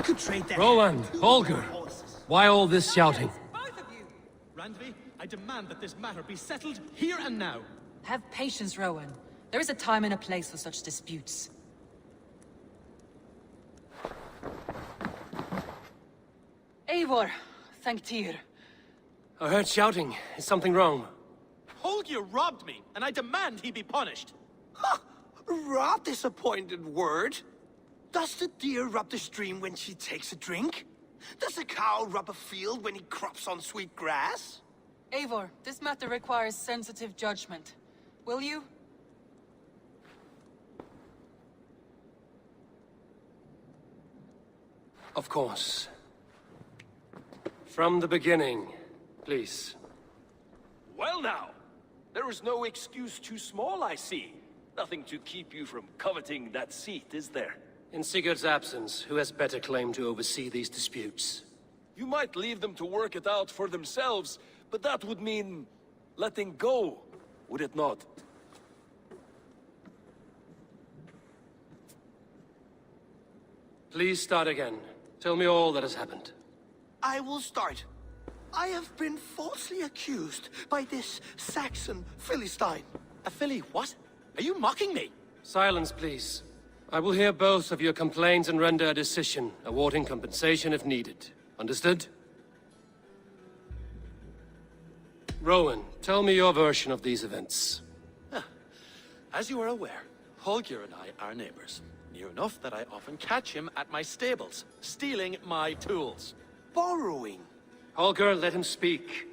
I could trade that. Rowan, Holger, why all this shouting? Both of you! Randvi, I demand that this matter be settled here and now. Have patience, Rowan. There is a time and a place for such disputes. Eivor, thank Tyr. I heard shouting. Is something wrong? Holger robbed me, and I demand he be punished. Huh. Raw disappointed word. Does the deer rub the stream when she takes a drink? Does a cow rub a field when he crops on sweet grass? Eivor, this matter requires sensitive judgment. Will you? Of course. From the beginning, please. Well now, there is no excuse too small, I see. Nothing to keep you from coveting that seat, is there? In Sigurd's absence, who has better claim to oversee these disputes? You might leave them to work it out for themselves, but that would mean letting go, would it not? Please start again. Tell me all that has happened. I will start. I have been falsely accused by this Saxon Philistine. A Philly what? Are you mocking me? Silence, please. I will hear both of your complaints and render a decision, awarding compensation if needed. Understood? Rowan, tell me your version of these events. As you are aware, Holger and I are neighbors. Near enough that I often catch him at my stables, stealing my tools. Borrowing. Holger, let him speak.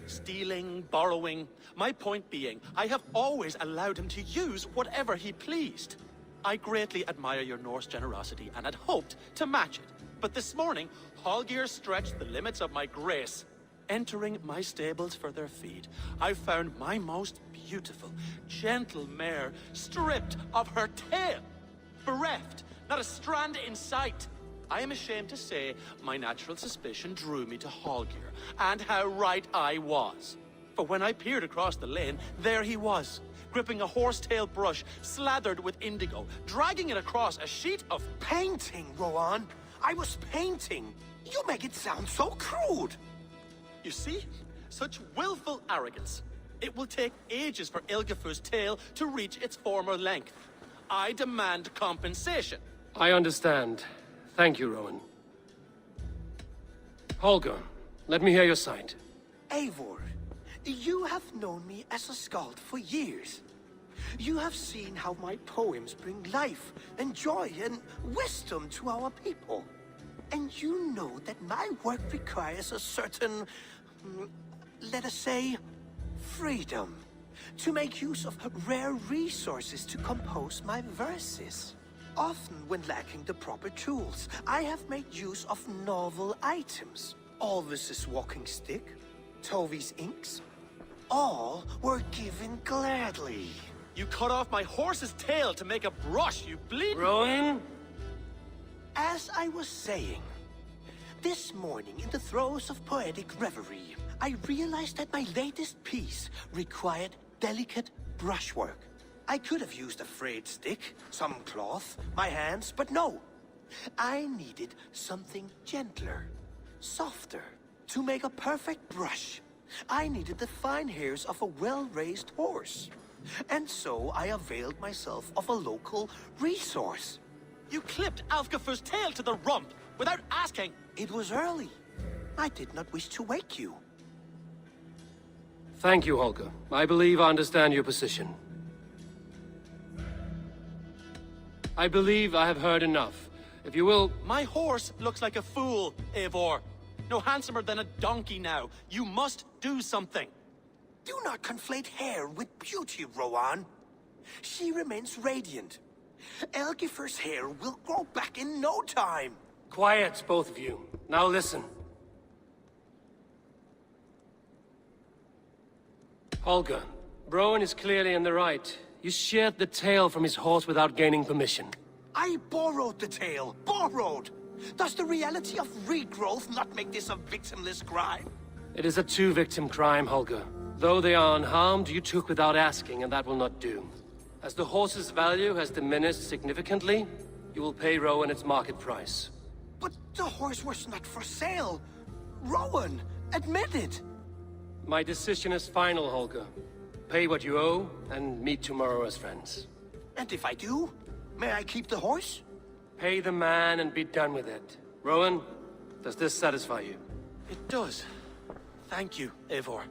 Stealing, borrowing. My point being, I have always allowed him to use whatever he pleased. I greatly admire your Norse generosity and had hoped to match it. But this morning, Holger stretched the limits of my grace. Entering my stables for their feed, I found my most beautiful, gentle mare stripped of her tail. Bereft, not a strand in sight. I am ashamed to say my natural suspicion drew me to Holger, and how right I was. For when I peered across the lane, there he was, gripping a horsetail brush slathered with indigo, dragging it across a sheet of painting, Rowan. I was painting. You make it sound so crude. You see? Such willful arrogance. It will take ages for Ilgafur's tail to reach its former length. I demand compensation. I understand. Thank you, Rowan. Holger, let me hear your side. Eivor, you have known me as a skald for years. You have seen how my poems bring life and joy and wisdom to our people. And you know that my work requires a certain, let us say, freedom. To make use of rare resources to compose my verses. Often when lacking the proper tools, I have made use of novel items. Alvis's walking stick, Tovi's inks, all were given gladly. You cut off my horse's tail to make a brush, you bleed. Rowan? As I was saying, this morning in the throes of poetic reverie, I realized that my latest piece required delicate brushwork. I could have used a frayed stick, some cloth, my hands, but no. I needed something gentler, softer. To make a perfect brush, I needed the fine hairs of a well-raised horse. And so I availed myself of a local resource. You clipped Alfgafur's tail to the rump without asking. It was early. I did not wish to wake you. Thank you, Holger. I believe I understand your position. I believe I have heard enough. If you will... My horse looks like a fool, Eivor. No handsomer than a donkey now. You must do something. Do not conflate hair with beauty, Rowan. She remains radiant. Elgifur's hair will grow back in no time. Quiet, both of you. Now listen. Holger, Rowan is clearly in the right. You sheared the tail from his horse without gaining permission. I borrowed the tail. Borrowed! Does the reality of regrowth not make this a victimless crime? It is a two-victim crime, Holger. Though they are unharmed, you took without asking, and that will not do. As the horse's value has diminished significantly, you will pay Rowan its market price. But the horse was not for sale. Rowan, admit it. My decision is final, Holger. Pay what you owe, and meet tomorrow as friends. And if I do, may I keep the horse? Pay the man and be done with it. Rowan, does this satisfy you? It does. Thank you, Eivor.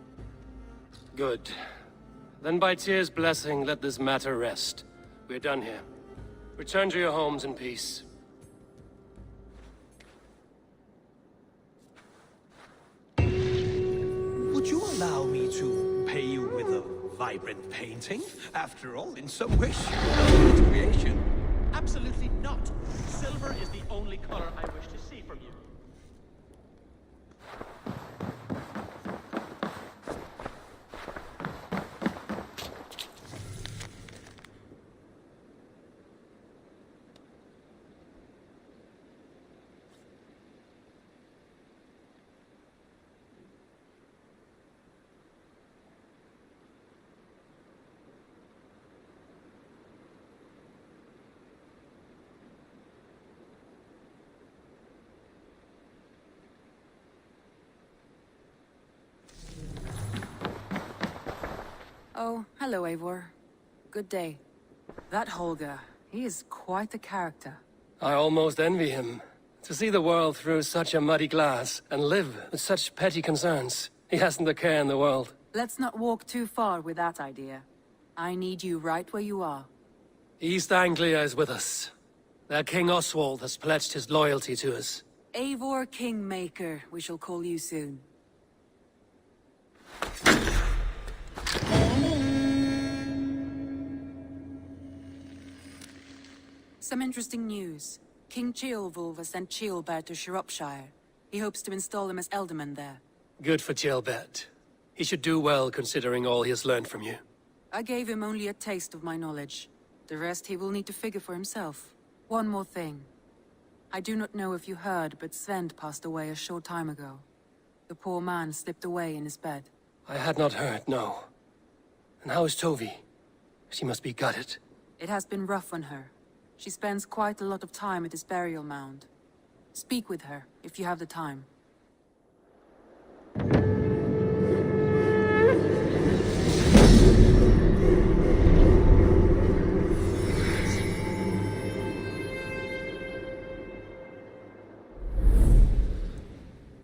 Good. Then by Tyr's blessing, let this matter rest. We're done here. Return to your homes in peace. Would you allow me to pay you with a vibrant painting? After all, in some ways, it's creation. Absolutely not. Silver is the only color I wish to see from you. Oh, hello, Eivor. Good day. That Holger, he is quite a character. I almost envy him. To see the world through such a muddy glass, and live with such petty concerns. He hasn't a care in the world. Let's not walk too far with that idea. I need you right where you are. East Anglia is with us. Their King Oswald has pledged his loyalty to us. Eivor Kingmaker, we shall call you soon. Some interesting news. King Ceolwulf has sent Ceolbert to Shropshire. He hopes to install him as Ealdorman there. Good for Ceolbert. He should do well considering all he has learned from you. I gave him only a taste of my knowledge. The rest he will need to figure for himself. One more thing. I do not know if you heard, but Sven passed away a short time ago. The poor man slipped away in his bed. I had not heard, no. And how is Tovi? She must be gutted. It has been rough on her. She spends quite a lot of time at his burial mound. Speak with her, if you have the time.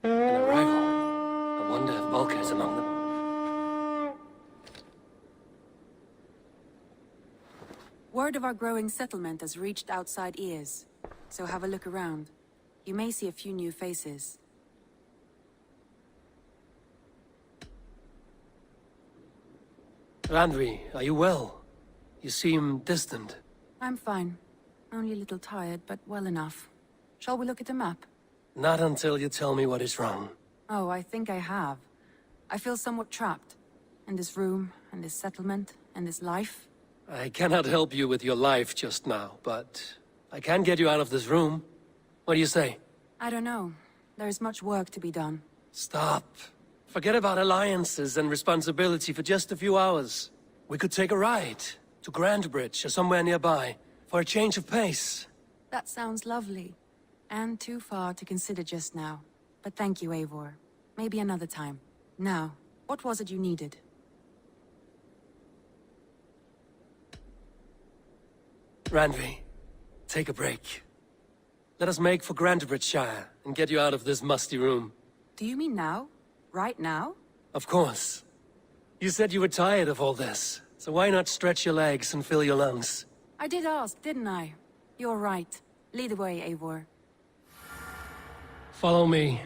An arrival. I wonder if Volker is among them. Word of our growing settlement has reached outside ears, so have a look around. You may see a few new faces. Randvi, are you well? You seem distant. I'm fine. Only a little tired, but well enough. Shall we look at the map? Not until you tell me what is wrong. Oh, I think I have. I feel somewhat trapped. In this room, in this settlement, in this life. I cannot help you with your life just now, but I can get you out of this room. What do you say? I don't know. There is much work to be done. Stop. Forget about alliances and responsibility for just a few hours. We could take a ride to Grandbridge or somewhere nearby for a change of pace. That sounds lovely. And too far to consider just now. But thank you, Eivor. Maybe another time. Now, what was it you needed? Randvi, take a break. Let us make for Grandbridgeshire and get you out of this musty room. Do you mean now? Right now? Of course. You said you were tired of all this, so why not stretch your legs and fill your lungs? I did ask, didn't I? You're right. Lead the way, Eivor. Follow me.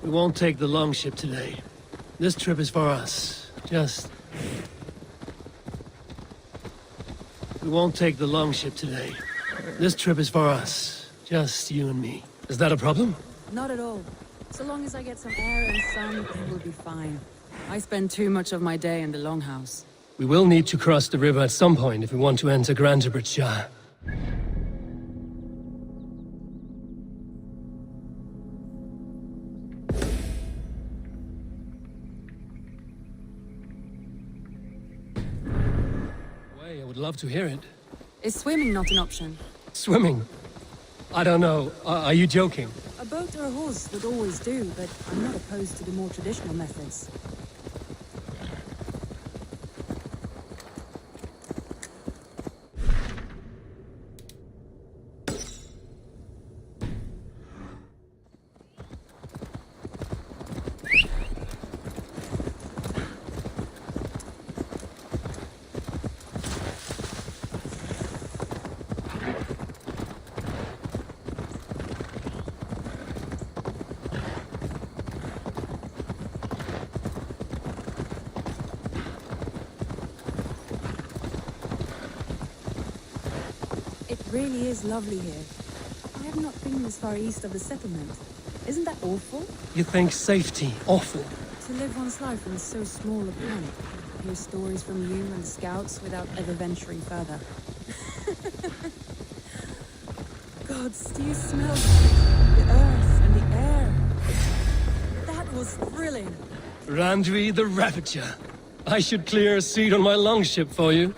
We won't take the longship today. This trip is for us. We won't take the longship today. This trip is for us. Just you and me. Is that a problem? Not at all. So long as I get some air and sun, we'll be fine. I spend too much of my day in the longhouse. We will need to cross the river at some point if we want to enter Grantebridge. I would love to hear it. Is swimming not an option? Swimming? I don't know. Are you joking? A boat or a horse would always do, but I'm not opposed to the more traditional methods. It really is lovely here. I have not been this far east of the settlement. Isn't that awful? You think safety awful? To live one's life in so small a planet. Hear stories from you and the scouts without ever venturing further. Gods, do you smell the earth and the air? That was thrilling. Randvi the Ravager. I should clear a seat on my longship for you.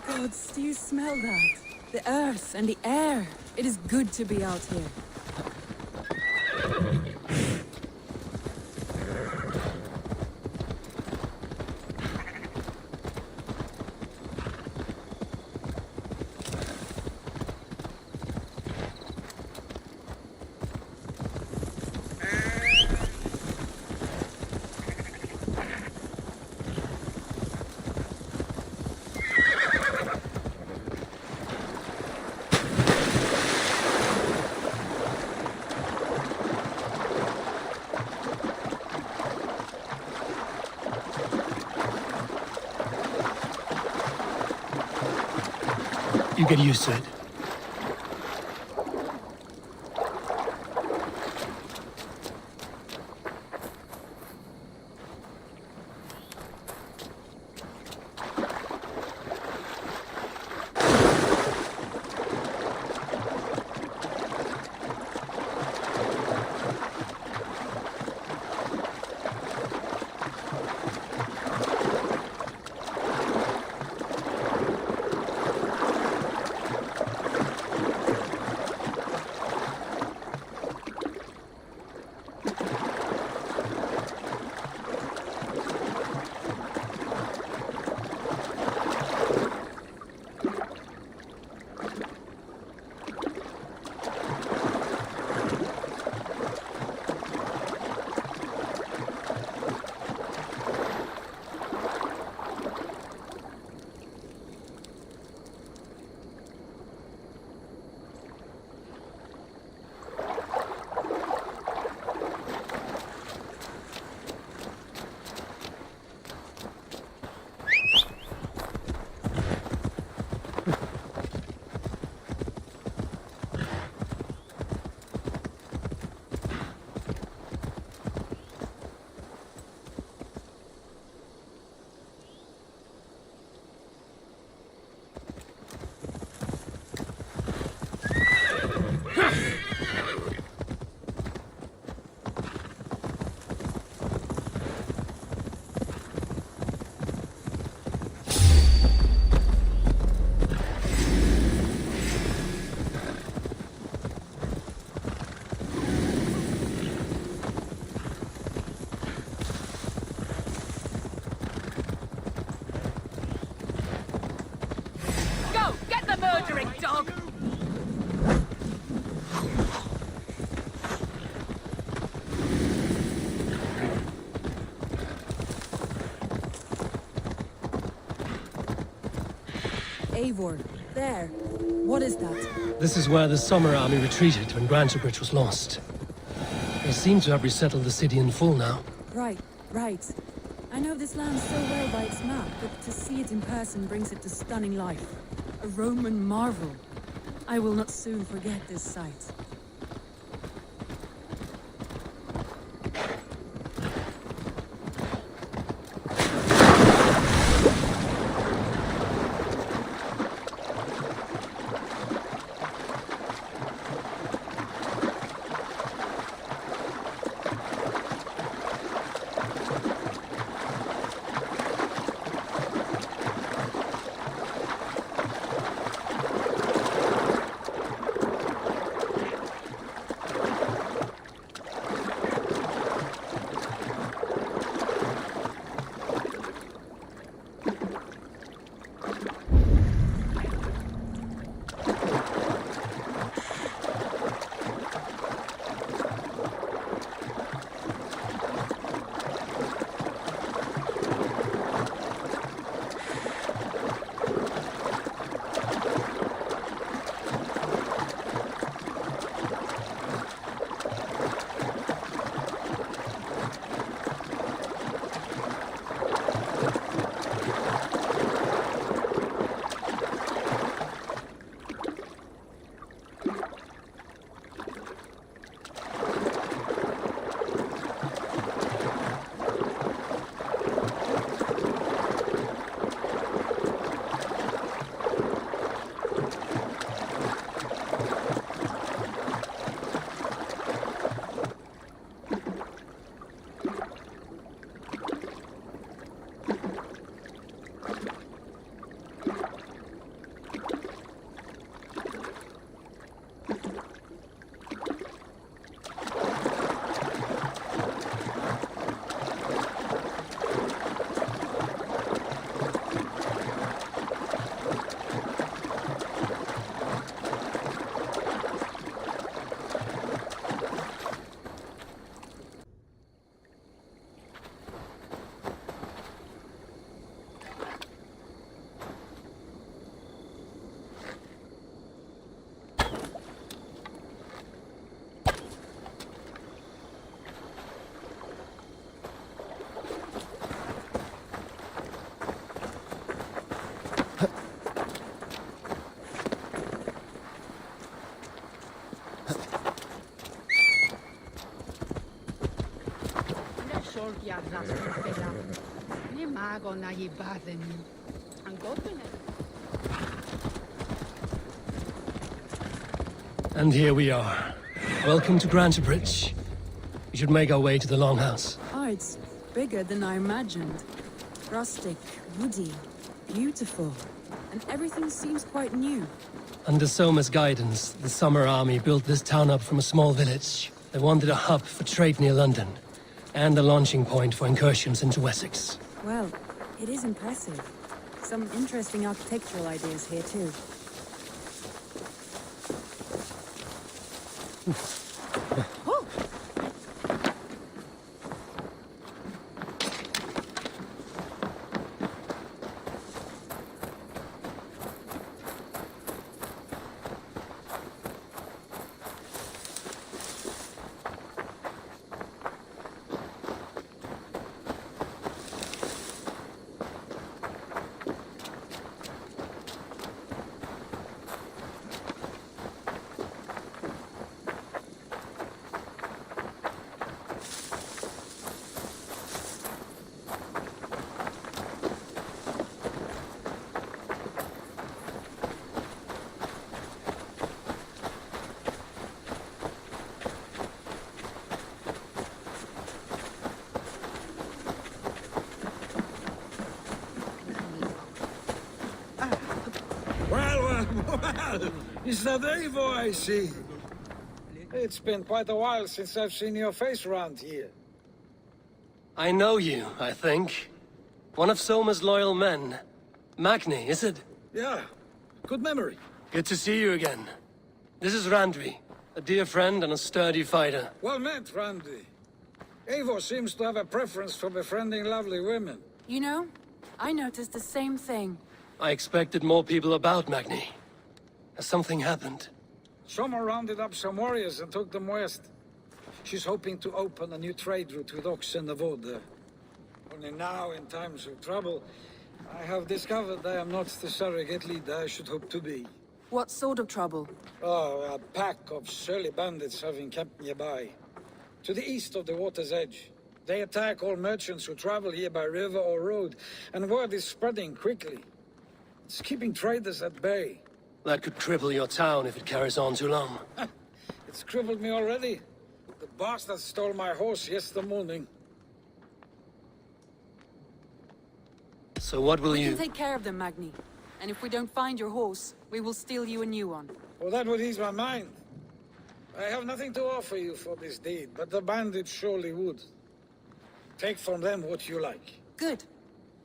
Gods, do you smell that? The earth and the air. It is good to be out here. You get used to it. murdering dog! Eivor, there. What is that? This is where the Summer Army retreated when Grantebridge was lost. They seem to have resettled the city in full now. Right. I know this land so well by its map, but to see it in person brings it to stunning life. A Roman marvel. I will not soon forget this sight. And here we are. Welcome to Grantebridge. We should make our way to the Longhouse. Oh, it's bigger than I imagined. Rustic, woody, beautiful. And everything seems quite new. Under Soma's guidance, the Summer Army built this town up from a small village. They wanted a hub for trade near London, and a launching point for incursions into Wessex. Well, it is impressive. Some interesting architectural ideas here, too. Oh! Well, is that Eivor I see? It's been quite a while since I've seen your face around here. I know you, I think. One of Soma's loyal men. Magni, is it? Yeah, good memory. Good to see you again. This is Randvi, a dear friend and a sturdy fighter. Well met, Randvi. Eivor seems to have a preference for befriending lovely women. You know, I noticed the same thing. I expected more people about, Magni. Has something happened? Someone rounded up some warriors and took them west. She's hoping to open a new trade route with Ox and the Voda. Only now, in times of trouble, I have discovered I am not the surrogate leader I should hope to be. What sort of trouble? Oh, a pack of surly bandits have encamped nearby. To the east of the water's edge. They attack all merchants who travel here by river or road, and word is spreading quickly. It's keeping traders at bay. That could cripple your town if it carries on too long. It's crippled me already. The bastard stole my horse yesterday morning. So what will We you... can take care of them, Magni. And if we don't find your horse, we will steal you a new one. Well, that would ease my mind. I have nothing to offer you for this deed, but the bandits surely would. Take from them what you like. Good.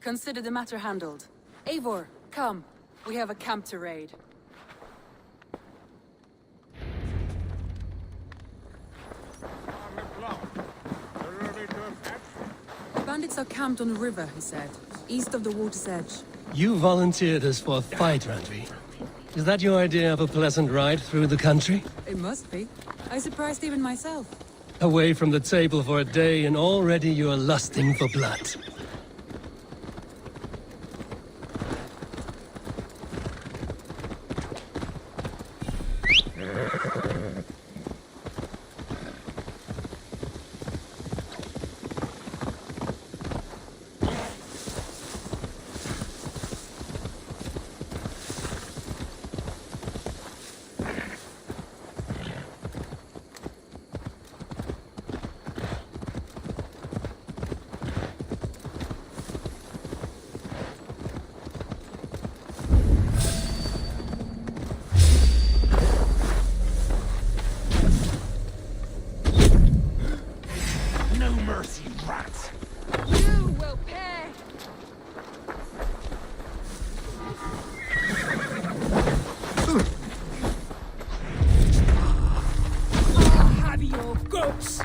Consider the matter handled. Eivor, come. We have a camp to raid. Bandits are camped on a river, he said. East of the water's edge. You volunteered us for a fight, Randvi. Is that your idea of a pleasant ride through the country? It must be. I surprised even myself. Away from the table for a day and already you are lusting for blood. You will pay! I'll have your goats!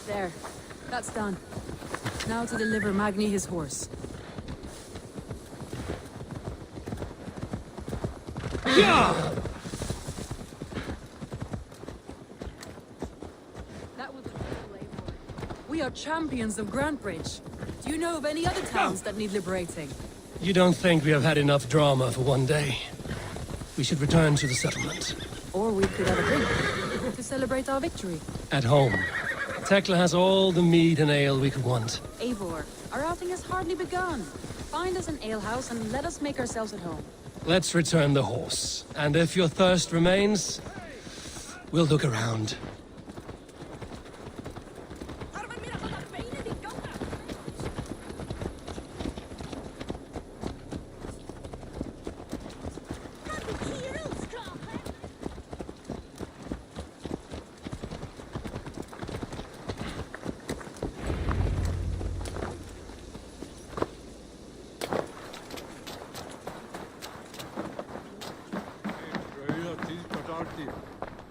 There. That's done. Now to deliver Magni his horse. That was a trouble, Eivor. We are champions of Grantebridge. Do you know of any other towns that need liberating? You don't think we have had enough drama for one day? We should return to the settlement. Or we could have a drink to celebrate our victory. At home. Tekla has all the mead and ale we could want. Eivor, our outing has hardly begun. Find us an alehouse and let us make ourselves at home. Let's return the horse. And if your thirst remains, we'll look around.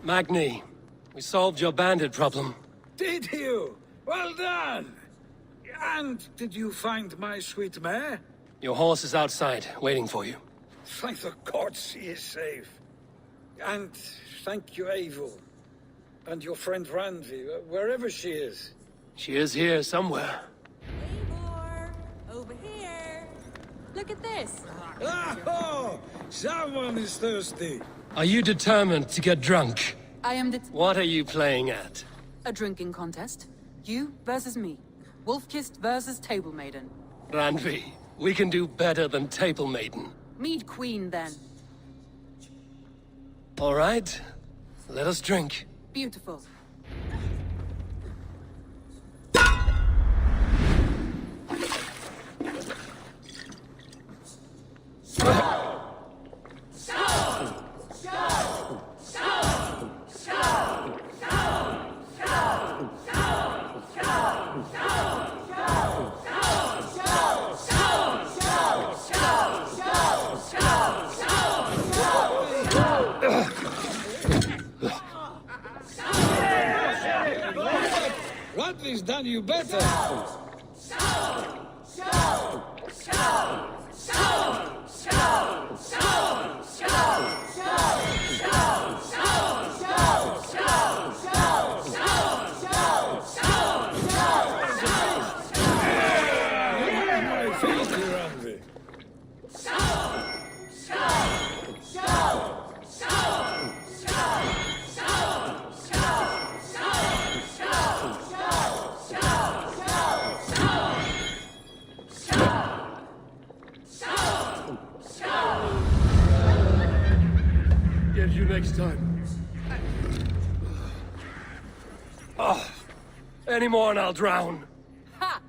Magni, we solved your bandit problem. Did you? Well done! And did you find my sweet mare? Your horse is outside, waiting for you. Thank the gods she is safe. And thank you, Eivor. And your friend Randvi, wherever she is. She is here somewhere. Eivor! Over here! Look at this! Oh! Someone is thirsty! Are you determined to get drunk? I am What are you playing at? a drinking contest. You versus me. Wolf-kissed versus Table Maiden. Randvi, we can do better than Table Maiden. Mead Queen, then. All right, let us drink. Beautiful. Randvi's done you better! My feet, Randvi. Get you next time. Oh, any more and I'll drown. Ha!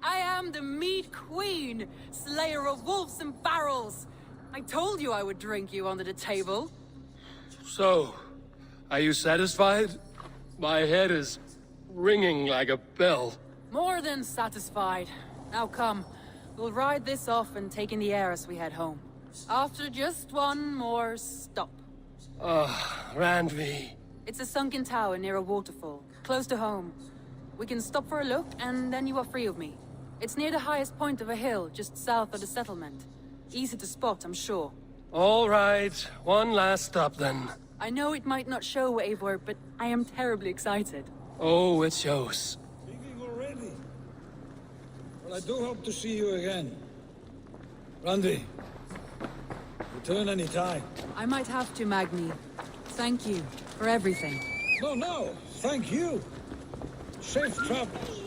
I am the Mead Queen, slayer of wolves and barrels. I told you I would drink you under the table. So, are you satisfied? My head is ringing like a bell. More than satisfied. Now come, we'll ride this off and take in the air as we head home. After just one more stop. Randvi. It's a sunken tower near a waterfall, close to home. We can stop for a look, and then you are free of me. It's near the highest point of a hill, just south of the settlement. Easy to spot, I'm sure. All right, one last stop then. I know it might not show, Eivor, but I am terribly excited. Oh, it shows. Speaking already. Well, I do hope to see you again. Randvi, return any time. I might have to, Magni. Thank you for everything. No, thank you. Safe travels.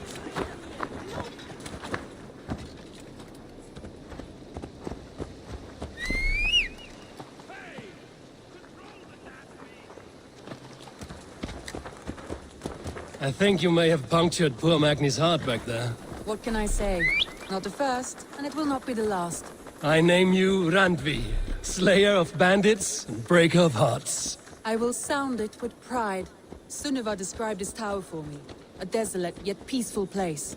I think you may have punctured poor Magni's heart back there. What can I say? Not the first, and it will not be the last. I name you Randvi, slayer of bandits and breaker of hearts. I will sound it with pride. Sunniva described this tower for me. A desolate yet peaceful place.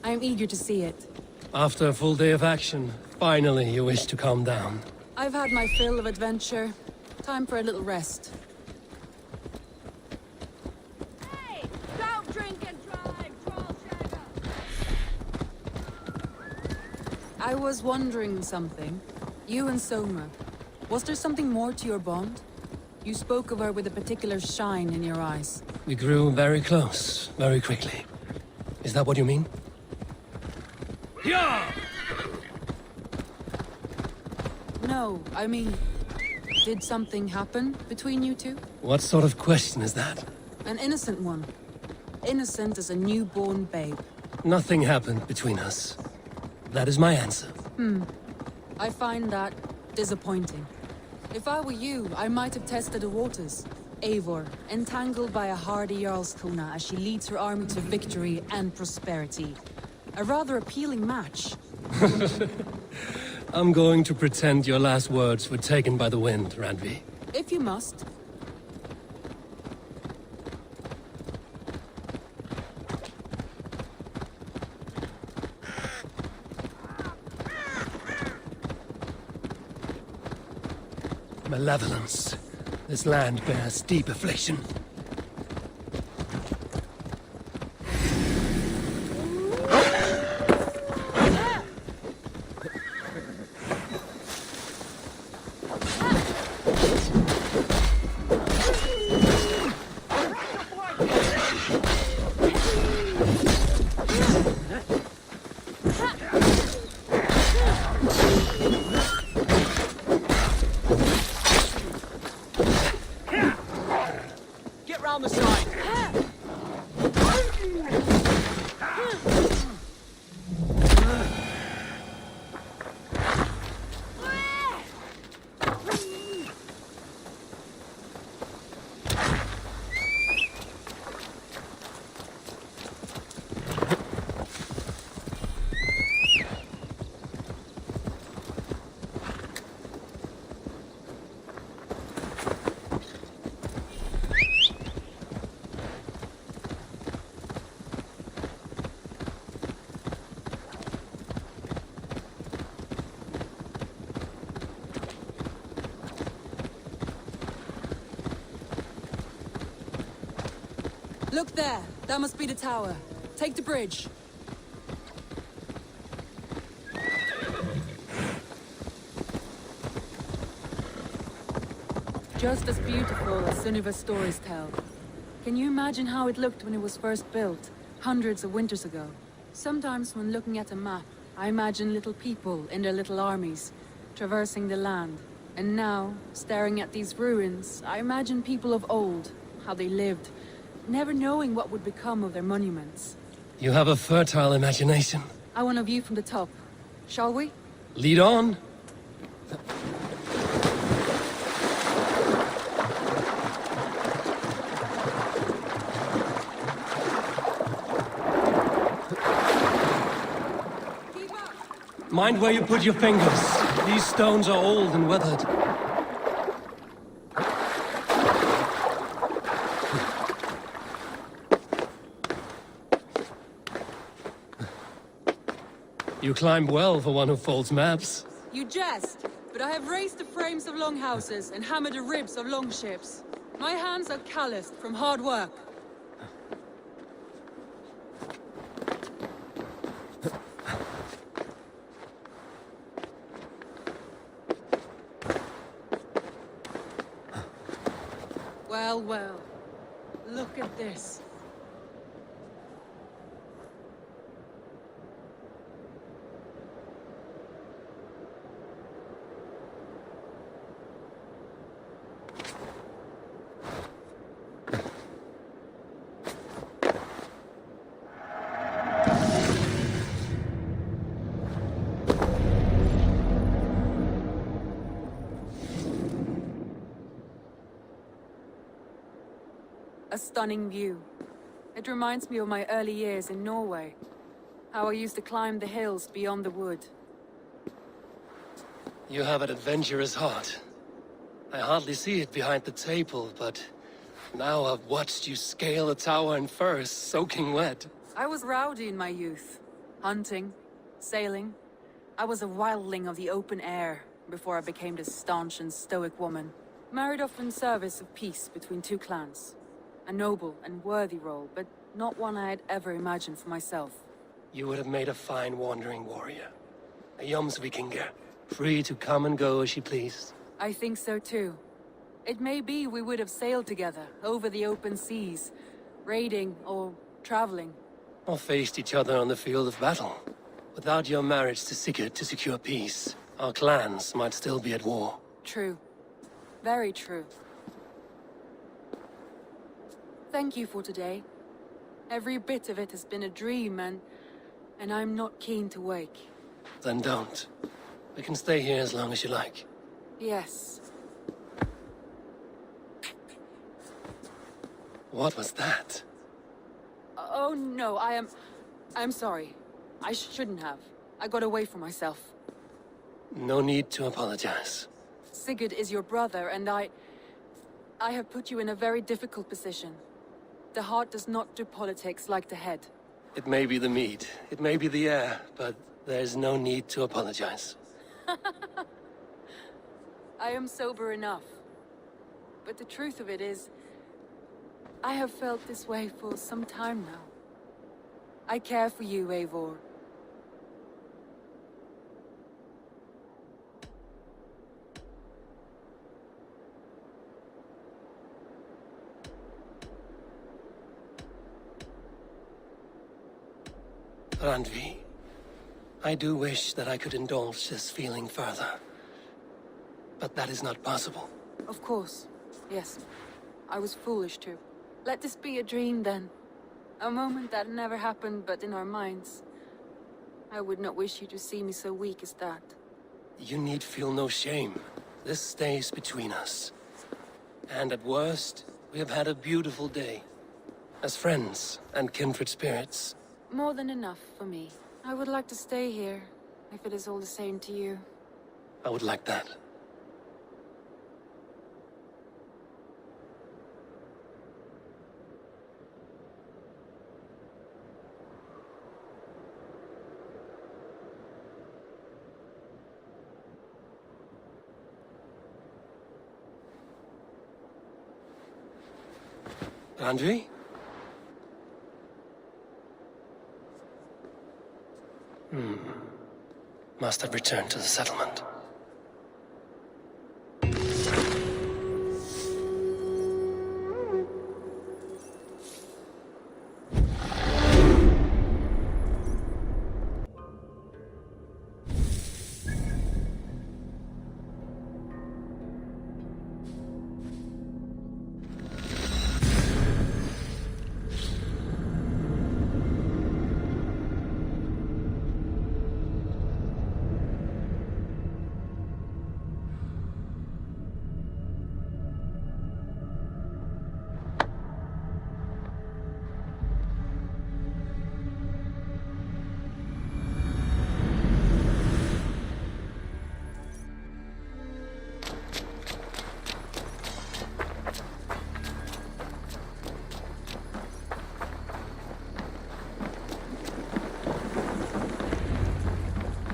I am eager to see it. After a full day of action, finally you wish to calm down. I've had my fill of adventure. Time for a little rest. Hey! Don't drink and drive, Trollshagger! I was wondering something. You and Soma. Was there something more to your bond? You spoke of her with a particular shine in your eyes. We grew very close, very quickly. Is that what you mean? Yeah! No, I mean... Did something happen between you two? What sort of question is that? An innocent one. Innocent as a newborn babe. Nothing happened between us. That is my answer. I find that disappointing. If I were you, I might have tested the waters. Eivor, entangled by a hardy Jarlskona as she leads her army to victory and prosperity. A rather appealing match. I'm going to pretend your last words were taken by the wind, Randvi. If you must. Malevolence. This land bears deep affliction. Look there! That must be the tower. Take the bridge. Just as beautiful as Sunniva's stories tell. Can you imagine how it looked when it was first built, hundreds of winters ago? Sometimes when looking at a map, I imagine little people in their little armies, traversing the land. And now, staring at these ruins, I imagine people of old, how they lived, never knowing what would become of their monuments. You have a fertile imagination. I want a view from the top. Shall we? Lead on. Mind where you put your fingers. These stones are old and weathered. You climb well for one who folds maps. You jest, but I have raised the frames of longhouses and hammered the ribs of longships. My hands are calloused from hard work. Well, well. Look at this. A stunning view. It reminds me of my early years in Norway. How I used to climb the hills beyond the wood. You have an adventurous heart. I hardly see it behind the table, but now I've watched you scale a tower in furs, soaking wet. I was rowdy in my youth. Hunting, sailing. I was a wildling of the open air before I became this staunch and stoic woman. Married off in service of peace between two clans. A noble and worthy role, but not one I had ever imagined for myself. You would have made a fine wandering warrior. A Jomsvikinger, free to come and go as she pleased. I think so too. It may be we would have sailed together, over the open seas, raiding or traveling. Or faced each other on the field of battle. Without your marriage to Sigurd to secure peace, our clans might still be at war. True. Very true. Thank you for today. Every bit of it has been a dream, and I'm not keen to wake. Then don't. We can stay here as long as you like. Yes. What was that? Oh no, I'm sorry. I shouldn't have. I got away from myself. No need to apologize. Sigurd is your brother, and I have put you in a very difficult position. The heart does not do politics like the head. It may be the meat, it may be the air, but there's no need to apologize. I am sober enough. but the truth of it is, I have felt this way for some time now. I care for you, Eivor. Randvi, I do wish that I could indulge this feeling further. But that is not possible. Of course, yes. I was foolish too. Let this be a dream then. A moment that never happened but in our minds. I would not wish you to see me so weak as that. You need feel no shame. This stays between us. And at worst, we have had a beautiful day. As friends and kindred spirits. More than enough for me. I would like to stay here, if it is all the same to you. I would like that. Randvi? Must have returned to the settlement.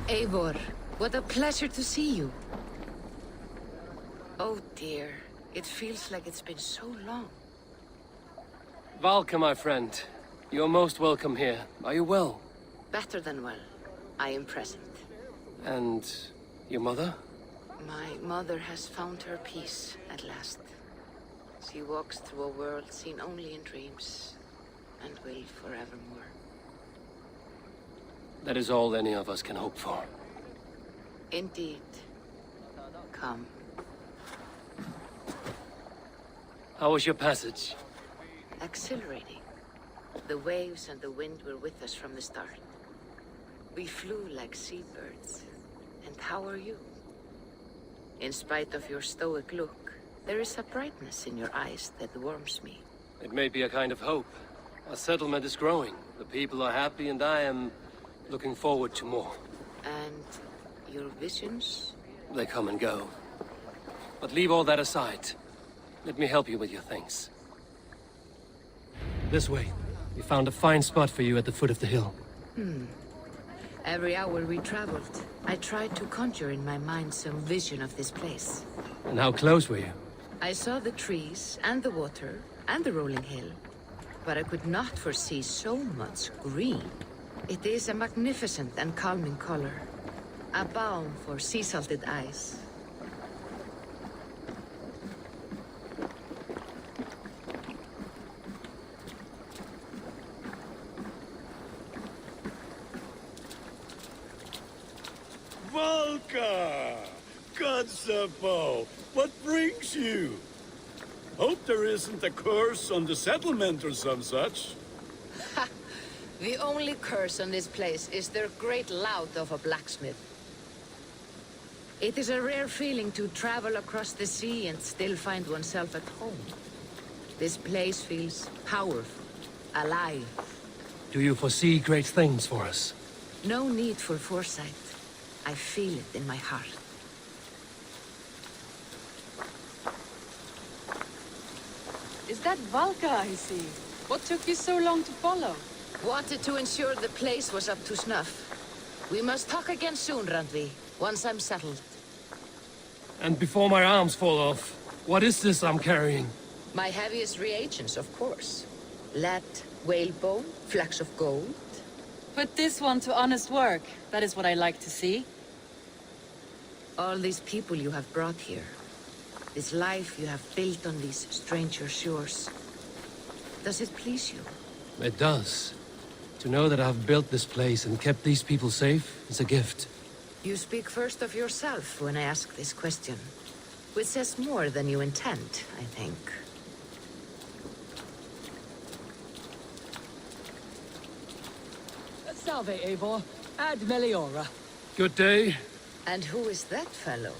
Eivor, what a pleasure to see you. Oh dear, it feels like it's been so long. Valka, my friend. You're most welcome here. Are you well? Better than well. I am present. And your mother? My mother has found her peace at last. She walks through a world seen only in dreams, and will forevermore. That is all any of us can hope for. Indeed. Come. How was your passage? Exhilarating. The waves and the wind were with us from the start. We flew like seabirds. And how are you? In spite of your stoic look, there is a brightness in your eyes that warms me. It may be a kind of hope. Our settlement is growing. The people are happy and I am looking forward to more. And your visions? They come and go. But leave all that aside. Let me help you with your things. This way. We found a fine spot for you at the foot of the hill. Every hour we traveled, I tried to conjure in my mind some vision of this place. And how close were you? I saw the trees, and the water, and the rolling hill. But I could not foresee so much green. It is a magnificent and calming color. A balm for sea-salted eyes. Valka! Godsapo! What brings you? Hope there isn't a curse on the settlement or some such. The only curse on this place is their great lout of a blacksmith. It is a rare feeling to travel across the sea and still find oneself at home. This place feels powerful, alive. Do you foresee great things for us? No need for foresight. I feel it in my heart. Is that Valka I see? What took you so long to follow? Wanted to ensure the place was up to snuff. We must talk again soon, Randvi, once I'm settled. And before my arms fall off, What is this I'm carrying? My heaviest reagents, of course. Lead, whalebone, flecks of gold. Put this one to honest work. That is what I like to see. All these people you have brought here. This life you have built on these stranger shores. Does it please you? It does. To know that I've built this place and kept these people safe is a gift. You speak first of yourself when I ask this question. Which says more than you intend, I think. Salve, Eivor. Ad Meliora. Good day. And who is that fellow?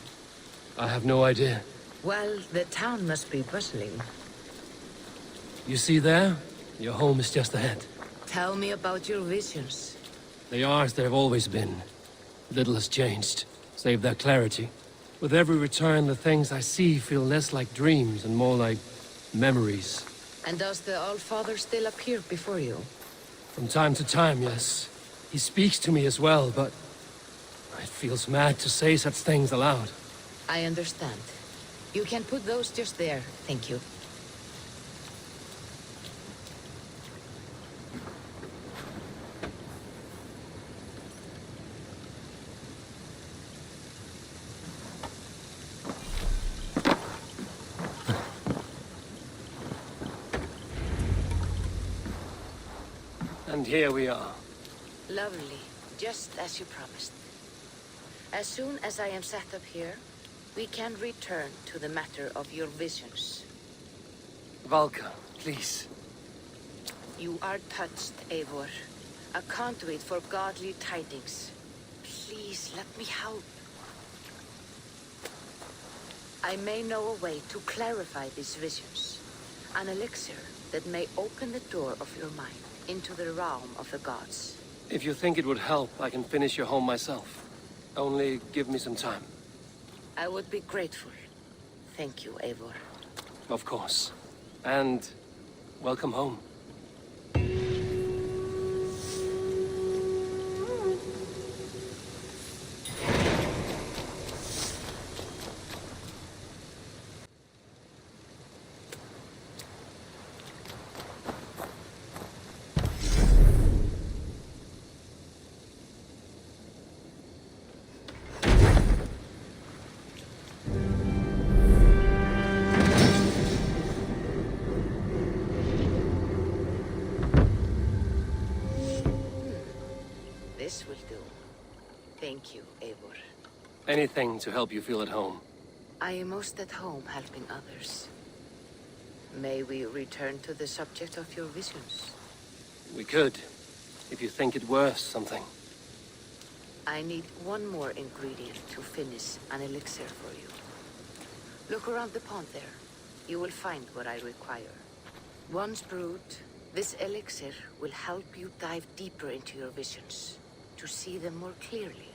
I have no idea. Well, the town must be bustling. You see there? Your home is just ahead. Tell me about your visions. They are as they've always been. Little has changed, save their clarity. With every return, the things I see feel less like dreams and more like memories. And does the Allfather still appear before you? From time to time, yes. He speaks to me as well, but it feels mad to say such things aloud. I understand. You can put those just there, thank you. And here we are. Lovely, just as you promised. As soon as I am set up here, we can return to the matter of your visions. Valka, please. You are touched, Eivor. A conduit for godly tidings. Please, let me help. I may know a way to clarify these visions. An elixir that may open the door of your mind into the realm of the gods. If you think it would help, I can finish your home myself. Only give me some time. I would be grateful. Thank you, Eivor. Of course. And welcome home. This will do. Thank you, Eivor. Anything to help you feel at home. I am most at home helping others. May we return to the subject of your visions? We could, if you think it worth something. I need one more ingredient to finish an elixir for you. Look around the pond there. You will find what I require. Once brewed, this elixir will help you dive deeper into your visions, to see them more clearly.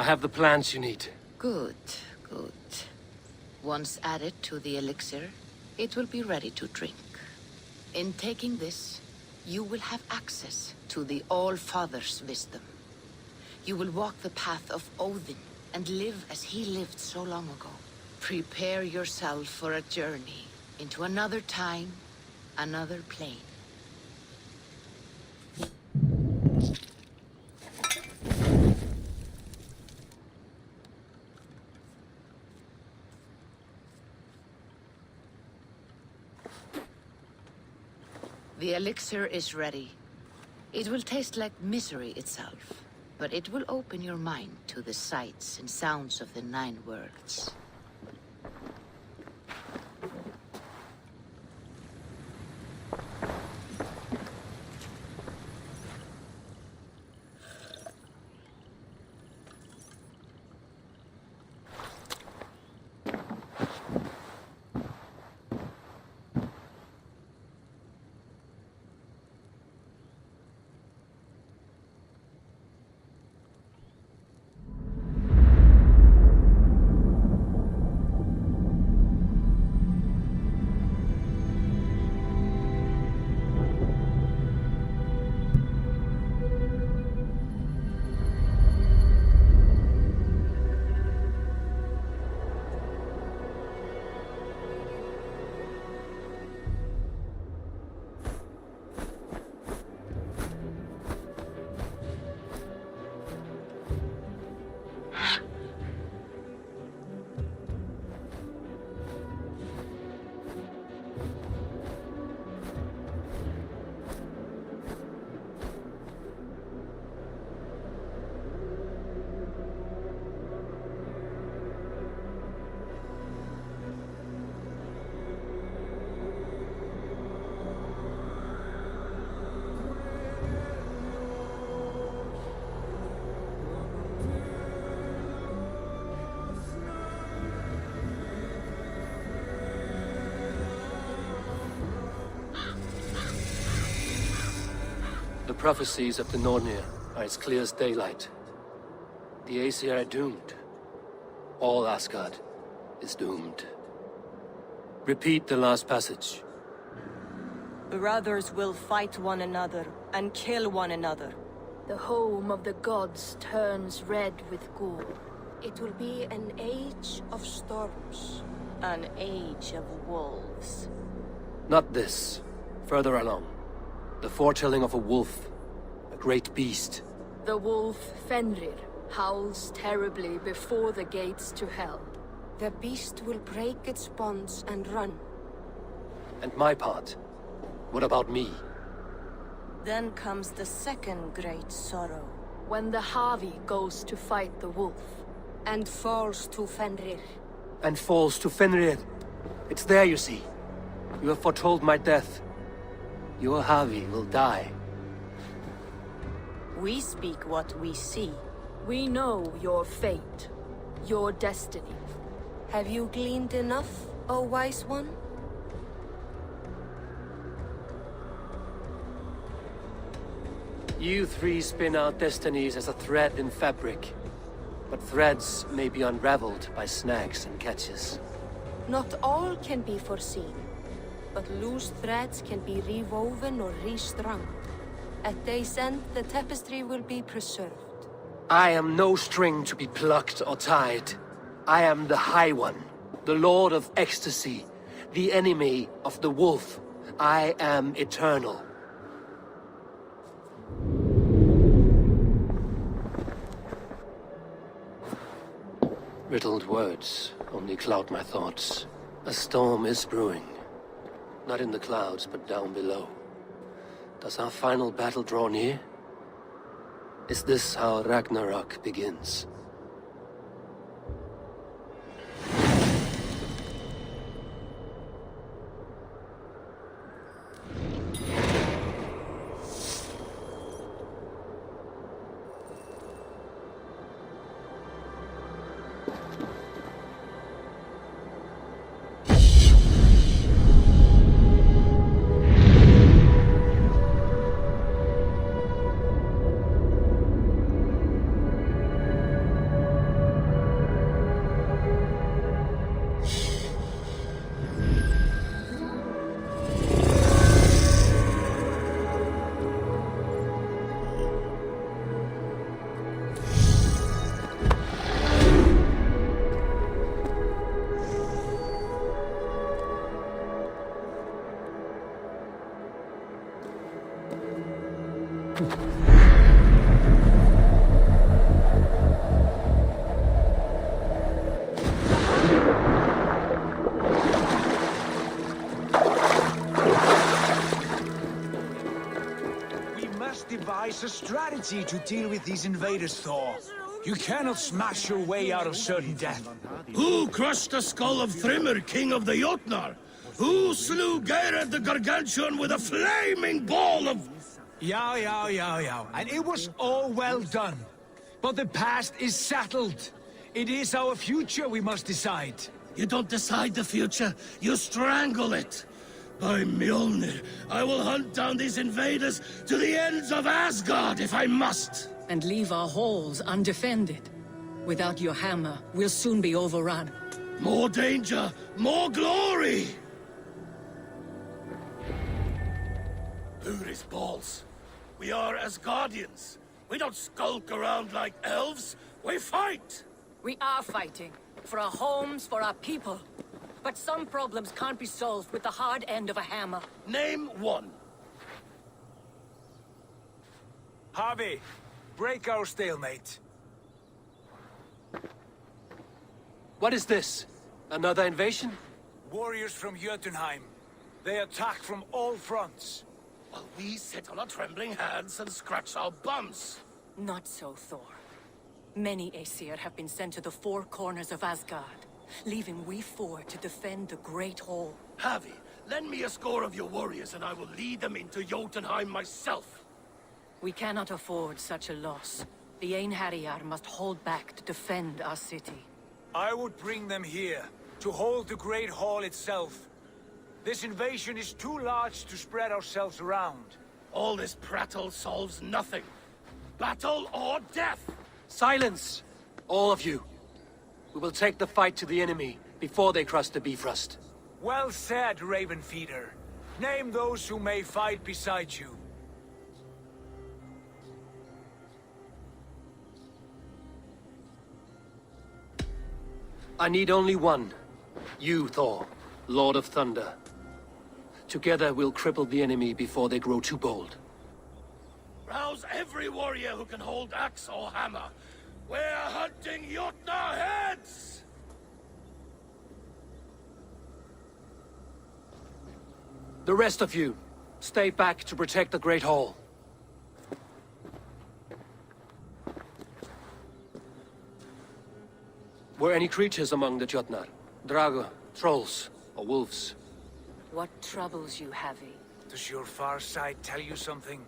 have the plants you need. Good, good. Once added to the elixir, it will be ready to drink. In taking this, you will have access to the All-Father's wisdom. You will walk the path of Odin and live as he lived so long ago. Prepare yourself for a journey into another time, another plane. The elixir is ready. It will taste like misery itself, but it will open your mind to the sights and sounds of the 9 worlds. The prophecies of the Nornir are as clear as daylight. The Aesir are doomed. All Asgard is doomed. Repeat the last passage. Brothers will fight one another and kill one another. The home of the gods turns red with gore. It will be an age of storms. An age of wolves. Not this. Further along. The foretelling of a wolf. A great beast. The wolf Fenrir howls terribly before the gates to hell. The beast will break its bonds and run. And my part? What about me? Then comes the second great sorrow. When the Havi goes to fight the wolf. And falls to Fenrir. And falls to Fenrir. It's there, you see. You have foretold my death. Your Havi will die. We speak what we see. We know your fate. Your destiny. Have you gleaned enough, O wise one? You 3 spin out destinies as a thread in fabric. But threads may be unraveled by snags and catches. Not all can be foreseen. But loose threads can be rewoven or restrung. At day's end, the tapestry will be preserved. I am no string to be plucked or tied. I am the High One, the Lord of Ecstasy, the enemy of the wolf. I am eternal. Riddled words only cloud my thoughts. A storm is brewing. Not in the clouds, but down below. Does our final battle draw near? Is this how Ragnarok begins? We must devise a strategy to deal with these invaders, Thor. You cannot smash your way out of certain death. Who crushed the skull of Thrymr, king of the Jotnar? Who slew Geirad the Gargantuan with a flaming ball of... Yeah. And it was all well done. But the past is settled. It is our future we must decide. You don't decide the future, you strangle it. By Mjolnir, I will hunt down these invaders to the ends of Asgard if I must. And leave our halls undefended. Without your hammer, we'll soon be overrun. More danger, more glory! Booty's balls. We are Asgardians. We don't skulk around like elves. We fight! We are fighting. For our homes, for our people. But some problems can't be solved with the hard end of a hammer. Name one. Harvey, break our stalemate. What is this? Another invasion? Warriors from Jotunheim. They attack from all fronts. While we sit on our trembling hands and scratch our bums. Not so, Thor. Many Aesir have been sent to the four corners of Asgard, leaving we four to defend the Great Hall. Harvey, lend me a score of your warriors and I will lead them into Jotunheim myself. We cannot afford such a loss. The Einherjar must hold back to defend our city. I would bring them here, to hold the Great Hall itself. This invasion is too large to spread ourselves around. All this prattle solves nothing. Battle or death! Silence! All of you. We will take the fight to the enemy before they cross the Bifrost. Well said, Ravenfeeder. Name those who may fight beside you. I need only one. You, Thor, Lord of Thunder. Together we'll cripple the enemy before they grow too bold. Rouse every warrior who can hold axe or hammer. We're hunting Jotnar heads! The rest of you, stay back to protect the Great Hall. Were any creatures among the Jotnar? Drago, trolls, or wolves? What troubles you, Havi? Does your far side tell you something?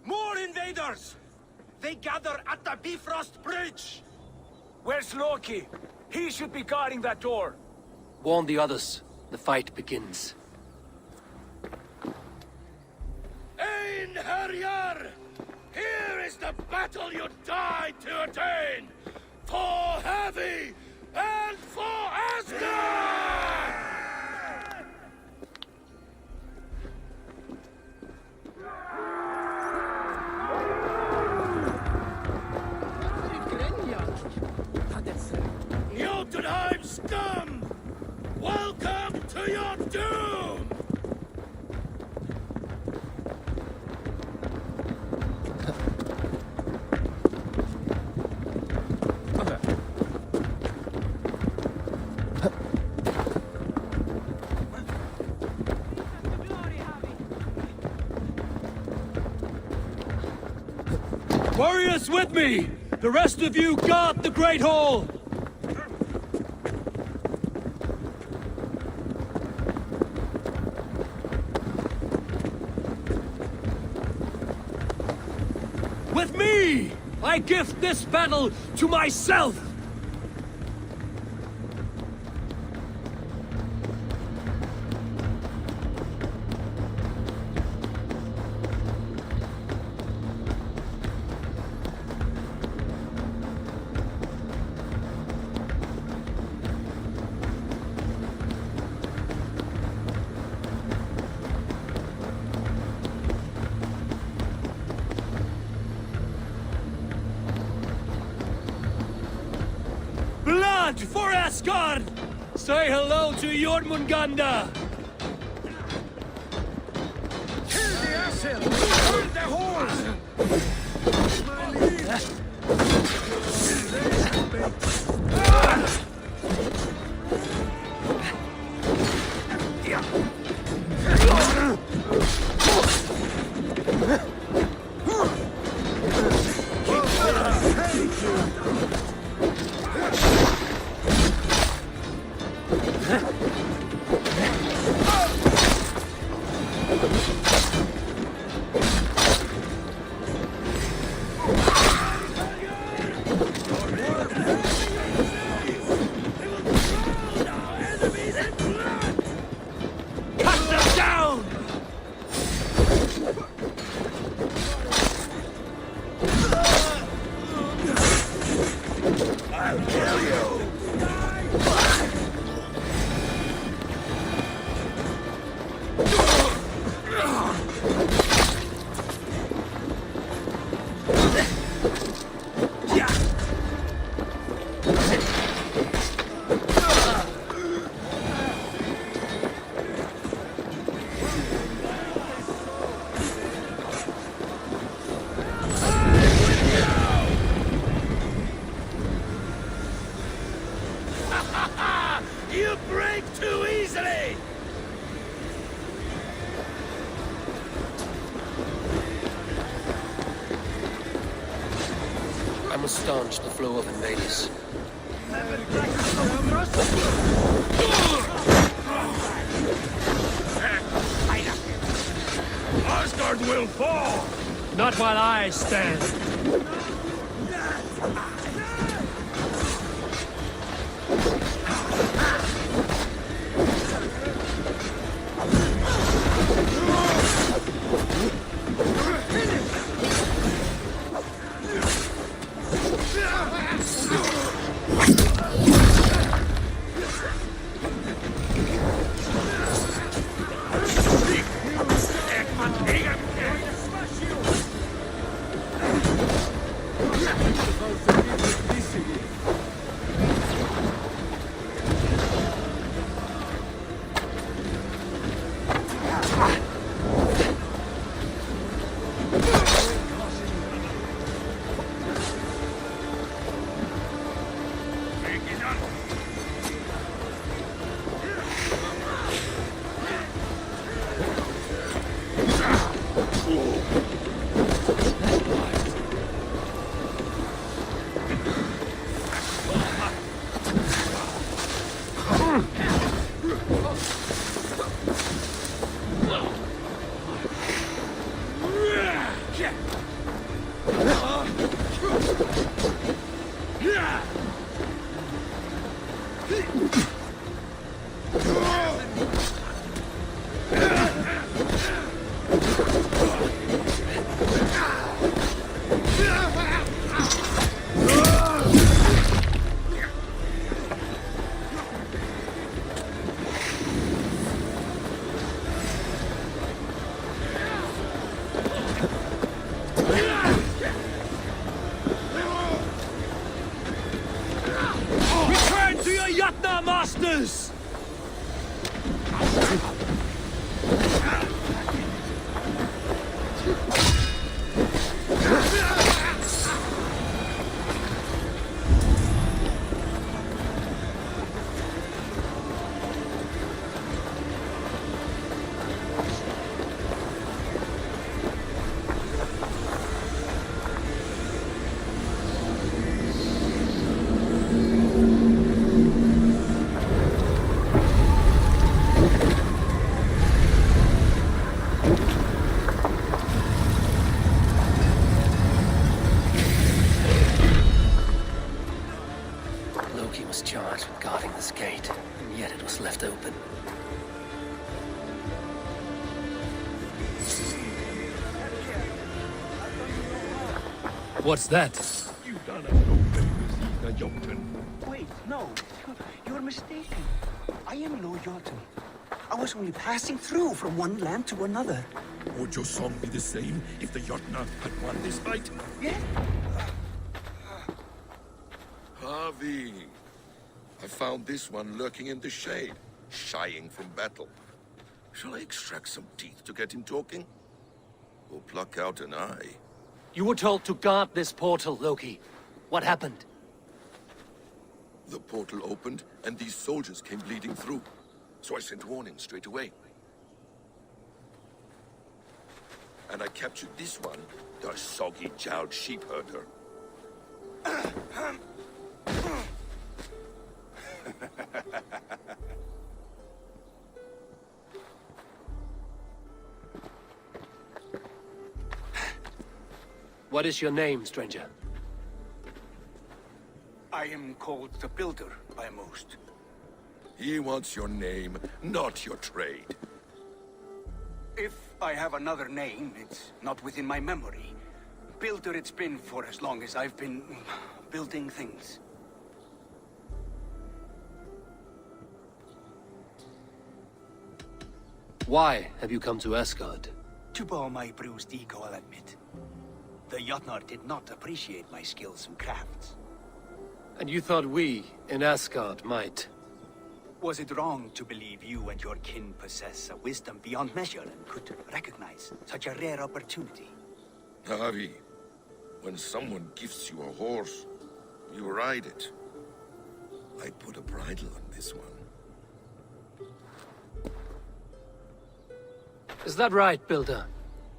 More invaders! They gather at the Bifrost Bridge! Where's Loki? He should be guarding that door. Warn the others. The fight begins. Einherjar! Here is the battle you died to attain! For Havi and for Asgard! Jotunheim scum! Welcome to your doom! Warriors with me! The rest of you guard the Great Hall! With me! I give this battle to myself! Blood for Asgard! Say hello to Jormungandr! sail! Burn the horse! You break too easily! I must staunch the flow of invaders. Asgard will fall! Not while I stand. Return to your Jotnar masters! Loki was charged with guarding this gate, and yet it was left open. What's that? You done us no favors, Jotun. Wait, no. You're mistaken. I am no Jotun. I was only passing through from one land to another. Would your song be the same if the Jotnar had won this fight? Yeah? Harvey, I found this one lurking in the shade, shying from battle. Shall I extract some teeth to get him talking? or pluck out an eye. You were told to guard this portal, Loki. What happened? The portal opened, and these soldiers came bleeding through. So I sent warning straight away. And I captured this one, the soggy-jowled sheep herder. What is your name, stranger? I am called the Builder by most. He wants your name, not your trade. If I have another name, it's not within my memory. Builder it's been for as long as I've been building things. Why have you come to Asgard? To bow my bruised ego, I'll admit. The Jotnar did not appreciate my skills and crafts. And you thought we, in Asgard, might? Was it wrong to believe you and your kin possess a wisdom beyond measure and could recognize such a rare opportunity? Harvey, when someone gifts you a horse, you ride it. I put a bridle on this one. Is that right, Builder?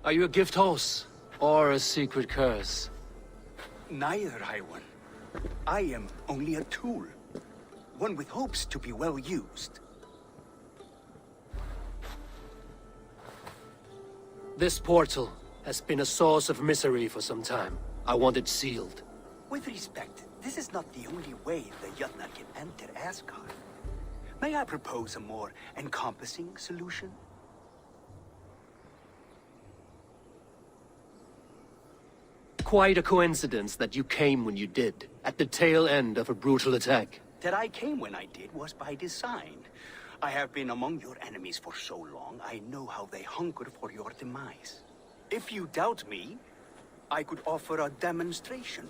Are you a gift horse? Or a secret curse? Neither, High One. I am only a tool. One with hopes to be well used. This portal has been a source of misery for some time. I want it sealed. With respect, this is not the only way the Jotnar can enter Asgard. May I propose a more encompassing solution? Quite a coincidence that you came when you did, at the tail end of a brutal attack. That I came when I did was by design. I have been among your enemies for so long, I know how they hunger for your demise. If you doubt me, I could offer a demonstration.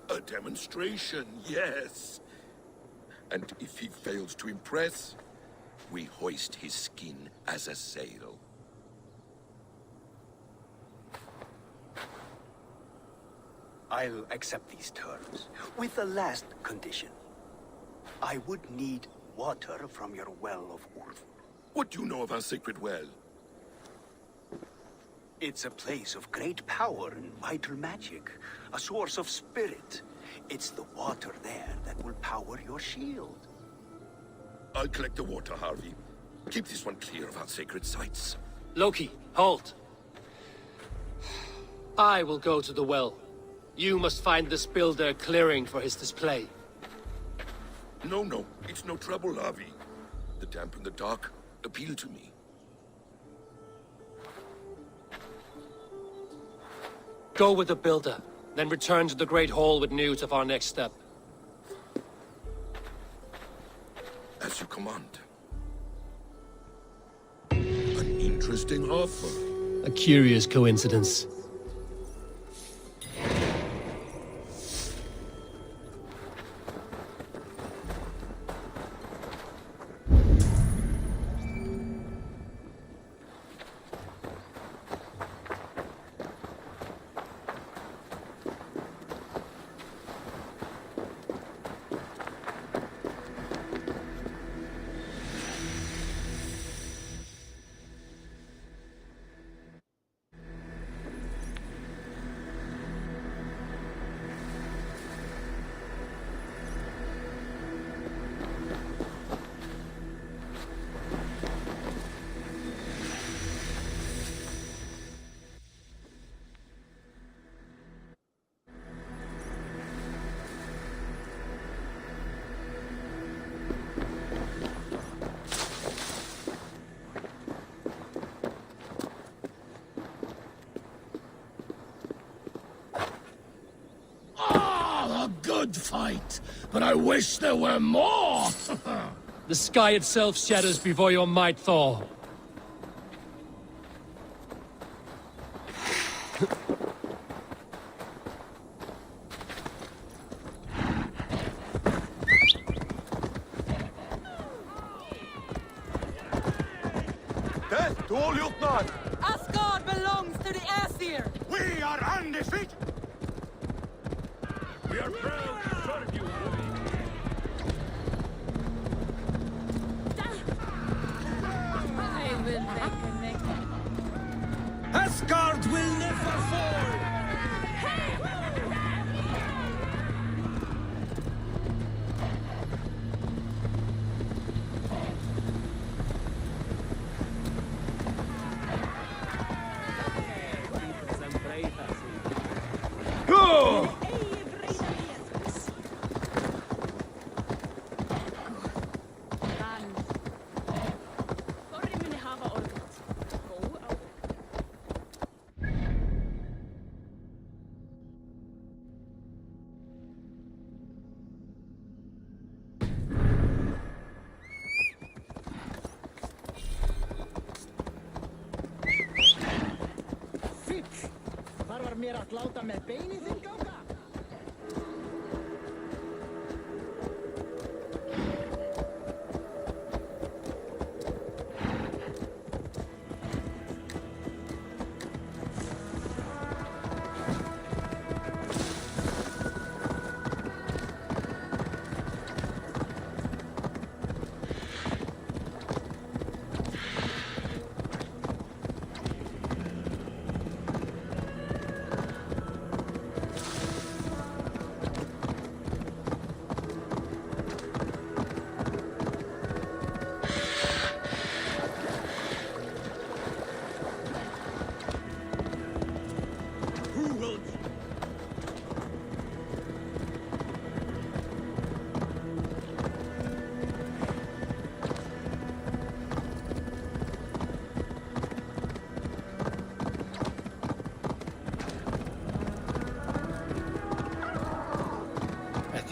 A demonstration, yes. And if he fails to impress, we hoist his skin as a sail. I'll accept these terms, with the last condition. I would need water from your well of Ulf. What do you know of our sacred well? It's a place of great power and vital magic, a source of spirit. It's the water there that will power your shield. I'll collect the water, Harvey. Keep this one clear of our sacred sites. Loki, halt! I will go to the well. You must find this builder clearing for his display. No, it's no trouble, Harvey. The damp and the dark appeal to me. Go with the builder, then return to the Great Hall with news of our next step. As you command. An interesting offer. A curious coincidence. A good fight, but I wish there were more! The sky itself shatters before your might, Thor. Death to all Jotnar! Asgard! Asgard belongs to the Aesir! We are undefeated! We are proud to serve you, I will make a Asgard will never fall! Go! Þarf mér að láta með beinið þinn ganga?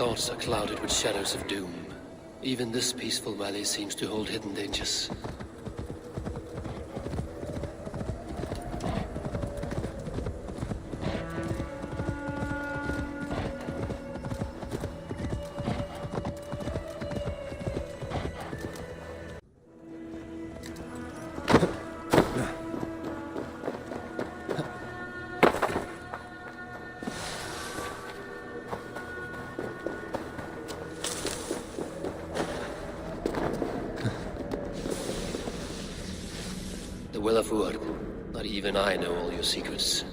Thoughts are clouded with shadows of doom. Even this peaceful valley seems to hold hidden dangers. Not even I know all your secrets.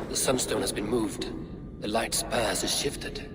The sunstone has been moved. The light's path is shifted.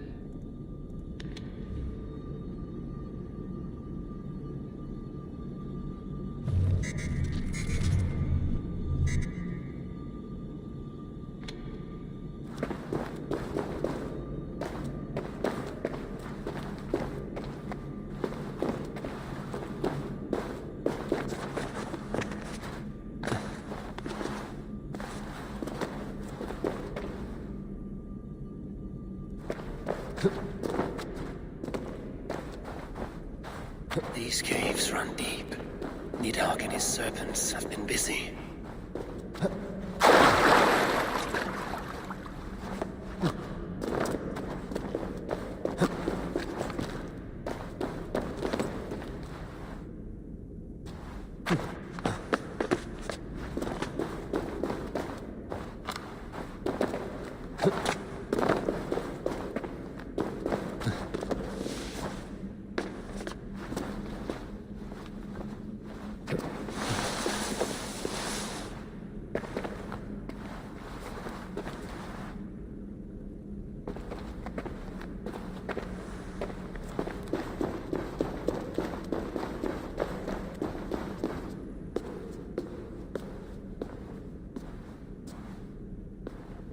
These caves run deep. Nidhogg and his serpents have been busy.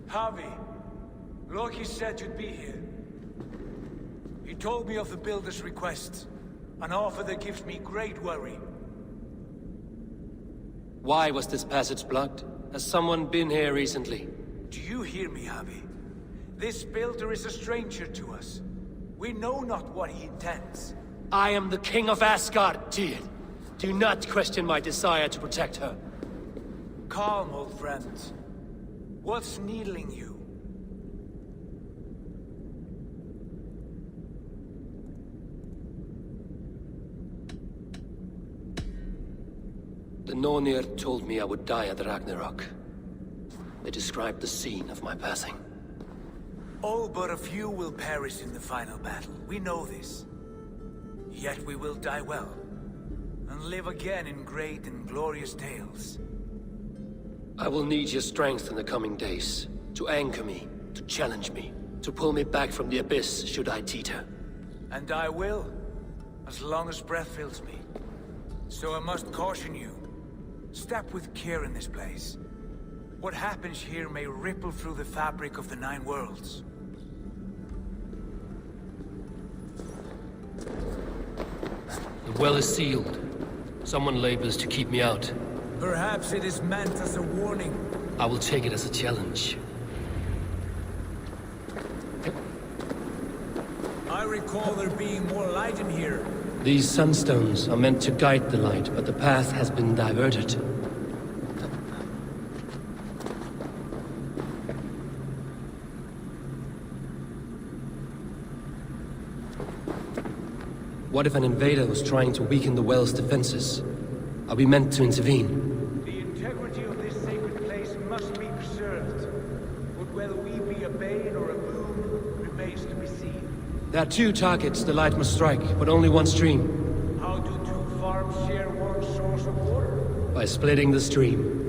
Harvey, Loki said you'd be here. He told me of the Builder's request, an offer that gives me great worry. Why was this passage blocked? Has someone been here recently? Do you hear me, Harvey? This Builder is a stranger to us. We know not what he intends. I am the King of Asgard, Tyr. Do not question my desire to protect her. Calm, old friend. What's needling you? The Nornir told me I would die at Ragnarok. They described the scene of my passing. All but a few will perish in the final battle. We know this. Yet we will die well, and live again in great and glorious tales. I will need your strength in the coming days, to anchor me, to challenge me, to pull me back from the abyss should I teeter. And I will, as long as breath fills me. So I must caution you. Step with care in this place. What happens here may ripple through the fabric of the 9 worlds. The well is sealed. Someone labors to keep me out. Perhaps it is meant as a warning. I will take it as a challenge. I recall there being more light in here. These sunstones are meant to guide the light, but the path has been diverted. What if an invader was trying to weaken the well's defenses? Are we meant to intervene? The integrity of this sacred place must be preserved. But whether we be a bane or a boon remains to be seen. There are 2 targets the light must strike, but only one stream. How do 2 farms share one source of water? By splitting the stream.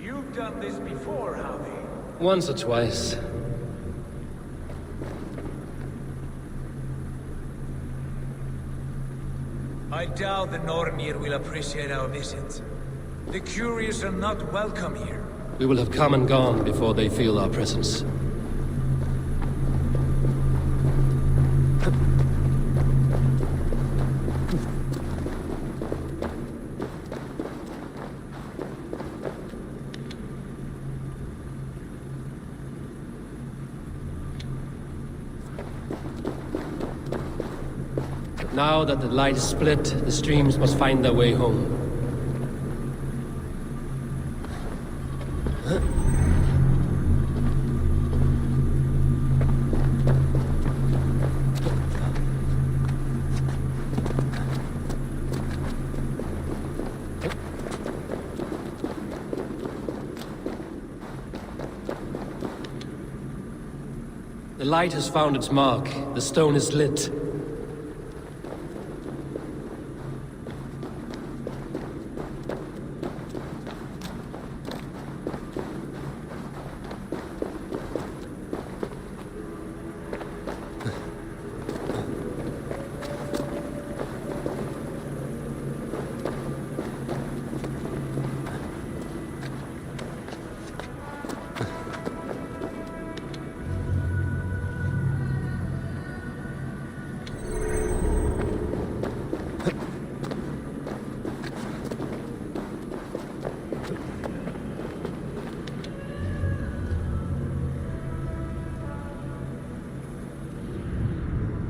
You've done this before, Harvey. Once or twice. I doubt the Nornir will appreciate our visit. The curious are not welcome here. We will have come and gone before they feel our presence. Now that the light is split, the streams must find their way home. The light has found its mark. The stone is lit.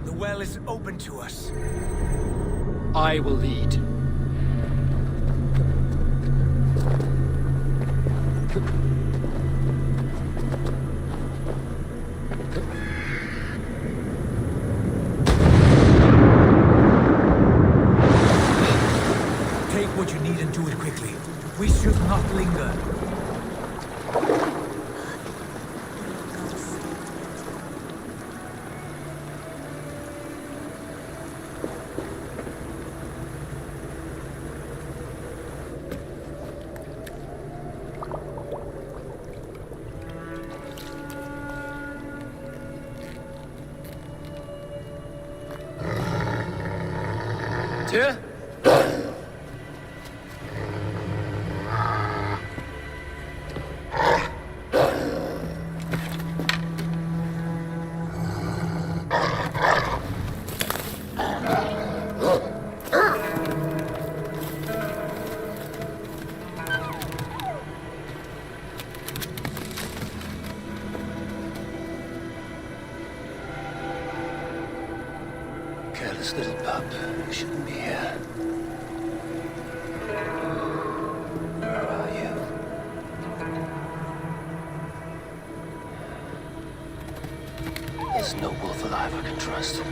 The well is open to us. I will lead. Take what you need and do it quickly. We should not linger. Tyr? Careless little pup. You shouldn't be here. Where are you? There's no wolf alive I can trust.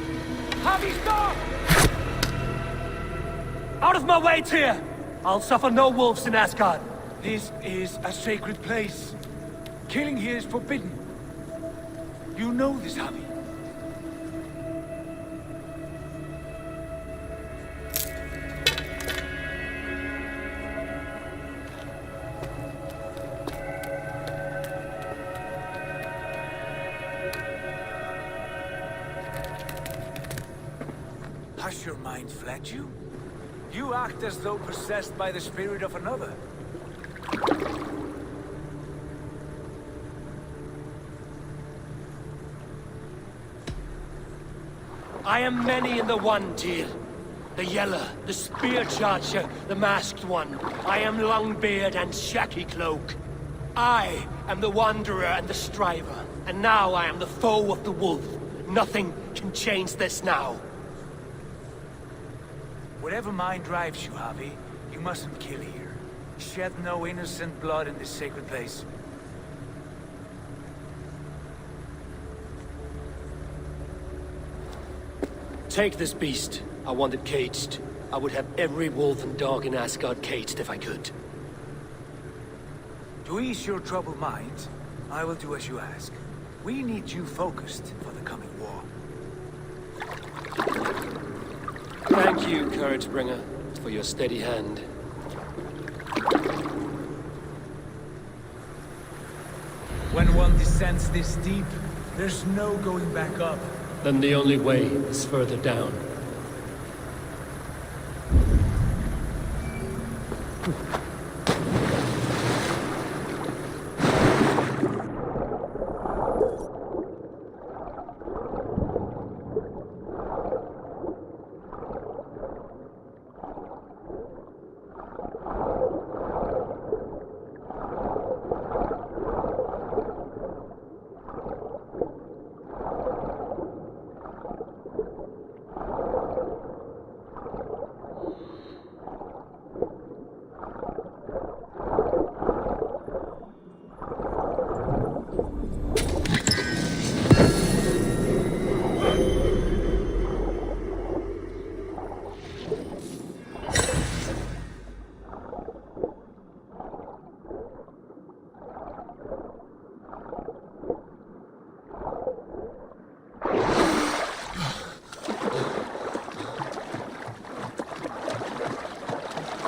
Harvey, stop! Out of my way, Tyr! I'll suffer no wolves in Asgard. This is a sacred place. Killing here is forbidden. You know this, Harvey. Has your mind fled you? You act as though possessed by the spirit of another. I am many in the one, Tyr. The Yeller, the Spear Charger, the Masked One. I am Longbeard and Shaky Cloak. I am the Wanderer and the Striver. And now I am the foe of the Wolf. Nothing can change this now. Whatever mind drives you, Harvey, you mustn't kill here. Shed no innocent blood in this sacred place. Take this beast. I want it caged. I would have every wolf and dog in Asgard caged if I could. To ease your troubled mind, I will do as you ask. We need you focused for the coming war. Thank you, Couragebringer, for your steady hand. When one descends this deep, there's no going back up. Then the only way is further down.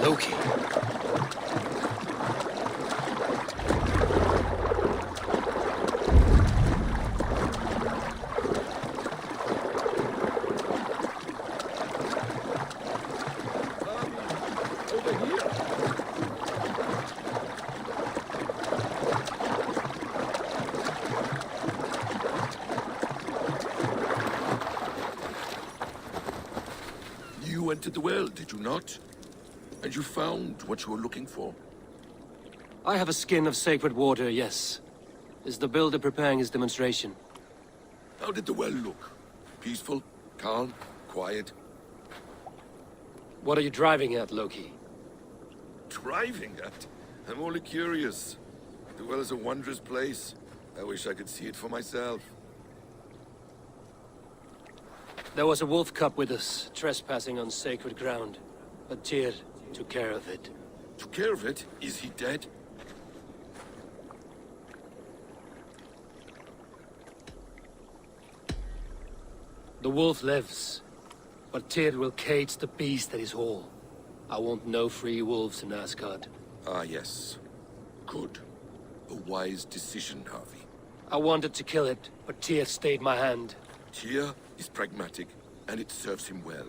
Loki. You entered the well, did you not? And you found what you were looking for? I have a skin of sacred water, yes. Is the builder preparing his demonstration? How did the well look? Peaceful? Calm? Quiet? What are you driving at, Loki? Driving at? I'm only curious. The well is a wondrous place. I wish I could see it for myself. There was a wolf cub with us, trespassing on sacred ground. But Tyr took care of it. Took care of it? Is he dead? The wolf lives, but Tyr will cage the beast at his hall. I want no free wolves in Asgard. Ah, yes. Good. A wise decision, Harvey. I wanted to kill it, but Tyr stayed my hand. Tyr is pragmatic, and it serves him well.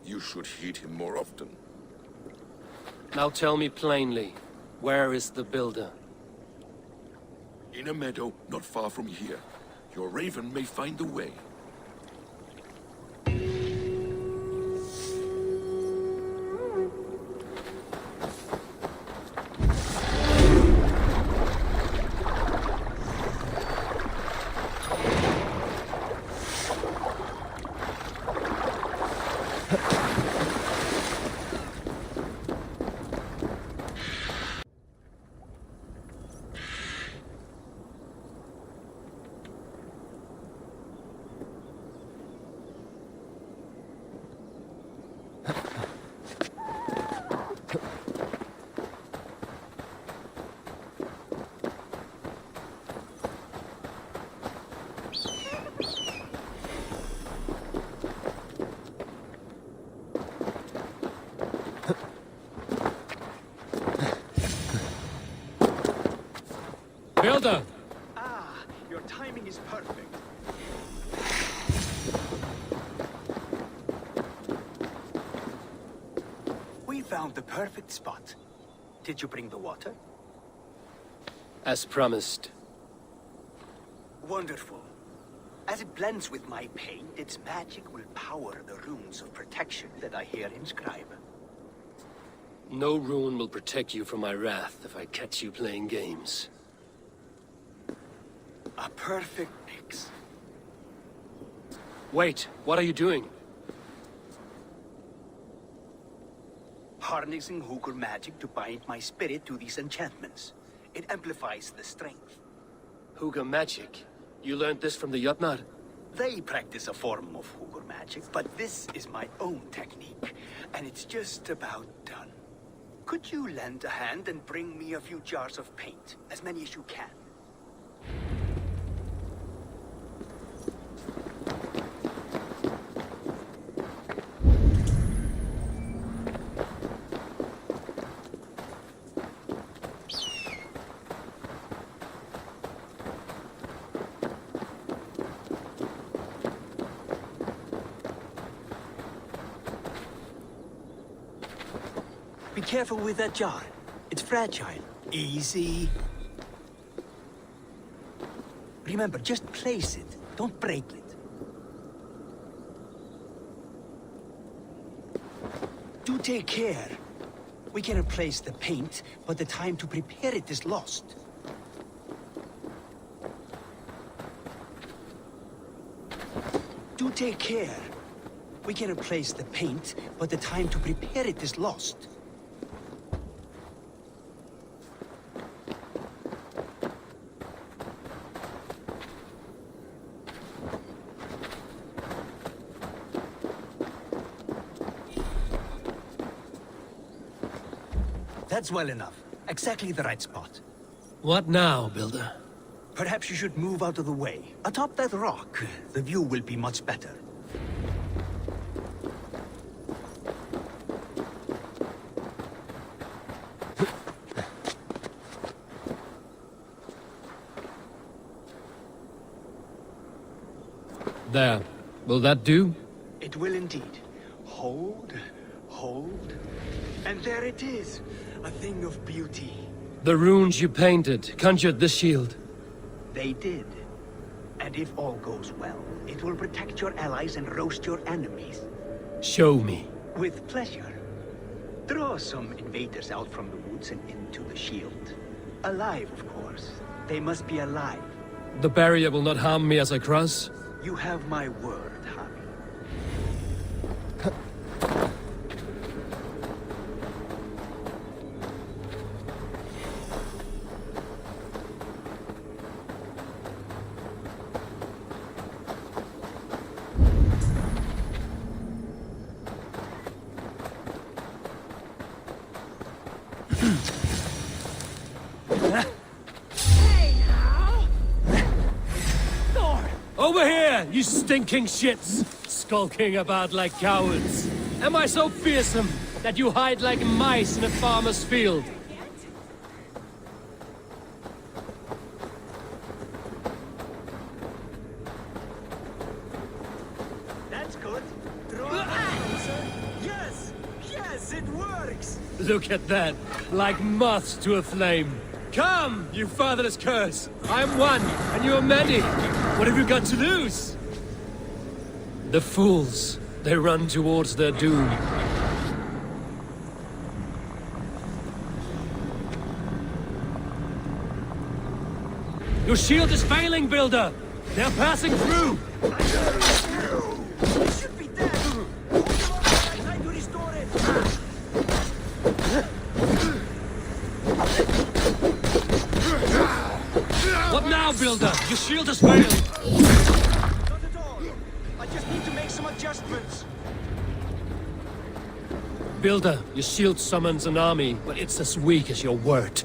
You should heed him more often. Now tell me plainly, where is the builder? In a meadow not far from here. Your raven may find the way. Builder! Ah, your timing is perfect. We found the perfect spot. Did you bring the water? As promised. Wonderful. As it blends with my paint, its magic will power the runes of protection that I here inscribe. No rune will protect you from my wrath if I catch you playing games. A perfect mix. Wait, what are you doing? Harnessing Hugr magic to bind my spirit to these enchantments. It amplifies the strength. Hugr magic? You learned this from the Jotnar? They practice a form of Hugr magic, but this is my own technique. and it's just about done. Could you lend a hand and bring me a few jars of paint? As many as you can. Be careful with that jar. It's fragile. Easy. Remember, just place it. Don't break it. Do take care. We can replace the paint, but the time to prepare it is lost. Do take care. We can replace the paint, but the time to prepare it is lost. That's well enough. Exactly the right spot. What now, Builder? Perhaps you should move out of the way. Atop that rock, the view will be much better. There. Will that do? It will indeed. Hold, hold, and there it is. A thing of beauty. The runes you painted conjured the shield. They did. And if all goes well, it will protect your allies and roast your enemies. Show me. With pleasure. Draw some invaders out from the woods and into the shield. Alive, of course. They must be alive. The barrier will not harm me as I cross? You have my word, Harry. Over here, you stinking shits! Skulking about like cowards. Am I so fearsome that you hide like mice in a farmer's field? That's good. Draw closer. Yes! Yes, it works! Look at that, like moths to a flame. Come, you fatherless curse! I am one, and you are many. What have you got to lose? The fools. They run towards their doom. Your shield is failing, Builder! They're passing through! You should be dead! Hold him up while I try to restore it! What now, Builder? Your shield has failed! Not at all! I just need to make some adjustments. Builder, your shield summons an army, but it's as weak as your word.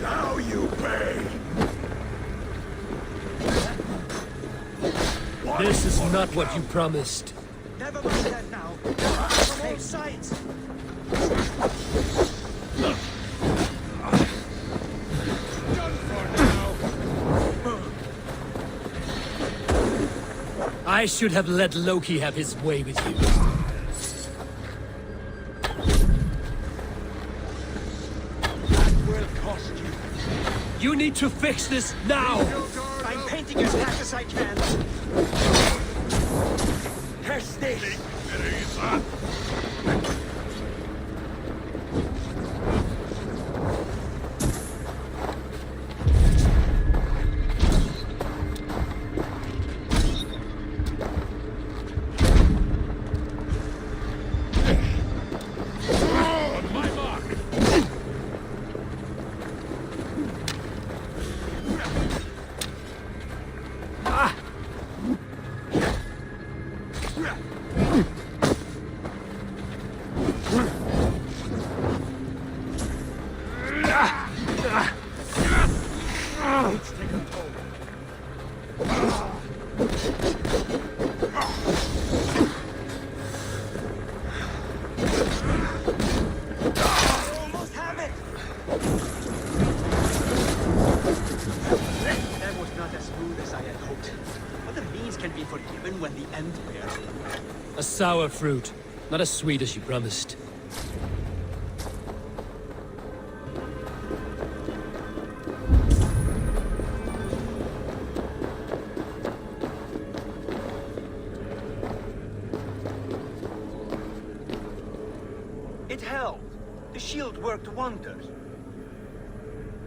Now you pay! This is not what you promised. Never mind that now. From all sides. I should have let Loki have his way with you. That will cost you. You need to fix this now! I'm painting as fast as I can. Test this. A sour fruit, not as sweet as you promised. It held. The shield worked wonders.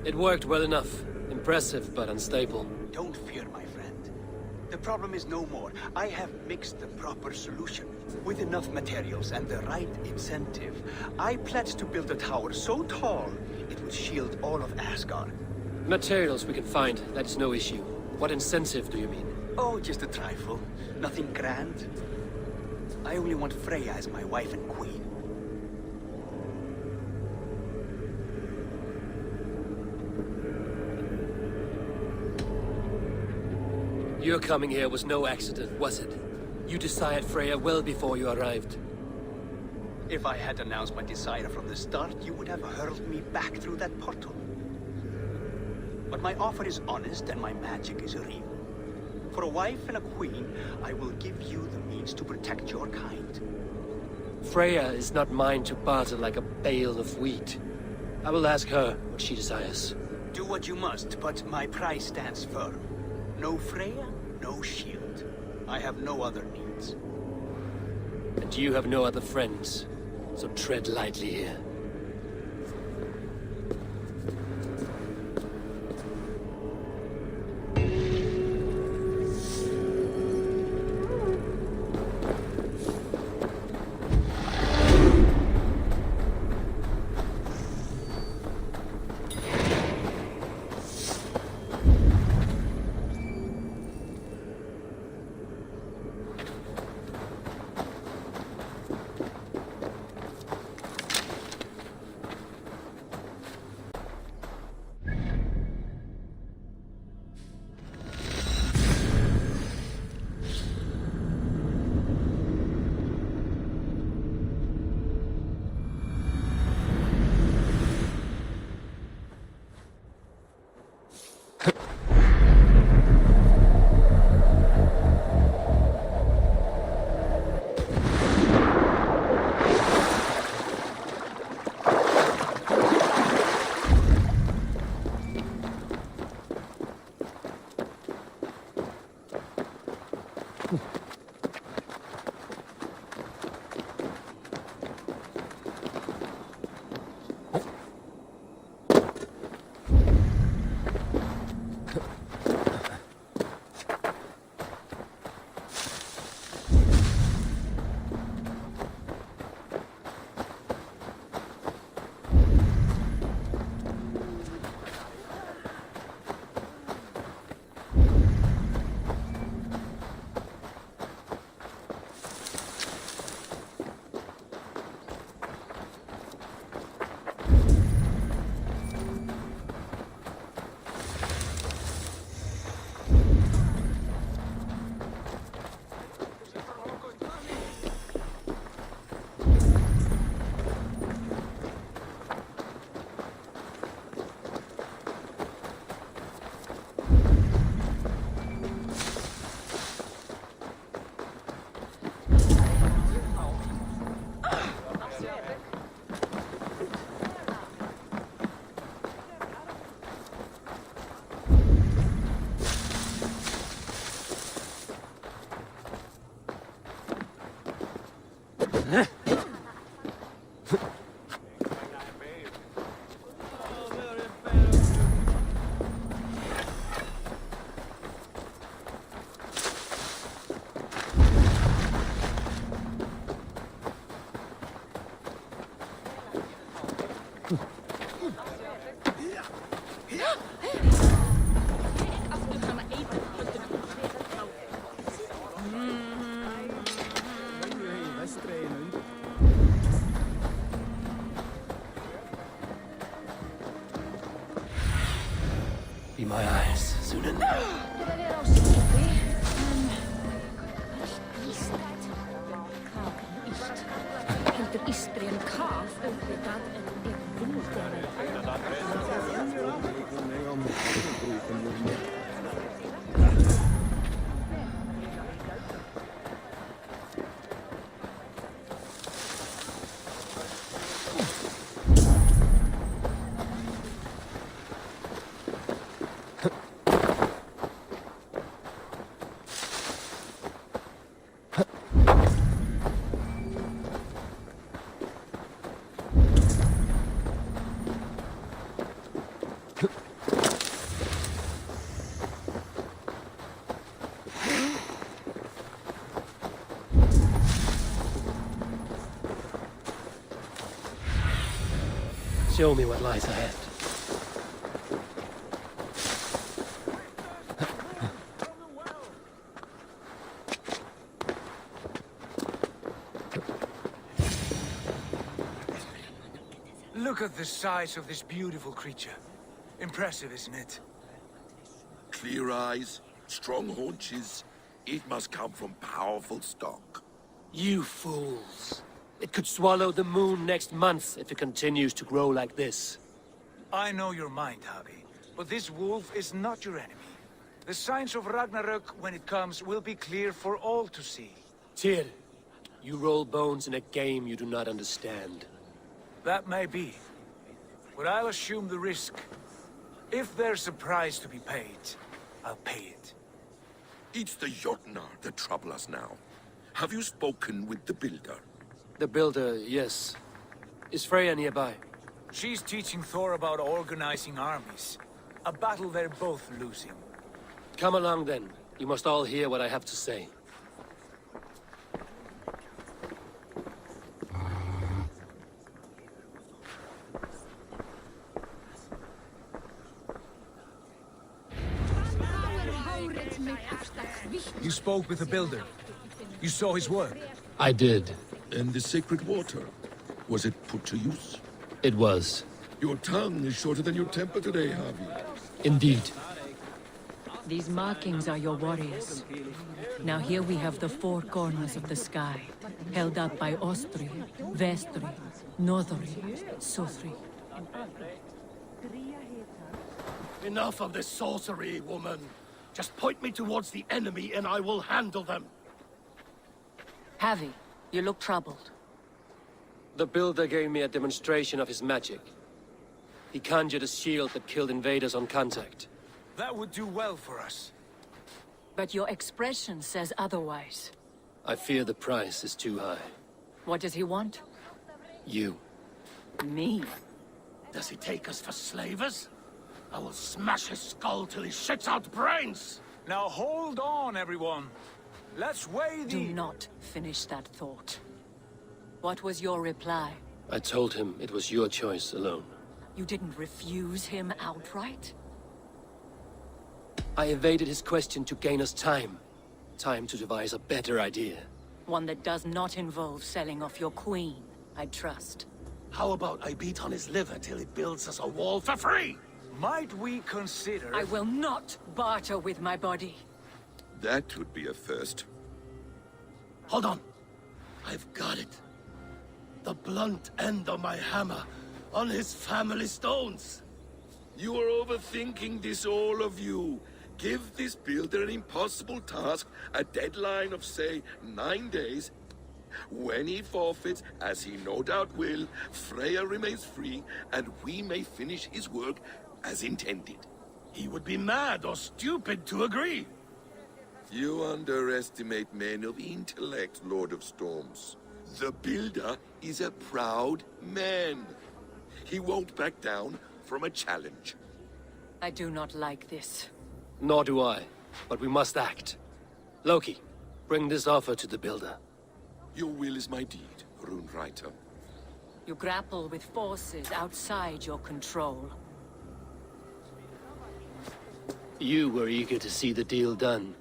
It worked well enough. Impressive, but unstable. Don't fear, my friend. The problem is no more. I have mixed the proper solution. With enough materials and the right incentive, I pledge to build a tower so tall, it would shield all of Asgard. Materials we can find, that is no issue. What incentive do you mean? Oh, just a trifle. Nothing grand. I only want Freya as my wife and queen. Your coming here was no accident, was it? You desired Freya well before you arrived. If I had announced my desire from the start, you would have hurled me back through that portal. But my offer is honest and my magic is real. For a wife and a queen, I will give you the means to protect your kind. Freya is not mine to barter like a bale of wheat. I will ask her what she desires. Do what you must, but my price stands firm. No Freya, no shield. I have no other needs. And you have no other friends, so tread lightly here. be my eyes soon enough. Show me what lies ahead. Look at the size of this beautiful creature. Impressive, isn't it? Clear eyes, strong haunches. It must come from powerful stock. You fools. It could swallow the moon next month if it continues to grow like this. I know your mind, Javi, but this wolf is not your enemy. The signs of Ragnarök, when it comes, will be clear for all to see. Tyr, you roll bones in a game you do not understand. That may be, but I'll assume the risk. If there's a price to be paid, I'll pay it. It's the Jotnar that trouble us now. Have you spoken with the Builder? The Builder, yes. Is Freya nearby? She's teaching Thor about organizing armies. A battle they're both losing. Come along then. You must all hear what I have to say. You spoke with the Builder. You saw his work. I did. And the sacred water? Was it put to use? It was. Your tongue is shorter than your temper today, Javi. Indeed. These markings are your warriors. Now here we have the four corners of the sky, held up by Ostri, Vestri, Northri, Southri. Enough of this sorcery, woman. Just point me towards the enemy and I will handle them. Javi, you look troubled. The Builder gave me a demonstration of his magic. He conjured a shield that killed invaders on contact. That would do well for us. But your expression says otherwise. I fear the price is too high. What does he want? You. Me? Does he take us for slavers? I will smash his skull till he shits out brains! Now hold on, everyone. Let's weigh the... Do not finish that thought. What was your reply? I told him it was your choice alone. You didn't refuse him outright? I evaded his question to gain us time. Time to devise a better idea. One that does not involve selling off your queen, I trust. How about I beat on his liver till he builds us a wall for free? Might we consider... I will not barter with my body. That would be a first. Hold on. I've got it. The blunt end of my hammer on his family stones. You are overthinking this, all of you. Give this Builder an impossible task, a deadline of, say, 9 days. When he forfeits, as he no doubt will, Freya remains free, and we may finish his work as intended. He would be mad or stupid to agree. You underestimate men of intellect, Lord of Storms. The Builder is a proud man. He won't back down from a challenge. I do not like this. Nor do I, but we must act. Loki, bring this offer to the Builder. Your will is my deed, Rune Writer. You grapple with forces outside your control. You were eager to see the deal done.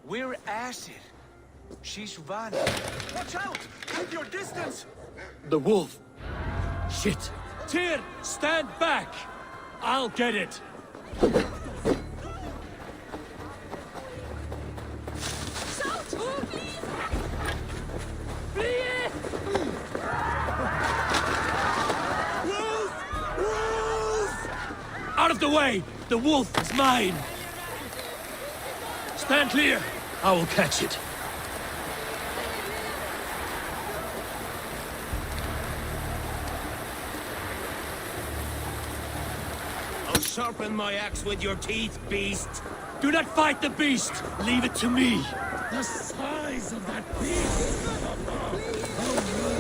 We're acid. She's Vanna. Watch out! Keep your distance! The wolf! Shit! Tyr, stand back! I'll get it! away! The wolf is mine! Stand clear! I will catch it. I'll sharpen my axe with your teeth, beast. Do not fight the beast! Leave it to me! The size of that beast! A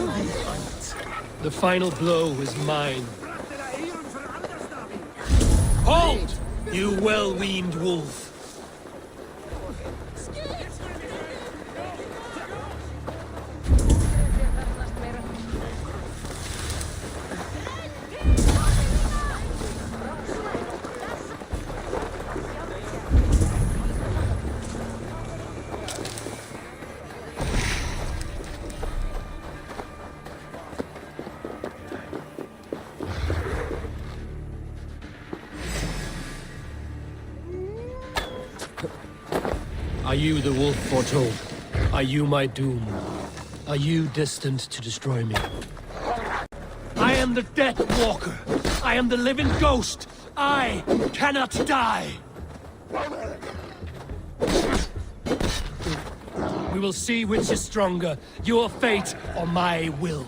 worthy fight. The final blow is mine. Halt! You well-weaned wolf! Are you the wolf foretold? Are you my doom? Are you destined to destroy me? I am the Death Walker! I am the living ghost! I cannot die! We will see which is stronger, your fate or my will.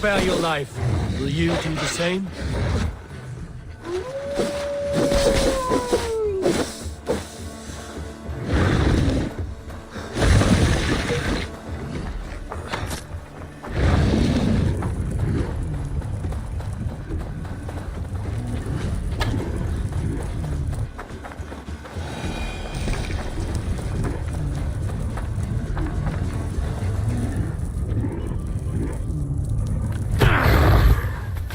spare your life. Will you do the same?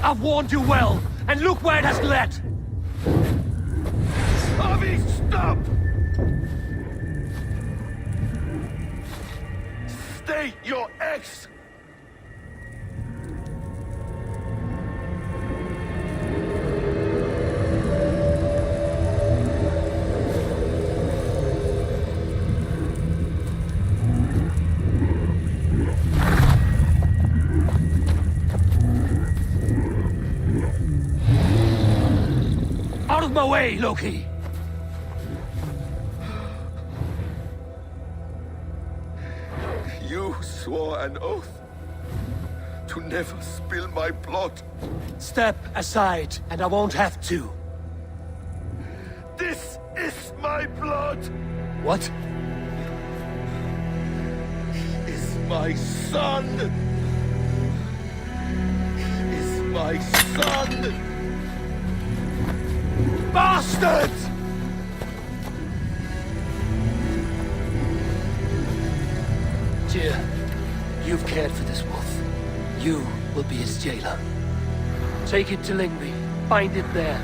I've warned you well, and look where it has led! Avi, stop! Stay your ex! Out of my way, Loki! You swore an oath to never spill my blood. Step aside, and I won't have to. This is my blood! What? He is my son! He is my son! Bastard! Tyr, you've cared for this wolf. You will be his jailer. Take it to Lingby. Find it there.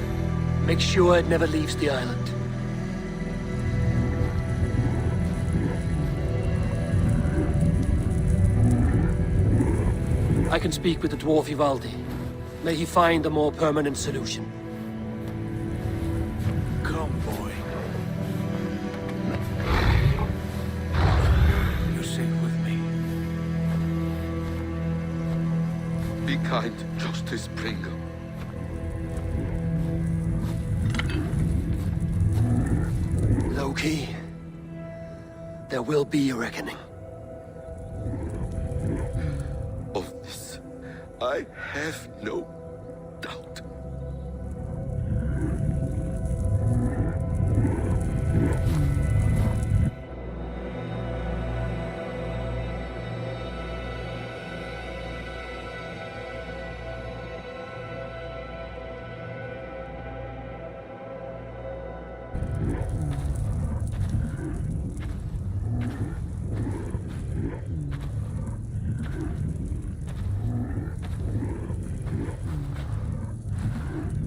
Make sure it never leaves the island. I can speak with the dwarf Ivaldi. May he find a more permanent solution. Come, boy. You sit with me. Be kind, Justice Pringle. Loki, there will be a reckoning. Of this, I have no doubt.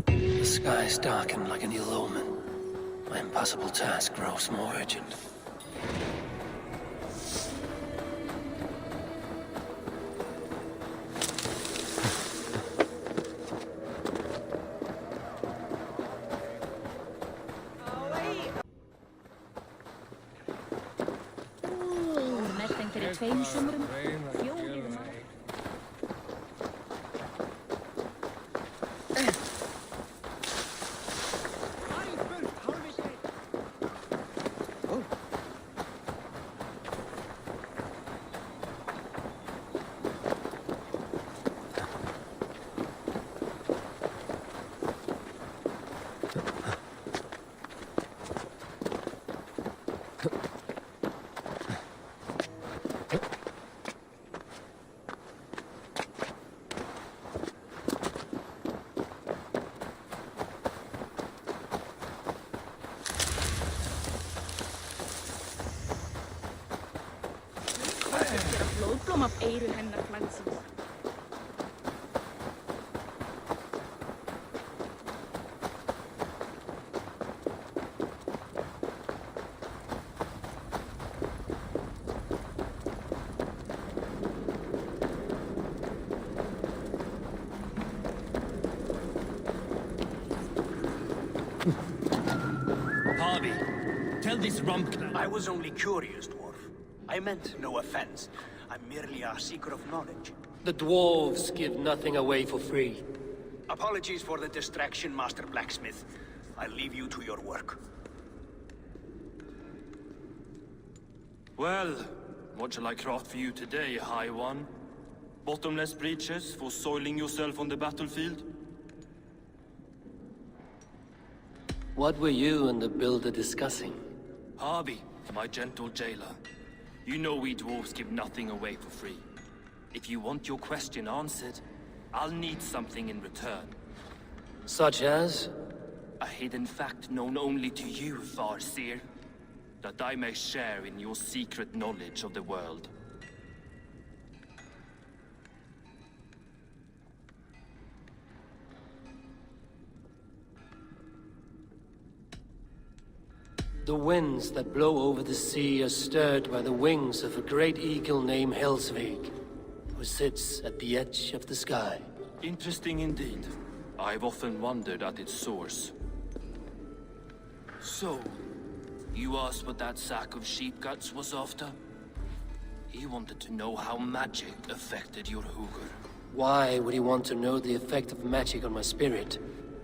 The skies darken like an ill omen. My impossible task grows more urgent. Næsten fyrir 2 sumrum. 4 blóðblóm af eyru hennar flagsins. Harvey, tell this rump... I was only curious, dwarf. I meant no offense. I'm merely a seeker of knowledge. The dwarves give nothing away for free. Apologies for the distraction, Master Blacksmith. I'll leave you to your work. Well, what shall I craft for you today, High One? Bottomless breaches for soiling yourself on the battlefield? What were you and the builder discussing? Harvey, my gentle jailer. You know we dwarves give nothing away for free. If you want your question answered, I'll need something in return. Such as? A hidden fact known only to you, Farseer. That I may share in your secret knowledge of the world. The winds that blow over the sea are stirred by the wings of a great eagle named Helsvig, who sits at the edge of the sky. Interesting indeed. I've often wondered at its source. So, you asked what that sack of sheep guts was after? He wanted to know how magic affected your hugr. Why would he want to know the effect of magic on my spirit?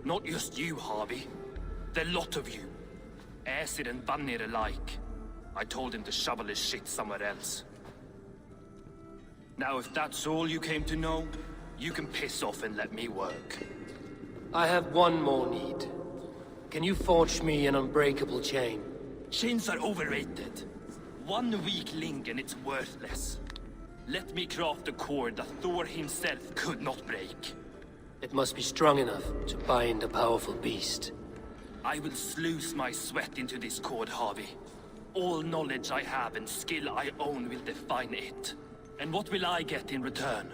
Not just you, Harvey. The lot of you. Aesir and Vanir alike. I told him to shovel his shit somewhere else. Now if that's all you came to know, you can piss off and let me work. I have one more need. Can you forge me an unbreakable chain? Chains are overrated. One weak link and it's worthless. Let me craft a cord that Thor himself could not break. It must be strong enough to bind a powerful beast. I will sluice my sweat into this cord, Harvey. All knowledge I have and skill I own will define it. And what will I get in return?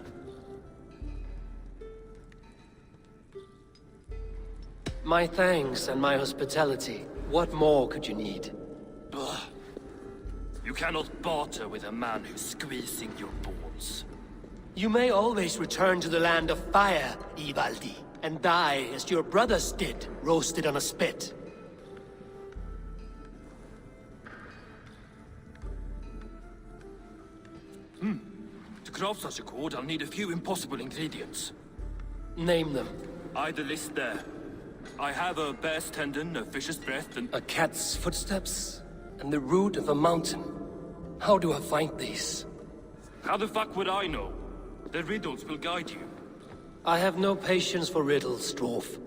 My thanks and my hospitality. What more could you need? Ugh. You cannot barter with a man who's squeezing your balls. You may always return to the land of fire, Ivaldi, and die as your brothers did, roasted on a spit. To craft such a cord, I'll need a few impossible ingredients. Name them. The list there. I have a bear's tendon, a fish's breath, and... A cat's footsteps, and the root of a mountain. How do I find these? How the fuck would I know? The riddles will guide you. I have no patience for riddles, dwarf.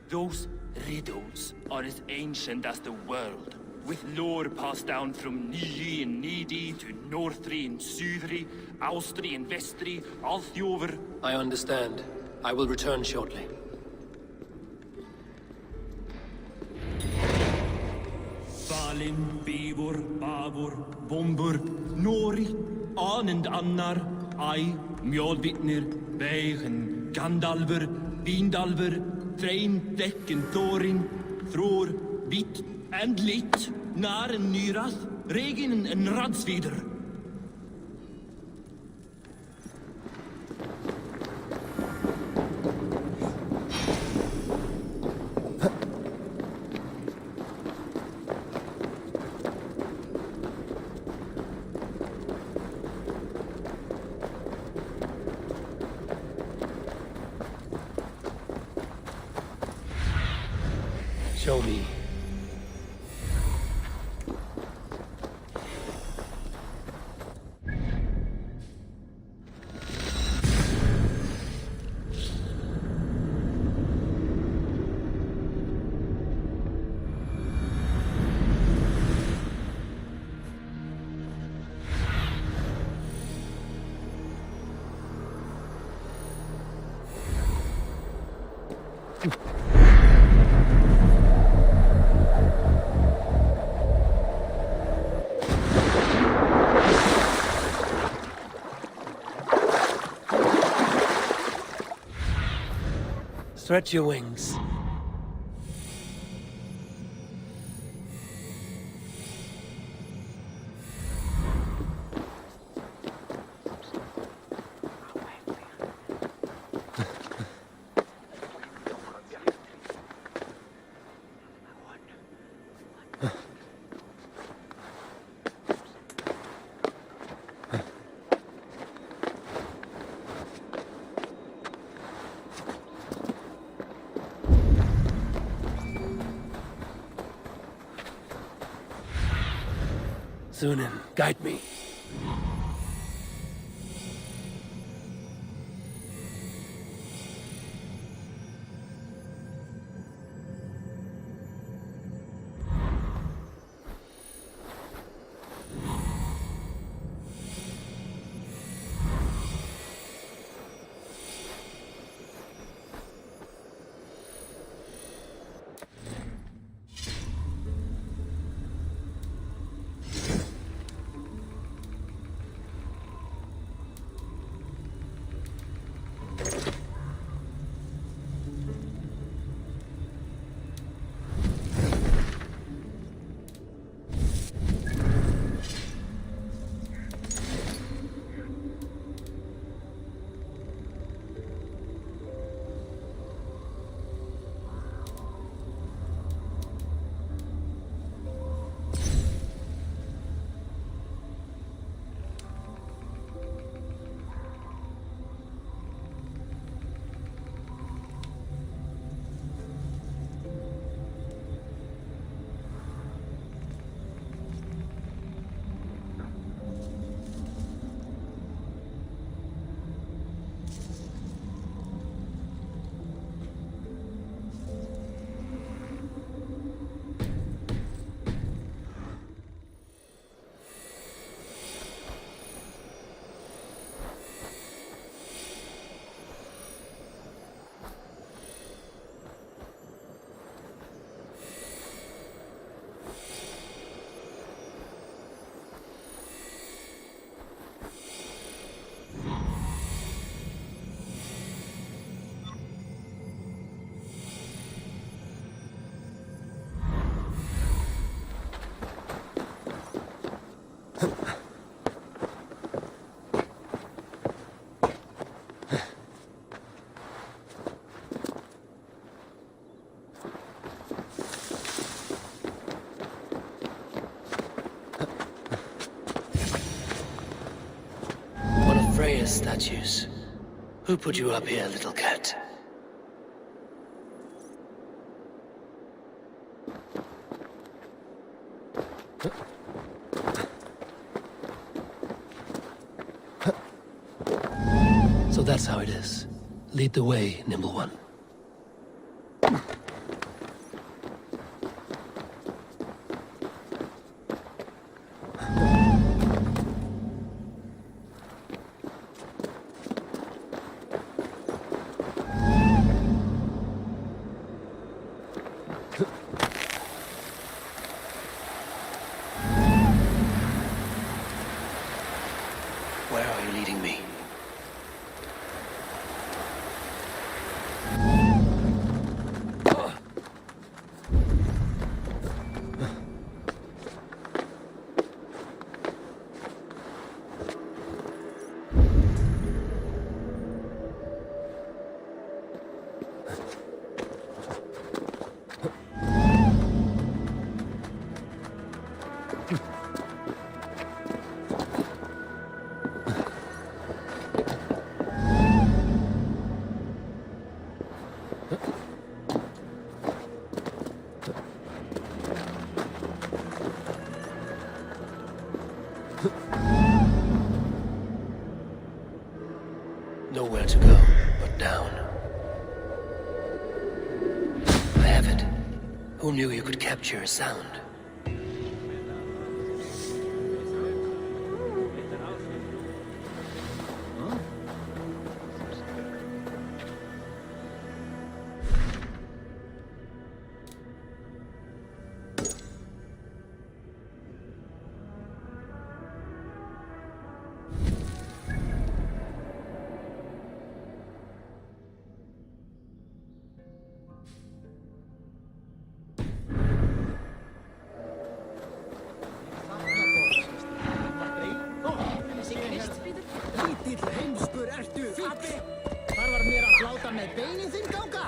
Those riddles are as ancient as the world, with lore passed down from Niji and Nidi to Northri and Sudri, Austri and Vestri, Althjover. I understand. I will return shortly. Valin, Bivor, Bavor, Bombur, Nori, Anand Annar, Ai, Mjolvitnir, Veigen, Gandalver, Vindalver, Threin, Dekken, Thorin, Thror, Vit and Lit, Nar and Nyrath, Regin and Radsvider. Show me. Stretch your wings. Sunan, guide me. Curious statues. Who put you up here, little cat? So that's how it is. Lead the way, Nimble One. Where are you leading me? Nowhere to go but down. I have it. Who knew you could capture a sound? Lítill heimskur ertu, Abbi! Þar var mér að láta með beinin þinn ganga!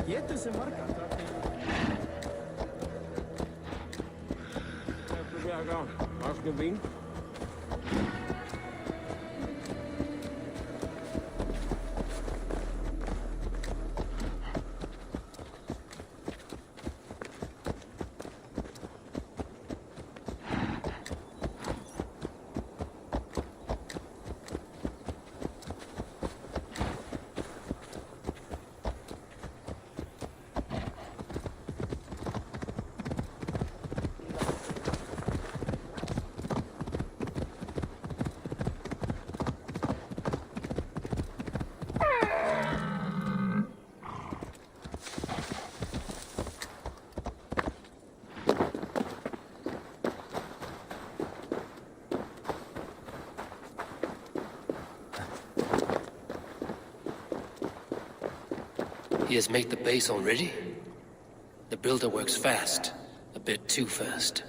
Getur sem margar. Varsågod. He has made the base already? The builder works fast. A bit too fast.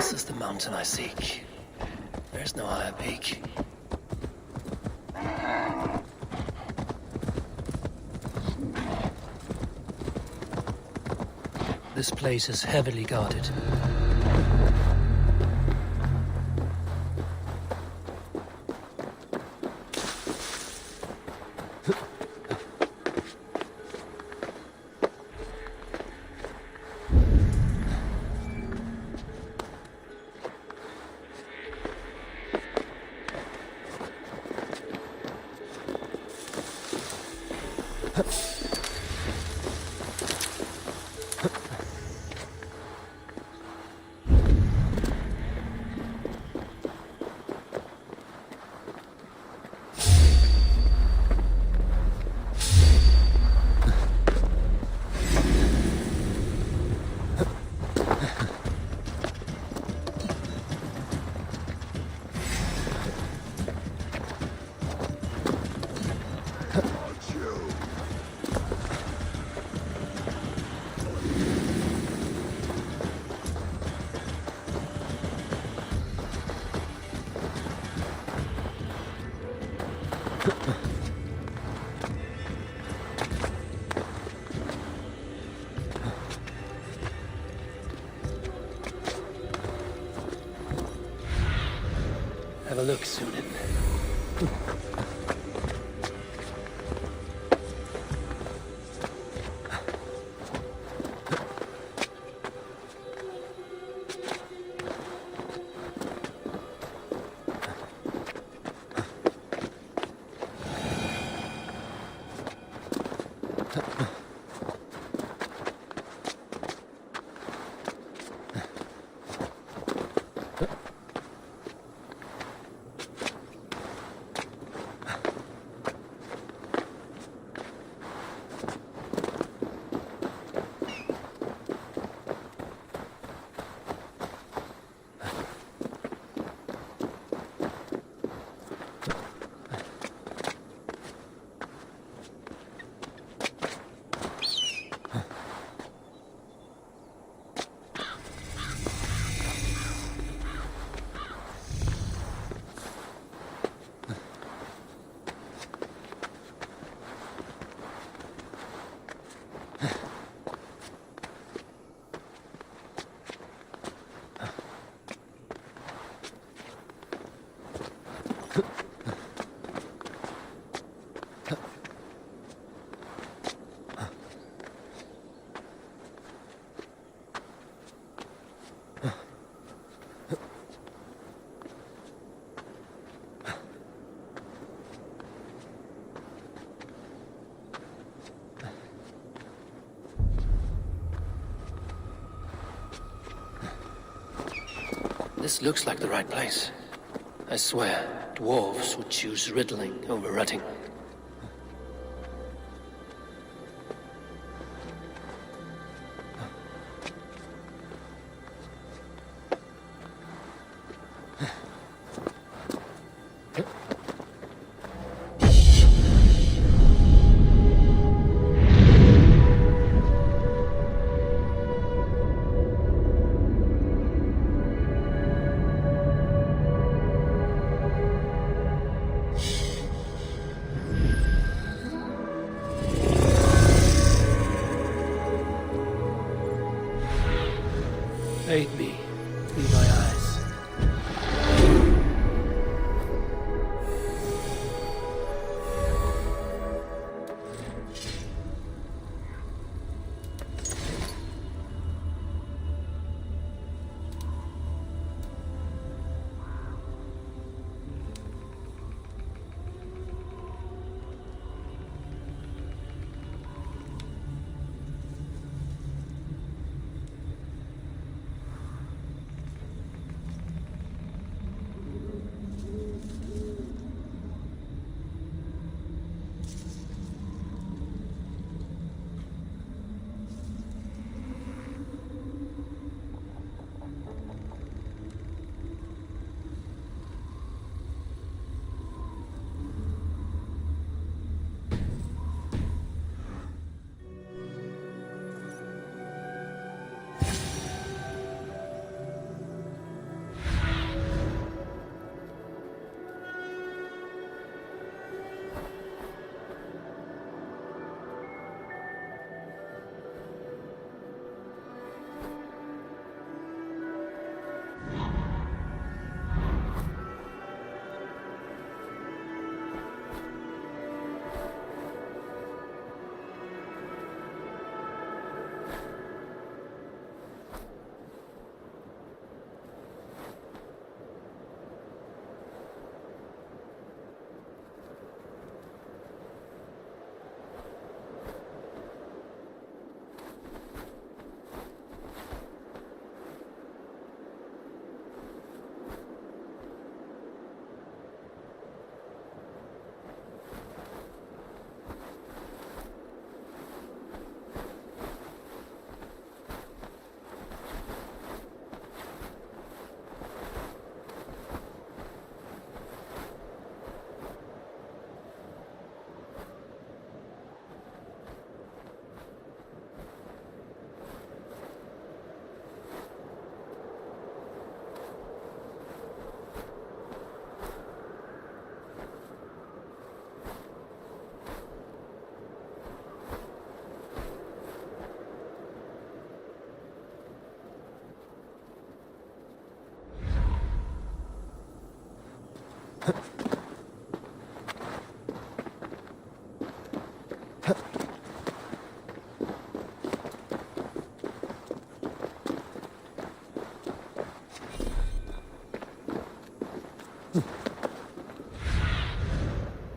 This is the mountain I seek. There's no higher peak. This place is heavily guarded. Have a look, Sunan. This looks like the right place. I swear, dwarves would choose riddling over rutting. Aid me, be my eyes.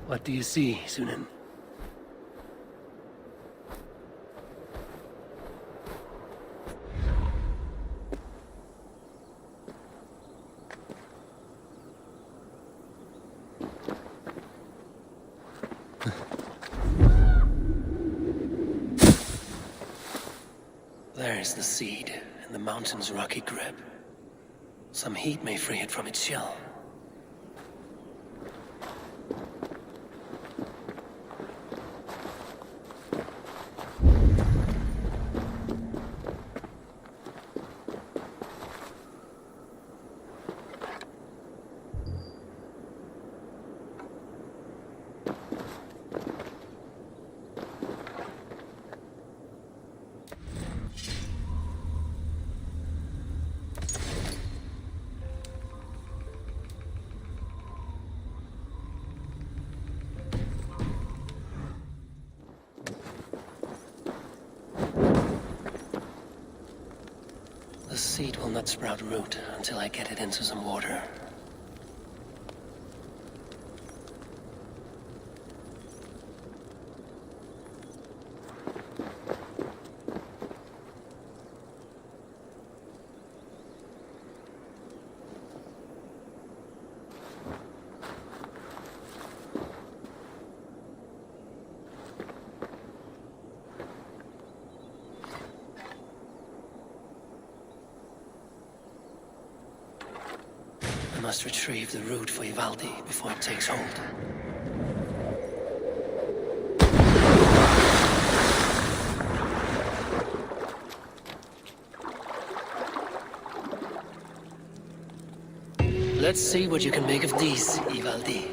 What do you see, Sunan? There's the seed in the mountain's rocky grip. Some heat may free it from its shell. The seed will not sprout root until I get it into some water. I must retrieve the root for Ivaldi before it takes hold. Let's see what you can make of these, Ivaldi.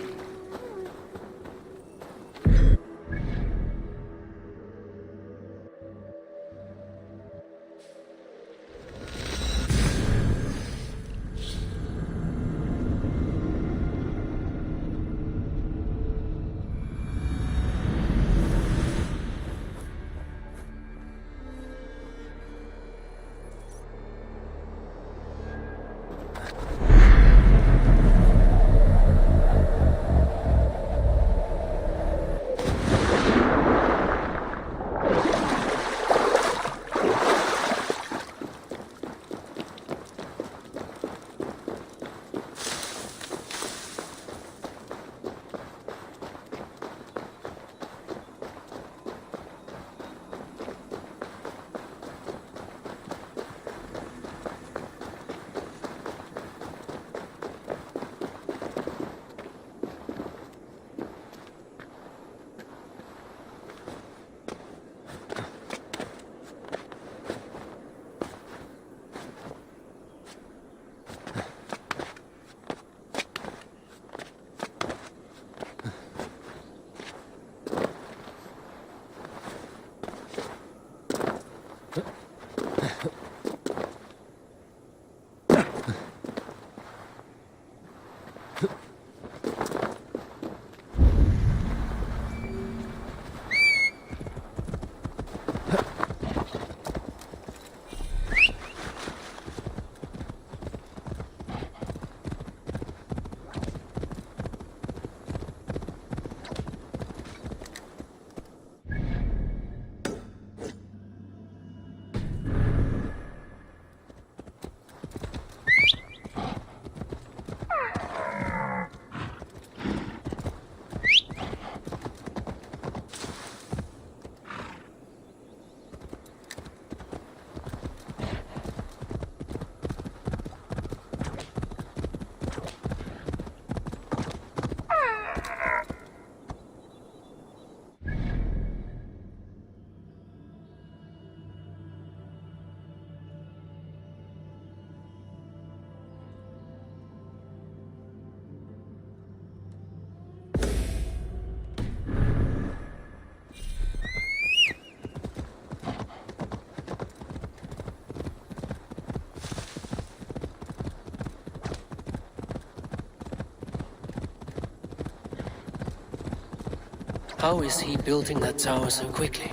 How is he building that tower so quickly?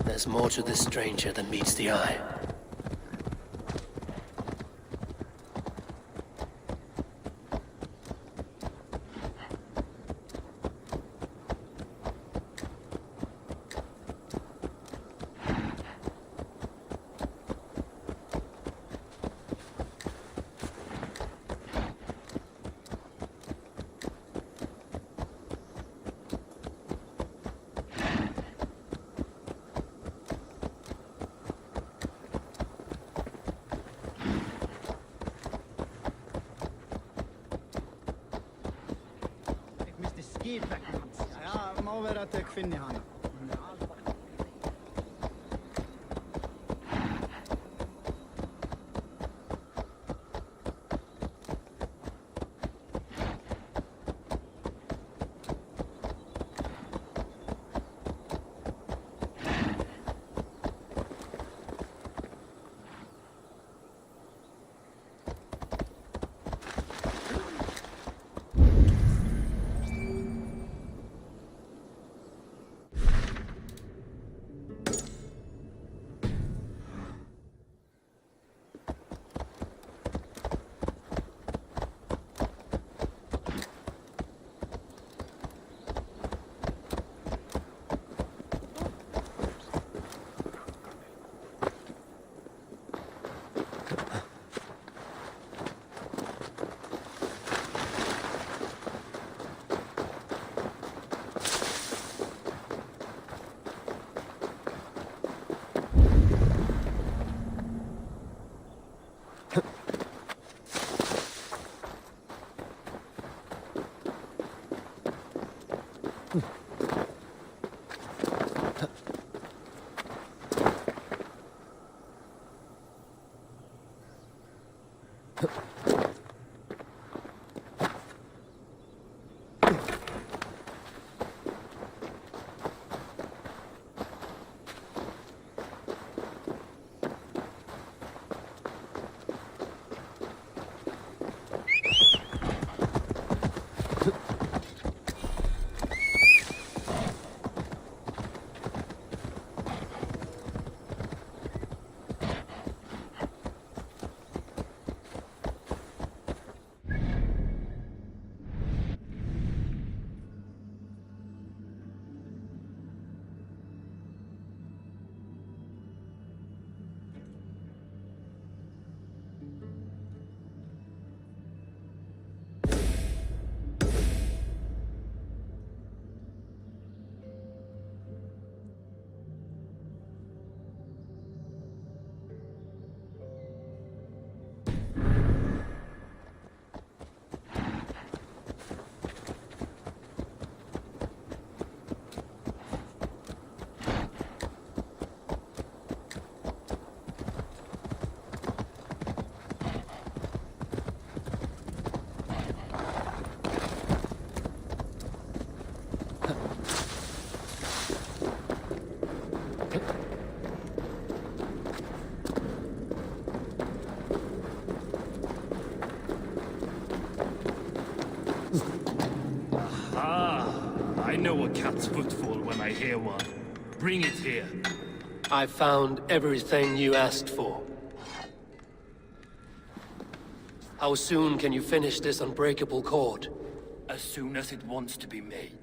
There's more to this stranger than meets the eye. Ja, må være at jeg finner han. I know a cat's footfall when I hear one. Bring it here. I found everything you asked for. How soon can you finish this unbreakable cord? As soon as it wants to be made.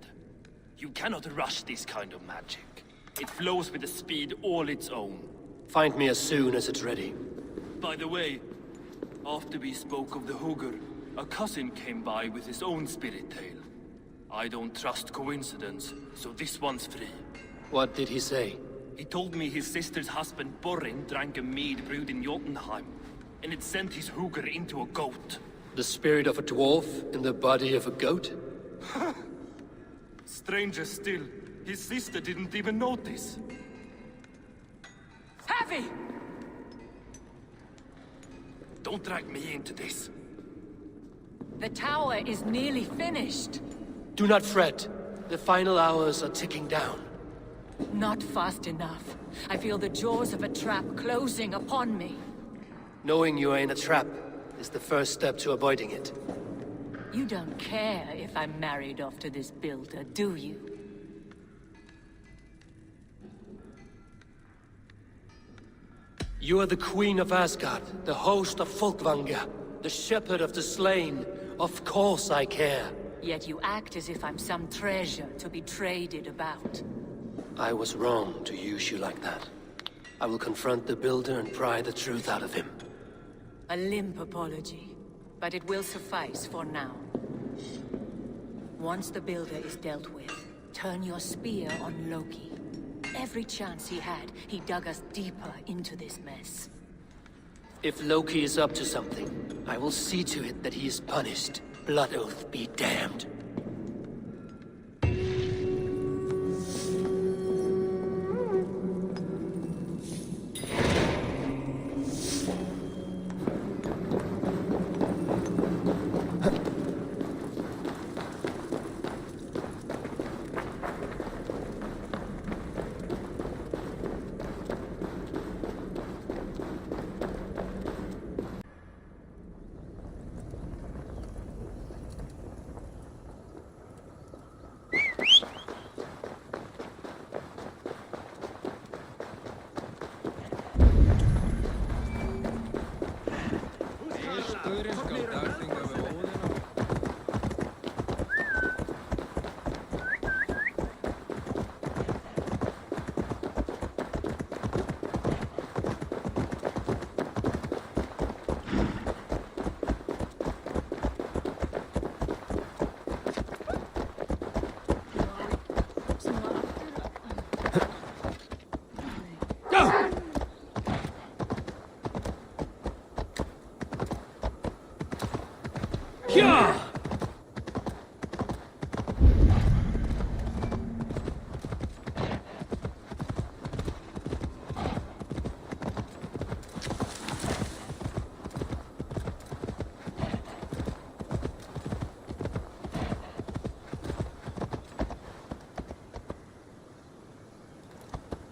You cannot rush this kind of magic. It flows with a speed all its own. Find me as soon as it's ready. By the way, after we spoke of the Hugr, a cousin came by with his own spirit tale. I don't trust coincidence, so this one's free. What did he say? He told me his sister's husband Borin drank a mead brewed in Jotunheim, and it sent his Hugr into a goat. The spirit of a dwarf in the body of a goat? Stranger still, his sister didn't even notice. Heavy! Don't drag me into this. The tower is nearly finished. Do not fret. The final hours are ticking down. Not fast enough. I feel the jaws of a trap closing upon me. Knowing you are in a trap is the first step to avoiding it. You don't care if I'm married off to this builder, do you? You are the Queen of Asgard, the host of Folkvanga, the shepherd of the slain. Of course I care. Yet you act as if I'm some treasure to be traded about. I was wrong to use you like that. I will confront the Builder and pry the truth out of him. A limp apology, but it will suffice for now. Once the Builder is dealt with, turn your spear on Loki. Every chance he had, he dug us deeper into this mess. If Loki is up to something, I will see to it that he is punished. Blood Oath be damned.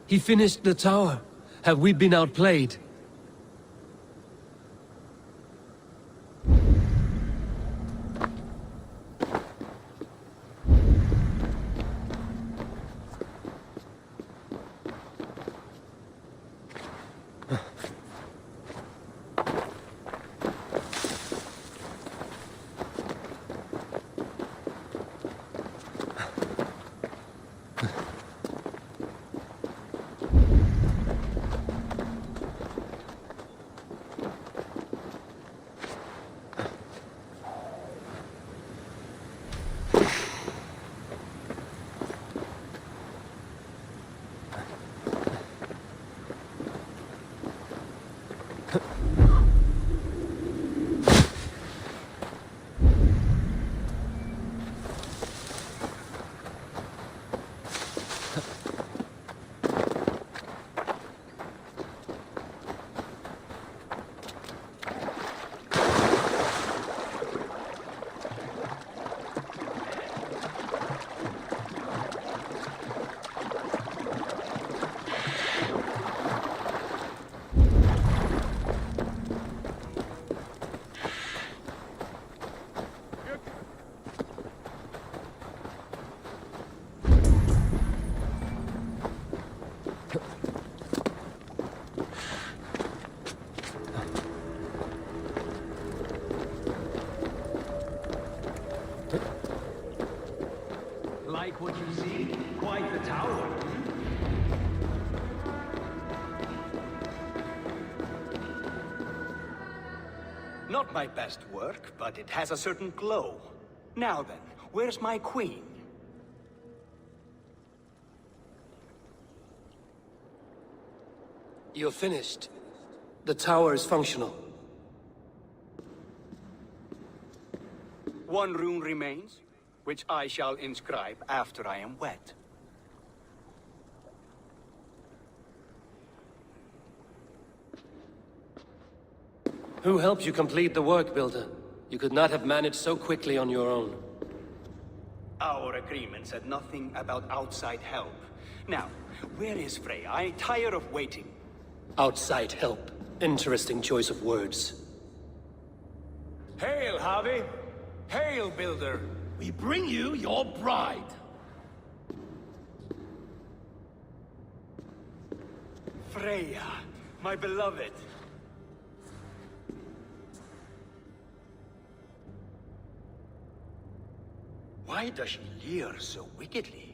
He finished the tower. Have we been outplayed? Like what you see? Quite the tower. Not my best work, but it has a certain glow. Now then, where's my queen? You're finished. The tower is functional. One rune remains, which I shall inscribe after I am wed. Who helped you complete the work, Builder? You could not have managed so quickly on your own. Our agreement said nothing about outside help. Now, where is Frey? I'm tired of waiting. Outside help. Interesting choice of words. Hail, Harvey! Hail, Builder! We bring you your bride. Freya, my beloved. Why does she leer so wickedly?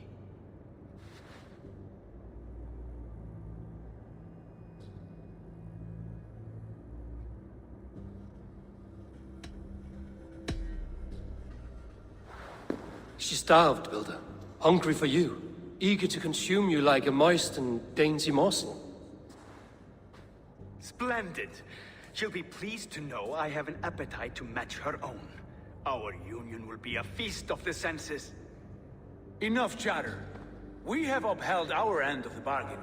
She's starved, Builder. Hungry for you. Eager to consume you like a moist and dainty morsel. Splendid. She'll be pleased to know I have an appetite to match her own. Our union will be a feast of the senses. Enough chatter. We have upheld our end of the bargain.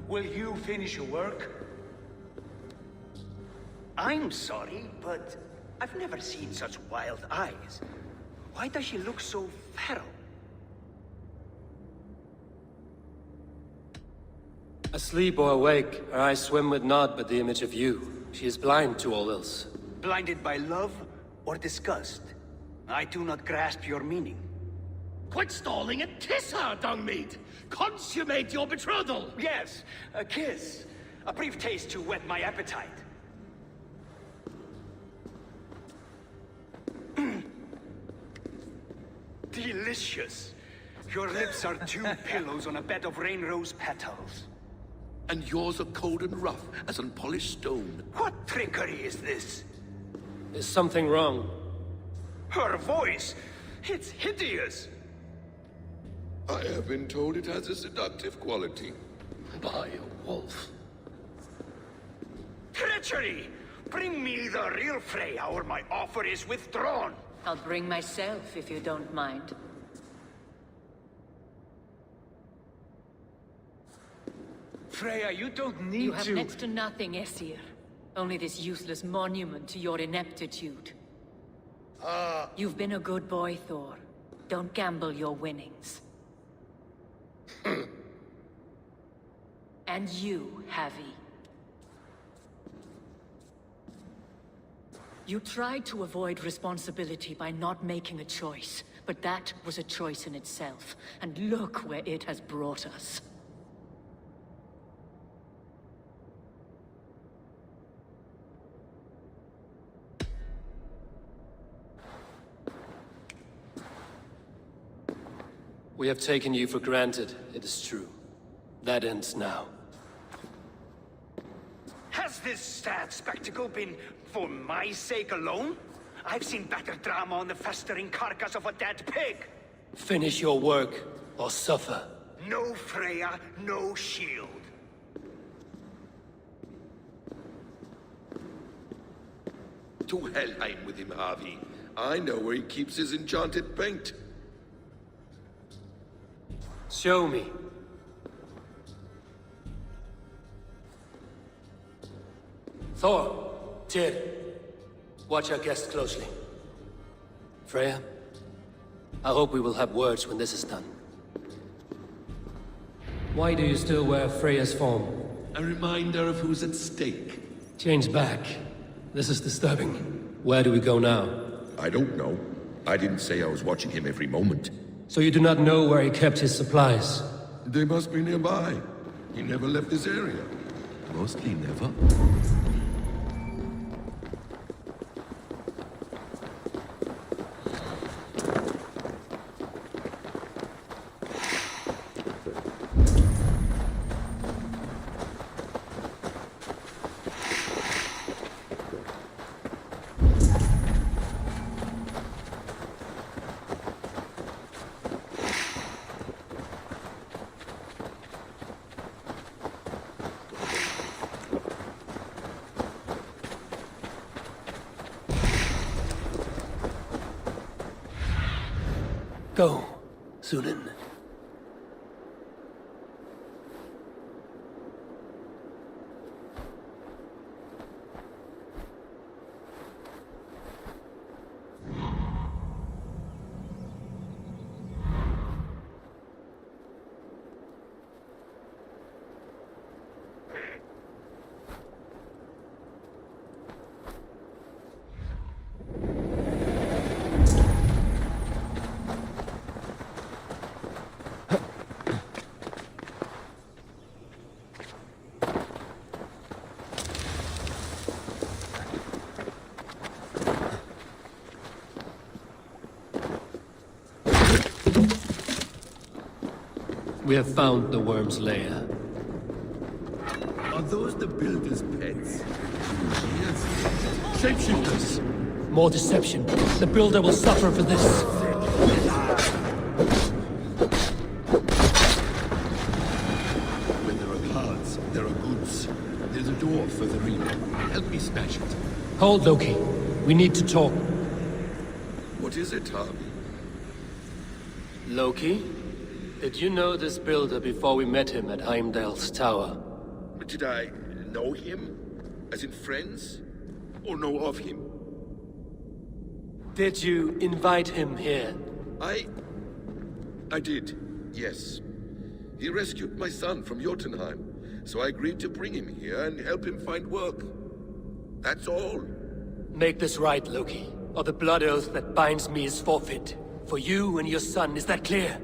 Will you finish your work? I'm sorry, but I've never seen such wild eyes. Why does she look so feral? Asleep or awake, her eyes swim with naught but the image of you. She is blind to all else. Blinded by love or disgust? I do not grasp your meaning. Quit stalling and kiss her, Dungmeat! Consummate your betrothal! Yes, a kiss. A brief taste to whet my appetite. Delicious. Your lips are two pillows on a bed of rain rose petals. And yours are cold and rough as unpolished stone. What trickery is this? Is something wrong? Her voice! It's hideous! I have been told it has a seductive quality. By a wolf. Treachery! Bring me the real Freya or my offer is withdrawn! I'll bring myself if you don't mind. Freya, you don't need You have to... next to nothing, Aesir. Only this useless monument to your ineptitude. You've been a good boy, Thor. Don't gamble your winnings. And you, Havi. You tried to avoid responsibility by not making a choice, but that was a choice in itself, and look where it has brought us. We have taken you for granted, it is true. That ends now. Has this sad spectacle been for my sake alone? I've seen better drama on the festering carcass of a dead pig. Finish your work, or suffer. No Freya, no shield. To Helheim with him, Harvey. I know where he keeps his enchanted paint. Show me. Thor, Tyr, watch our guest closely. Freya, I hope we will have words when this is done. Why do you still wear Freya's form? A reminder of who's at stake. Change back. This is disturbing. Where do we go now? I don't know. I didn't say I was watching him every moment. So you do not know where he kept his supplies? They must be nearby. He never left this area. Mostly never. Go, Sunan. We have found the worm's lair. Are those the builder's pets? Shapeshifters! More deception. The builder will suffer for this. When there are cards, there are goods. There's a door further in. Help me smash it. Hold, Loki. We need to talk. What is it, Harvey? Loki? Did you know this builder before we met him at Heimdall's tower? Did I know him? As in friends? Or know of him? Did you invite him here? I did, yes. He rescued my son from Jotunheim, so I agreed to bring him here and help him find work. That's all. Make this right, Loki, or the blood oath that binds me is forfeit. For you and your son, is that clear?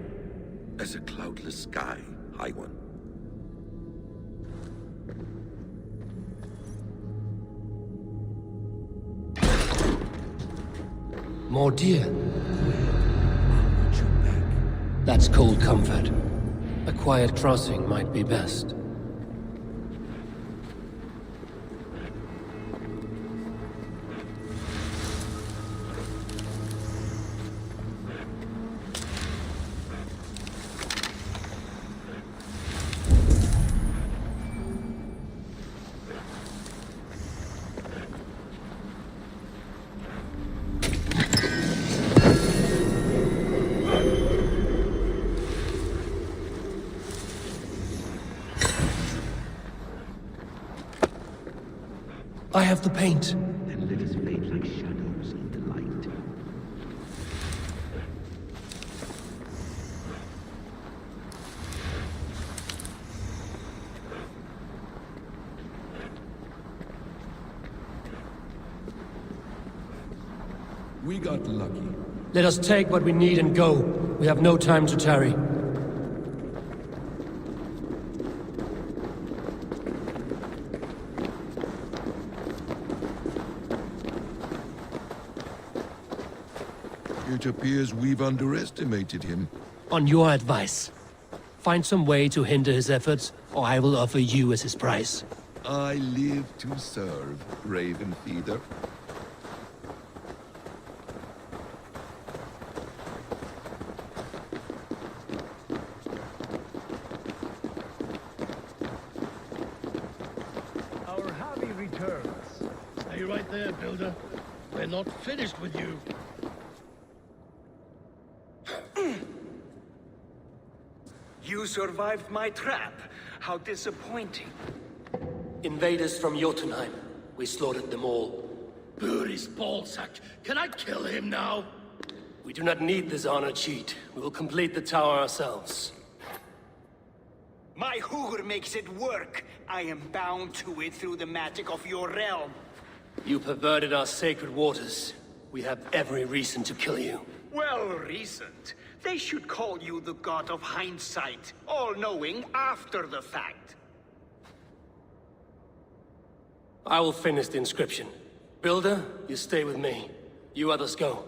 As a cloudless sky, High One. More deer. That's cold comfort. A quiet crossing might be best. I have the paint. Then let us fade like shadows in the light. We got lucky. Let us take what we need and go. We have no time to tarry. It appears we've underestimated him. On your advice, find some way to hinder his efforts, or I will offer you as his price. I live to serve, Raven Feeder. Our Harvey returns. Stay right there, Builder. We're not finished with you. You survived my trap. How disappointing. Invaders from Jotunheim. We slaughtered them all. Buri's ballsack. Can I kill him now? We do not need this honor cheat. We will complete the tower ourselves. My Hugr makes it work. I am bound to it through the magic of your realm. You perverted our sacred waters. We have every reason to kill you. Well reasoned. They should call you the god of hindsight, all-knowing after the fact. I will finish the inscription. Builder, you stay with me. You others go.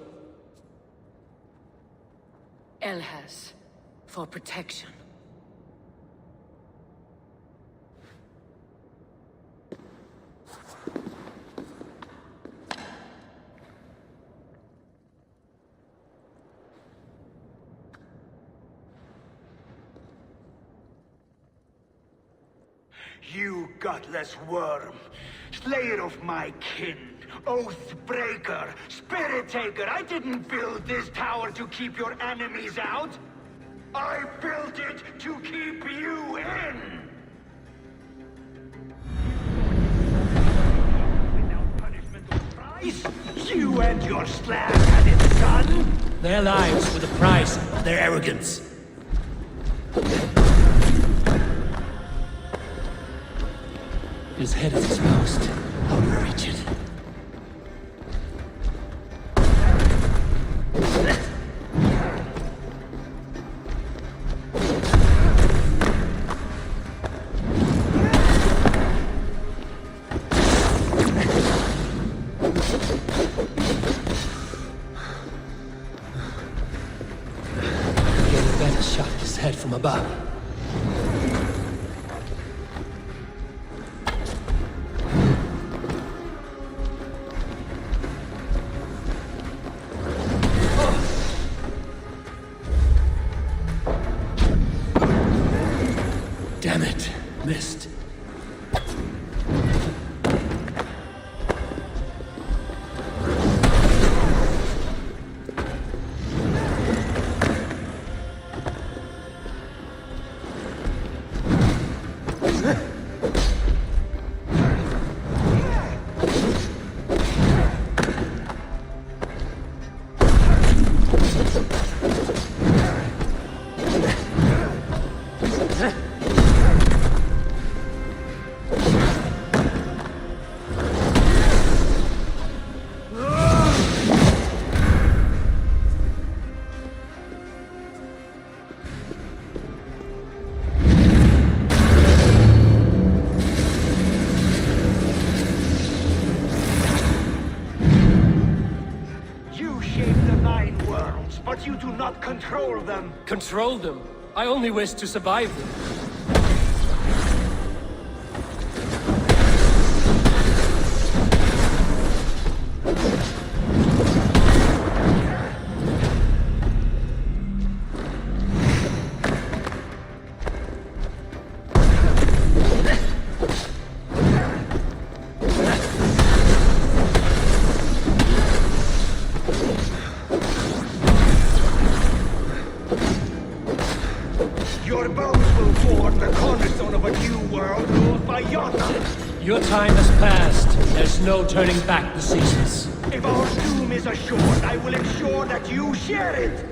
Elhas, for protection. You gutless worm, slayer of my kin, oath breaker, spirit taker. I didn't build this tower to keep your enemies out. I built it to keep you in. Without punishment or price, you and your slag-headed son. Their lives were the price of their arrogance. His head is exposed. How to reach it? Get a better shot at his head from above. that you do not control them. Control them? I only wish to survive them. Your bones will form the cornerstone of a new world ruled by Jotun. Your time has passed. There's no turning back the seasons. If our doom is assured, I will ensure that you share it.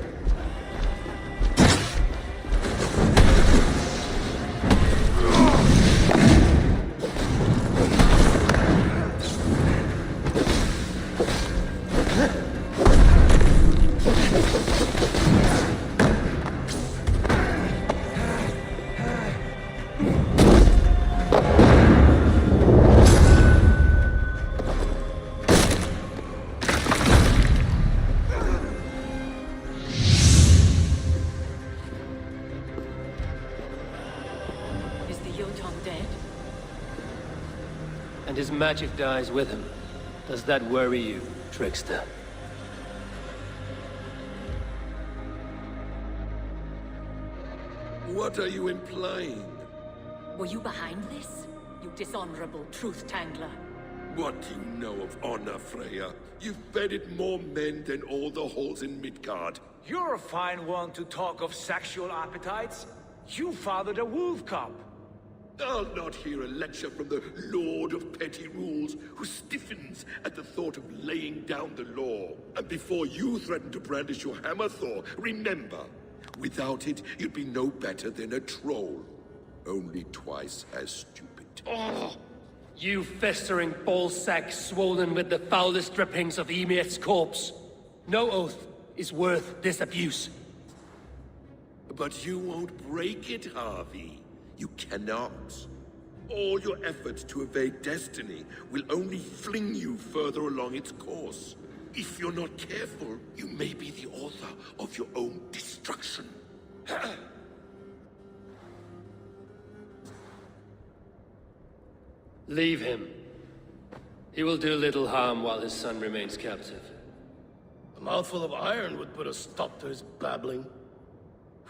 And his magic dies with him. Does that worry you, trickster? What are you implying? Were you behind this, you dishonorable truth-tangler? What do you know of honor, Freya? You've bedded more men than all the halls in Midgard. You're a fine one to talk of sexual appetites. You fathered a wolf cub. I'll not hear a lecture from the Lord of Petty Rules, who stiffens at the thought of laying down the law. And before you threaten to brandish your hammer, Thor, remember, without it, you'd be no better than a troll. Only twice as stupid. Oh, you festering ballsack swollen with the foulest drippings of Ymir's corpse. No oath is worth this abuse. But you won't break it, Harvey. You cannot. All your efforts to evade destiny will only fling you further along its course. If you're not careful, you may be the author of your own destruction. Leave him. He will do little harm while his son remains captive. A mouthful of iron would put a stop to his babbling.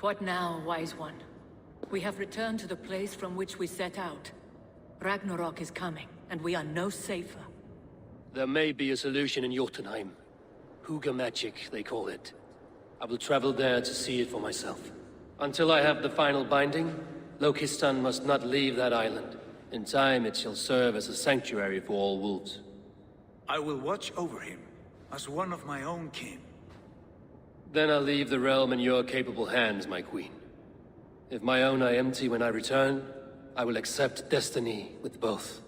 What now, wise one? We have returned to the place from which we set out. Ragnarok is coming, and we are no safer. There may be a solution in Jotunheim. Hugger magic, they call it. I will travel there to see it for myself. Until I have the final binding, Loki's son must not leave that island. In time, it shall serve as a sanctuary for all wolves. I will watch over him, as one of my own kin. Then I'll leave the realm in your capable hands, my queen. If my own are empty when I return, I will accept destiny with both.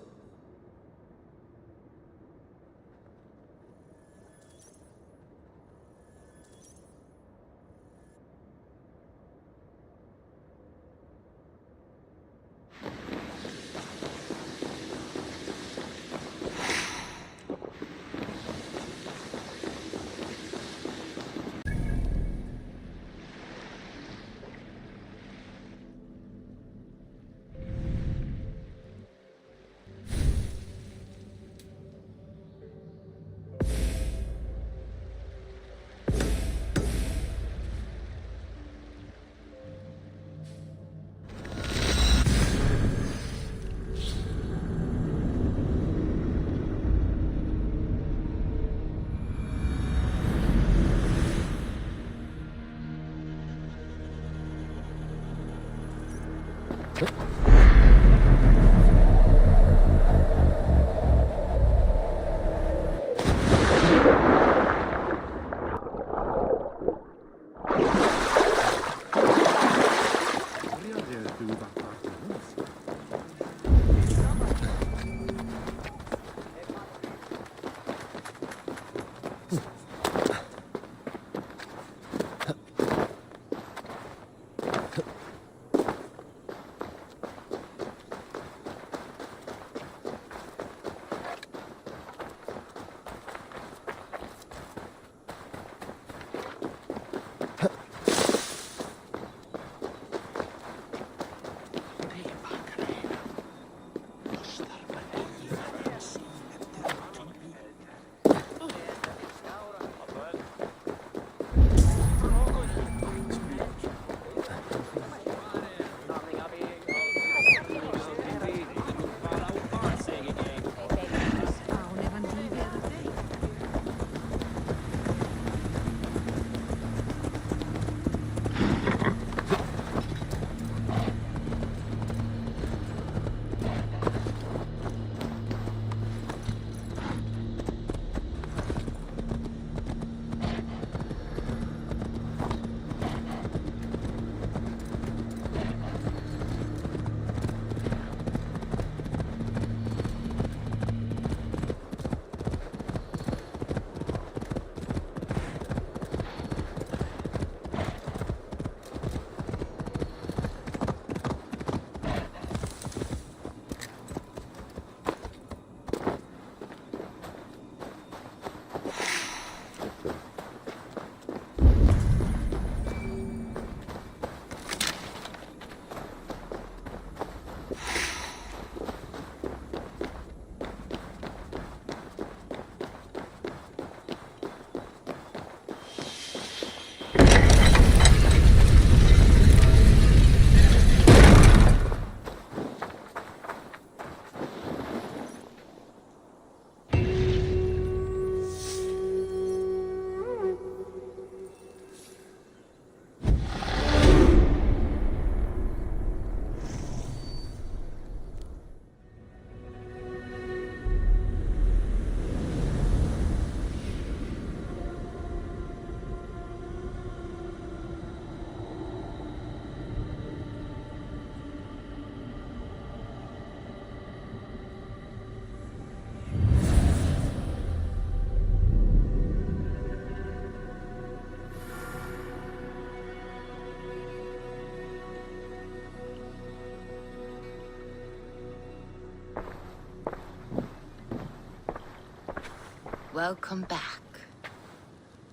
Welcome back.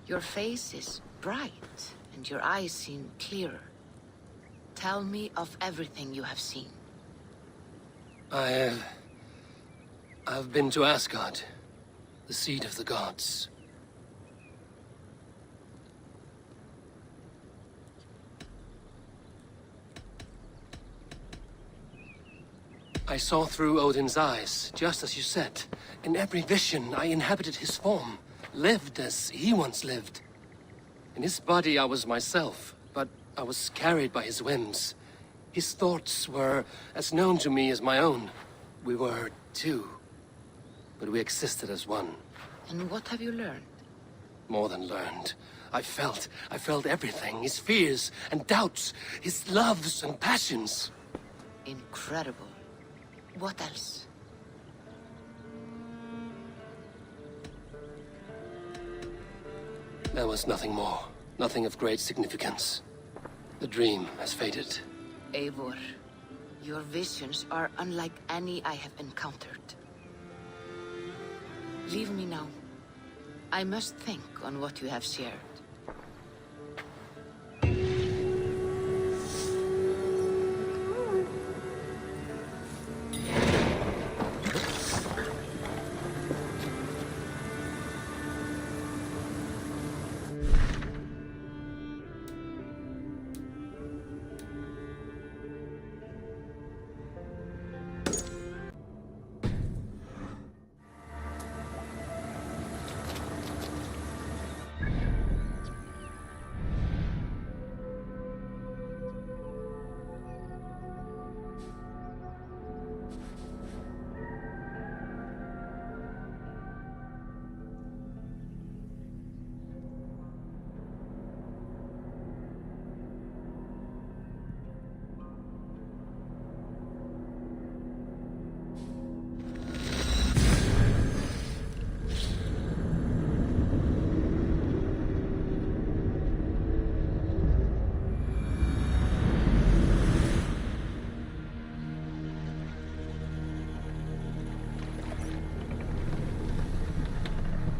Your face is bright, and your eyes seem clearer. Tell me of everything you have seen. I've been to Asgard, the seat of the gods. I saw through Odin's eyes, just as you said. In every vision, I inhabited his form, lived as he once lived. In his body, I was myself, but I was carried by his whims. His thoughts were as known to me as my own. We were two, but we existed as one. And what have you learned? More than learned. I felt everything. His fears and doubts, his loves and passions. Incredible. What else? There was nothing more. Nothing of great significance. The dream has faded. Eivor, your visions are unlike any I have encountered. Leave me now. I must think on what you have shared.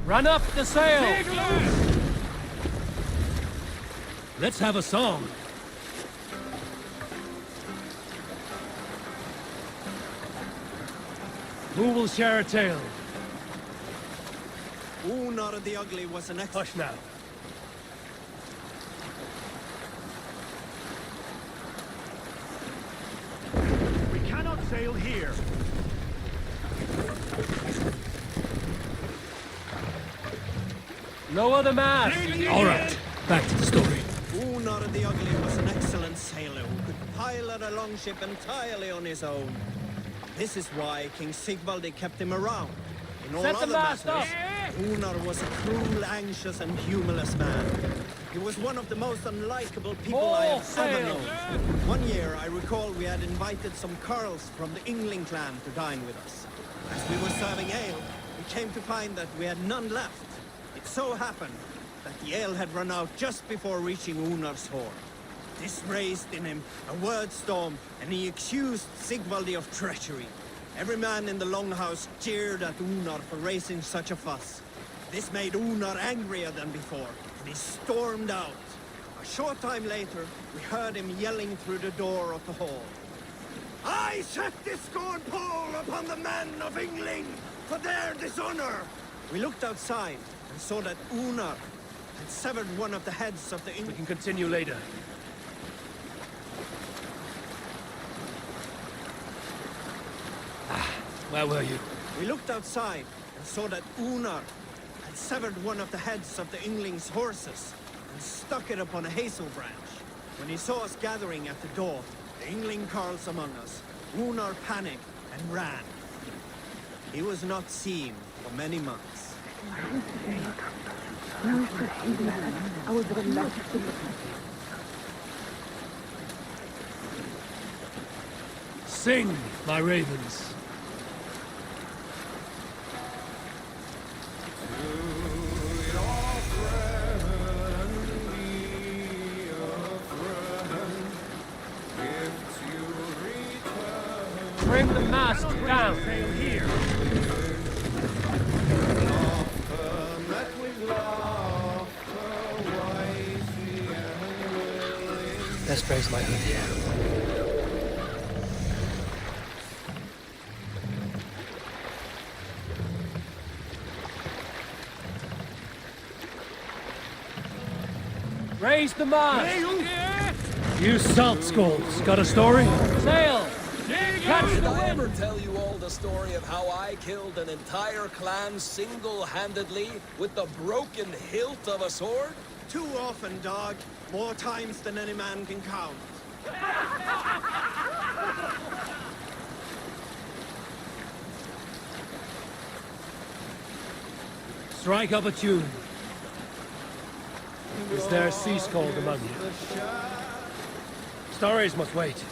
Run up the sail! Let's have a song. Who will share a tale? Unar the Ugly was an ex- Hush now. We cannot sail here. Lower the mast! All right, back to the story. Unar the Ugly was an excellent sailor who could pilot a longship entirely on his own. This is why King Sigvaldi kept him around. In all Set the other mast matters, up! Unar was a cruel, anxious, and humorless man. He was one of the most unlikable people I have ever known. One year, I recall we had invited some Carls from the Yngling clan to dine with us. As we were serving ale, we came to find that we had none left. It so happened that the ale had run out just before reaching Unar's horde. This raised in him a word storm, and he accused Sigvaldi of treachery. Every man in the longhouse jeered at Unar for raising such a fuss. This made Unar angrier than before, and he stormed out. A short time later, we heard him yelling through the door of the hall. I set this scorn pole upon the men of Yngling for their dishonor! We looked outside and saw that Unar had severed one of the heads of the Yngling. We can continue later. Where were you? We looked outside and saw that Unar had severed one of the heads of the Yngling's horses and stuck it upon a hazel branch. When he saw us gathering at the door, the Yngling carls among us, Unar panicked and ran. He was not seen for many months. Sing, my ravens. Bring the mast down. Sail here. must raise my hood here. Raise the mast! You salt skulls, got a story? Sail! Catch Did the I ever wind! tell you all the story of how I killed an entire clan single-handedly with the broken hilt of a sword? Too often, dog. More times than any man can count. Strike up a tune. Is there a sea scold among you? Stories must wait.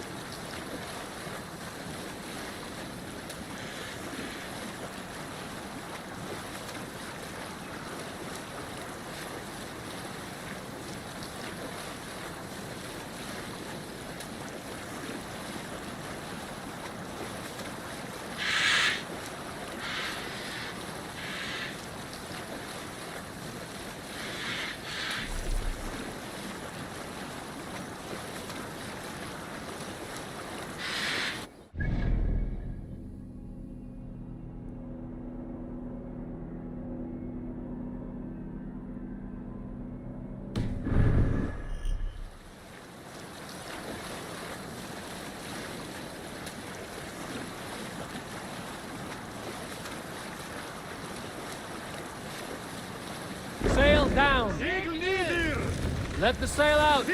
Sail down! Let the sail out!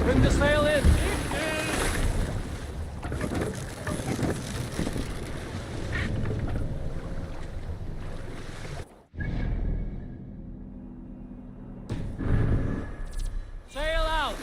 Bring the sail in! Sail out!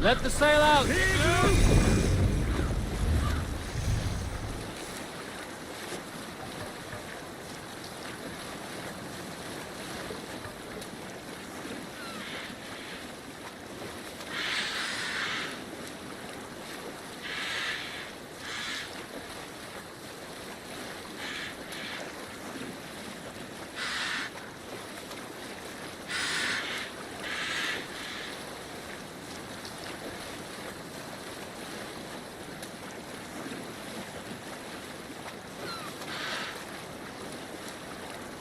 Let the sail out!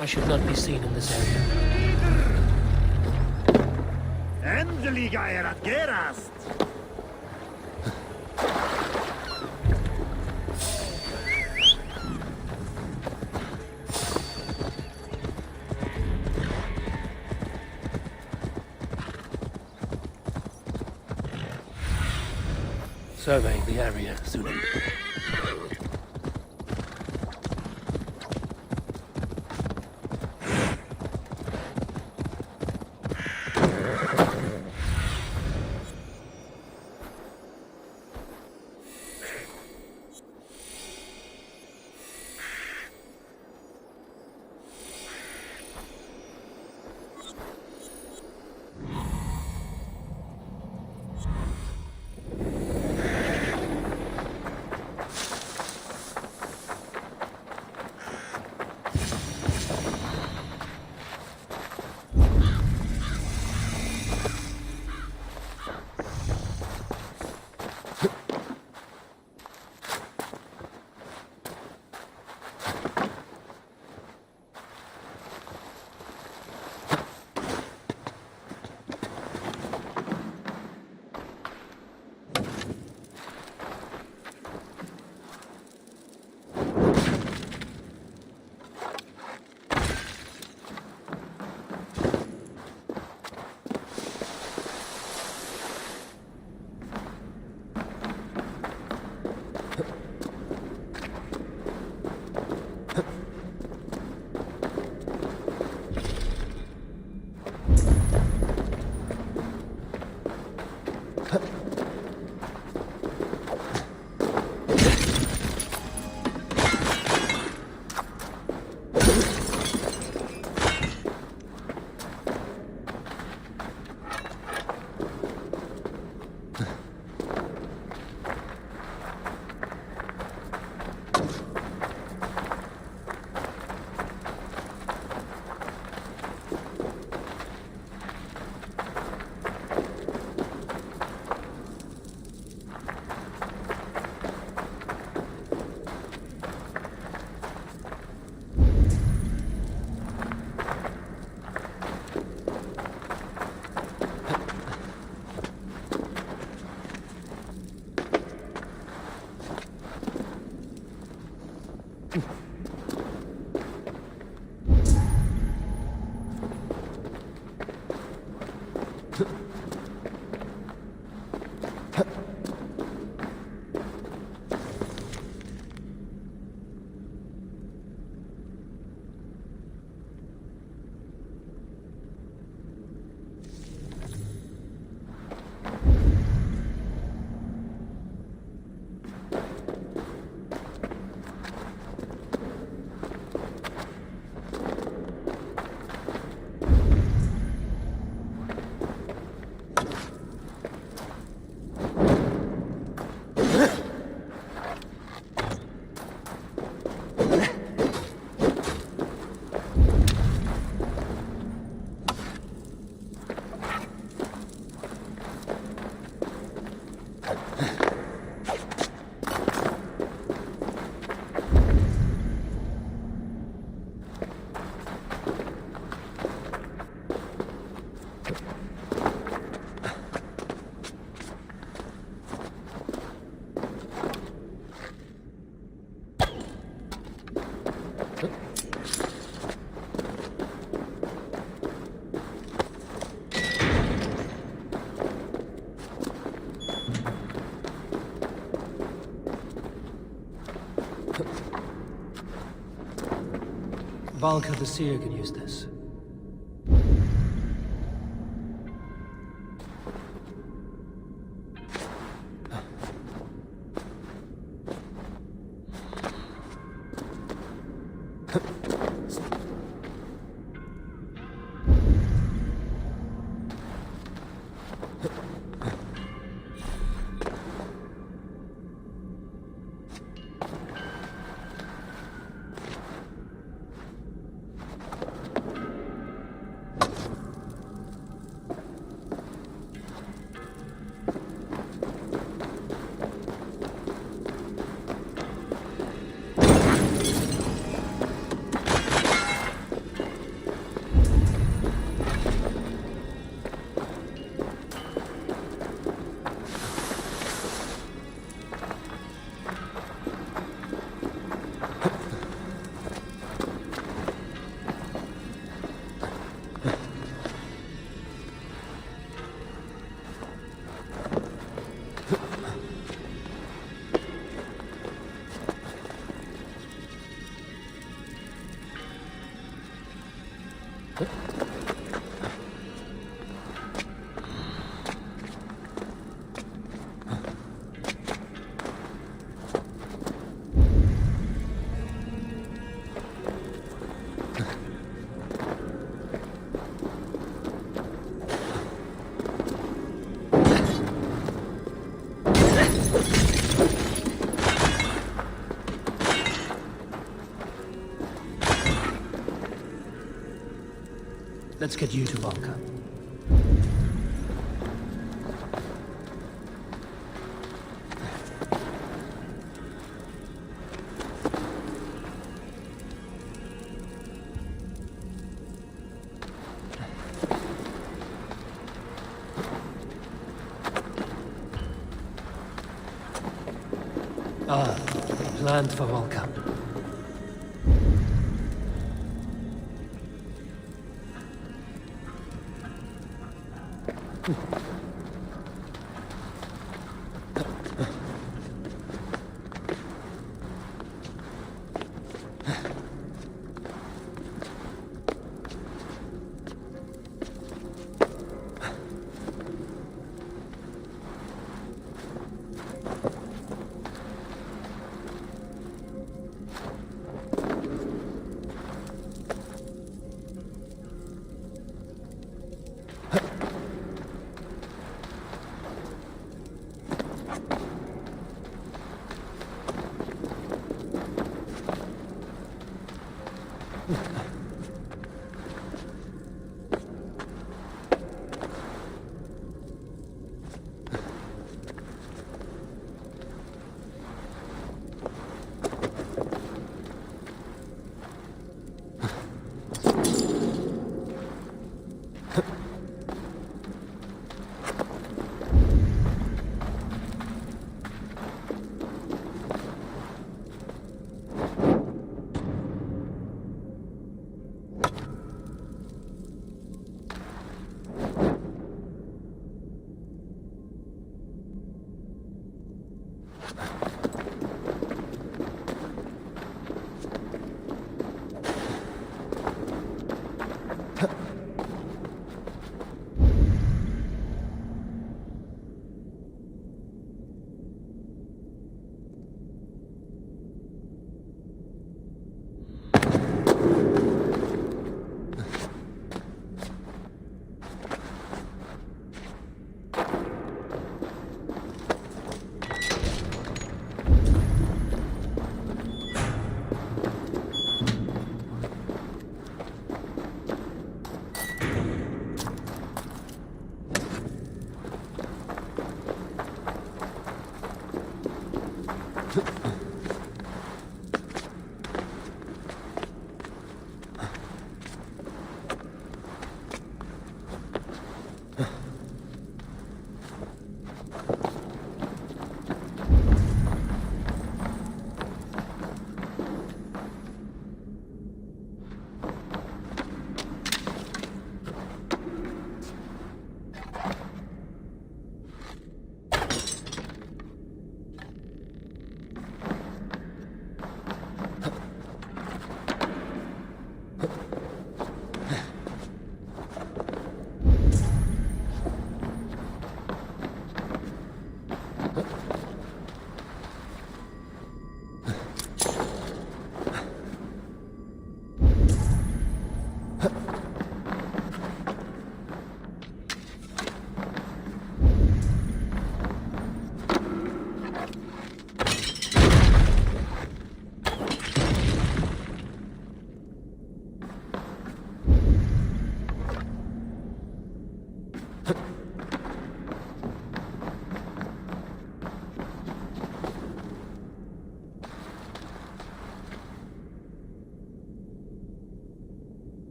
I should not be seen in this area. Endelig er at gerast! Surveying the area, Zuni. Valka the Seer could use this. Let's get you to Valka. Planned for Valka.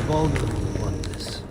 Vulnerable want this.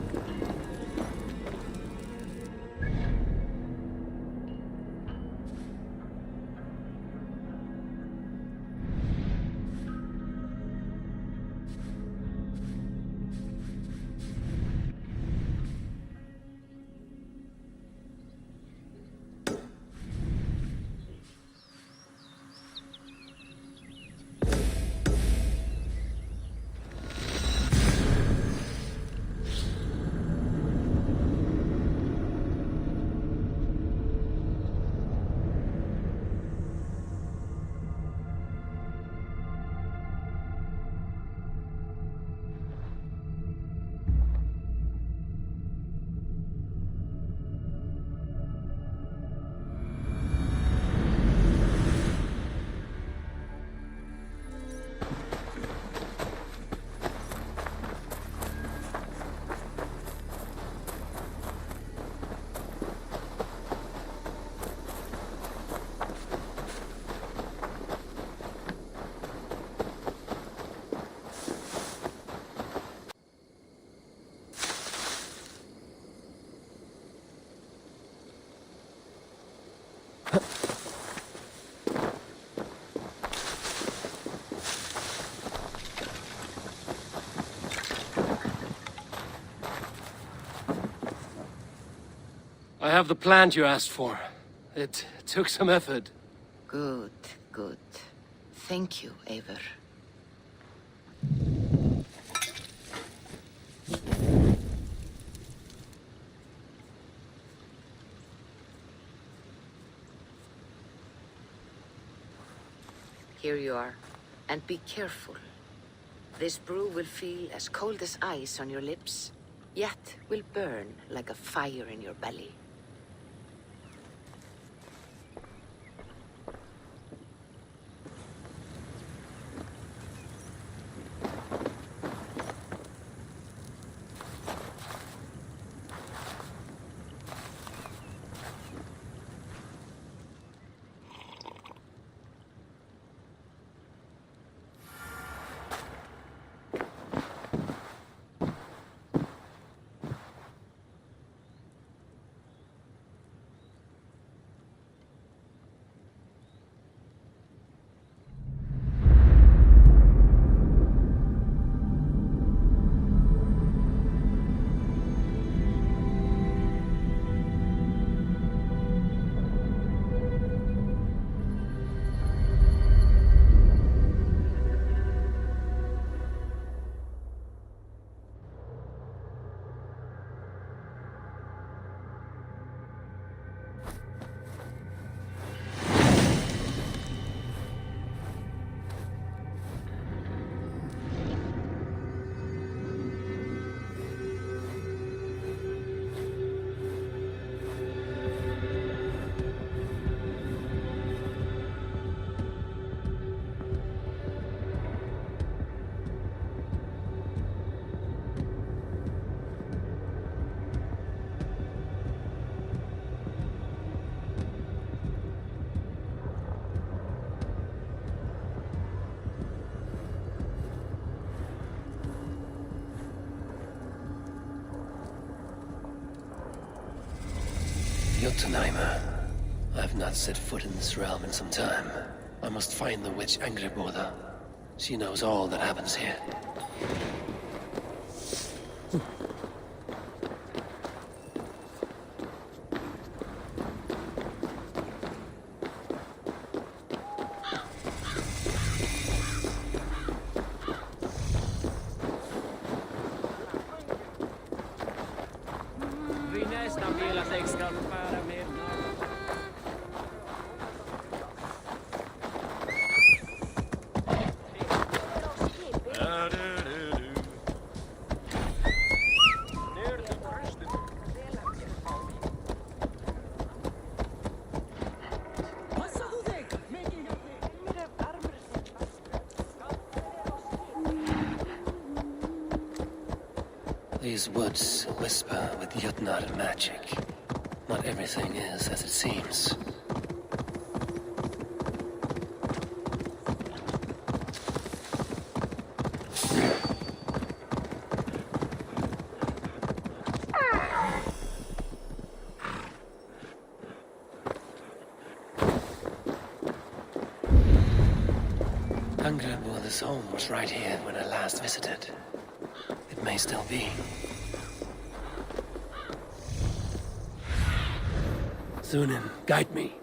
I have the plant you asked for. It took some effort. Good, good. Thank you, Eivor. Here you are. And be careful. This brew will feel as cold as ice on your lips, yet will burn like a fire in your belly. Jotunheimer. I've not set foot in this realm in some time. I must find the witch Angrboda. She knows all that happens here. These woods whisper with Jötnar magic. Not everything is as it seems. This home was right here when I last visited. It may still be. Thunin, guide me.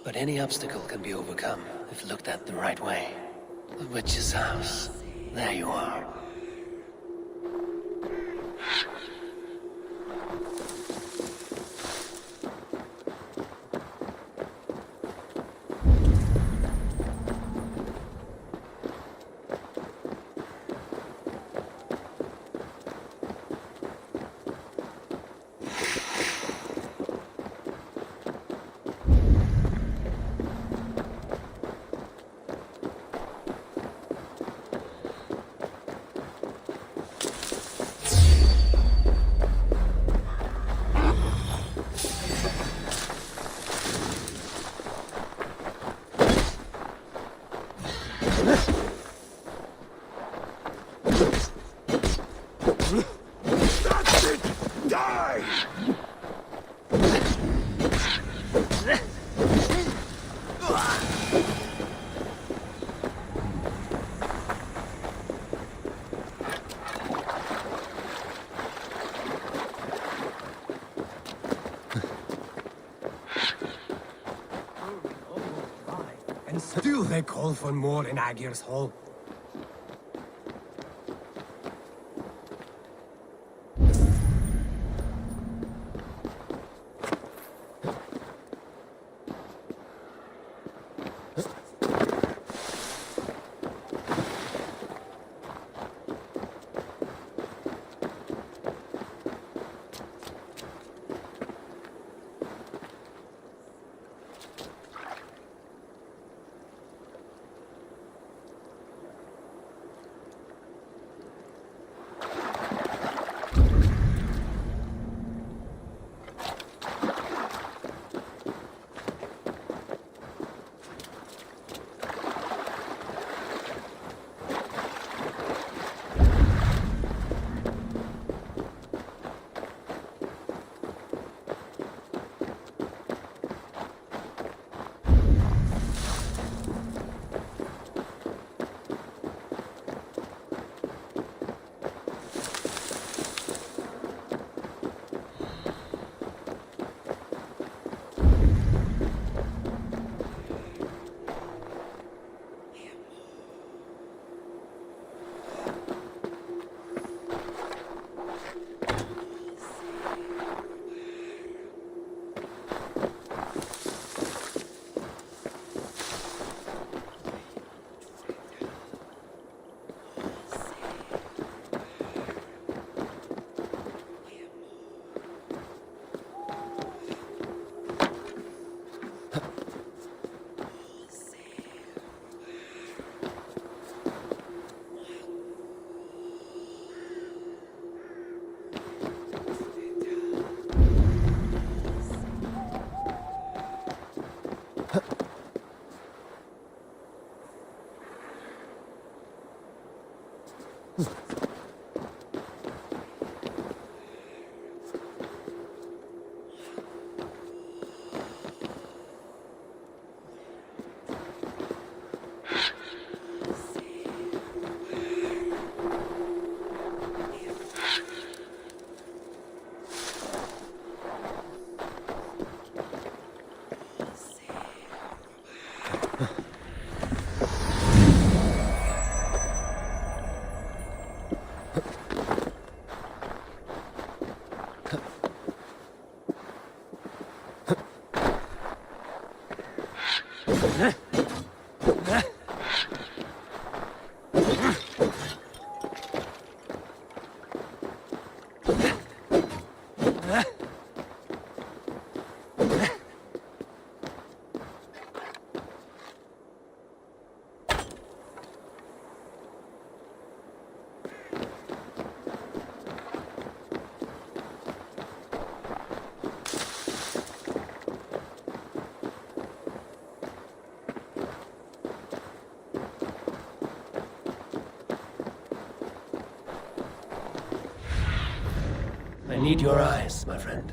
But any obstacle can be overcome if looked at the right way. The witch's house. There you are. Do they call for more in Aegir's Hall? I need your eyes, my friend.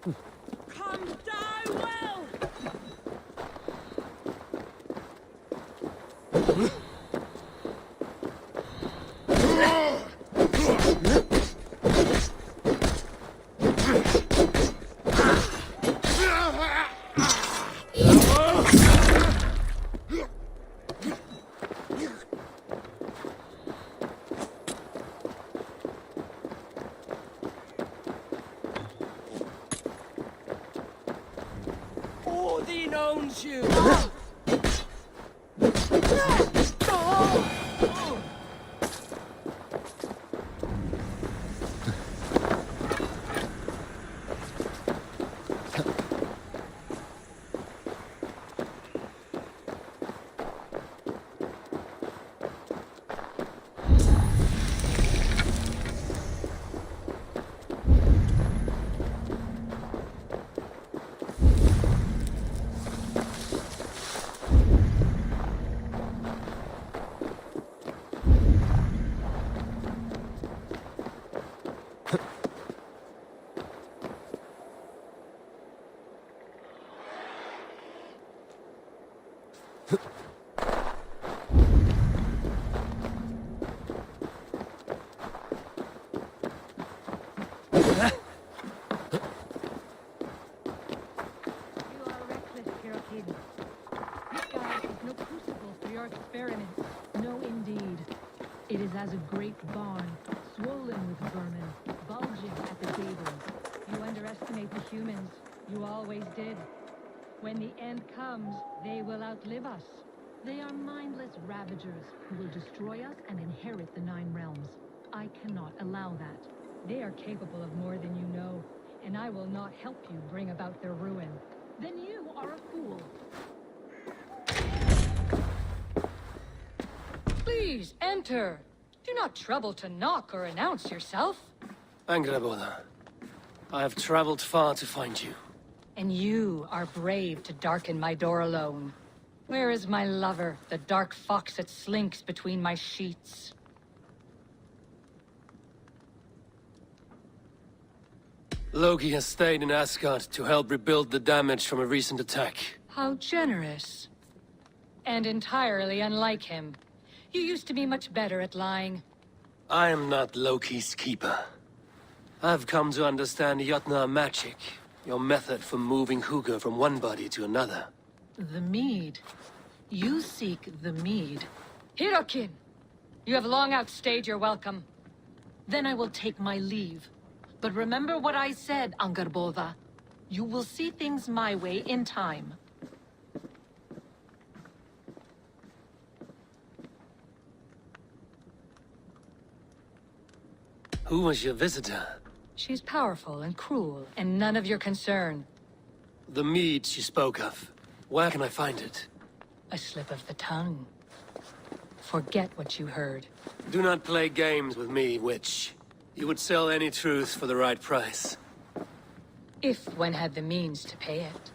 Come die well! Odin owns you! It is as a great barn, swollen with vermin, bulging at the gables. You underestimate the humans. You always did. When the end comes, they will outlive us. They are mindless ravagers who will destroy us and inherit the 9 realms. I cannot allow that. They are capable of more than you know, and I will not help you bring about their ruin. Then you are a fool. Please, enter. Do not trouble to knock or announce yourself. Angreboda, I have traveled far to find you. And you are brave to darken my door alone. Where is my lover, the dark fox that slinks between my sheets? Loki has stayed in Asgard to help rebuild the damage from a recent attack. How generous. And entirely unlike him. You used to be much better at lying. I am not Loki's keeper. I've come to understand Jotnar magic, your method for moving Hugr from one body to another. The mead. You seek the mead. Hirokin! You have long outstayed your welcome. Then I will take my leave. But remember what I said, Angrboda. You will see things my way in time. Who was your visitor? She's powerful and cruel, and none of your concern. The mead she spoke of. Where can I find it? A slip of the tongue. Forget what you heard. Do not play games with me, witch. You would sell any truth for the right price. If one had the means to pay it.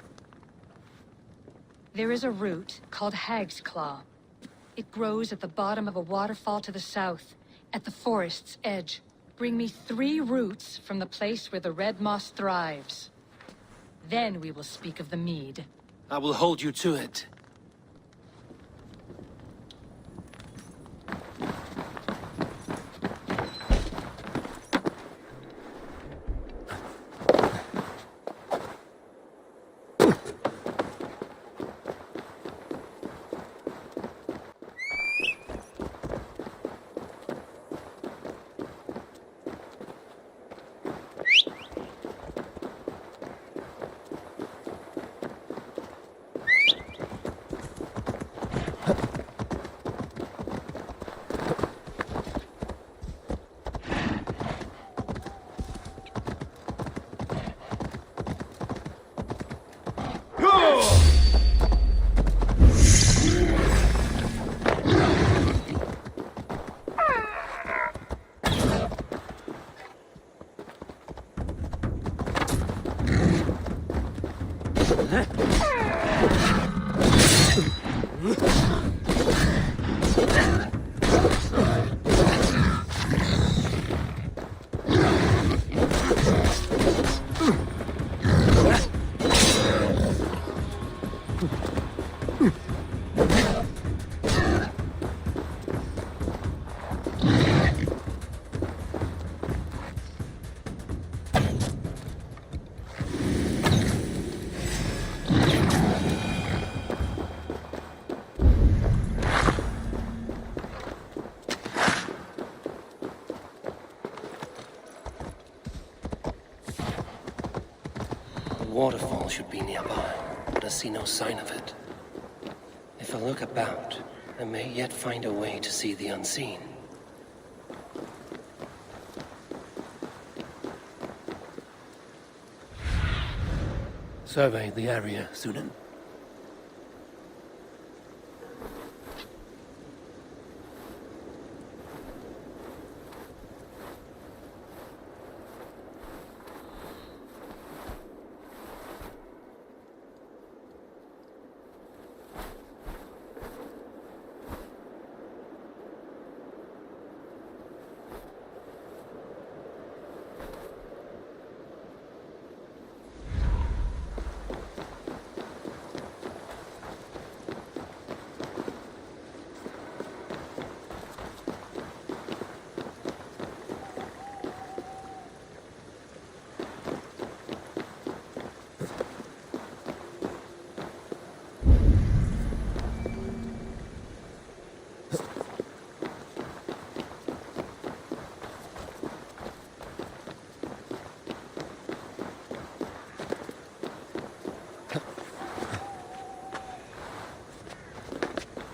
There is a root called Hag's Claw. It grows at the bottom of a waterfall to the south, at the forest's edge. Bring me 3 roots from the place where the red moss thrives. Then we will speak of the mead. I will hold you to it. waterfall should be nearby, but I see no sign of it. If I look about, I may yet find a way to see the unseen. Survey the area, Sunan.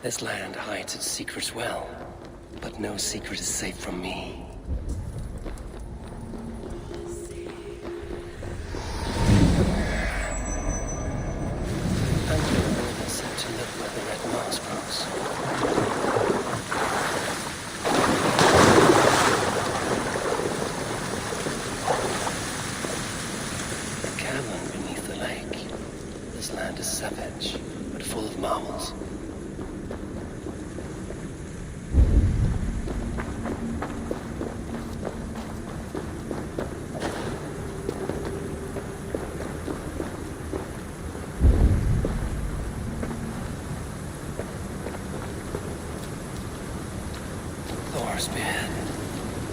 This land hides its secrets well, but no secret is safe from me. Anglo is said to live where the red moss grows. A cavern beneath the lake. This land is savage, but full of marvels.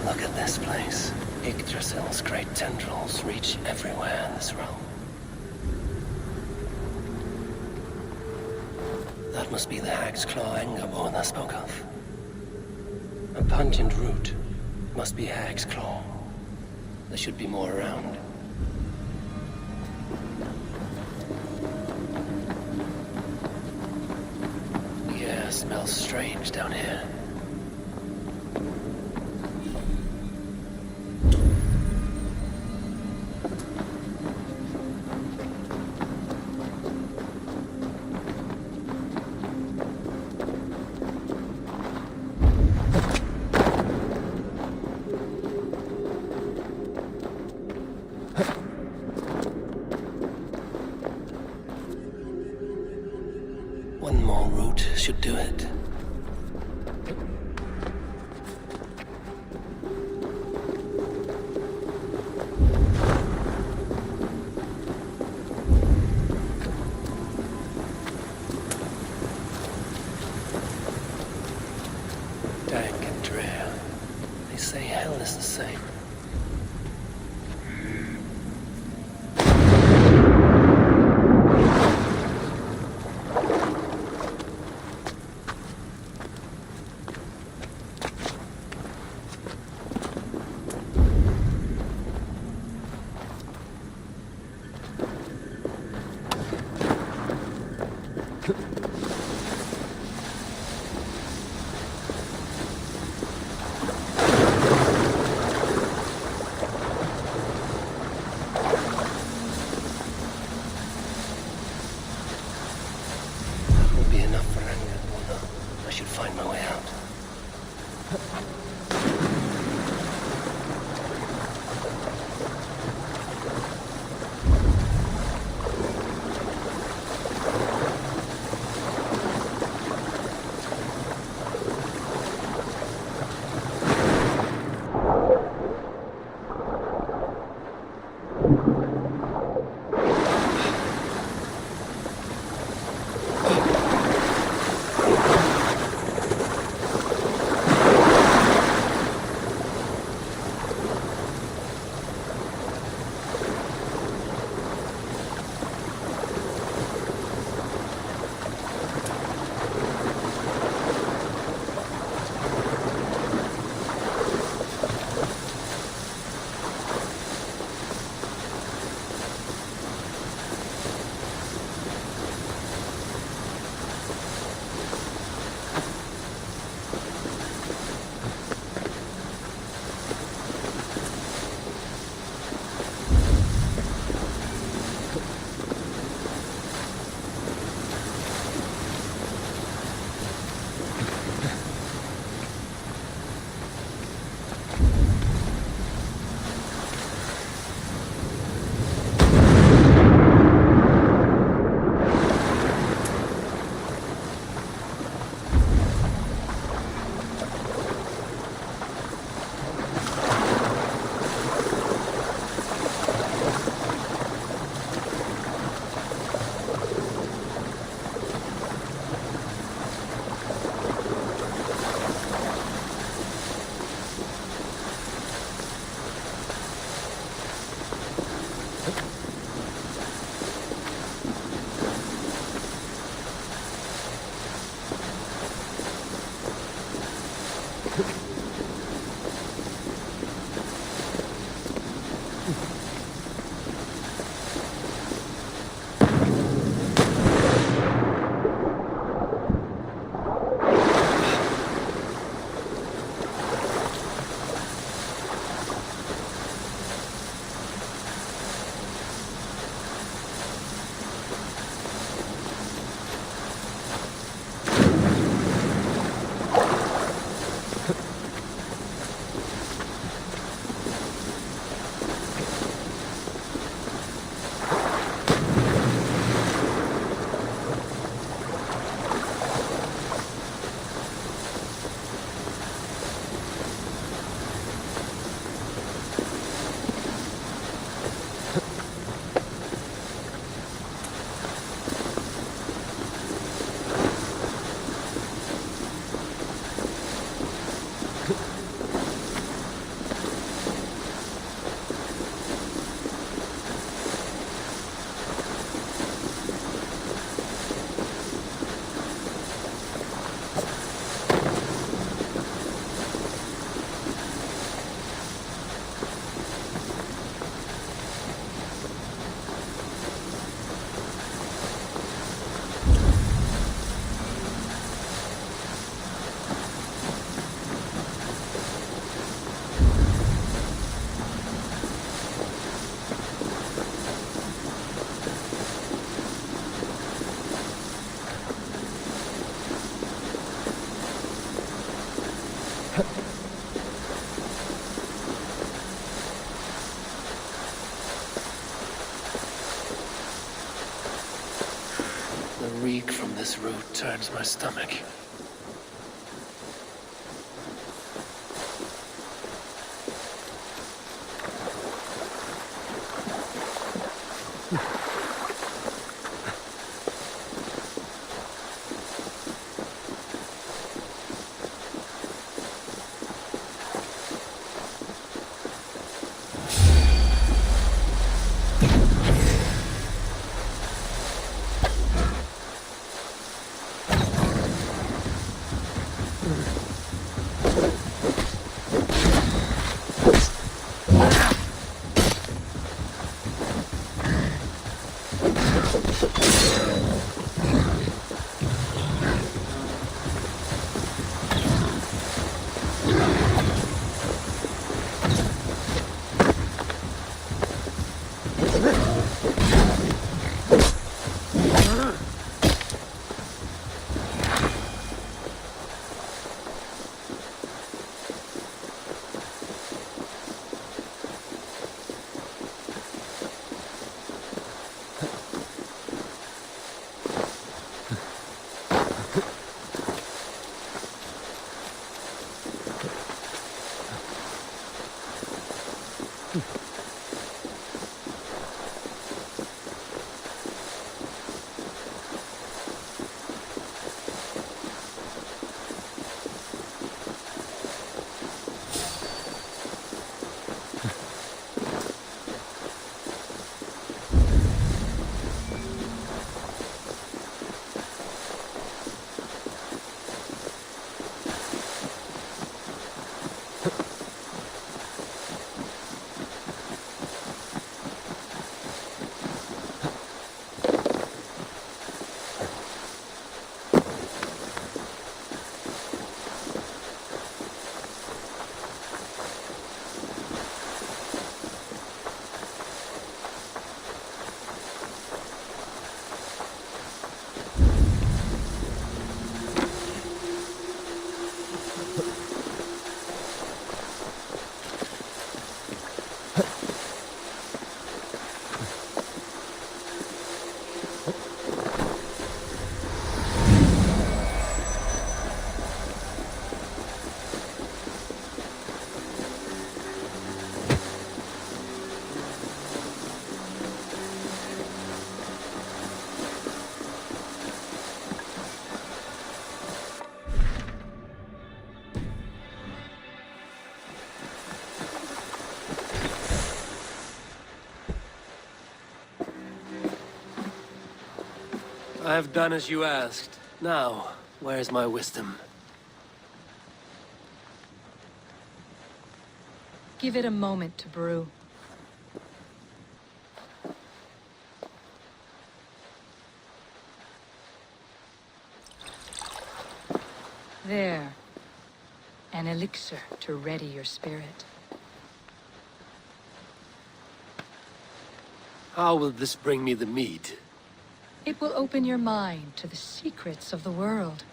Look at this place. Yggdrasil's great tendrils reach everywhere in this realm. That must be the Hag's Claw Engaborn I spoke of. A pungent root must be Hag's Claw. There should be more around. The air smells strange down here. One more route should do it. Dank and drear. They say hell is the same. reek from this root turns my stomach. I have done as you asked. Now, where's my wisdom? Give it a moment to brew. There. An elixir to ready your spirit. How will this bring me the mead? It will open your mind to the secrets of the world.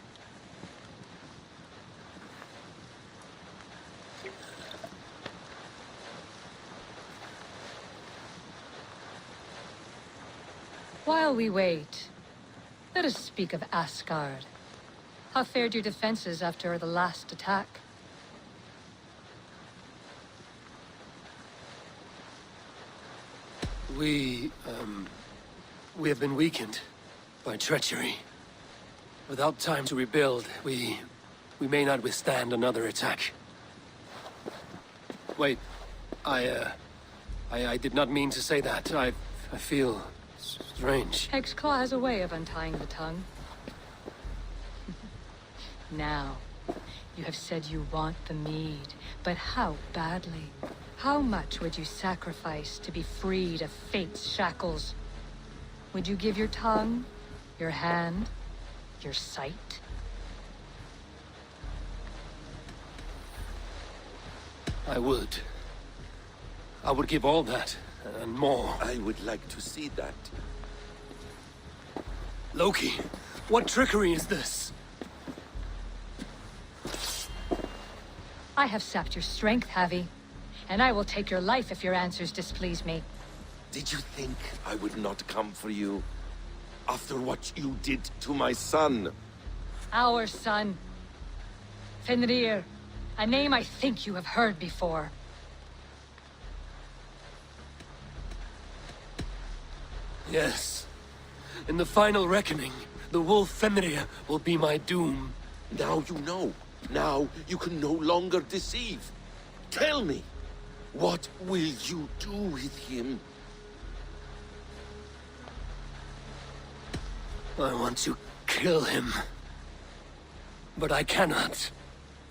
While we wait, let us speak of Asgard. How fared your defenses after the last attack? We have been weakened by treachery. Without time to rebuild, we may not withstand another attack. Wait, I did not mean to say that. I feel strange. Hexclaw has a way of untying the tongue. Now, you have said you want the mead, but how badly? How much would you sacrifice to be freed of fate's shackles? Would you give your tongue, your hand, your sight? I would. I would give all that, and more. I would like to see that. Loki, what trickery is this? I have sapped your strength, Havi. And I will take your life if your answers displease me. Did you think I would not come for you? After what you did to my son. Our son. Fenrir. A name I think you have heard before. Yes. In the final reckoning, the wolf Fenrir will be my doom. Now you know. Now you can no longer deceive. Tell me, what will you do with him? I want to kill him. But I cannot.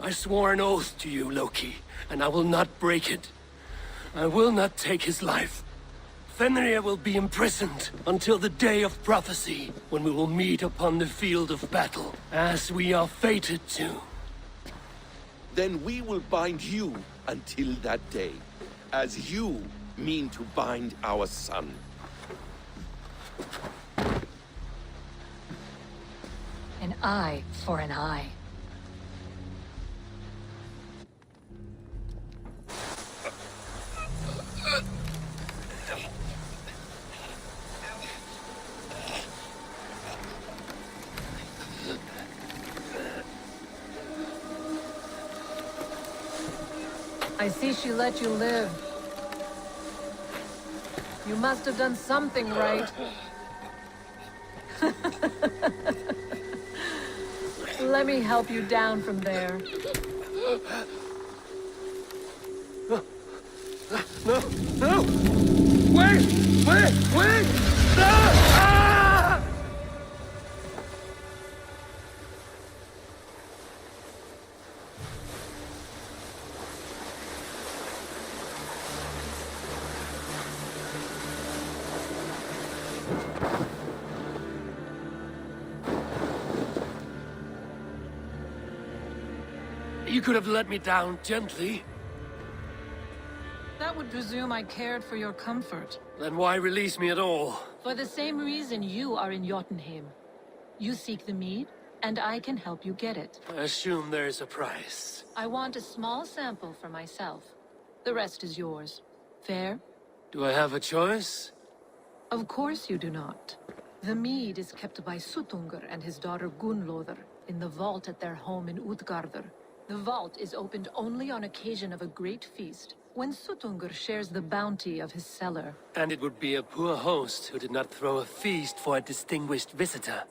I swore an oath to you, Loki, and I will not break it. I will not take his life. Fenrir will be imprisoned until the day of prophecy, when we will meet upon the field of battle, as we are fated to. Then we will bind you until that day, as you mean to bind our son. An eye for an eye. I see she let you live. You must have done something right. Let me help you down from there. No! No! Wait! Wait! Wait! No! Ah! You could have let me down gently. That would presume I cared for your comfort. Then why release me at all? For the same reason you are in Jotunheim. You seek the mead, and I can help you get it. I assume there is a price. I want a small sample for myself. The rest is yours. Fair? Do I have a choice? Of course you do not. The mead is kept by Suttungr and his daughter Gunnlóðr in the vault at their home in Utgardr. The vault is opened only on occasion of a great feast, when Suttungr shares the bounty of his cellar. And it would be a poor host who did not throw a feast for a distinguished visitor.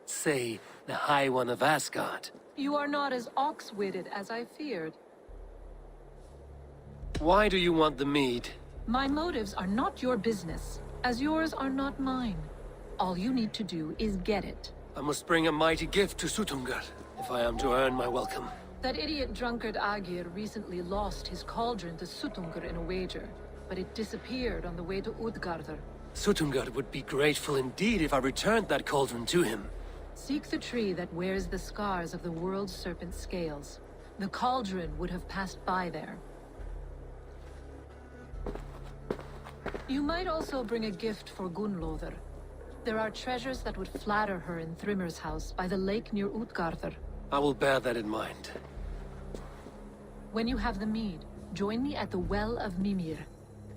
Say, the High One of Asgard. You are not as ox-witted as I feared. Why do you want the mead? My motives are not your business, as yours are not mine. All you need to do is get it. I must bring a mighty gift to Suttungr, if I am to earn my welcome. That idiot drunkard Agir recently lost his cauldron to Suttungr in a wager, but it disappeared on the way to Utgardr. Suttungr would be grateful indeed if I returned that cauldron to him. Seek the tree that wears the scars of the world's serpent scales. The cauldron would have passed by there. You might also bring a gift for Gunnlóðr. There are treasures that would flatter her in Thrimmer's house by the lake near Utgardr. I will bear that in mind. When you have the mead, join me at the Well of Mimir.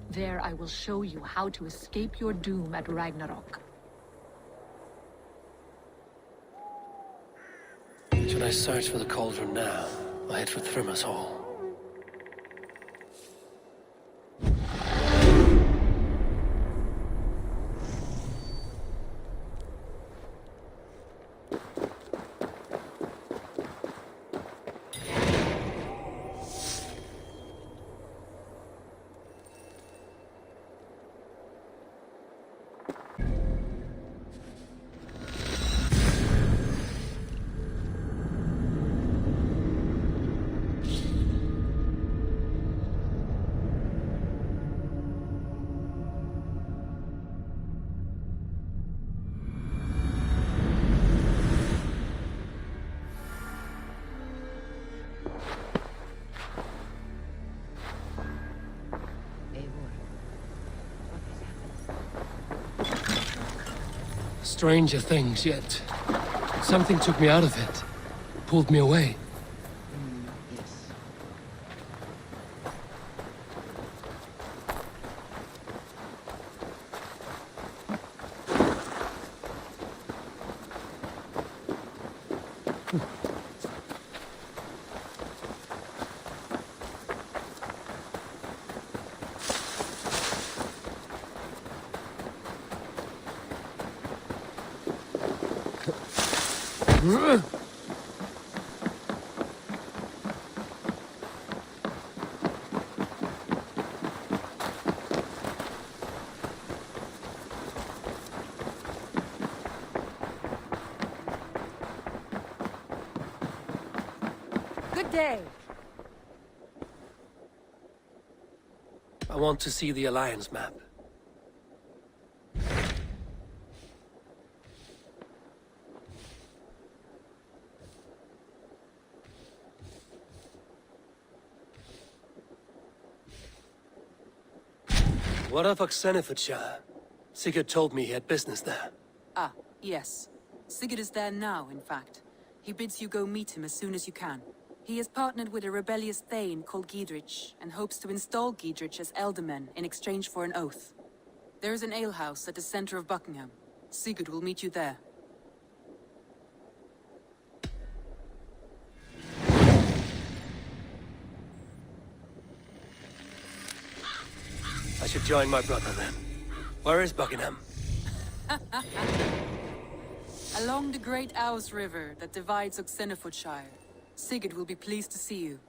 There I will show you how to escape your doom at Ragnarok. Should I search for the cauldron now, or head for Thrimmer's hall? Stranger things yet. Something took me out of it. Pulled me away. Good day. I want to see the Alliance map. What of Oxenfordshire? Sigurd told me he had business there. Ah, yes. Sigurd is there now, in fact. He bids you go meet him as soon as you can. He has partnered with a rebellious Thane called Giedrich, and hopes to install Giedrich as Elderman in exchange for an oath. There is an alehouse at the center of Buckingham. Sigurd will meet you there. I should join my brother then. Where is Buckingham? Along the Great Ouse River that divides Oxenfordshire. Sigurd will be pleased to see you.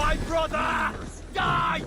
my brother! Die!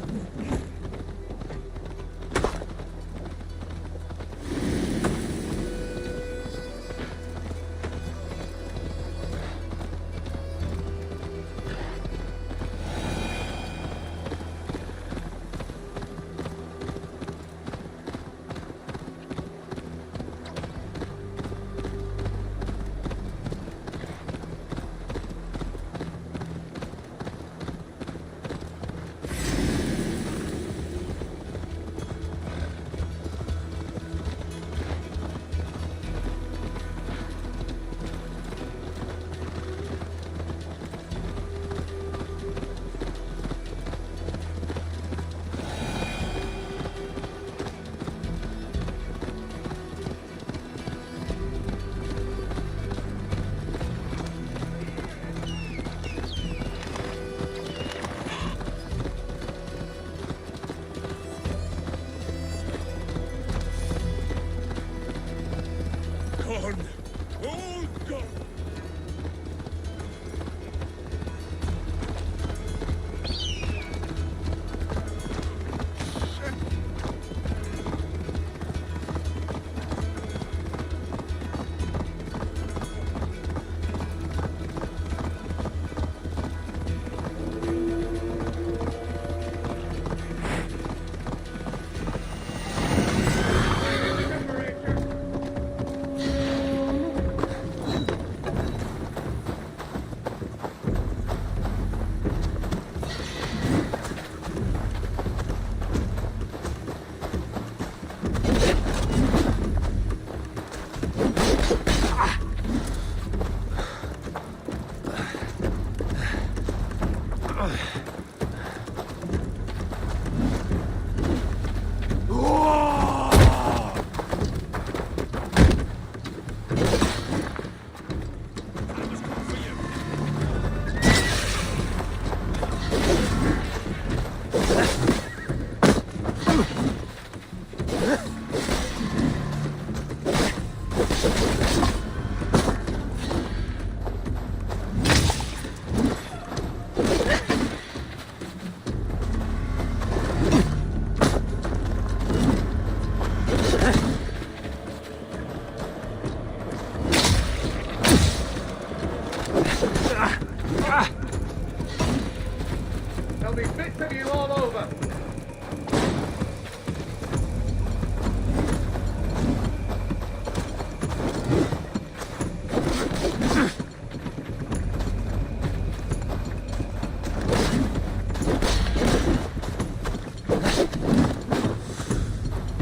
There'll be bits of you all over.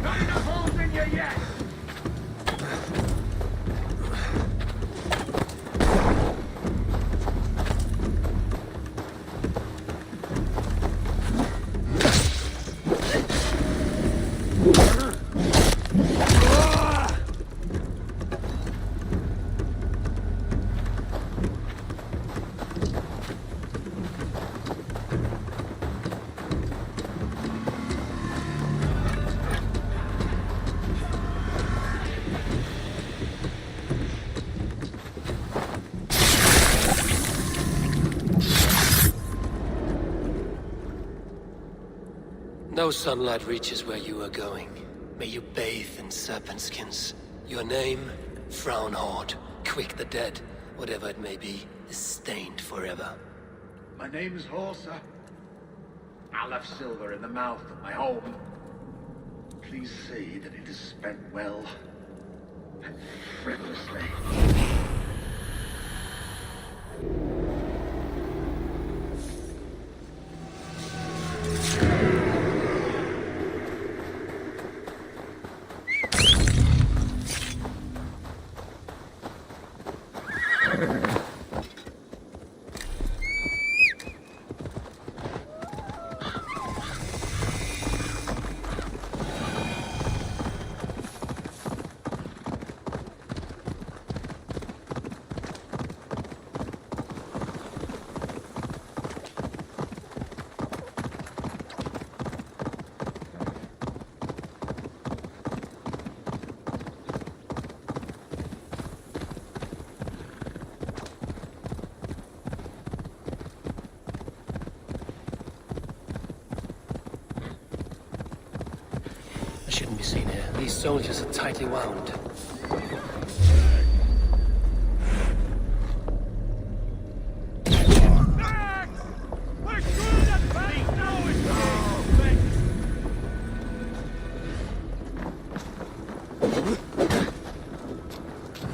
Not enough holes in you yet. No sunlight reaches where you are going. May you bathe in serpent skins. Your name, Frown Horde, Quick the Dead, whatever it may be, is stained forever. My name is Horsa. I left silver in the mouth of my home. Please say that it is spent well and frivolously. be seen here. These soldiers are tightly wound.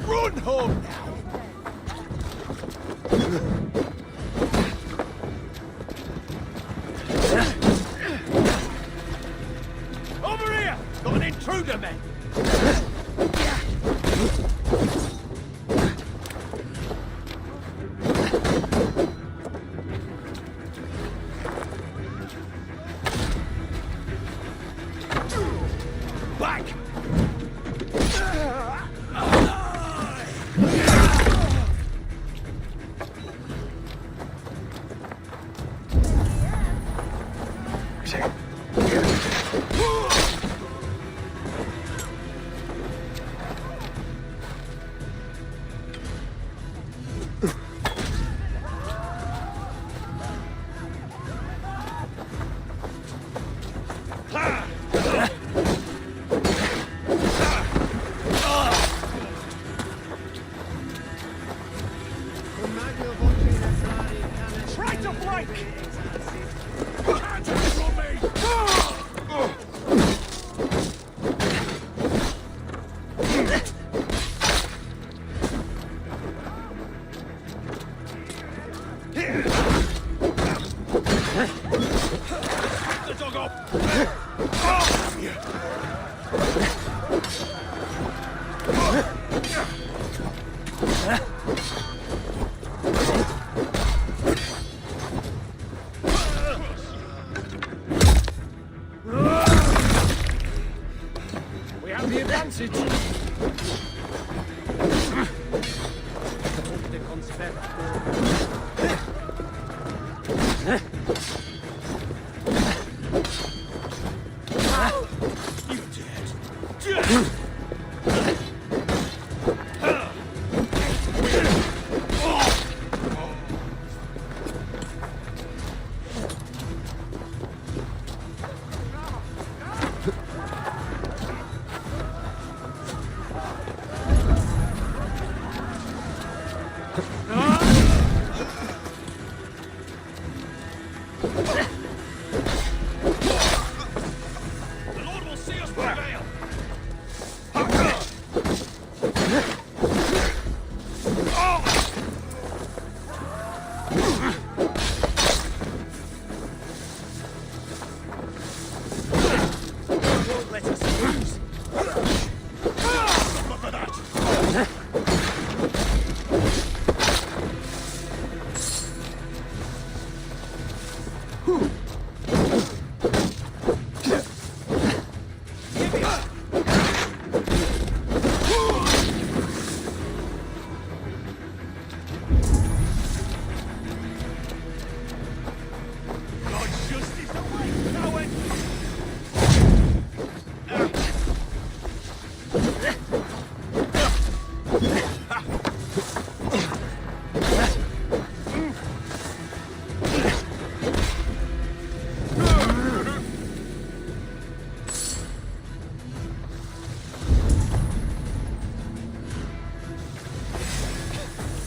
Run home now! Over here! Got an intruder, man! Back! Try to flank! Can't control me! The dog up! We have the advantage. You did. The Lord will see us prevail. Don't let us lose. Look at that. God's justice away, coward!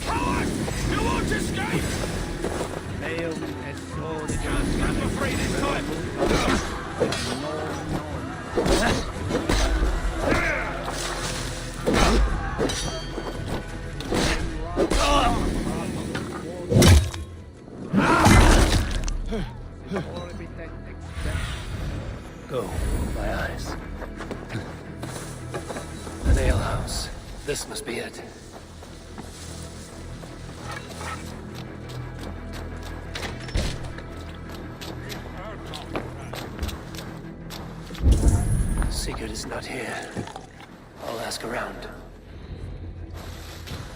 Coward! You won't escape! I'm afraid it's time. Go, my eyes. An alehouse. This must be it. Sigurd is not here. I'll ask around.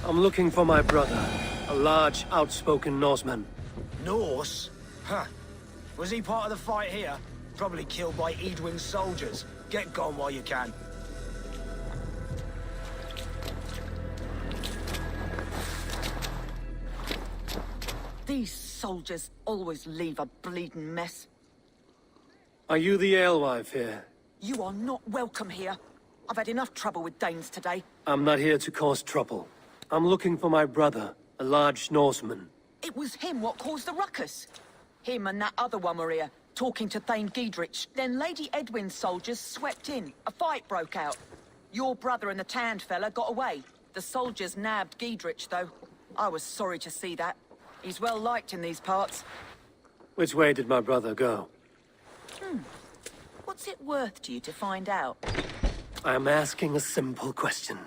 I'm looking for my brother, a large, outspoken Norseman. Norse? Huh. Was he part of the fight here? Probably killed by Edwin's soldiers. Get gone while you can. These soldiers always leave a bleeding mess. Are you the alewife here? You are not welcome here. I've had enough trouble with Danes today. I'm not here to cause trouble. I'm looking for my brother, a large Norseman. It was him what caused the ruckus. Him and that other one were here, talking to Thane Giedrich. Then Lady Edwin's soldiers swept in. A fight broke out. Your brother and the tanned fella got away. The soldiers nabbed Giedrich, though. I was sorry to see that. He's well liked in these parts. Which way did my brother go? What's it worth to you to find out? I'm asking a simple question.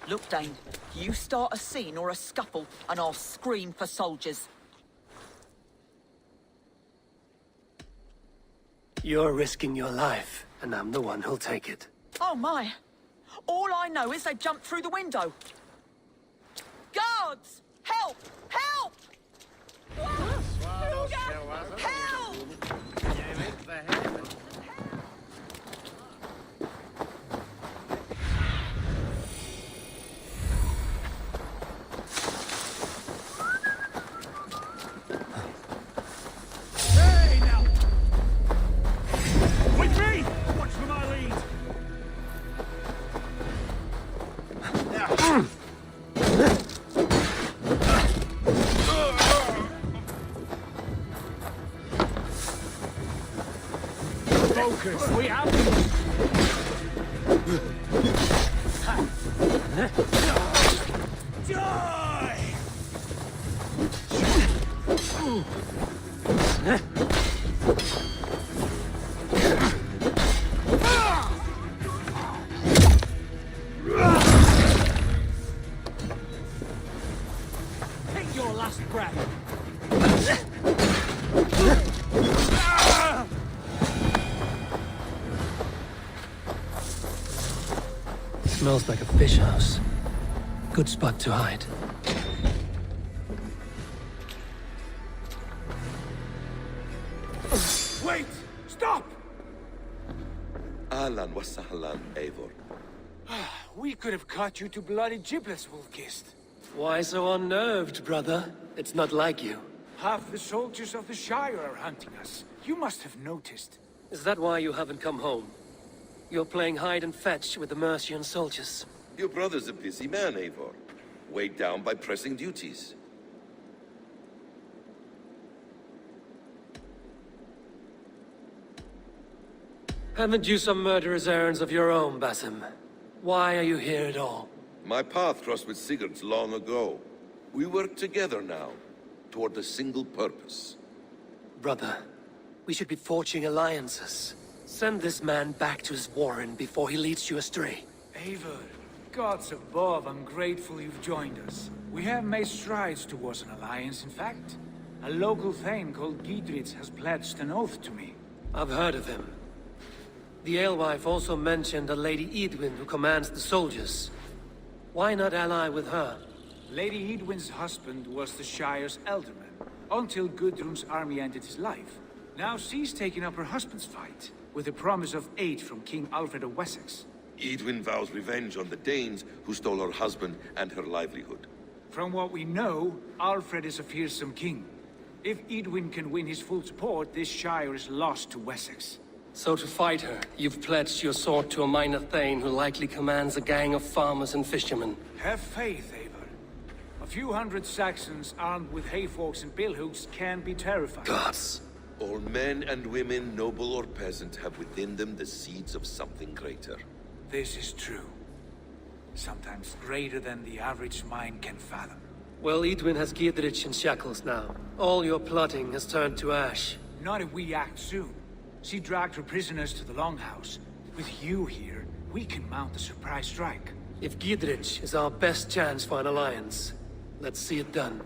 Look, Dane, you start a scene or a scuffle, and I'll scream for soldiers. You're risking your life, and I'm the one who'll take it. Oh my! All I know is they jumped through the window. Guards! Help! Help! Help! Hey, now! With me! Watch for my lead! Focus! We have Die! Take your last breath. Smells like a fish house. Good spot to hide. Wait! Stop! Ahlan wa sahlan, Eivor. We could have cut you to bloody giblets, Wolf-Kissed. Why so unnerved, brother? It's not like you. Half the soldiers of the Shire are hunting us. You must have noticed. Is that why you haven't come home? You're playing hide and fetch with the Mercian soldiers. Your brother's a busy man, Eivor. Weighed down by pressing duties. Haven't you some murderous errands of your own, Basim? Why are you here at all? My path crossed with Sigurd's long ago. We work together now, toward a single purpose. Brother, we should be forging alliances. Send this man back to his warren before he leads you astray. Eivor, gods above, I'm grateful you've joined us. We have made strides towards an alliance, in fact. A local thane called Giedrich has pledged an oath to me. I've heard of him. The alewife also mentioned a Lady Edwin who commands the soldiers. Why not ally with her? Lady Edwin's husband was the Shire's elderman, until Gudrun's army ended his life. Now she's taking up her husband's fight, with the promise of aid from King Alfred of Wessex. Edwin vows revenge on the Danes who stole her husband and her livelihood. From what we know, Alfred is a fearsome king. If Edwin can win his full support, this Shire is lost to Wessex. So to fight her, you've pledged your sword to a minor thane who likely commands a gang of farmers and fishermen. Have faith, Eivor. A few hundred Saxons armed with hayforks and billhooks can be terrifying. Gods! All men and women, noble or peasant, have within them the seeds of something greater. This is true. Sometimes greater than the average mind can fathom. Well, Edwin has Giedrich in shackles now. All your plotting has turned to ash. Not if we act soon. She dragged her prisoners to the Longhouse. With you here, we can mount a surprise strike. If Giedrich is our best chance for an alliance, let's see it done.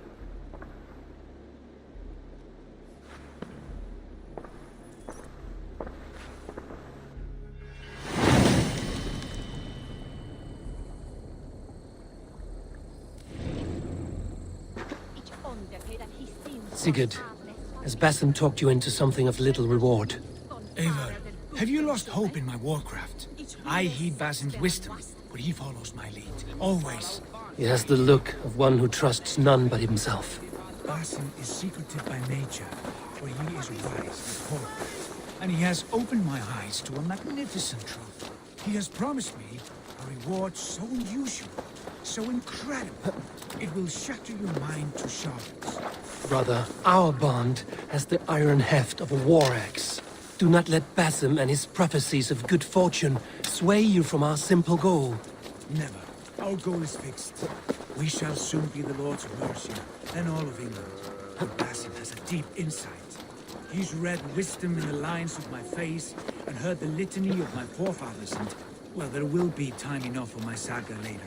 Sigurd, has Basim talked you into something of little reward? Eivor, have you lost hope in my warcraft? I heed Basim's wisdom, but he follows my lead, always. He has the look of one who trusts none but himself. Basim is secretive by nature, but he is wise with hope. and he has opened my eyes to a magnificent truth. He has promised me a reward so unusual, so incredible, it will shatter your mind to shards. Brother, our bond has the iron heft of a war axe. Do not let Basim and his prophecies of good fortune sway you from our simple goal. Never. Our goal is fixed. We shall soon be the Lords of Mercia, and all of England. But Basim has a deep insight. He's read wisdom in the lines of my face, and heard the litany of my forefathers, and, well, there will be time enough for my saga later.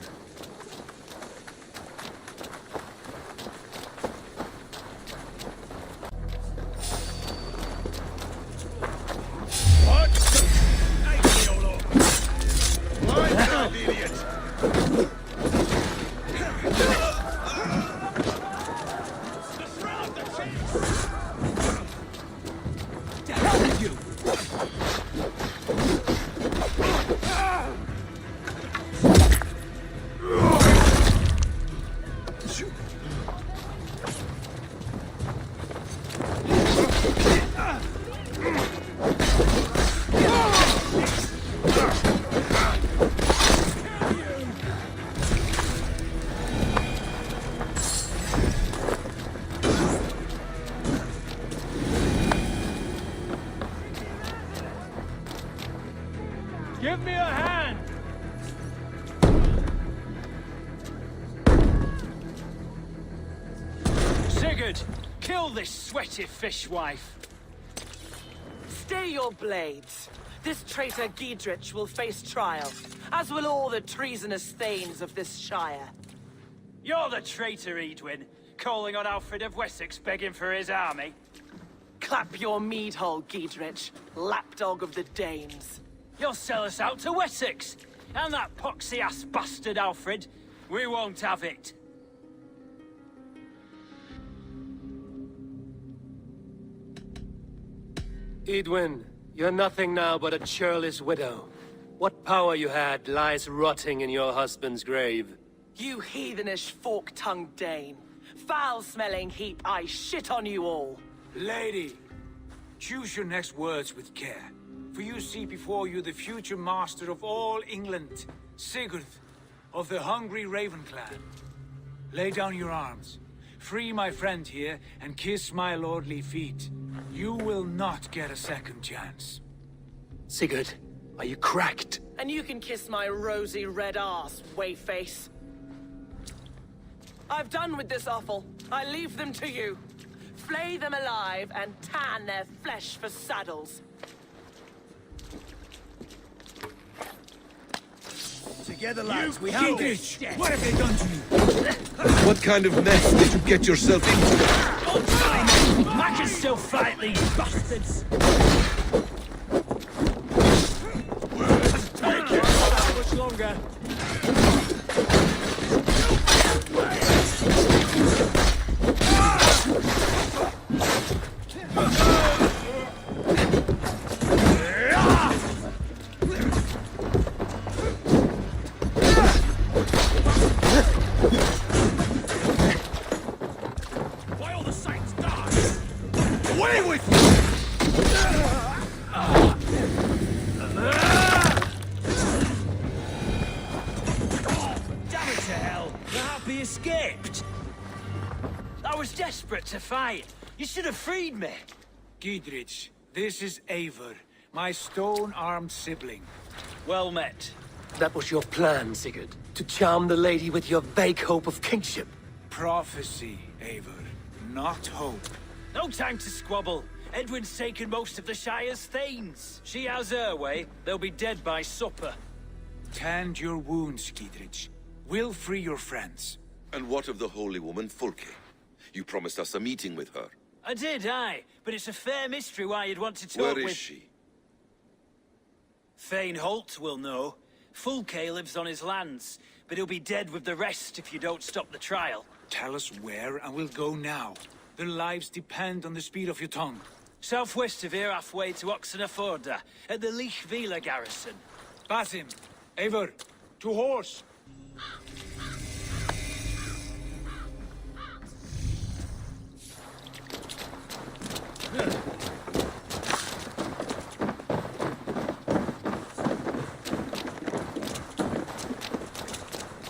Give me a hand! Sigurd, kill this sweaty fishwife. Stay your blades. This traitor Giedrich will face trial, as will all the treasonous thanes of this shire. You're the traitor, Edwin, calling on Alfred of Wessex begging for his army. Clap your mead hole, Giedrich, lapdog of the Danes. You'll sell us out to Wessex, and that poxy-ass bastard Alfred. We won't have it. Edwin, you're nothing now but a churlish widow. What power you had lies rotting in your husband's grave. You heathenish fork-tongued Dane. Foul-smelling heap, I shit on you all. Lady, choose your next words with care. For you see before you the future master of all England, Sigurd, of the hungry Raven clan. Lay down your arms. Free my friend here, and kiss my lordly feet. You will not get a second chance. Sigurd, are you cracked? And you can kiss my rosy red arse, wayface. I've done with this offal. I leave them to you. Flay them alive and tan their flesh for saddles. Together, lads, we have this. What have they done to you? What kind of mess did you get yourself into? I can still fight these bastards! Take it! Not much longer. To fight. You should have freed me. Giedrich, this is Eivor, my stone-armed sibling. Well met. That was your plan, Sigurd. To charm the lady with your vague hope of kingship. Prophecy, Eivor, not hope. No time to squabble. Edwin's taken most of the Shire's thanes. She has her way. They'll be dead by supper. Tend your wounds, Giedrich. We'll free your friends. And what of the holy woman Fulke? You promised us a meeting with her. I did, aye. But it's a fair mystery why you'd want to talk with... Where is she? Thane Holt will know. Fulke lives on his lands, but he'll be dead with the rest if you don't stop the trial. Tell us where, and we'll go now. Their lives depend on the speed of your tongue. Southwest of here, halfway to Oxenaforda, at the Lichvila garrison. Basim, Eivor, to horse!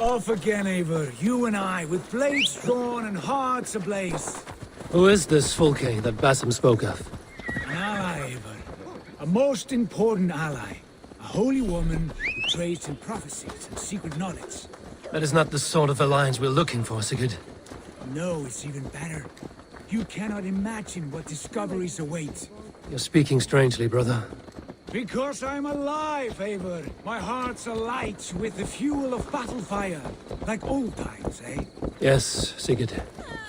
Off again, Eivor. You and I, with blades drawn and hearts ablaze. Who is this Fulke that Basim spoke of? An ally, Eivor. A most important ally. A holy woman who trades in prophecies and secret knowledge. That is not the sort of alliance we're looking for, Sigurd. No, it's even better. You cannot imagine what discoveries await. You're speaking strangely, brother. Because I'm alive, Eivor. My heart's alight with the fuel of battle fire. Like old times, eh? Yes, Sigurd.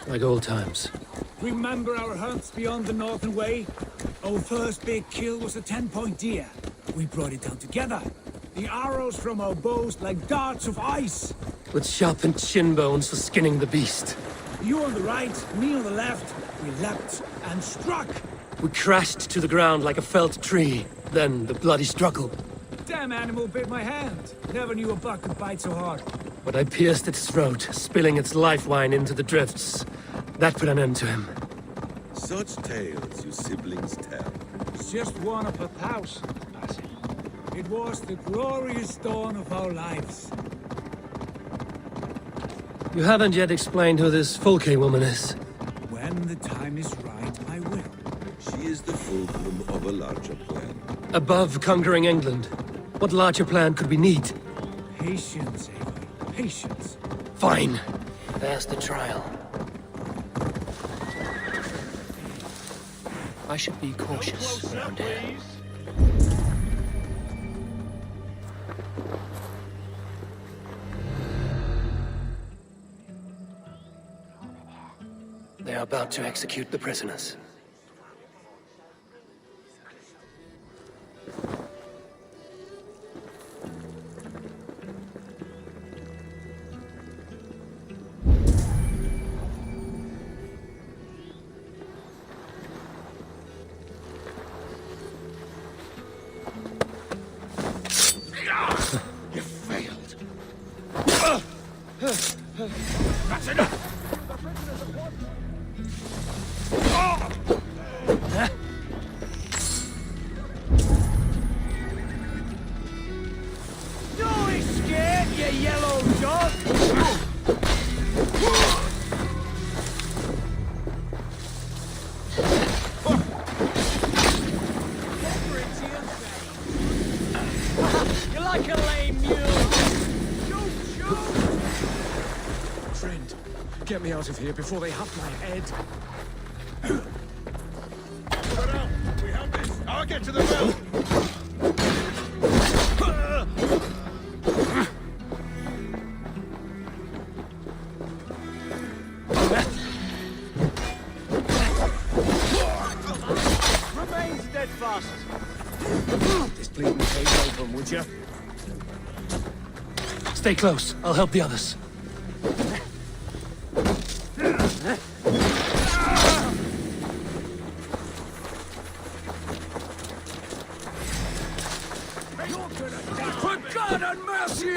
Like old times. Remember our hunts beyond the Northern Way? Our first big kill was a 10-point deer. We brought it down together. The arrows from our bows like darts of ice. With sharpened shin bones for skinning the beast. You on the right, me on the left. We leapt and struck. We crashed to the ground like a felled tree. Then the bloody struggle. Damn animal bit my hand. Never knew a buck could bite so hard. But I pierced its throat, spilling its life wine into the drifts. That put an end to him. Such tales you siblings tell. It's just one of a thousand, Basim. It was the glorious dawn of our lives. You haven't yet explained who this Fulke woman is. When the time is right, I will. She is the fulcrum of a larger plan. Above conquering England, what larger plan could we need? Patience, Eivor. Patience. Fine. There's the trial. I should be cautious around here. They are about to execute the prisoners. You failed. That's enough! Don't be scared, you yellow dog! You're like a lame mule! Shoot! Friend, get me out of here before they have my head. We have this. I'll get to the well. Remain steadfast! This bleeding cave open, would you? Stay close. I'll help the others. For God and mercy!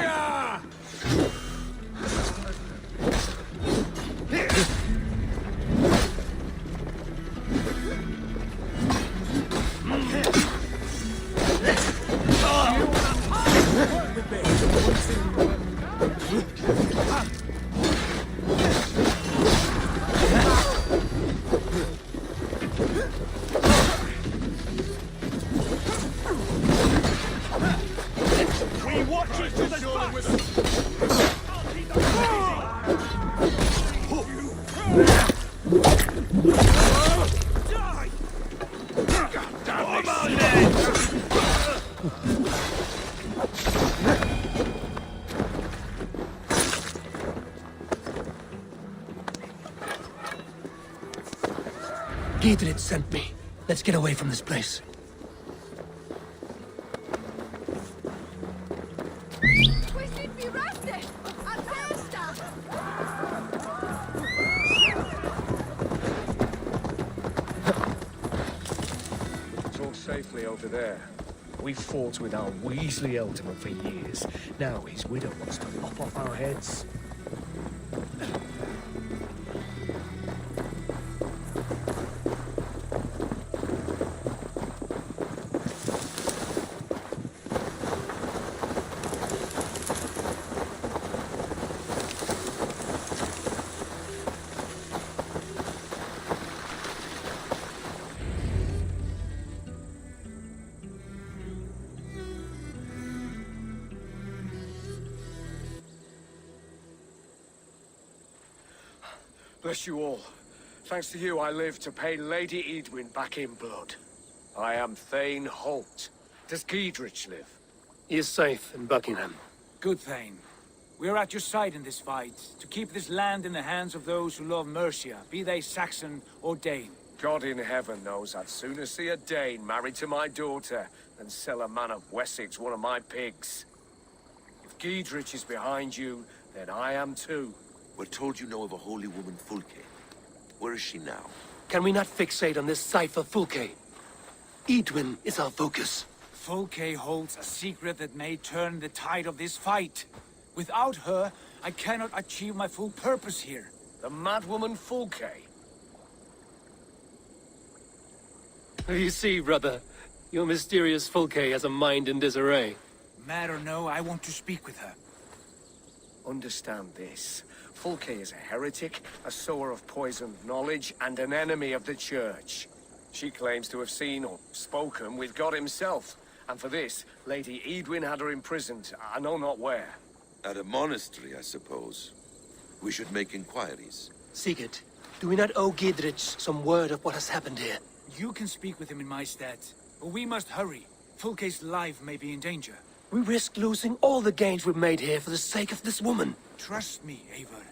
We watch it to the Gidrid sent me. Let's get away from this place. Talk safely over there. We fought with our Weasley Ealdorman for years. Now his widow wants to lop off our heads. Bless you all. Thanks to you, I live to pay Lady Eadwyn back in blood. I am Thane Holt. Does Giedrich live? He is safe in Buckingham. Good, Thane. We are at your side in this fight, to keep this land in the hands of those who love Mercia, be they Saxon or Dane. God in heaven knows I'd sooner see a Dane married to my daughter than sell a man of Wessex one of my pigs. If Giedrich is behind you, then I am too. We're told you know of a holy woman, Fulke. Where is she now? Can we not fixate on this cipher, Fulke? Eadwyn is our focus. Fulke holds a secret that may turn the tide of this fight. Without her, I cannot achieve my full purpose here. The madwoman Fulke. You see, brother, your mysterious Fulke has a mind in disarray. Mad or no, I want to speak with her. Understand this. Fulke is a heretic, a sower of poisoned knowledge, and an enemy of the Church. She claims to have seen or spoken with God himself. And for this, Lady Eadwyn had her imprisoned, I know not where. At a monastery, I suppose. We should make inquiries. Sigurd, do we not owe Giedrich some word of what has happened here? You can speak with him in my stead, but we must hurry. Fulke's life may be in danger. We risk losing all the gains we've made here for the sake of this woman. Trust me, Eivor.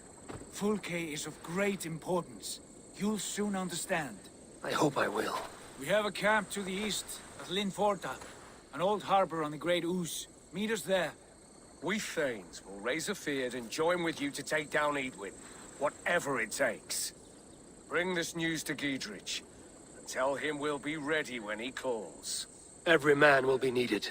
Fulke is of great importance. You'll soon understand. I hope I will. We have a camp to the east at Linforta, an old harbor on the Great Ouse. Meet us there. We Thanes will raise a feard and join with you to take down Eadwyn, whatever it takes. Bring this news to Giedrich, and tell him we'll be ready when he calls. Every man will be needed.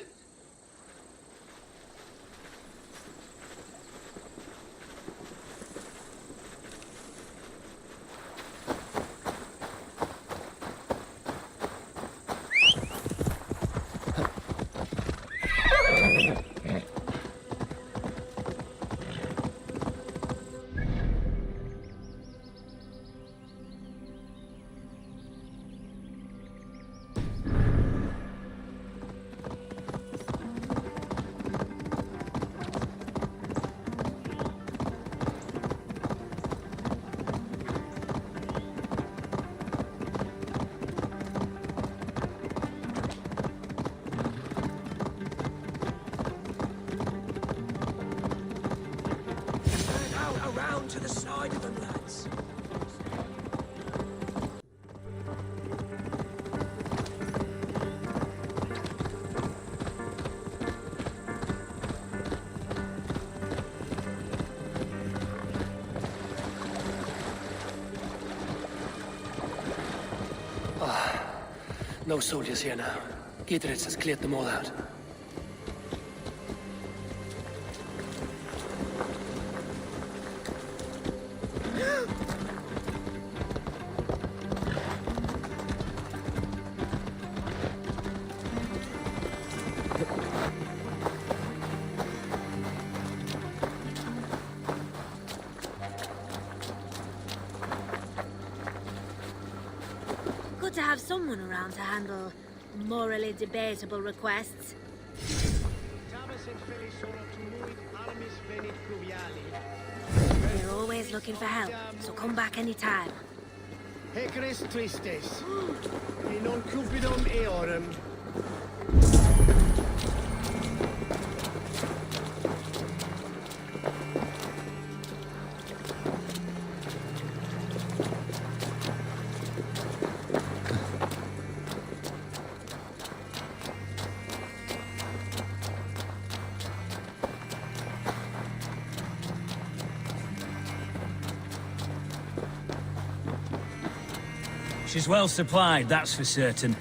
To the side of them, lads. No soldiers here now. Giedrich has cleared them all out. To have someone around to handle morally debatable requests. We're always looking for help, so come back anytime. Hecaris tristes, in non cupidum eorum. She's well supplied, that's for certain.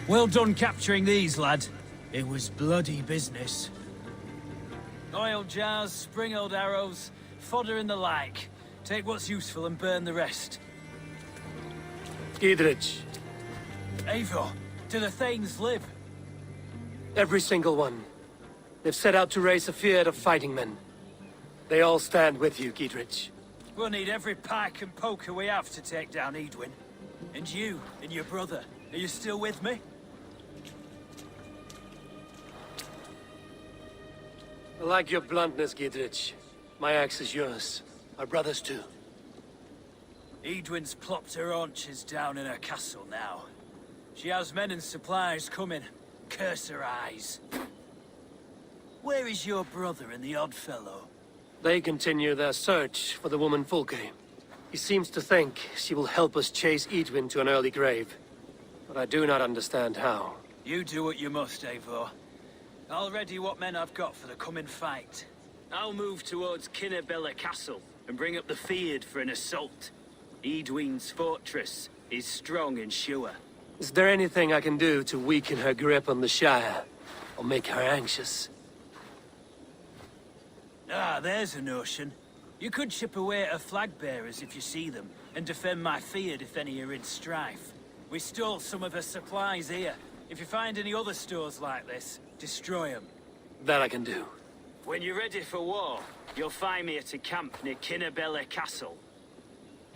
Well done capturing these, lad. It was bloody business. Oil jars, spring-oiled arrows, fodder and the like. Take what's useful and burn the rest. Giedrich. Eivor, do the Thanes live? Every single one. They've set out to raise a fear of fighting men. They all stand with you, Giedrich. We'll need every pike and poker we have to take down Eadwyn. And you, and your brother, are you still with me? I like your bluntness, Giedrich. My axe is yours. My brother's too. Eadwin's plopped her haunches down in her castle now. She has men and supplies coming. Curse her eyes. Where is your brother and the odd fellow? They continue their search for the woman Fulke. He seems to think she will help us chase Eadwin to an early grave. But I do not understand how. You do what you must, Eivor. I'll ready what men I've got for the coming fight. I'll move towards Kinnabella Castle and bring up the Feared for an assault. Eadwin's fortress is strong and sure. Is there anything I can do to weaken her grip on the Shire? Or make her anxious? Ah, there's a notion. You could chip away at her flag bearers if you see them, and defend my Feared if any are in strife. We stole some of her supplies here. If you find any other stores like this, destroy them. That I can do. When you're ready for war, you'll find me at a camp near Kinnabella Castle.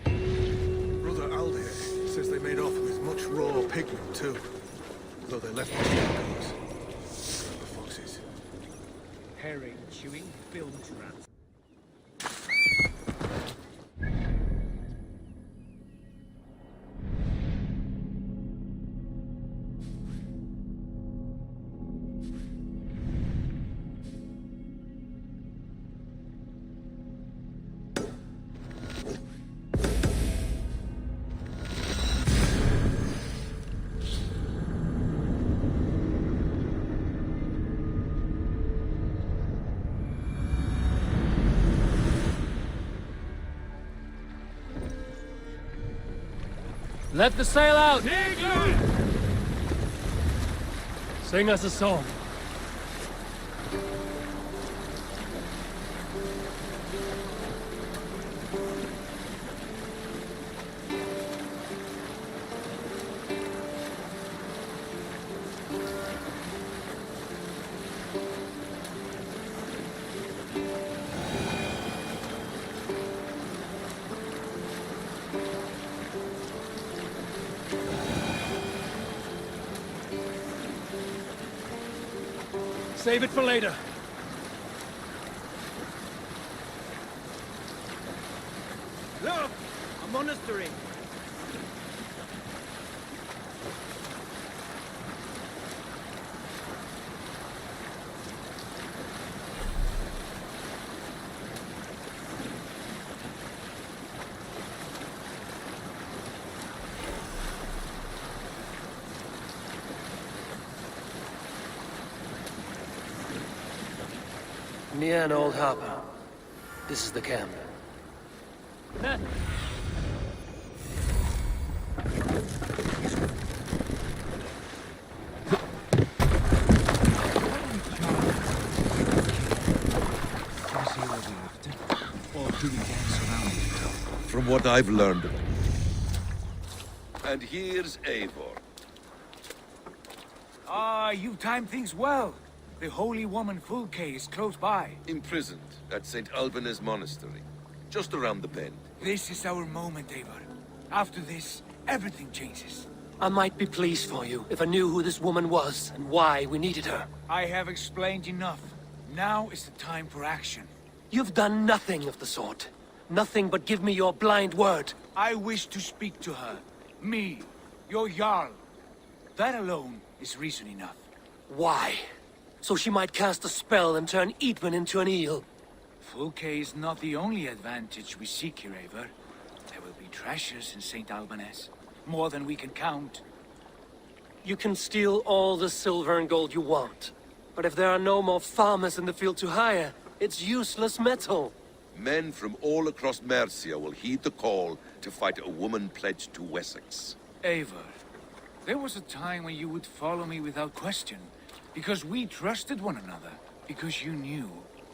Brother Aldir says they made off with much raw pigment too. Though they left the shadows. The foxes. Herring chewing filth rats. Let the sail out! Sing us a song. Save it for later. Look! A monastery! Near an old harbor. This is the camp. From what I've learned. And here's Eivor. Ah, you timed things well. The holy woman Fulke is close by. Imprisoned at St. Alban's Monastery. Just around the bend. This is our moment, Eivor. After this, everything changes. I might be pleased for you if I knew who this woman was and why we needed her. I have explained enough. Now is the time for action. You've done nothing of the sort. Nothing but give me your blind word. I wish to speak to her. Me, your Jarl. That alone is reason enough. Why? So she might cast a spell and turn Eadwin into an eel. Fulke is not the only advantage we seek here, Eivor. There will be treasures in St. Alban's. More than we can count. You can steal all the silver and gold you want. But if there are no more farmers in the field to hire, it's useless metal. Men from all across Mercia will heed the call to fight a woman pledged to Wessex. Eivor, there was a time when you would follow me without question. Because we trusted one another. Because you knew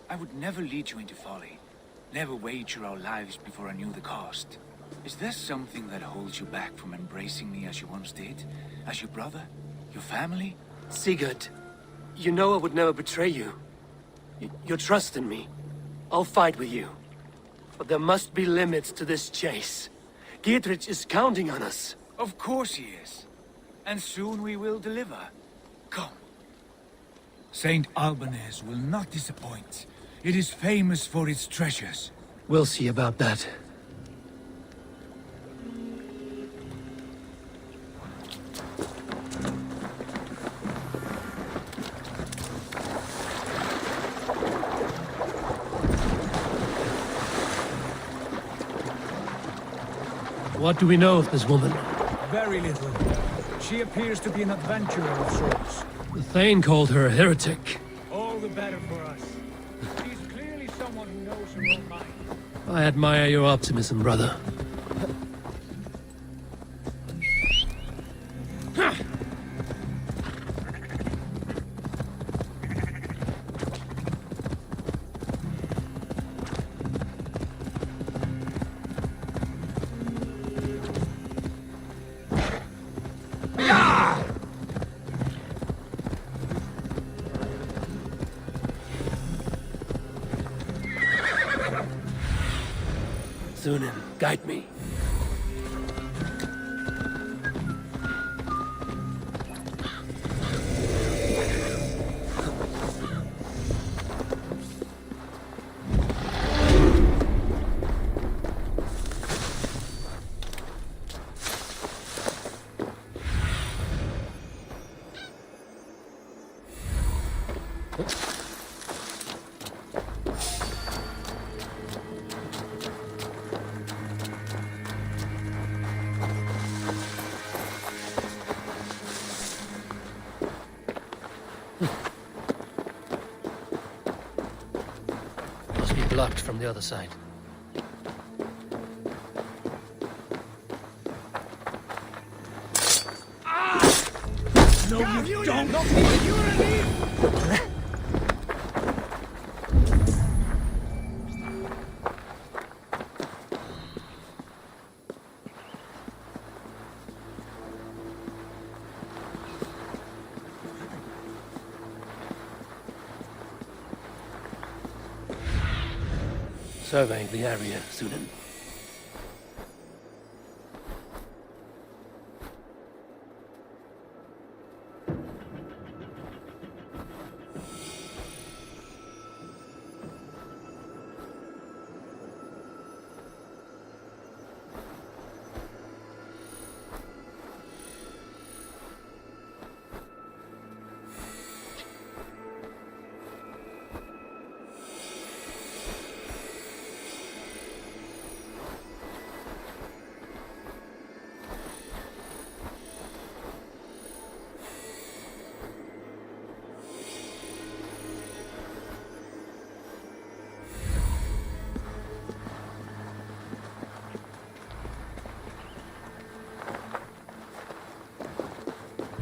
I would never lead you into folly. Never wager our lives before I knew the cost. Is there something that holds you back from embracing me as you once did? As your brother? Your family? Sigurd, you know I would never betray you. Your trust in me. I'll fight with you. But there must be limits to this chase. Giedrich is counting on us. Of course he is. And soon we will deliver. Come. St. Alban's will not disappoint. It is famous for its treasures. We'll see about that. What do we know of this woman? Very little. She appears to be an adventurer of sorts. The Thane called her a heretic. All the better for us. She's clearly someone who knows her own mind. I admire your optimism, brother. Sunan, guide me. Must be blocked from the other side. No, you don't! Not me! You're an idiot! Surveying the area, Sunan.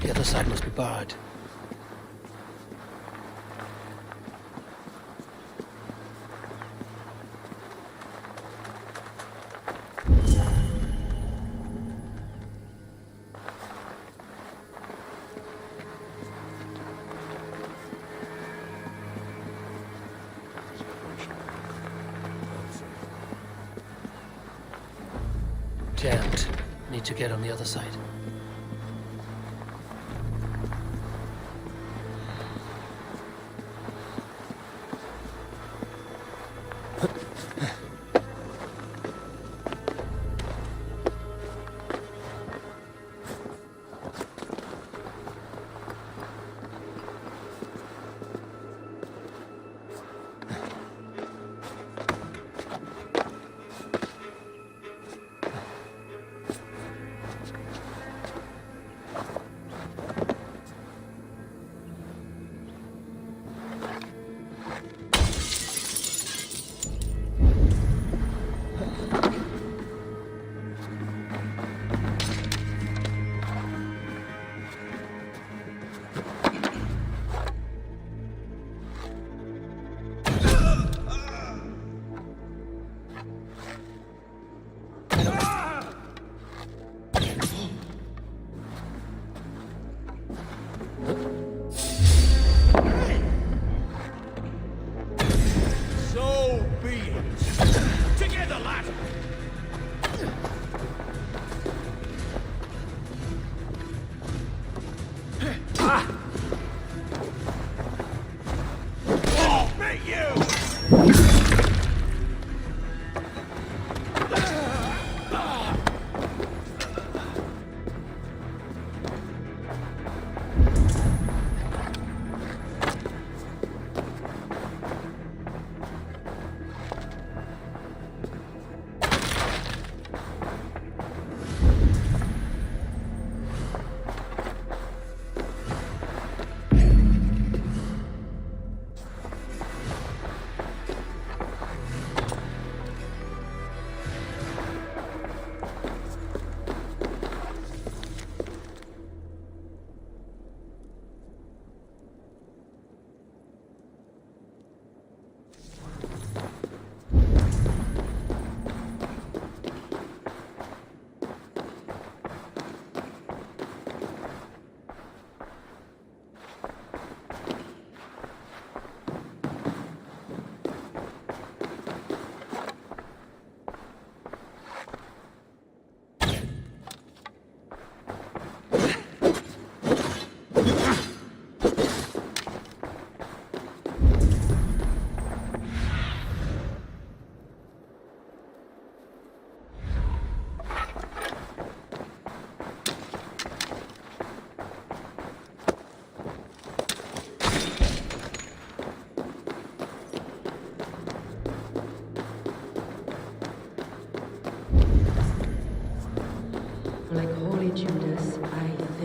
The other side must be barred. Jammed. Need to get on the other side.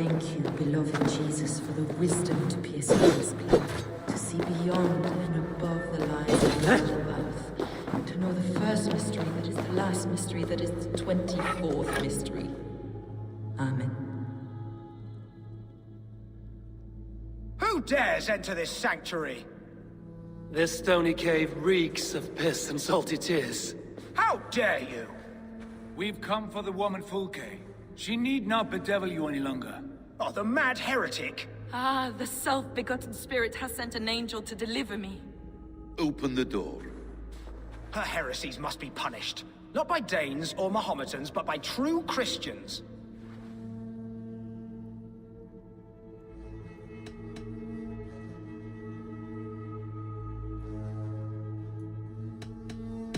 thank you, beloved Jesus, for the wisdom to pierce Hell's plan, to see beyond and above the lies of mortal earth, to know the first mystery that is the last mystery that is the 24th mystery. Amen. Who dares enter this sanctuary? This stony cave reeks of piss and salty tears. How dare you? We've come for the woman Fulke. She need not bedevil you any longer. Oh, the mad heretic! Ah, the self-begotten spirit has sent an angel to deliver me. Open the door. Her heresies must be punished. Not by Danes or Mohammedans, but by true Christians.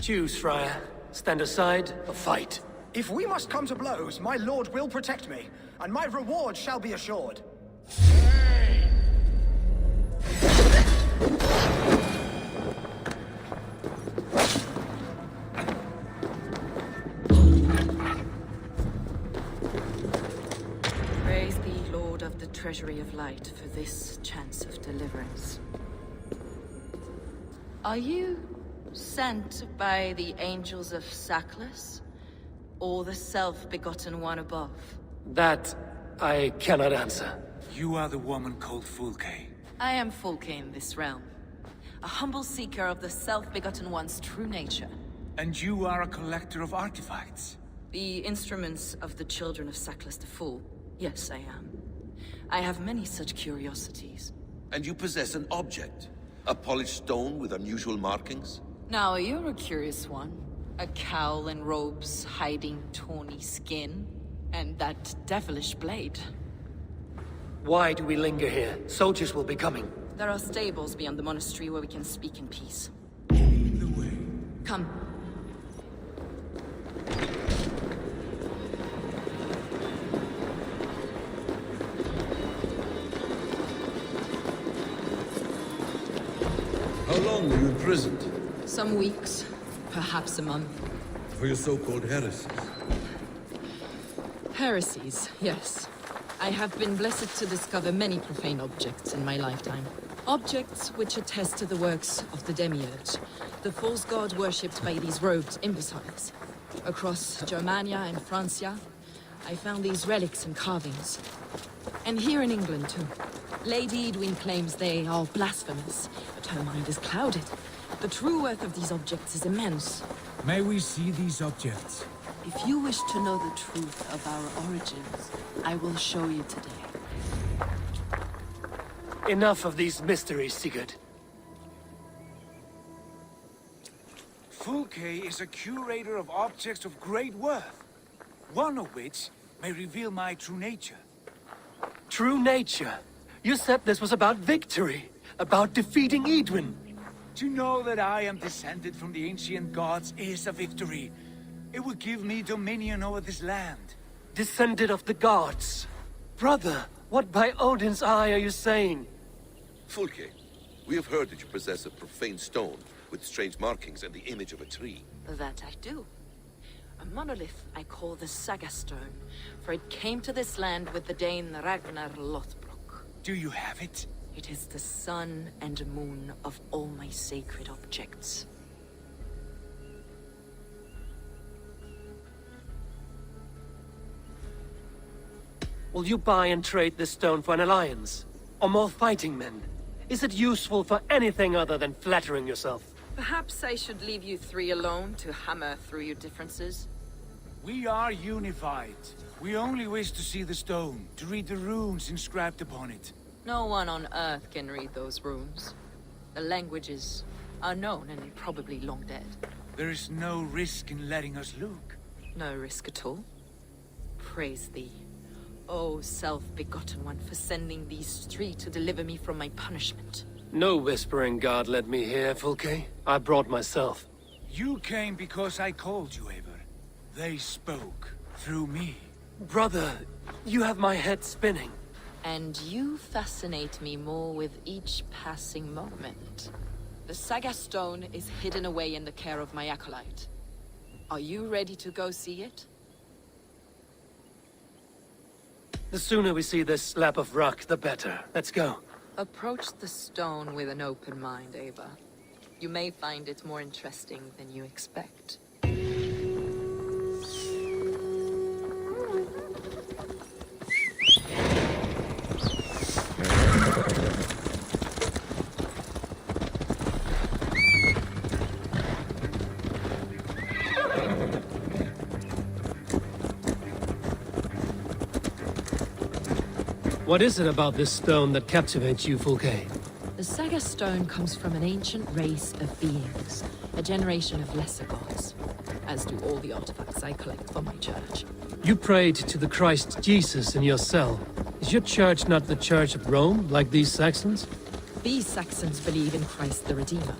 Choose, Friar. Stand aside or fight. If we must come to blows, my lord will protect me, and my reward shall be assured. Praise thee, Lord of the Treasury of Light, for this chance of deliverance. Are you sent by the angels of Sackless, or the self-begotten one above? That I cannot answer. You are the woman called Fulke. I am Fulke in this realm, a humble seeker of the self-begotten one's true nature. And you are a collector of artifacts. The instruments of the children of Sackless the Fool. Yes, I am. I have many such curiosities. And you possess an object? A polished stone with unusual markings? Now, you're a curious one. A cowl and robes hiding tawny skin. And that devilish blade. Why do we linger here? Soldiers will be coming. There are stables beyond the monastery where we can speak in peace. Lead the way. Come. How long were you imprisoned? Some weeks, perhaps a month. For your so-called heresies? Heresies, yes. I have been blessed to discover many profane objects in my lifetime. Objects which attest to the works of the Demiurge, the false god worshipped by these robed imbeciles. Across Germania and Francia, I found these relics and carvings. And here in England, too. Lady Edwin claims they are blasphemous, but her mind is clouded. The true worth of these objects is immense. May we see these objects? If you wish to know the truth of our origins, I will show you today. Enough of these mysteries, Sigurd. Fulke is a curator of objects of great worth, one of which may reveal my true nature. True nature? You said this was about victory, about defeating Edwin. To know that I am descended from the ancient gods is a victory. It will give me dominion over this land. Descended of the gods? Brother, what by Odin's eye are you saying? Fulke, we have heard that you possess a profane stone with strange markings and the image of a tree. That I do. A monolith I call the Saga Stone, for it came to this land with the Dane Ragnar Lothbrok. Do you have it? It is the sun and moon of all my sacred objects. Will you buy and trade this stone for an alliance? Or more fighting men? Is it useful for anything other than flattering yourself? Perhaps I should leave you three alone to hammer through your differences? We are unified. We only wish to see the stone, to read the runes inscribed upon it. No one on Earth can read those runes. The languages are known and probably long dead. There is no risk in letting us look. No risk at all. Praise thee, O self-begotten one, for sending these three to deliver me from my punishment. No whispering god led me here, Fulke. I brought myself. You came because I called you, Eivor. They spoke through me. Brother, you have my head spinning. And you fascinate me more with each passing moment. The Saga Stone is hidden away in the care of my acolyte. Are you ready to go see it? The sooner we see this slab of rock, the better. Let's go. Approach the stone with an open mind, Eivor. You may find it more interesting than you expect. What is it about this stone that captivates you, Fulke? The Saga stone comes from an ancient race of beings, a generation of lesser gods, as do all the artifacts I collect for my church. You prayed to the Christ Jesus in your cell. Is your church not the Church of Rome, like these Saxons? These Saxons believe in Christ the Redeemer,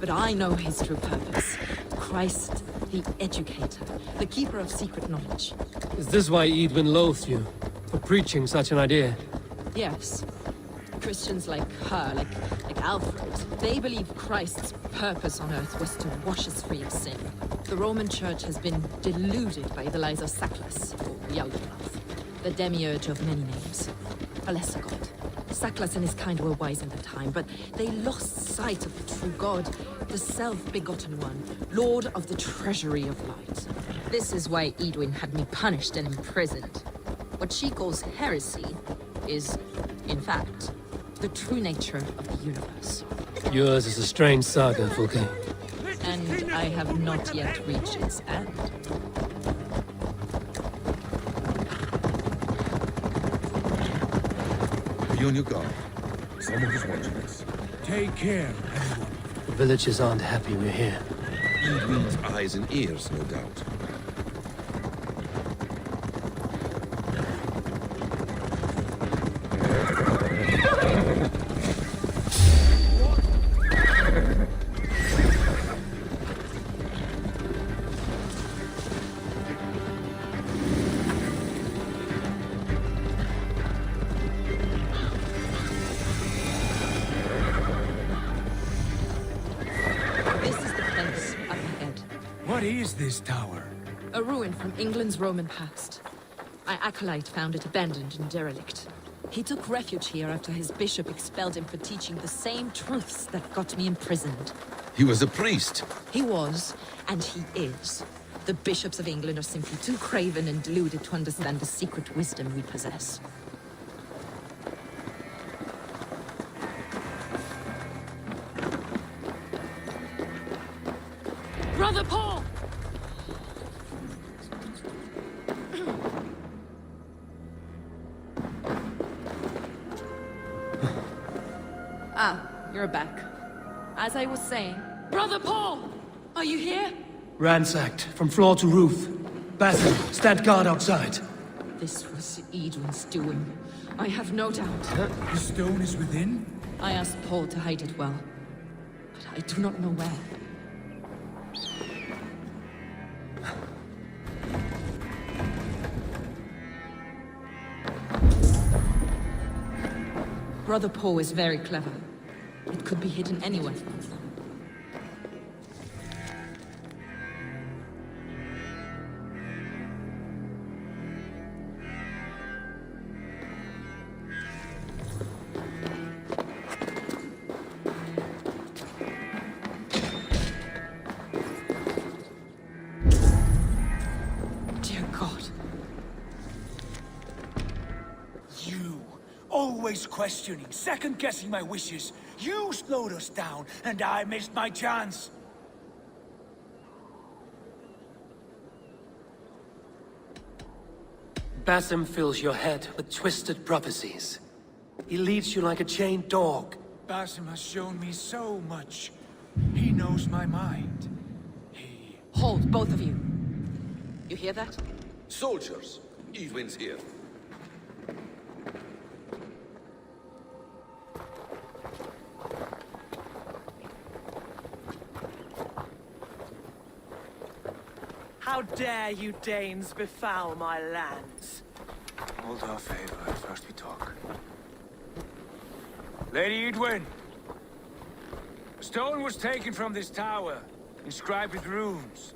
but I know his true purpose. Christ the Educator, the keeper of secret knowledge. Is this why Eidwin loathed you, for preaching such an idea? Yes. Christians like her, like Alfred, they believe Christ's purpose on earth was to wash us free of sin. The Roman Church has been deluded by the lies of Saklas, or Yaldabaoth, the demiurge of many names, a lesser god. Saklas and his kind were wise in their time, but they lost sight of the true god, the self-begotten one, lord of the treasury of light. This is why Eidwin had me punished and imprisoned. What she calls heresy is, in fact, the true nature of the universe. Yours is a strange saga, Fulke. And I have not yet reached its end. Be on your guard. Someone is watching us. Take care, everyone. The villagers aren't happy we're here. Eidwin's eyes and ears, no doubt. What is this tower? A ruin from England's Roman past. My acolyte found it abandoned and derelict. He took refuge here after his bishop expelled him for teaching the same truths that got me imprisoned. He was a priest. He was, and he is. The bishops of England are simply too craven and deluded to understand the secret wisdom we possess. Brother Paul! You're back. As I was saying... Brother Paul! Are you here? Ransacked, from floor to roof. Basil, stand guard outside. This was Eidwin's doing. I have no doubt. The stone is within? I asked Paul to hide it well, but I do not know where. Brother Paul is very clever. It could be hidden anywhere. Dear God. You, always questioning, second-guessing my wishes. You slowed us down, and I missed my chance. Basim fills your head with twisted prophecies. He leads you like a chained dog. Basim has shown me so much. He knows my mind. Hold, both of you. You hear that? Soldiers, Eidwin's here. How dare you Danes befoul my lands? Hold off, Eivor. First we talk. Lady Eidwin! A stone was taken from this tower, inscribed with runes,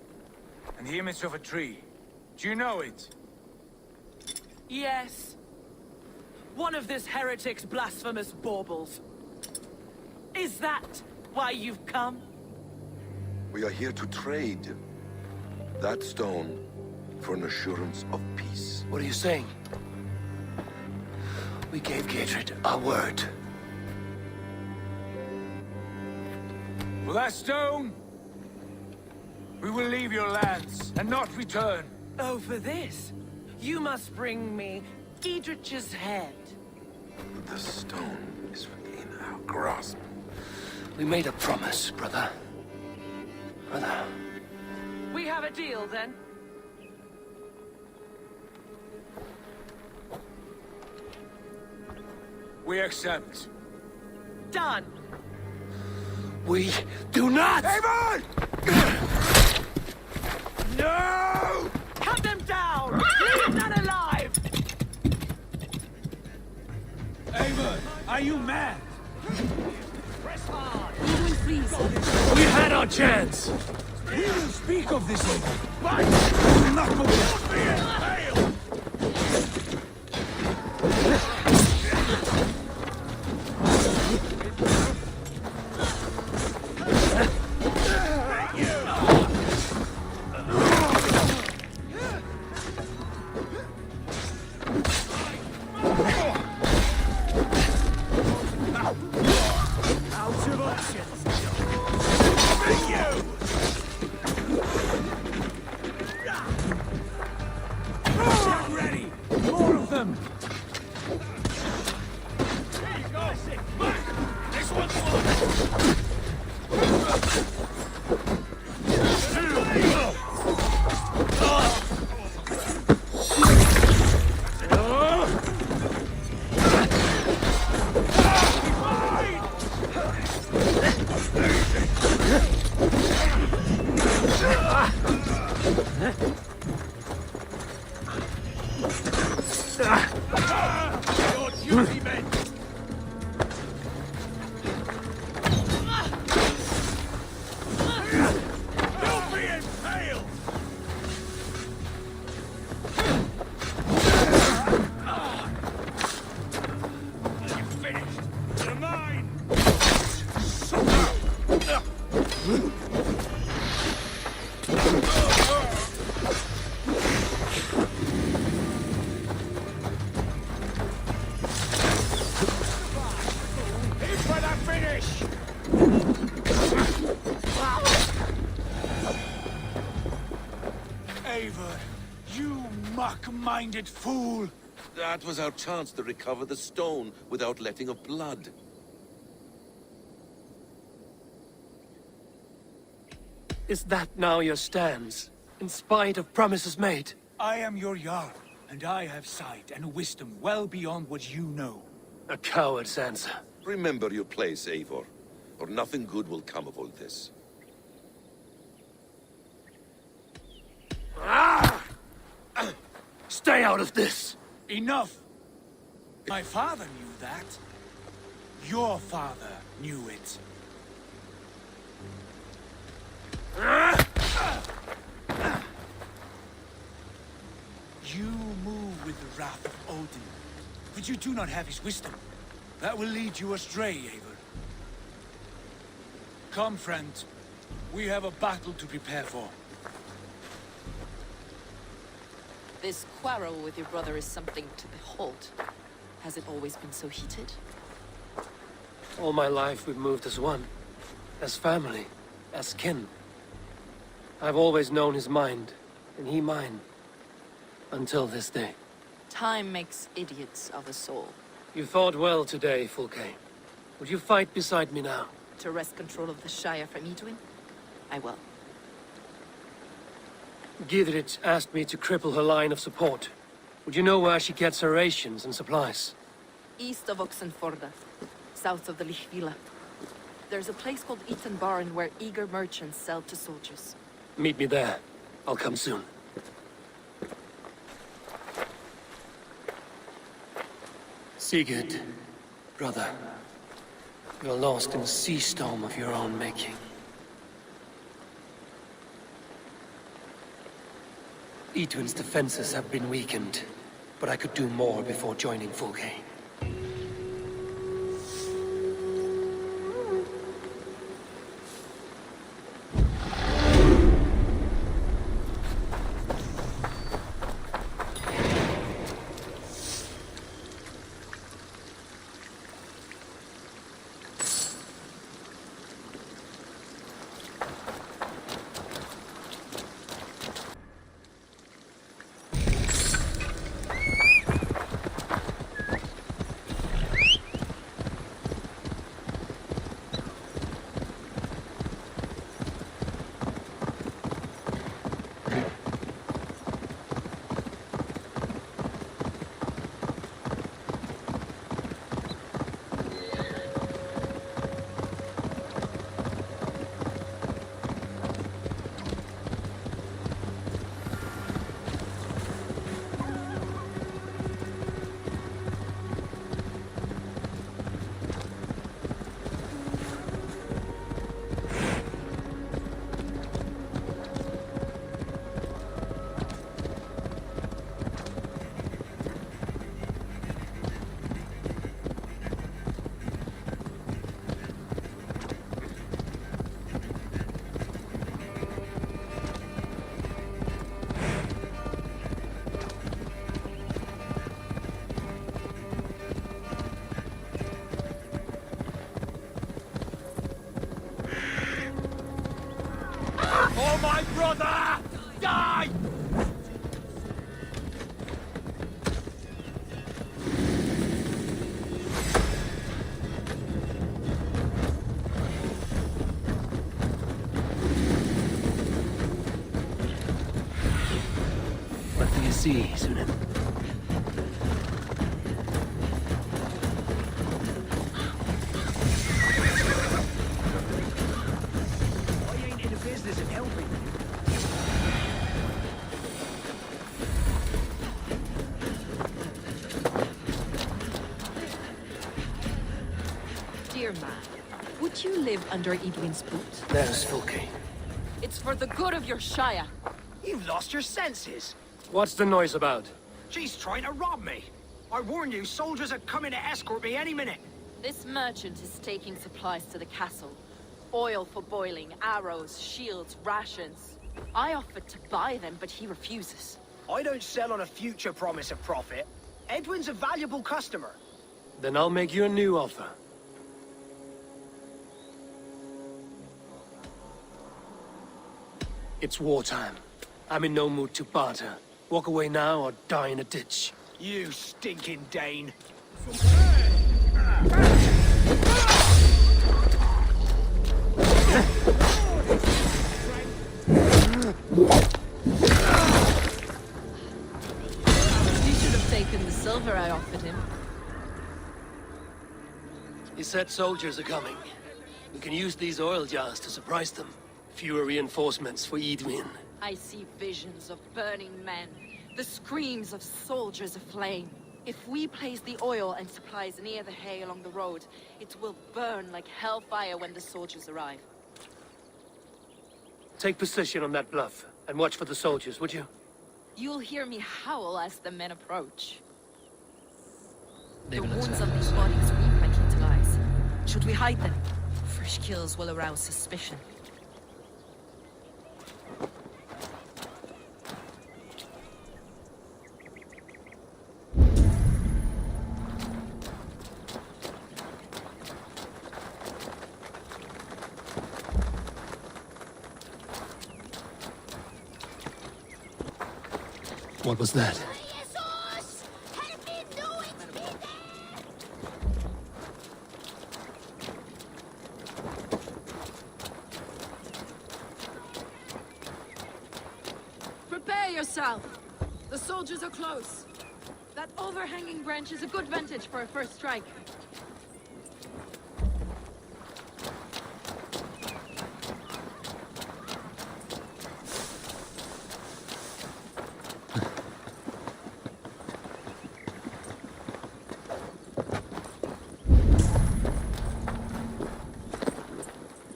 and the image of a tree. Do you know it? Yes. One of this heretic's blasphemous baubles. Is that why you've come? We are here to trade that stone for an assurance of peace. What are you saying? We gave Gatred our word. For that stone, we will leave your lands and not return. Oh, for this? You must bring me Giedrich's head. The stone is within our grasp. We made a promise, brother. Brother. We have a deal, then? We accept. Done! We do not! Eivor! No! Cut them down! Leave none alive! Eivor, are you mad? Press hard! We had our chance! We will speak of this later, but we will not go fail! Eivor, you muck-minded fool! That was our chance to recover the stone without letting of blood. Is that now your stance, in spite of promises made? I am your Jarl, and I have sight and wisdom well beyond what you know. A coward's answer. Remember your place, Eivor, or nothing good will come of all this. Stay out of this! Enough! My father knew that. Your father knew it. You move with the wrath of Odin, but you do not have his wisdom. That will lead you astray, Eivor. Come, friend. We have a battle to prepare for. This quarrel with your brother is something to behold. Has it always been so heated? All my life we've moved as one. As family. As kin. I've always known his mind, and he mine. Until this day. Time makes idiots of us all. You fought well today, Fulke. Would you fight beside me now? To wrest control of the Shire from Eadwyn? I will. Gidrit asked me to cripple her line of support. Would you know where she gets her rations and supplies? East of Oxenforda, south of the Lichvila. There's a place called Eaton Barn where eager merchants sell to soldiers. Meet me there. I'll come soon. Sigurd, brother, you're lost in a sea storm of your own making. Eadwyn's defenses have been weakened, but I could do more before joining Fulke. brother! Die! What do you see, Sunan? I ain't in the business of helping. Dear man, would you live under Edwin's boot? There's Fulke. It's for the good of your Shire. You've lost your senses. What's the noise about? She's trying to rob me. I warn you, soldiers are coming to escort me any minute. This merchant is taking supplies to the castle. Oil for boiling, arrows, shields, rations. I offered to buy them, but he refuses. I don't sell on a future promise of profit. Edwin's a valuable customer. Then I'll make you a new offer. It's wartime. I'm in no mood to barter. Walk away now or die in a ditch. You stinking Dane. You should have taken the silver I offered him. He said soldiers are coming. We can use these oil jars to surprise them. Fewer reinforcements for Edwin. I see visions of burning men, the screams of soldiers aflame. If we place the oil and supplies near the hay along the road, it will burn like hellfire when the soldiers arrive. Take position on that bluff, and watch for the soldiers, would you? You'll hear me howl as the men approach. They The will wounds attack. of these bodies weep like little eyes. Should we hide them? Fresh kills will arouse suspicion. What was that? Prepare yourself! The soldiers are close. That overhanging branch is a good vantage for a first strike.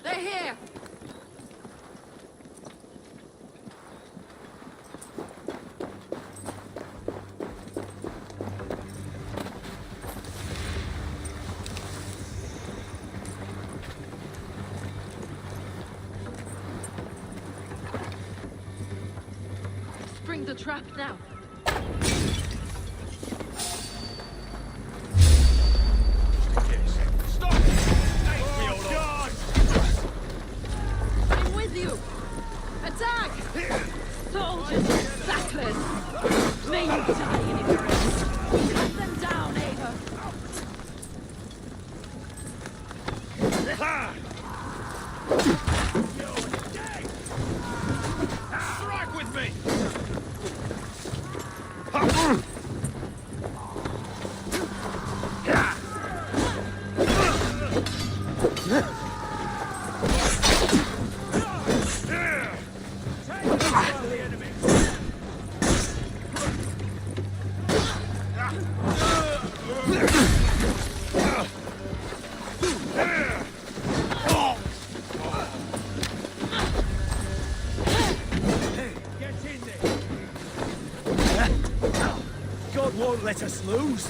They're here! Spring the trap now. I'm with you! Attack! Soldiers of Sacklers! May you die in ignorance! Cut them down, Eivor! Strike with me! God won't let us lose.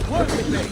Work with me.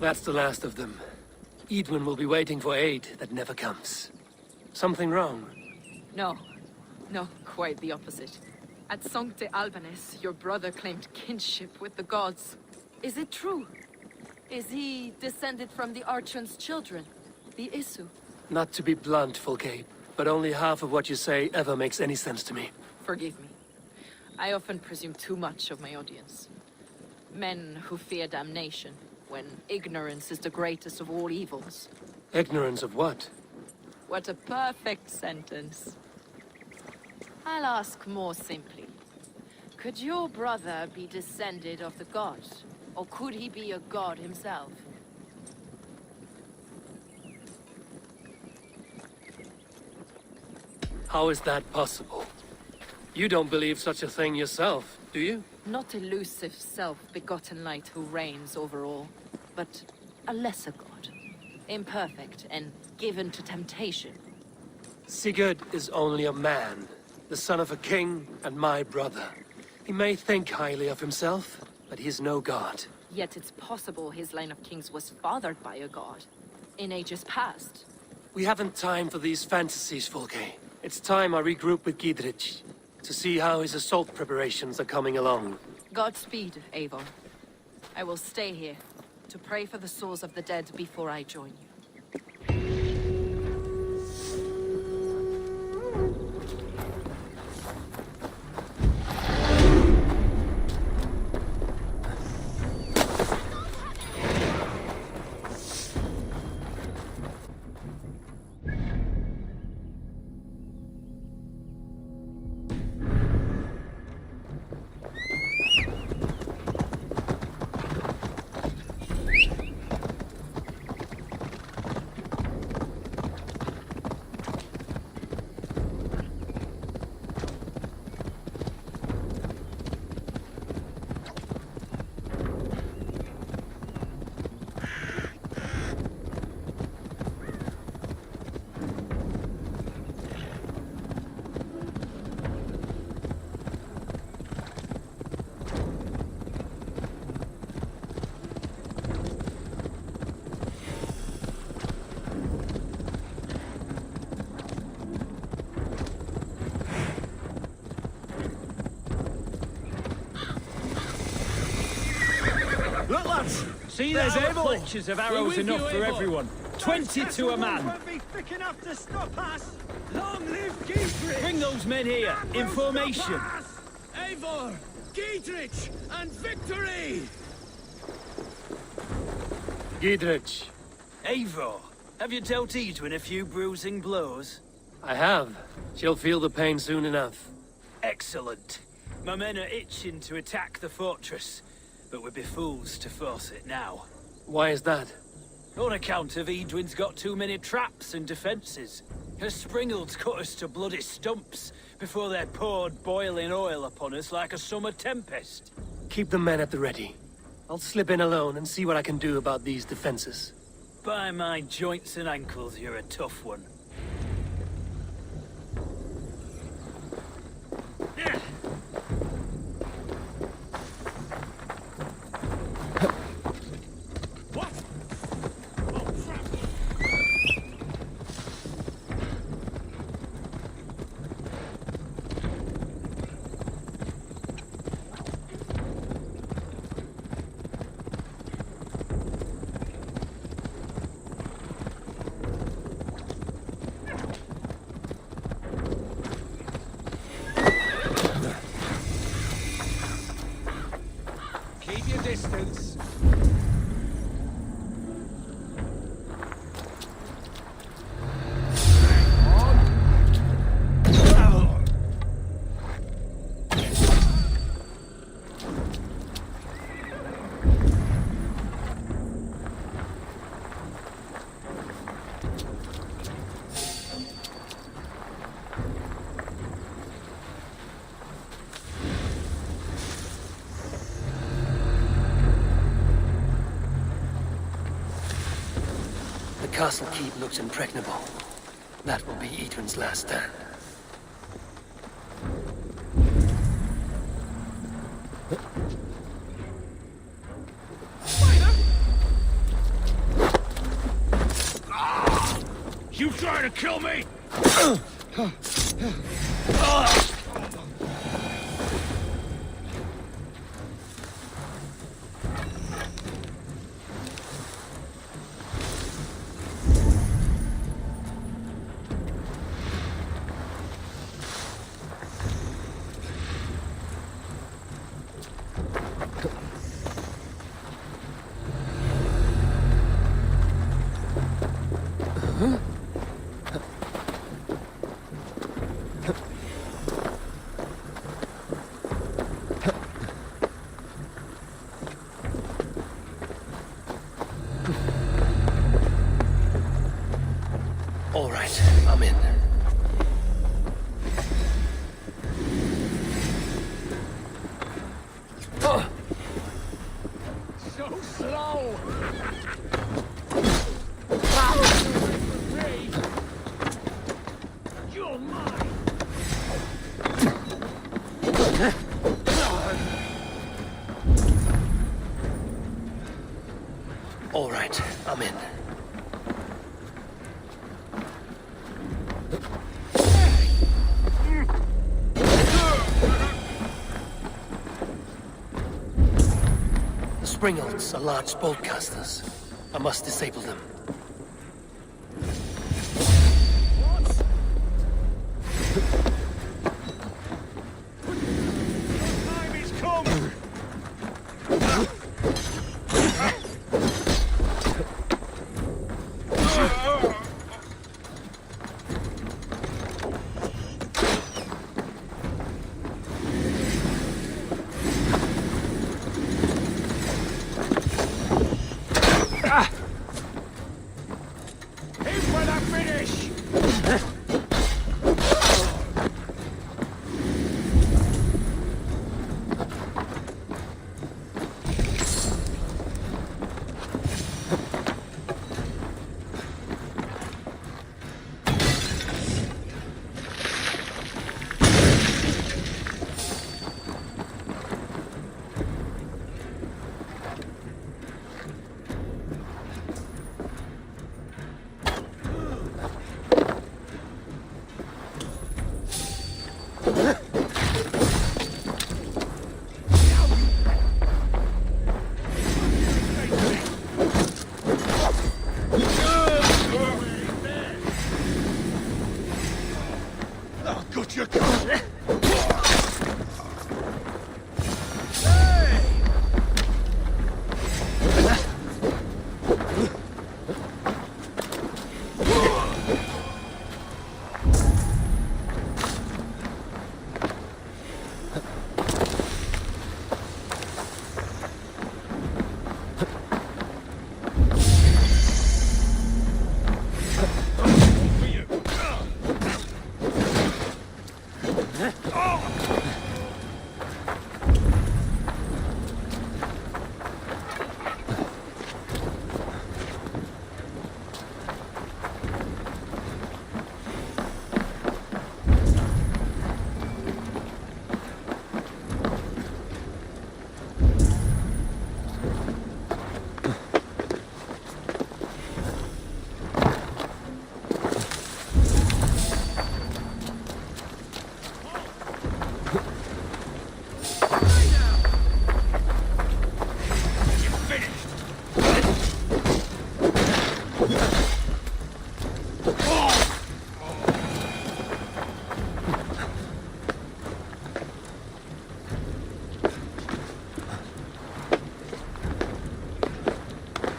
That's the last of them. Edwin will be waiting for aid that never comes. Something wrong? No. No, quite the opposite. At Sancte Albanus, your brother claimed kinship with the gods. Is it true? Is he descended from the Archon's children, the Isu? Not to be blunt, Fulke, but only half of what you say ever makes any sense to me. Forgive me. I often presume too much of my audience. Men who fear damnation, when ignorance is the greatest of all evils. Ignorance of what? What a perfect sentence. I'll ask more simply. Could your brother be descended of the gods? Or could he be a god himself? How is that possible? You don't believe such a thing yourself, do you? Not elusive self-begotten light who reigns over all, but a lesser god. Imperfect and given to temptation. Sigurd is only a man, the son of a king and my brother. He may think highly of himself, but he is no god. Yet it's possible his line of kings was fathered by a god, in ages past. We haven't time for these fantasies, Fulke. It's time I regroup with Giedrich, to see how his assault preparations are coming along. Godspeed, Eivor. I will stay here, to pray for the souls of the dead before I join you. Look, lads! See, there's fletchers of arrows enough for everyone. 20 to a man. Won't be thick enough to stop us. Long live Giedrich! Bring those men here, in formation. Eivor! Giedrich! And victory! Giedrich. Eivor, have you dealt Edwin a few bruising blows? I have. She'll feel the pain soon enough. Excellent. My men are itching to attack the fortress, but we'd be fools to force it now. Why is that? On account of Edwin's got too many traps and defenses. Her springalds cut us to bloody stumps before they poured boiling oil upon us like a summer tempest. Keep the men at the ready. I'll slip in alone and see what I can do about these defenses. By my joints and ankles, you're a tough one. Distance. The castle keep looks impregnable. That will be Edwin's last stand. You trying to kill me? All right, I'm in. So slow! You're mine! All right, I'm in. The Springalds are large boltcasters. I must disable them. Time is come! Here's where I finish! Oh, good you come!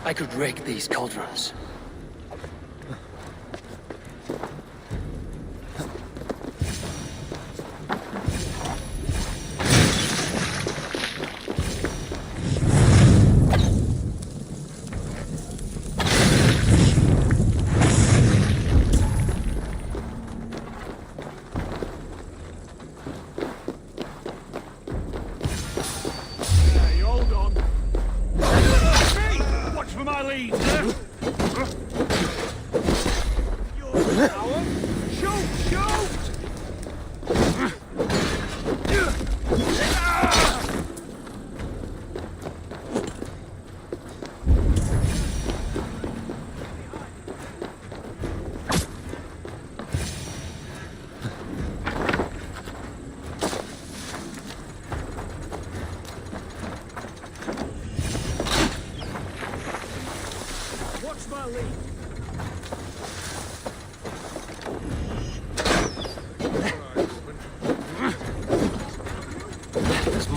I could rake these cauldrons. You hold on. Watch for my lead, sir. You're a coward. Shoot! Shoot!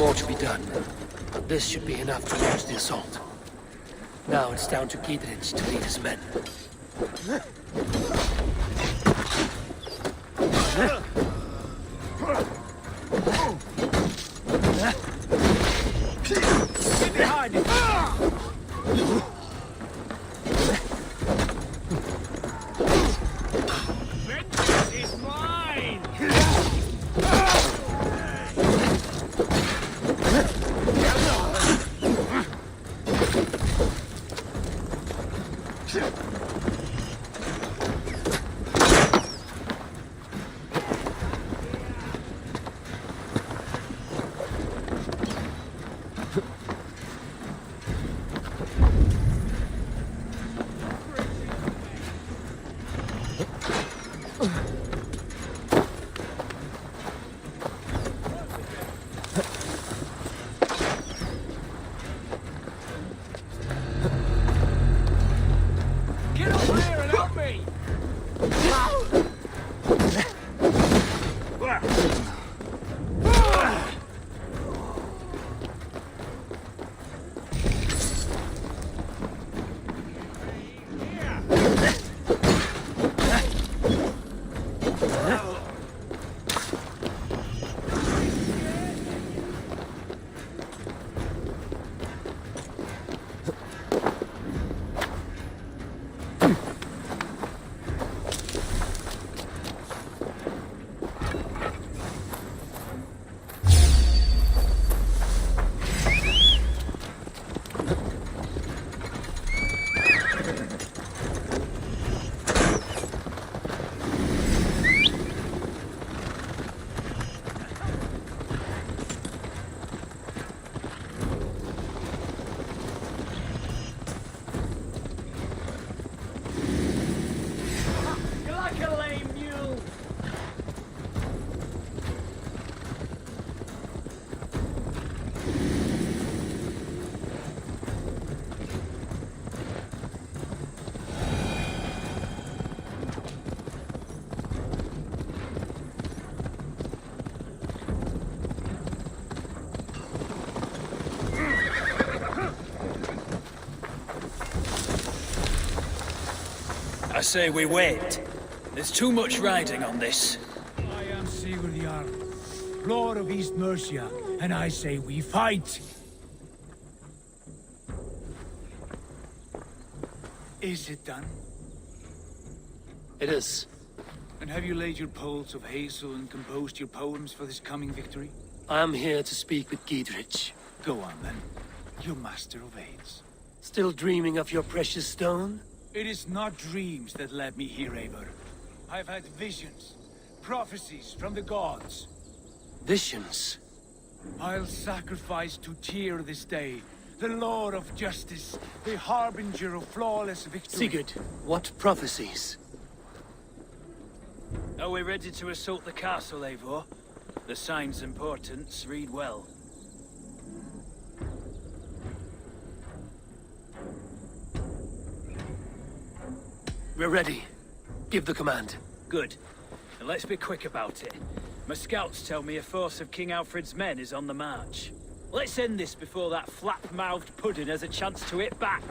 more to be done, but this should be enough to launch the assault. Now it's down to Giedrich to lead his men. Get behind him! Vengeance is mine! Get over here and help me! You're like a lame mule! I say we wait. There's too much riding on this. I am Sigurd Jarl, Lord of East Mercia, and I say we fight! Is it done? It is. And have you laid your poles of hazel and composed your poems for this coming victory? I am here to speak with Giedrich. Go on then, your master of aids. Still dreaming of your precious stone? It is not dreams that led me here, Eivor. I've had visions, prophecies from the gods. Visions? I'll sacrifice to Tyr this day, the Lord of Justice, the harbinger of flawless victory. Sigurd, what prophecies? Are we ready to assault the castle, Eivor? The sign's importance, read well. We're ready. Give the command. Good. And let's be quick about it. My scouts tell me a force of King Alfred's men is on the march. Let's end this before that flap-mouthed pudding has a chance to hit back.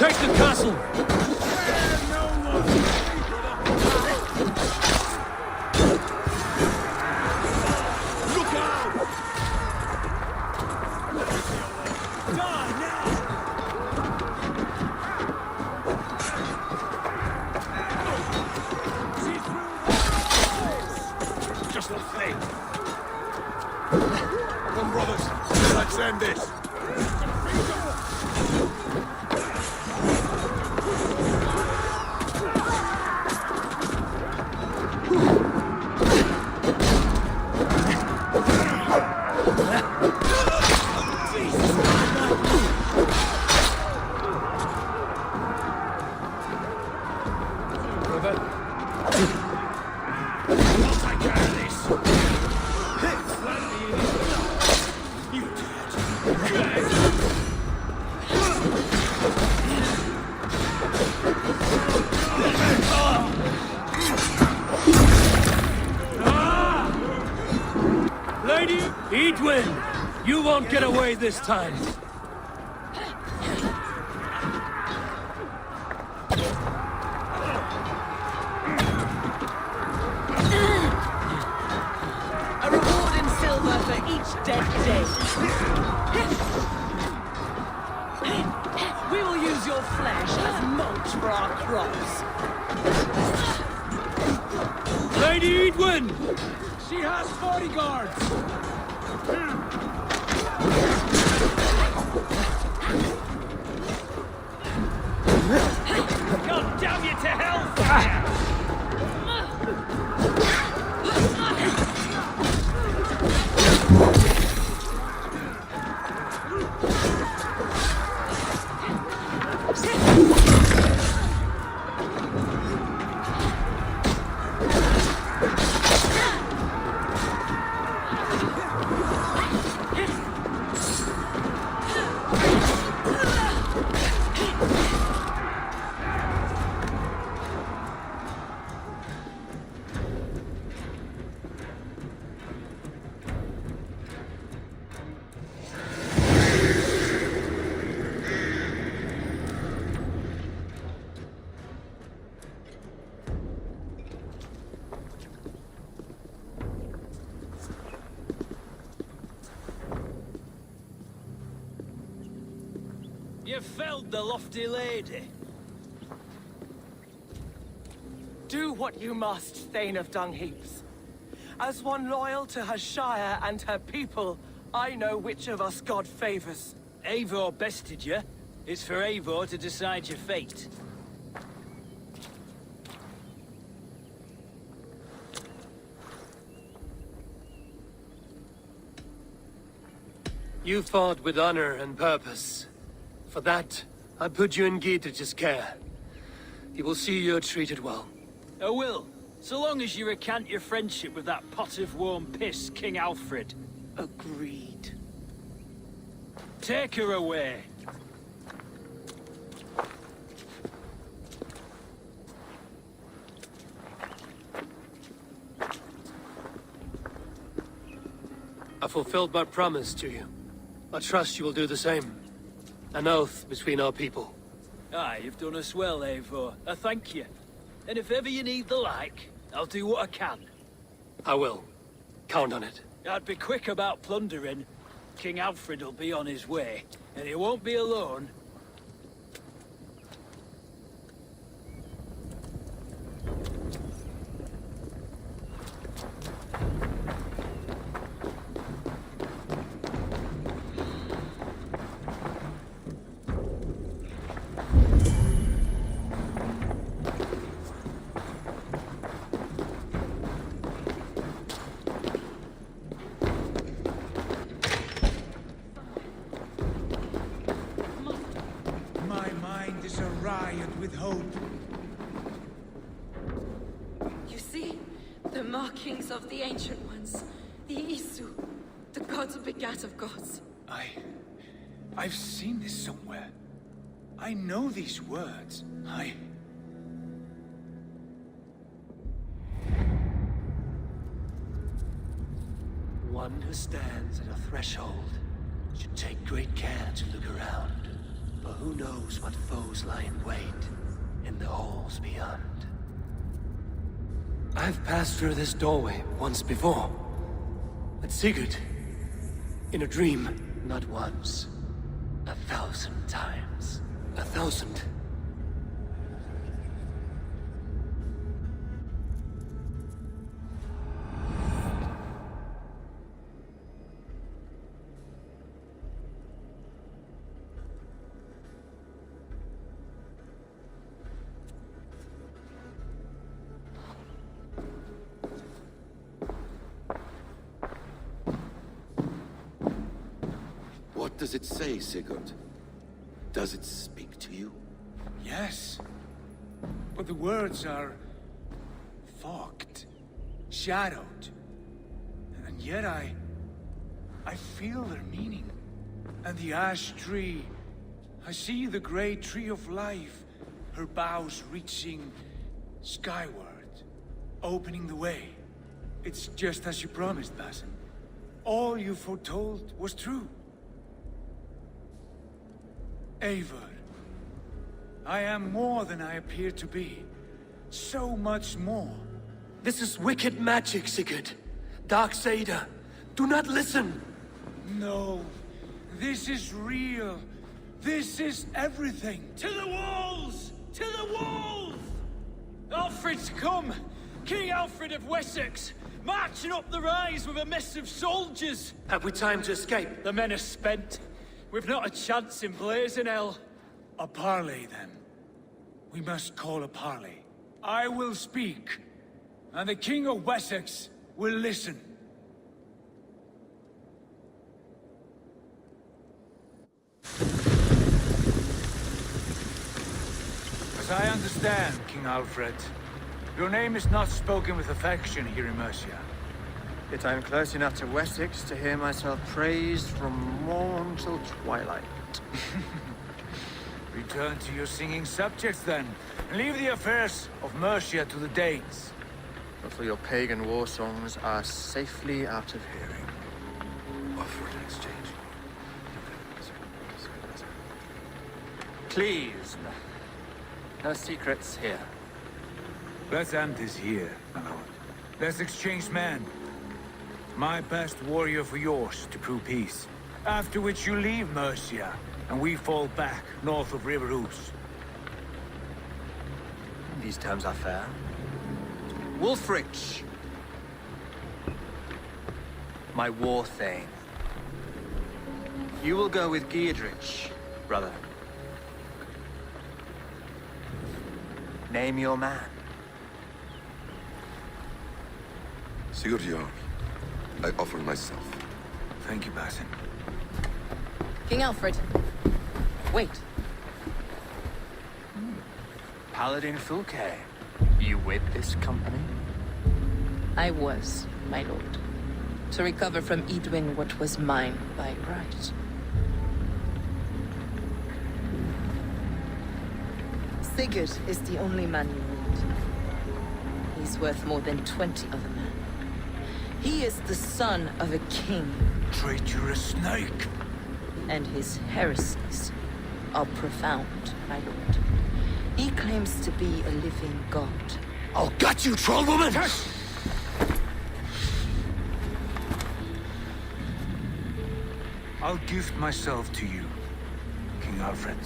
Take the castle! Look out! Die now! Just a thing. Come on, brothers. Let's end this. Lady Eidwin, you won't get away this time. A reward in silver for each dead day. We will use your flesh as mulch for our crops. Lady Eidwin! She has bodyguards! God damn you to hellfire! You felled the lofty lady. Do what you must, Thane of Dungheaps. As one loyal to her shire and her people, I know which of us God favors. Eivor bested you. It's for Eivor to decide your fate. You fought with honor and purpose. For that, I put you in Giedrich's care. He will see you're treated well. I will, so long as you recant your friendship with that pot of warm piss, King Alfred. Agreed. Take her away. I fulfilled my promise to you. I trust you will do the same. An oath between our people. Aye, you've done us well, Eivor. I thank you. And if ever you need the like, I'll do what I can. I will. Count on it. I'd be quick about plundering. King Alfred will be on his way, and he won't be alone. With hope. You see? The markings of the Ancient Ones. The Isu. The gods begat of gods. I've seen this somewhere. I know these words. One who stands at a threshold should take great care to look around. For who Who knows what foes lie in wait in the halls beyond? I've passed through this doorway once before. With Sigurd. In a dream. Not once. 1,000 times. 1,000. What does it say, Sigurd? Does it speak to you? Yes. But the words are... fogged. Shadowed. And yet I feel their meaning. And the ash tree... I see the great tree of life. Her boughs reaching skyward. Opening the way. It's just as you promised, Basin. All you foretold was true. Eivor, I am more than I appear to be. So much more. This is wicked magic, Sigurd. Darksader. Do not listen. No. This is real. This is everything. To the walls! To the walls! Alfred's come! King Alfred of Wessex! Marching up the rise with a mess of soldiers! Have we time to escape? The men are spent. We've not a chance in blazing hell. A parley, then. We must call a parley. I will speak, and the King of Wessex will listen. As I understand, King Alfred, your name is not spoken with affection here in Mercia. Yet I am close enough to Wessex to hear myself praised from morn till twilight. Return to your singing subjects, then, and leave the affairs of Mercia to the Danes. But for your pagan war songs are safely out of hearing. Offer an exchange. Please, no secrets here. Let's end this here, my lord. Let's exchange men. My best warrior for yours to prove peace. After which you leave Mercia, and we fall back north of River Ouse. These terms are fair. Wulfrich! My war thane. You will go with Giedrich, brother. Name your man. Sigurd Jarl, I offer myself. Thank you, Basin. King Alfred. Wait. Paladin Fulke. You with this company? I was, my lord. To recover from Edwin what was mine by right. Sigurd is the only man you need. He's worth more than 20 other men. He is the son of a king. Traitorous snake! And his heresies are profound, my lord. He claims to be a living god. I'll gut you, troll woman! I'll gift myself to you, King Alfred.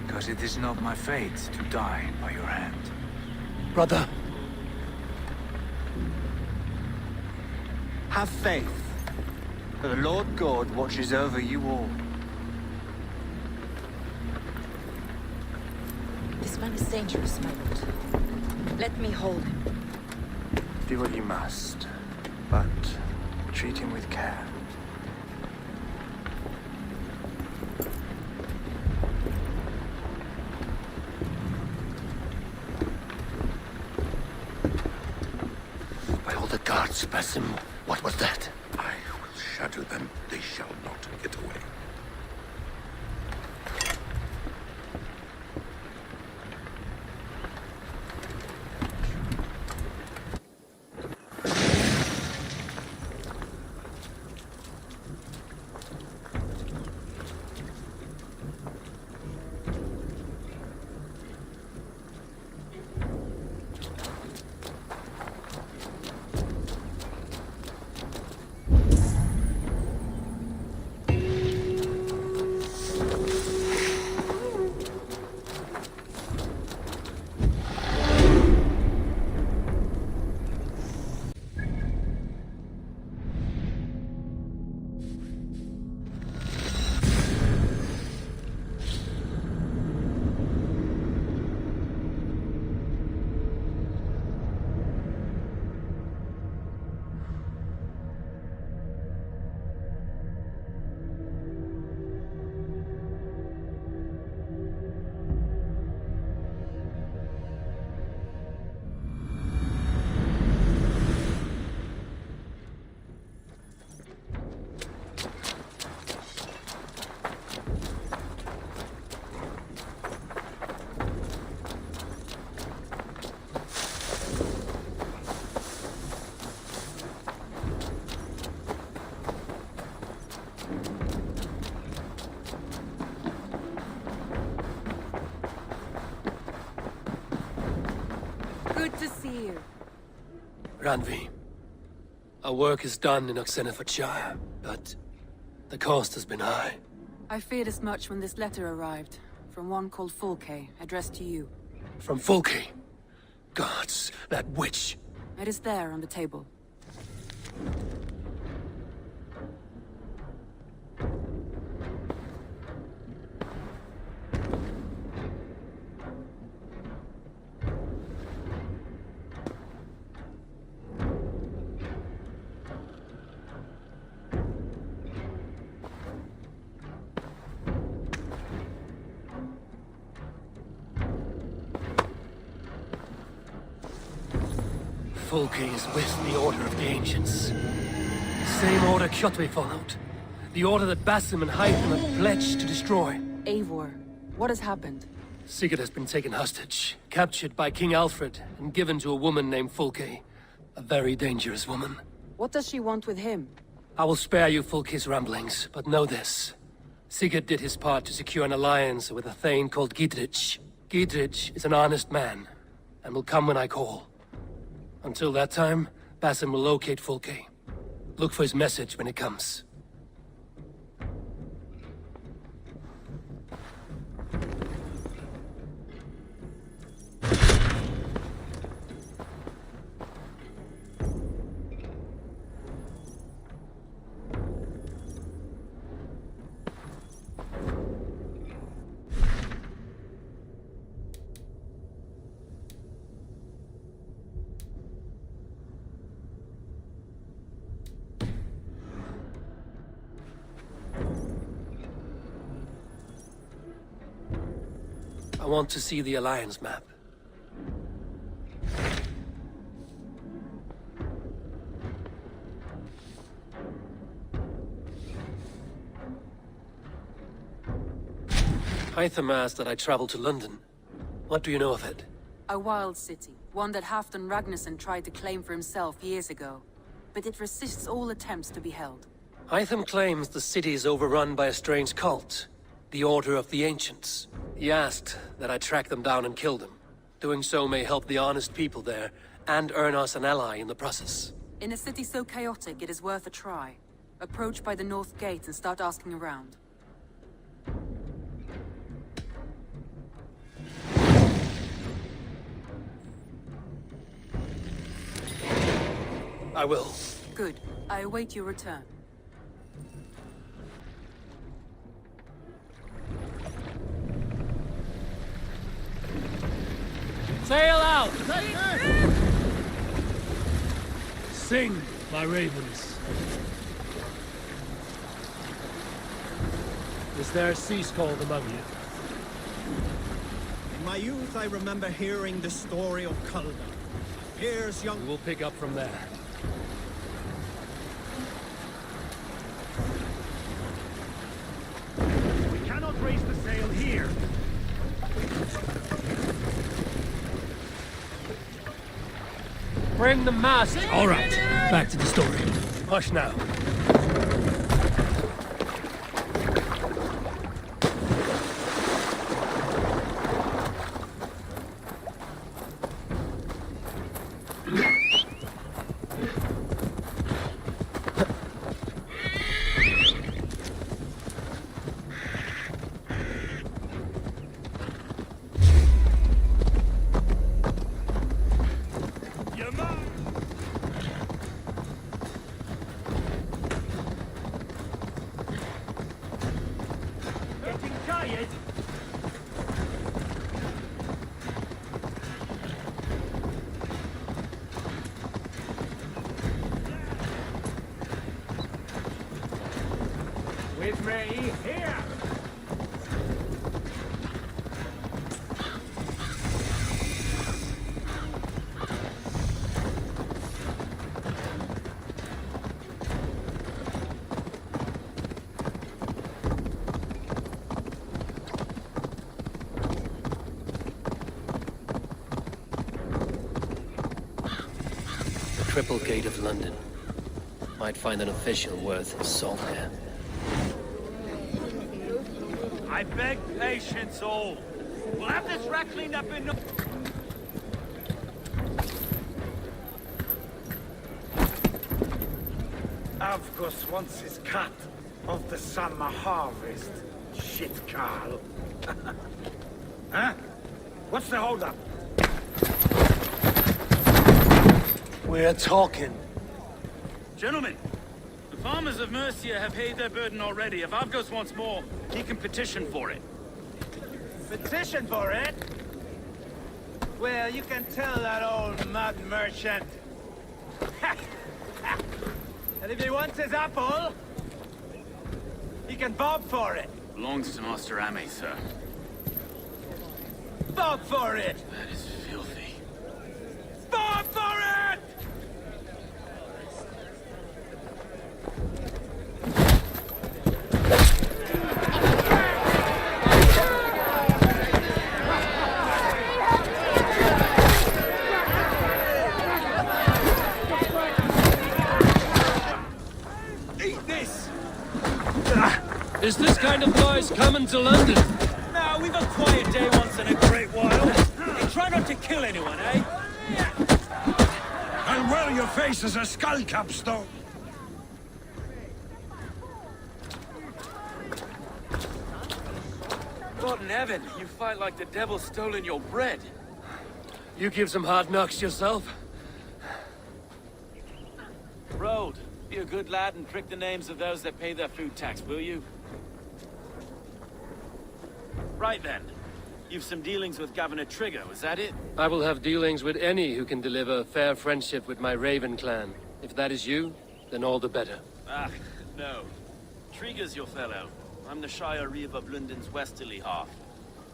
Because it is not my fate to die by your hand. Brother. Have faith, for the Lord God watches over you all. This man is dangerous, my lord. Let me hold him. Do what you must, but treat him with care. By all the gods, Basim, what was that? I will shatter them. They shall not get away. Randvi. Our work is done in Oxenfordshire, but the cost has been high. I feared as much when this letter arrived, from one called Fulke, addressed to you. From Fulke? Gods, that witch! It is there on the table. Fulke is with the Order of the Ancients. The same order Kjotve followed. The order that Basim and Hytham have pledged to destroy. Eivor, what has happened? Sigurd has been taken hostage, captured by King Alfred, and given to a woman named Fulke. A very dangerous woman. What does she want with him? I will spare you Fulke's ramblings, but know this. Sigurd did his part to secure an alliance with a thane called Gidrich. Gidrich is an honest man, and will come when I call. Until that time, Basim will locate Fulke. Look for his message when it comes. I want to see the Alliance map. Hytham asked that I travel to London. What do you know of it? A wild city, one that Halfdan Ragnarsson tried to claim for himself years ago. But it resists all attempts to be held. Hytham claims the city is overrun by a strange cult, the Order of the Ancients. He asked that I track them down and kill them. Doing so may help the honest people there, and earn us an ally in the process. In a city so chaotic, it is worth a try. Approach by the North Gate and start asking around. I will. Good. I await your return. Sail out! Sing, my ravens. Is there a sea scold among you? In my youth, I remember hearing the story of Kulda. Here's young... We'll pick up from there. We cannot raise the sail here. Bring the mast! All right, back to the story. Hush now. With me, here! The Triple Gate of London. Might find an official worth his salt here. I beg patience, all. We'll have this rat cleaned up in no... Avgus wants his cut of the summer harvest. Shit, Carl. Huh? What's the holdup? We're talking. Gentlemen, the farmers of Mercia have paid their burden already. If Avgus wants more, he can petition for it. Petition for it? Well, you can tell that old mud merchant. And if he wants his apple, he can bob for it. Belongs to Master Ame, sir. Bob for it! That is filthy. Bob for it! Eat this! Is this kind of noise coming to London? No, we've a quiet day once in a great while. And try not to kill anyone, eh? And well, your face is a skull capstone. God in heaven, you fight like the devil's stolen your bread. You give some hard knocks yourself. Road, be a good lad and prick the names of those that pay their food tax, will you? Right then. You've some dealings with Governor Trigger, was that it? I will have dealings with any who can deliver fair friendship with my Raven clan. If that is you, then all the better. Ah, no. Trigger's your fellow. I'm the Shire Reeve of London's westerly half.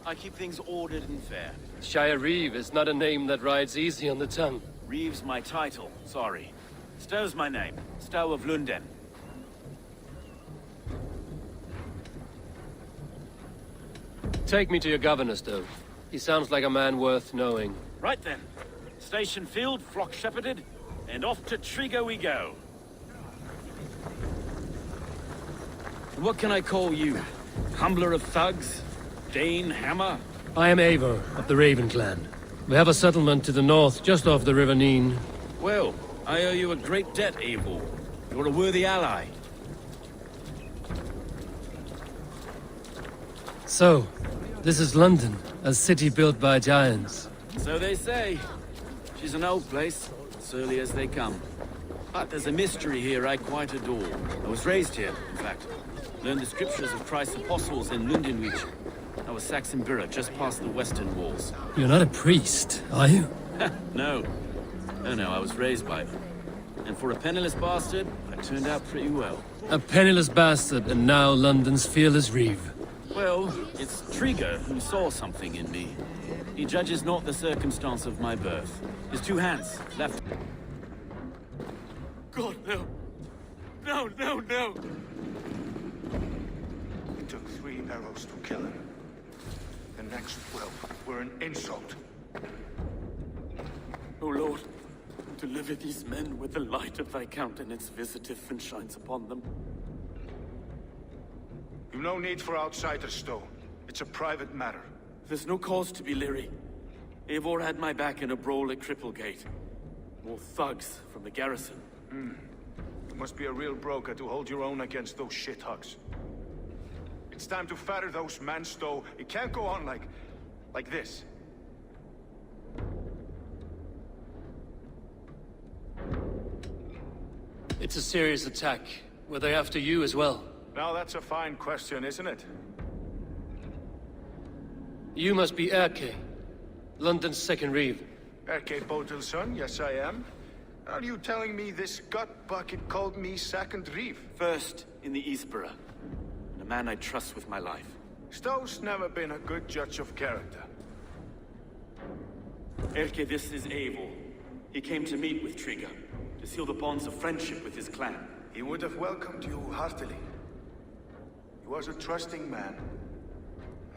I keep things ordered and fair. Shire Reeve is not a name that rides easy on the tongue. Reeve's my title, sorry. Stow's my name. Stow of London. Take me to your governor, Stowe. He sounds like a man worth knowing. Right then. Station filled, flock shepherded, and off to Trigger we go. What can I call you? Humbler of thugs? Dane Hammer? I am Eivor of the Raven clan. We have a settlement to the north, just off the River Neen. Well, I owe you a great debt, Eivor. You're a worthy ally. So, this is London, a city built by giants. So they say. She's an old place, surly as they come. But there's a mystery here I quite adore. I was raised here, in fact. Learned the scriptures of Christ's apostles in Lundenwich. I was Saxon borough just past the western walls. You're not a priest, are you? No. No, I was raised by them. And for a penniless bastard, I turned out pretty well. A penniless bastard, and now London's fearless Reeve. Well, it's Trigger who saw something in me. He judges not the circumstance of my birth. His two hands, left... God, no. No. It took 3 arrows to kill him. The next 12 were an insult. O Lord, deliver these men with the light of thy countenance visiteth and shines upon them. You've no need for outsiders, Stowe. It's a private matter. There's no cause to be leery. Eivor had my back in a brawl at Cripplegate. More thugs from the garrison. You must be a real broker to hold your own against those shithugs. It's time to fetter those men, Stowe. It can't go on like this. It's a serious attack. Were they after you as well? Now that's a fine question, isn't it? You must be Erke, London's second Reeve. Erke Botelson, yes I am. Are you telling me this gut bucket called me second Reeve? First in the Eastborough. And a man I trust with my life. Stowe's never been a good judge of character. Erke, this is Eivor. He came to meet with Trigger, to seal the bonds of friendship with his clan. He would have welcomed you heartily. He was a trusting man.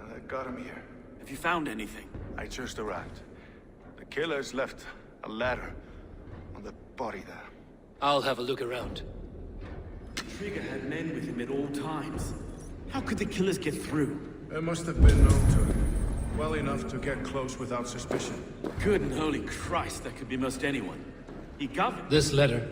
And I got him here. Have you found anything? I just arrived. The killers left a ladder on the body there. I'll have a look around. Trigger had men with him at all times. How could the killers get through? There must have been known to him. Well enough to get close without suspicion. Good and holy Christ, that could be most anyone. He governed. This letter.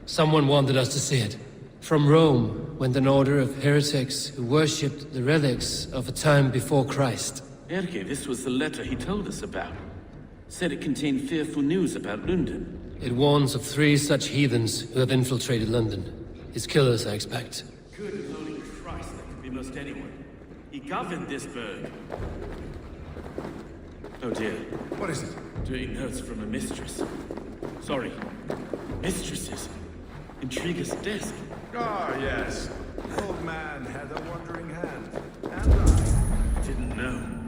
Someone wanted us to see it. From Rome went an order of heretics who worshipped the relics of a time before Christ. Erke, this was the letter he told us about. Said it contained fearful news about London. It warns of 3 such heathens who have infiltrated London. His killers, I expect. Good holy Christ, that could be most anyone. He governed this burg. Oh dear. What is it? Doing notes from a mistress. Sorry. Mistresses. Intrigue's desk. Ah, yes. The old man had a wandering hand. And I didn't know.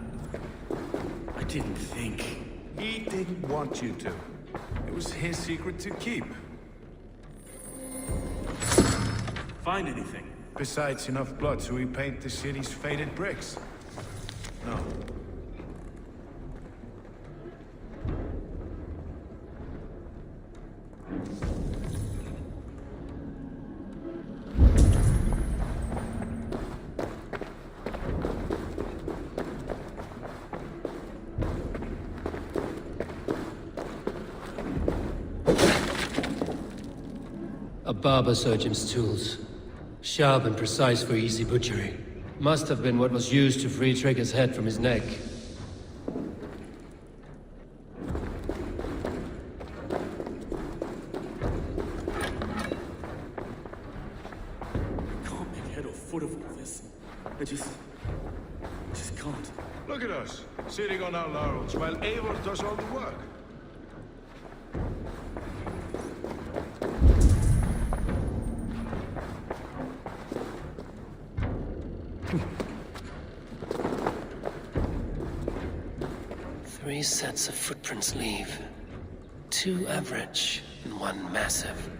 I didn't think. He didn't want you to. It was his secret to keep. Find anything? Besides enough blood to repaint the city's faded bricks. No. A barber surgeon's tools. Sharp and precise for easy butchery. Must have been what was used to free Trigger's head from his neck. I can't make head or foot of all this. I just can't. Look at us, sitting on our laurels while Eivor does all the work. Three sets of footprints leave. 2 average and 1 massive.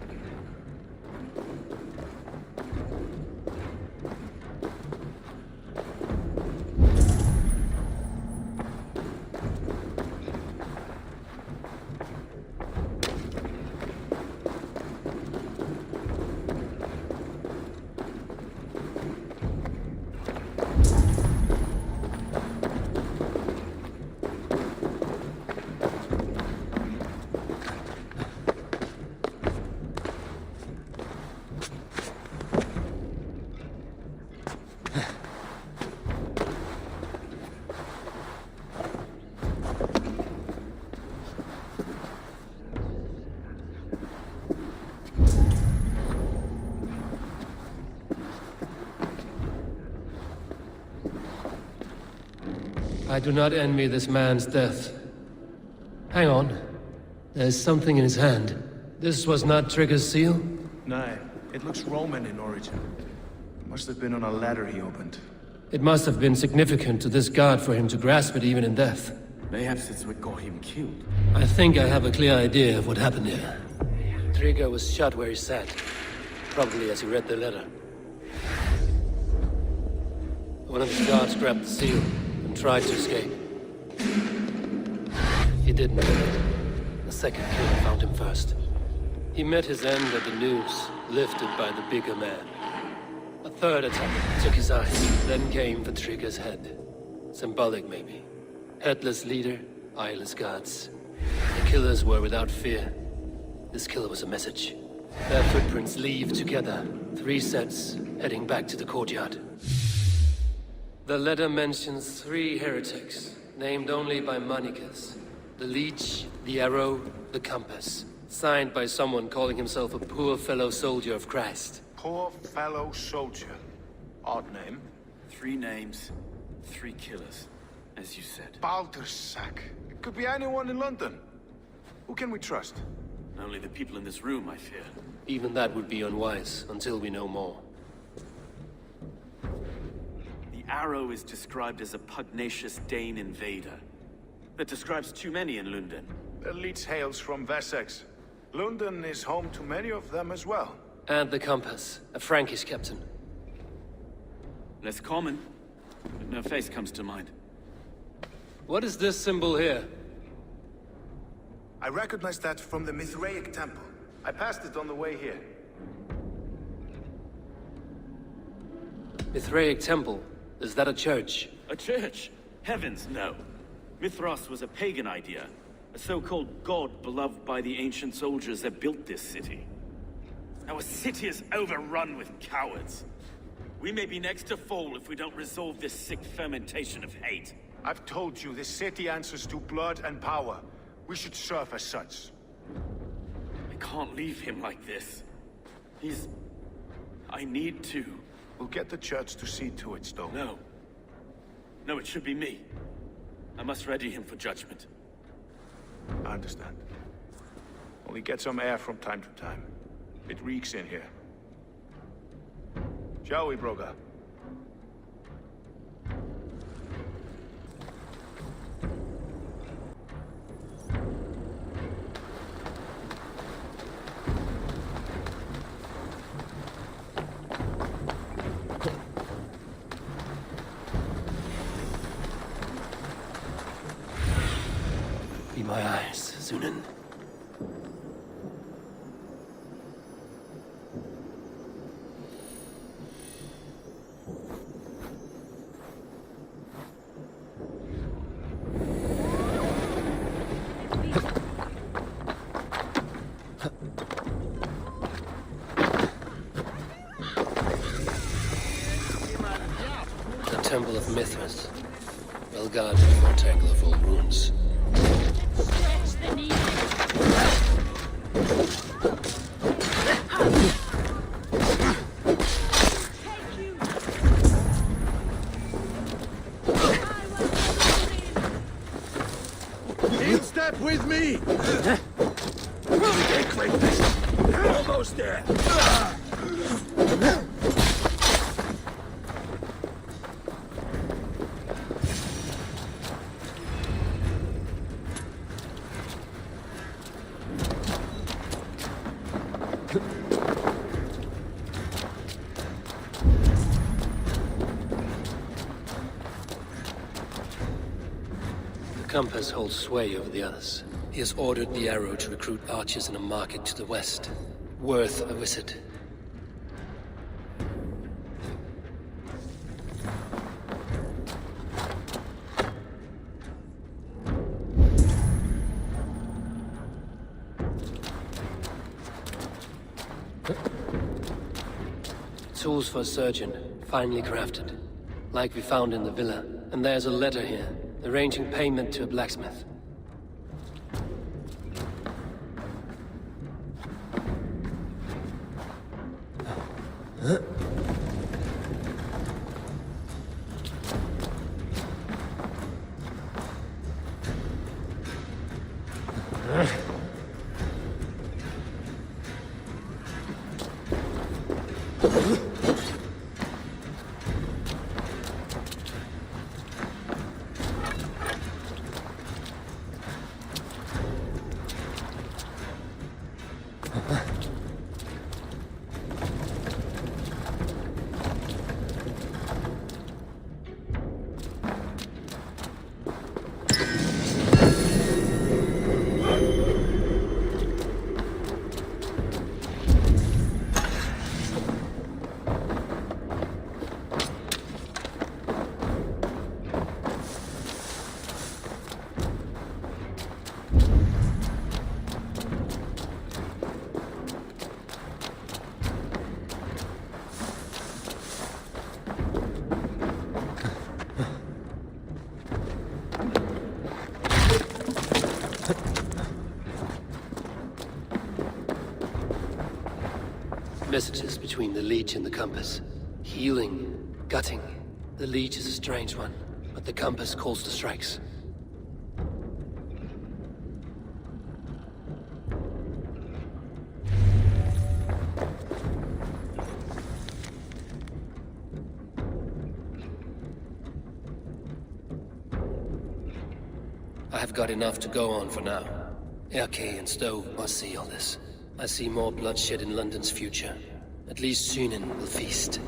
I do not envy this man's death. Hang on. There's something in his hand. This was not Trigger's seal? No, it looks Roman in origin. Must have been on a ladder he opened. It must have been significant to this god for him to grasp it even in death. Mayhaps it's what got him killed. I think I have a clear idea of what happened here. Trigger was shot where he sat. Probably as he read the letter. One of his guards grabbed the seal and tried to escape. He didn't get it. The second killer found him first. He met his end at the noose, lifted by the bigger man. A third attack took his eyes, then came for Trigger's head. Symbolic, maybe. Headless leader, eyeless guards. The killers were without fear. This killer was a message. Their footprints leave together. 3 sets, heading back to the courtyard. The letter mentions 3 heretics, named only by Manicus. The Leech, the Arrow, the Compass. Signed by someone calling himself a poor fellow soldier of Christ. Poor fellow soldier. Odd name. 3 names, 3 killers, as you said. Baldersack. It could be anyone in London. Who can we trust? Only the people in this room, I fear. Even that would be unwise, until we know more. The Arrow is described as a pugnacious Dane invader. That describes too many in London. The Leech hails from Wessex. London is home to many of them as well. And the Compass, a Frankish captain. Less common, but no face comes to mind. What is this symbol here? I recognize that from the Mithraic temple. I passed it on the way here. Mithraic temple? Is that a church? A church? Heavens, no. Mithras was a pagan idea. A so-called god beloved by the ancient soldiers that built this city. Our city is overrun with cowards. We may be next to fall if we don't resolve this sick fermentation of hate. I've told you, this city answers to blood and power. We should serve as such. I can't leave him like this. I need to. We'll get the church to see to it, Stowe. No. No, it should be me. I must ready him for judgment. I understand. Only get some air from time to time. It reeks in here. Shall we, Broga? Be my eyes, Sunan. The Temple of Mithras. Well guarded for a tangle of old ruins. In step with me! Get quick! Almost there! The compass holds sway over the others. He has ordered the arrow to recruit archers in a market to the west. Worth a visit. Tools for a surgeon, finely crafted. Like we found in the villa. And there's a letter here, arranging payment to a blacksmith. Messages between the leech and the compass. Healing, gutting. The leech is a strange one, but the compass calls to strikes. I have got enough to go on for now. Erke and Stowe must see all this. I see more bloodshed in London's future. At least Sunan will feast.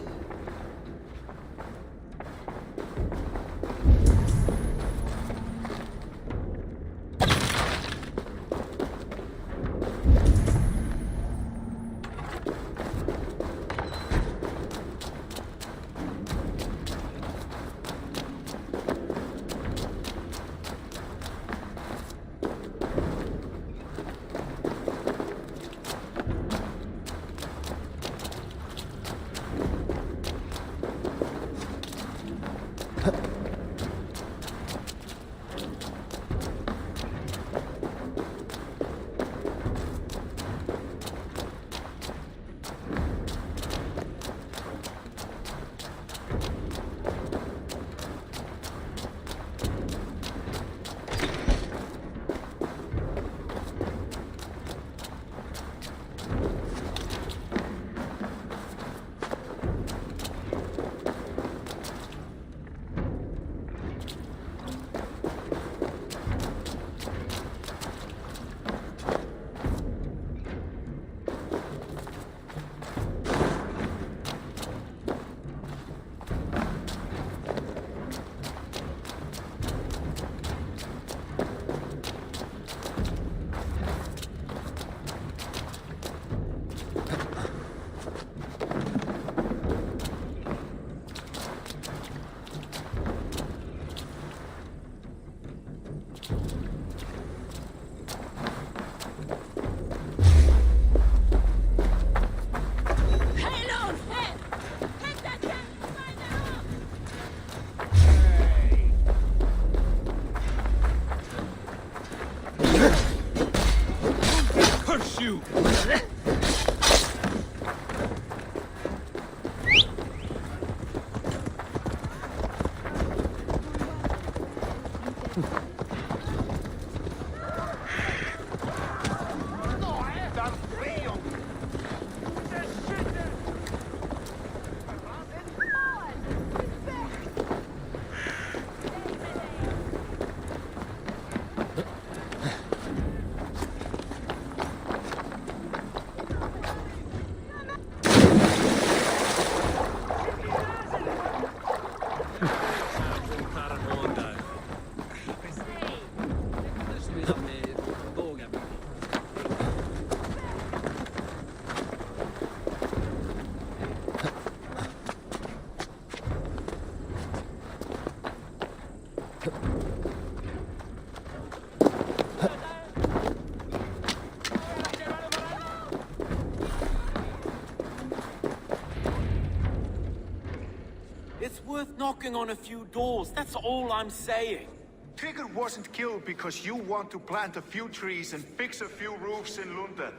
It's worth knocking on a few doors, that's all I'm saying. Tigger wasn't killed because you want to plant a few trees and fix a few roofs in London.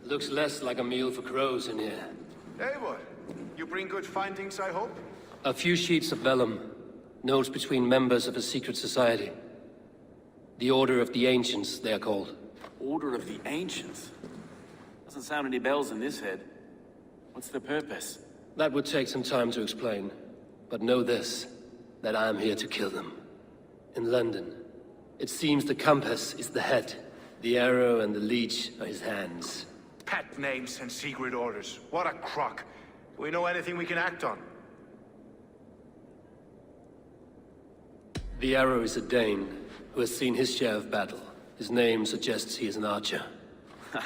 Looks less like a meal for crows in here. Eivor, you bring good findings, I hope? A few sheets of vellum. Notes between members of a secret society. The Order of the Ancients, they are called. Order of the Ancients? Doesn't sound any bells in this head. What's the purpose? That would take some time to explain. But know this, that I am here to kill them. In London, it seems the compass is the head. The arrow and the leech are his hands. Pet names and secret orders. What a crock. Do we know anything we can act on? The arrow is a Dane, who has seen his share of battle. His name suggests he is an archer.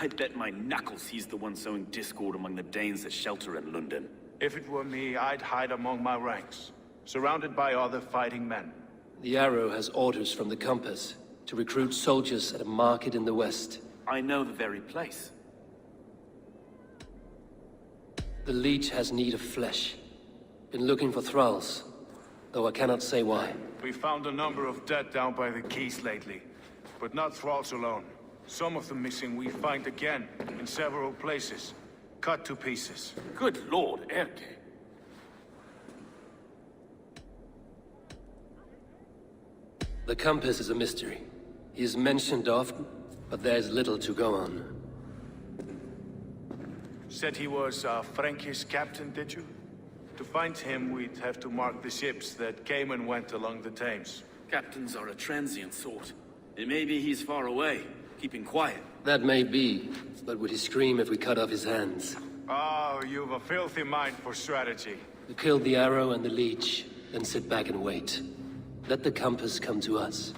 I'd bet my knuckles he's the one sowing discord among the Danes that shelter in London. If it were me, I'd hide among my ranks, surrounded by other fighting men. The arrow has orders from the compass to recruit soldiers at a market in the west. I know the very place. The leech has need of flesh. Been looking for thralls, though I cannot say why. We found a number of dead down by the quays lately, but not thralls alone. Some of the missing we find again in several places, cut to pieces. Good lord, Erke. The compass is a mystery. He is mentioned often, but there is little to go on. Said he was a Frankish captain, did you? To find him, we'd have to mark the ships that came and went along the Thames. Captains are a transient sort. It may be he's far away, keeping quiet. That may be, but would he scream if we cut off his hands? Oh, you've a filthy mind for strategy. We kill the arrow and the leech, then sit back and wait. Let the compass come to us.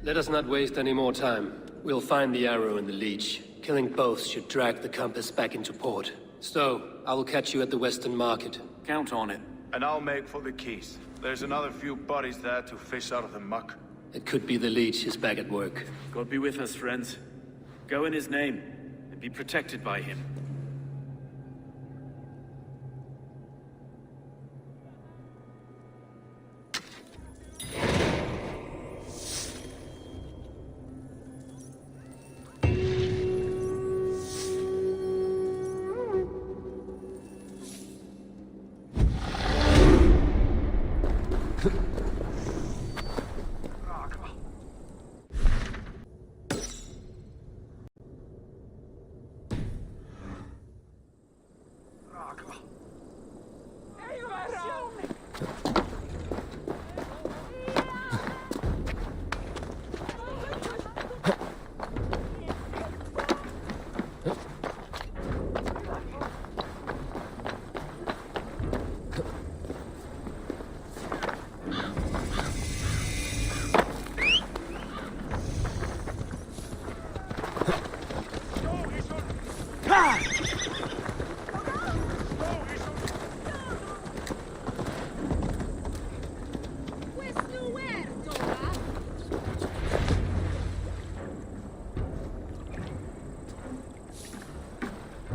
Let us not waste any more time. We'll find the arrow and the leech. Killing both should drag the compass back into port. So, I will catch you at the Western Market. Count on it. And I'll make for the quays. There's another few bodies there to fish out of the muck. It could be the leech is back at work. God be with us, friends. Go in his name, and be protected by him.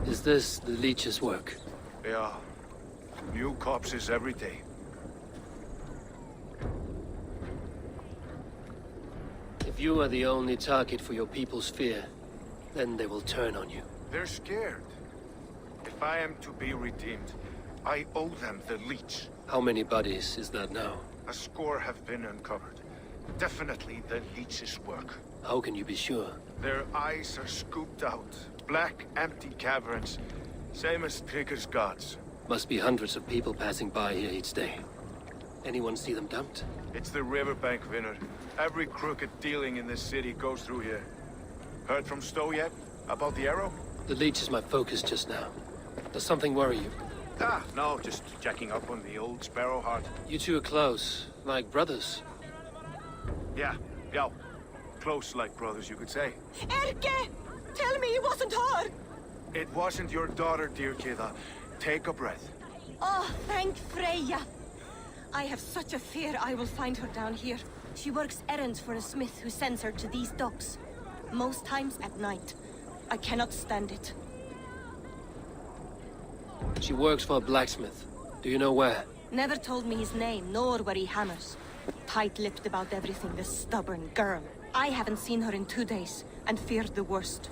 Is this the leech's work? Yeah. New corpses every day. If you are the only target for your people's fear, then they will turn on you. They're scared. If I am to be redeemed, I owe them the leech. How many bodies is that now? A score have been uncovered. Definitely the leech's work. How can you be sure? Their eyes are scooped out. Black, empty caverns. Same as Trigger's gods. Must be hundreds of people passing by here each day. Anyone see them dumped? It's the riverbank, Vinner. Every crooked dealing in this city goes through here. Heard from Stowe yet? About the arrow? The leech is my focus just now. Does something worry you? Ah, no, just checking up on the old Sparrowheart. You two are close, like brothers. Yeah. Close like brothers, you could say. Erke! Tell me it wasn't her! It wasn't your daughter, dear Kida. Take a breath. Oh, thank Freya. I have such a fear I will find her down here. She works errands for a smith who sends her to these docks. Most times at night. I cannot stand it. She works for a blacksmith. Do you know where? Never told me his name, nor where he hammers. Tight-lipped about everything, the stubborn girl. I haven't seen her in 2 days, and feared the worst.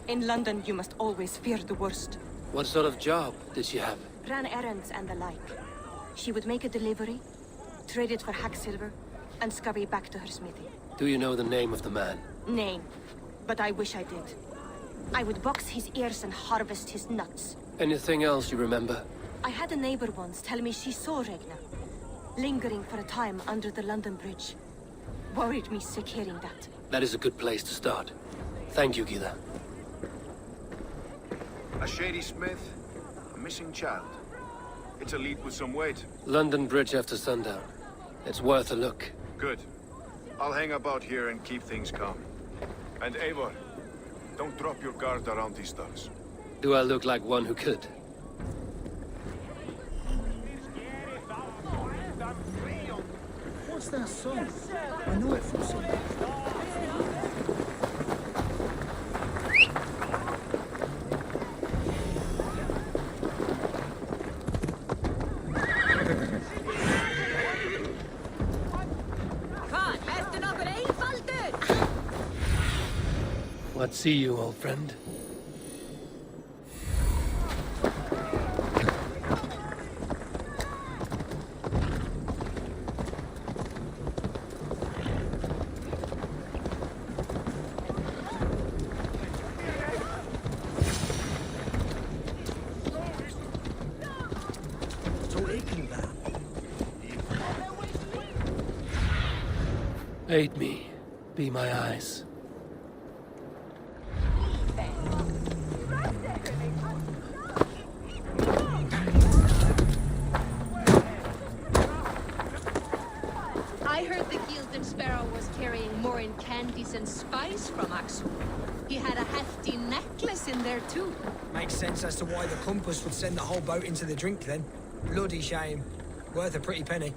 In London, you must always fear the worst. What sort of job did she have? Ran errands and the like. She would make a delivery, trade it for hack silver, and scurry back to her smithy. Do you know the name of the man? Name. But I wish I did. I would box his ears and harvest his nuts. Anything else you remember? I had a neighbor once tell me she saw Regna, lingering for a time under the London Bridge. Worried me sick hearing that. That is a good place to start. Thank you, Gila. A shady smith, a missing child. It's a lead with some weight. London Bridge after sundown. It's worth a look. Good. I'll hang about here and keep things calm. And Eivor, don't drop your guard around these stuffs. Do I look like one who could? What's that song? I know it from somewhere. What see you, old friend? Aid me. Be my eyes. I heard the Gilded Sparrow was carrying more in candies and spice from Axum. He had a hefty necklace in there too. Makes sense as to why the compass would send the whole boat into the drink then. Bloody shame. Worth a pretty penny.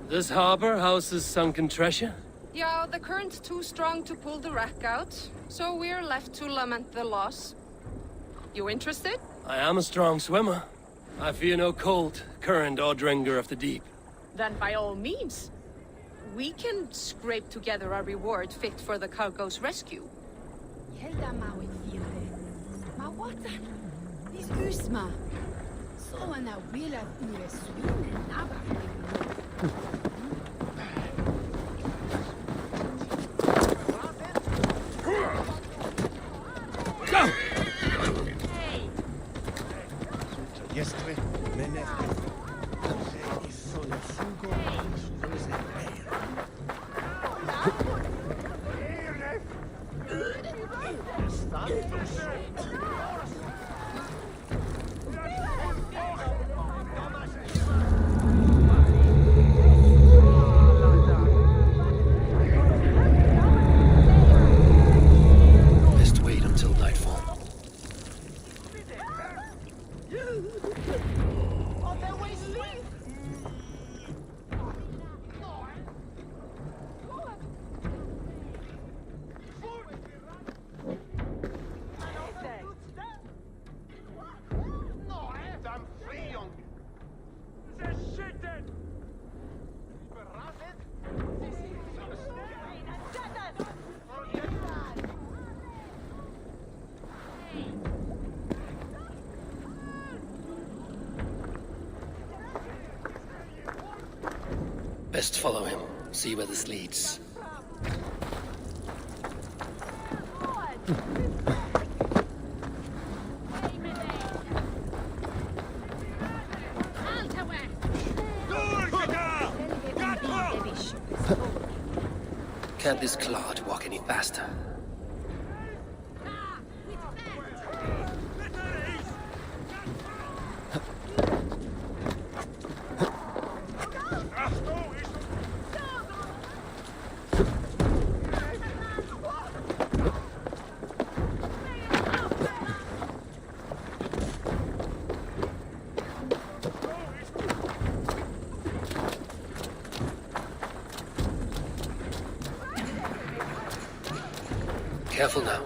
This harbor houses sunken treasure? Yeah, the current's too strong to pull the wreck out, so we're left to lament the loss. You interested? I am a strong swimmer. I fear no cold, current, or dringer of the deep. Then by all means. We can scrape together a reward fit for the cargo's rescue. Go! Best wait until nightfall. Best follow him, see where this leads. Can't this clod walk any faster? Careful now.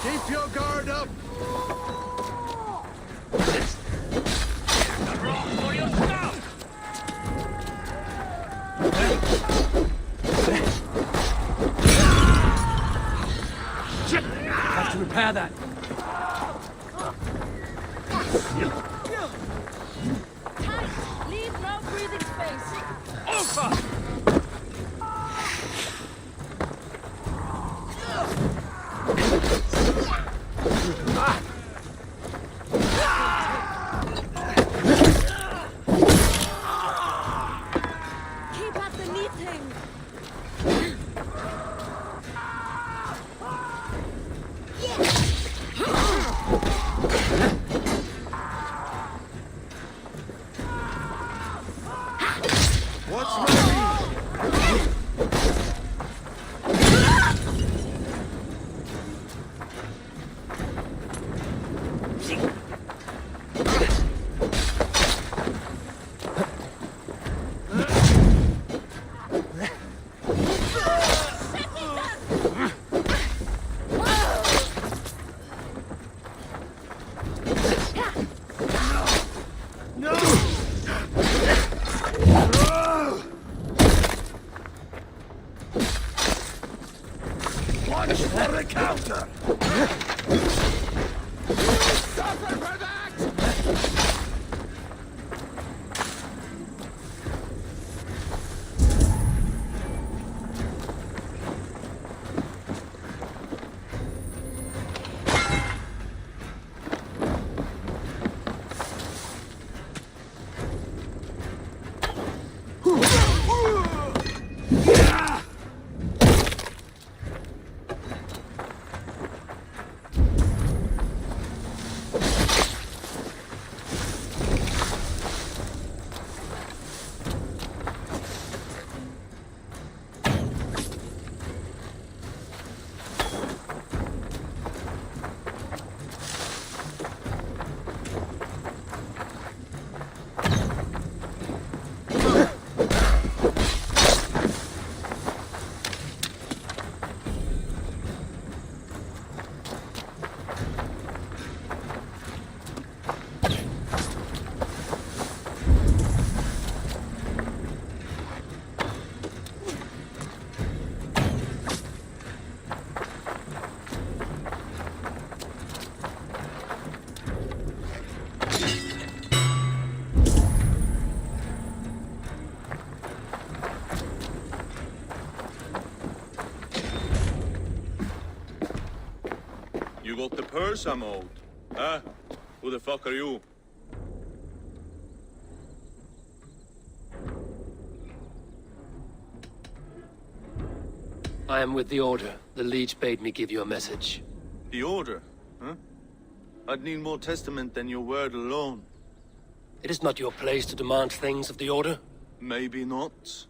Keep your guard up! Have to repair that. Leave no breathing space. Over! Keep at the knitting. What's ready? Watch for the counter! Suffer for that! You got the purse I'm owed? Huh? Who the fuck are you? I am with the Order. The Leech bade me give you a message. The Order? Huh? I'd need more testament than your word alone. It is not your place to demand things of the Order. Maybe not.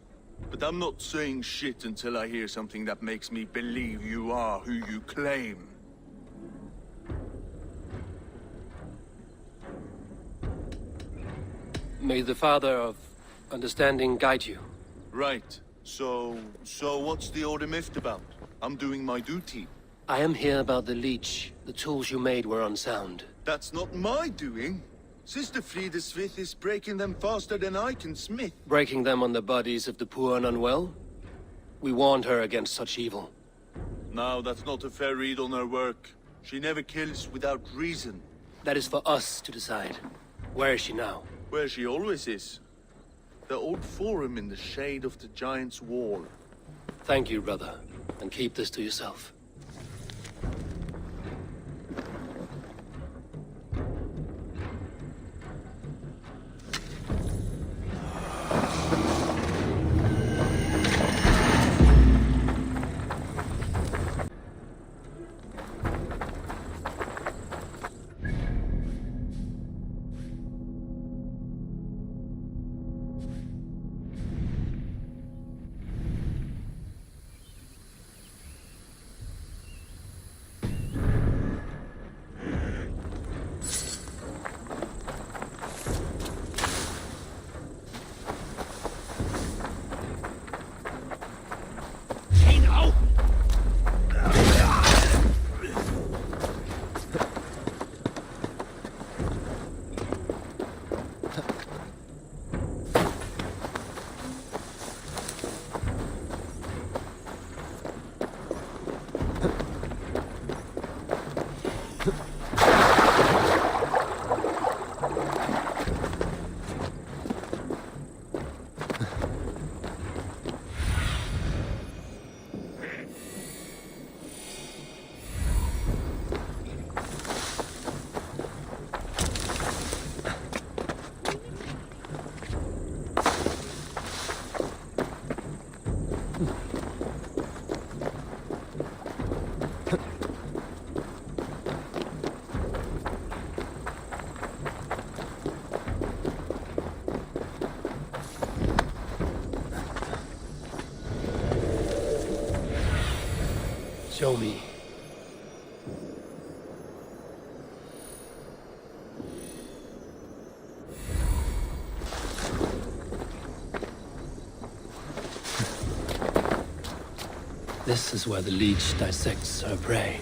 But I'm not saying shit until I hear something that makes me believe you are who you claim. May the Father of Understanding guide you. Right. So what's the Order miffed about? I'm doing my duty. I am here about the Leech. The tools you made were unsound. That's not my doing. Sister Frida Smith is breaking them faster than I can smith. Breaking them on the bodies of the poor and unwell? We warned her against such evil. No, that's not a fair read on her work. She never kills without reason. That is for us to decide. Where is she now? Where she always is. The old forum in the shade of the Giant's Wall. Thank you, brother. And keep this to yourself. Show me. This is where the Leech dissects her prey.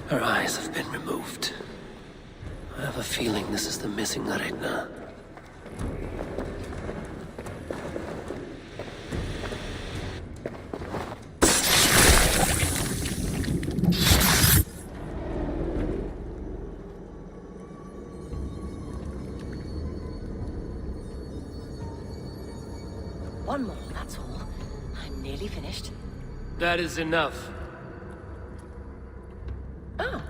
Her eyes have been removed. I have a feeling this is the missing Aretna. One more, that's all. I'm nearly finished. That is enough. Oh,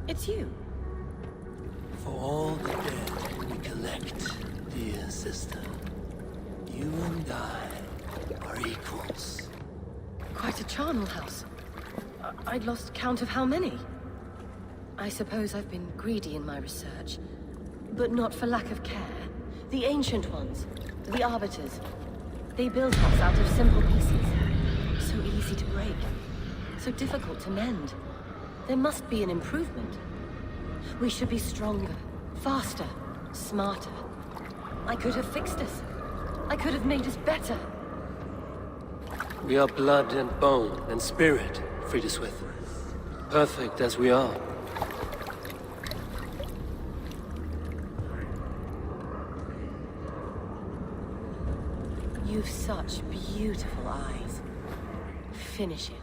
it's you. For all the dead we collect, dear sister, you and I are equals. Quite a charnel house. I'd lost count of how many. I suppose I've been greedy in my research, but not for lack of care. The ancient ones, the arbiters, they built us out of simple pieces. So easy to break, so difficult to mend. There must be an improvement. We should be stronger, faster, smarter. I could have fixed us. I could have made us better. We are blood and bone and spirit, Friediswith. Perfect as we are. You've such beautiful eyes. Finish it.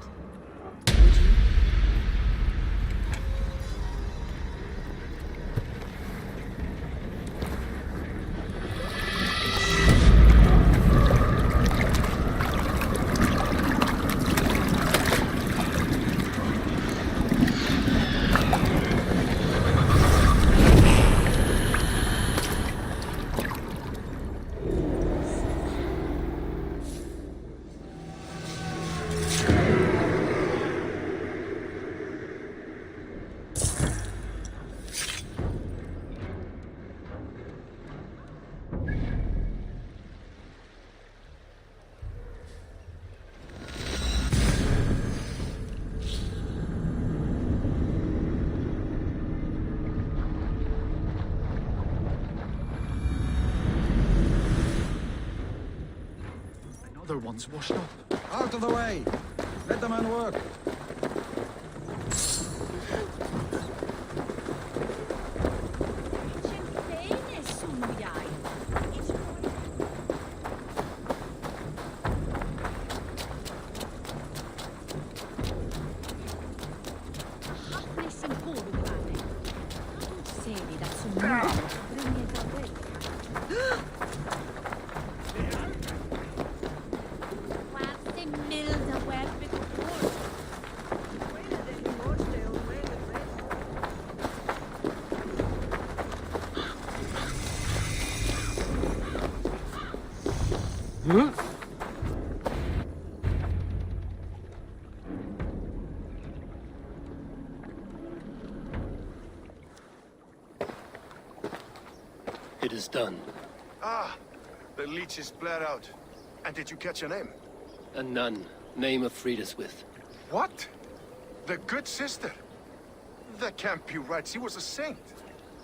Another one's washed up. Out of the way! Let the man work. It is done. Ah, the leech is bled out. And did you catch a name? A nun, name of Friediswith. What? The good sister? That can't be right. She was a saint.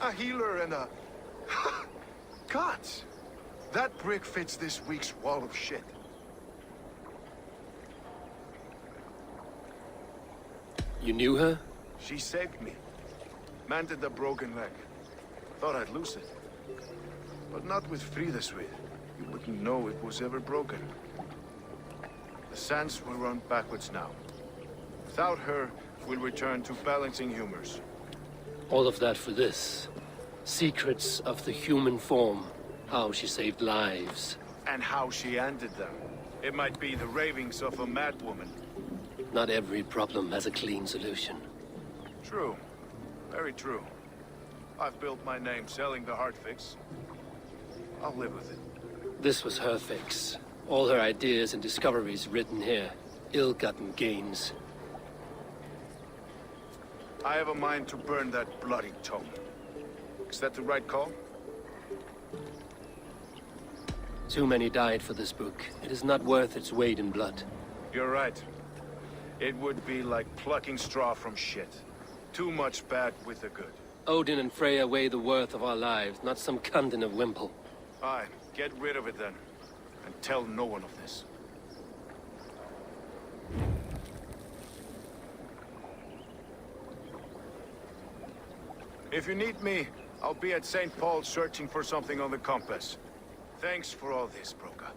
A healer and a... Gods! That brick fits this week's wall of shit. You knew her? She saved me. Mended the broken leg. Thought I'd lose it. But not with Friediswith. You wouldn't know it was ever broken. The sands will run backwards now. Without her, we'll return to balancing humors. All of that for this. Secrets of the human form. How she saved lives. And how she ended them. It might be the ravings of a madwoman. Not every problem has a clean solution. True. Very true. I've built my name selling the heart fix. I'll live with it. This was her fix. All her ideas and discoveries written here. Ill-gotten gains. I have a mind to burn that bloody tome. Is that the right call? Too many died for this book. It is not worth its weight in blood. You're right. It would be like plucking straw from shit. Too much bad with the good. Odin and Freya weigh the worth of our lives, not some cunt in a wimple. Aye, get rid of it then. And tell no one of this. If you need me, I'll be at St. Paul searching for something on the compass. Thanks for all this, Broka.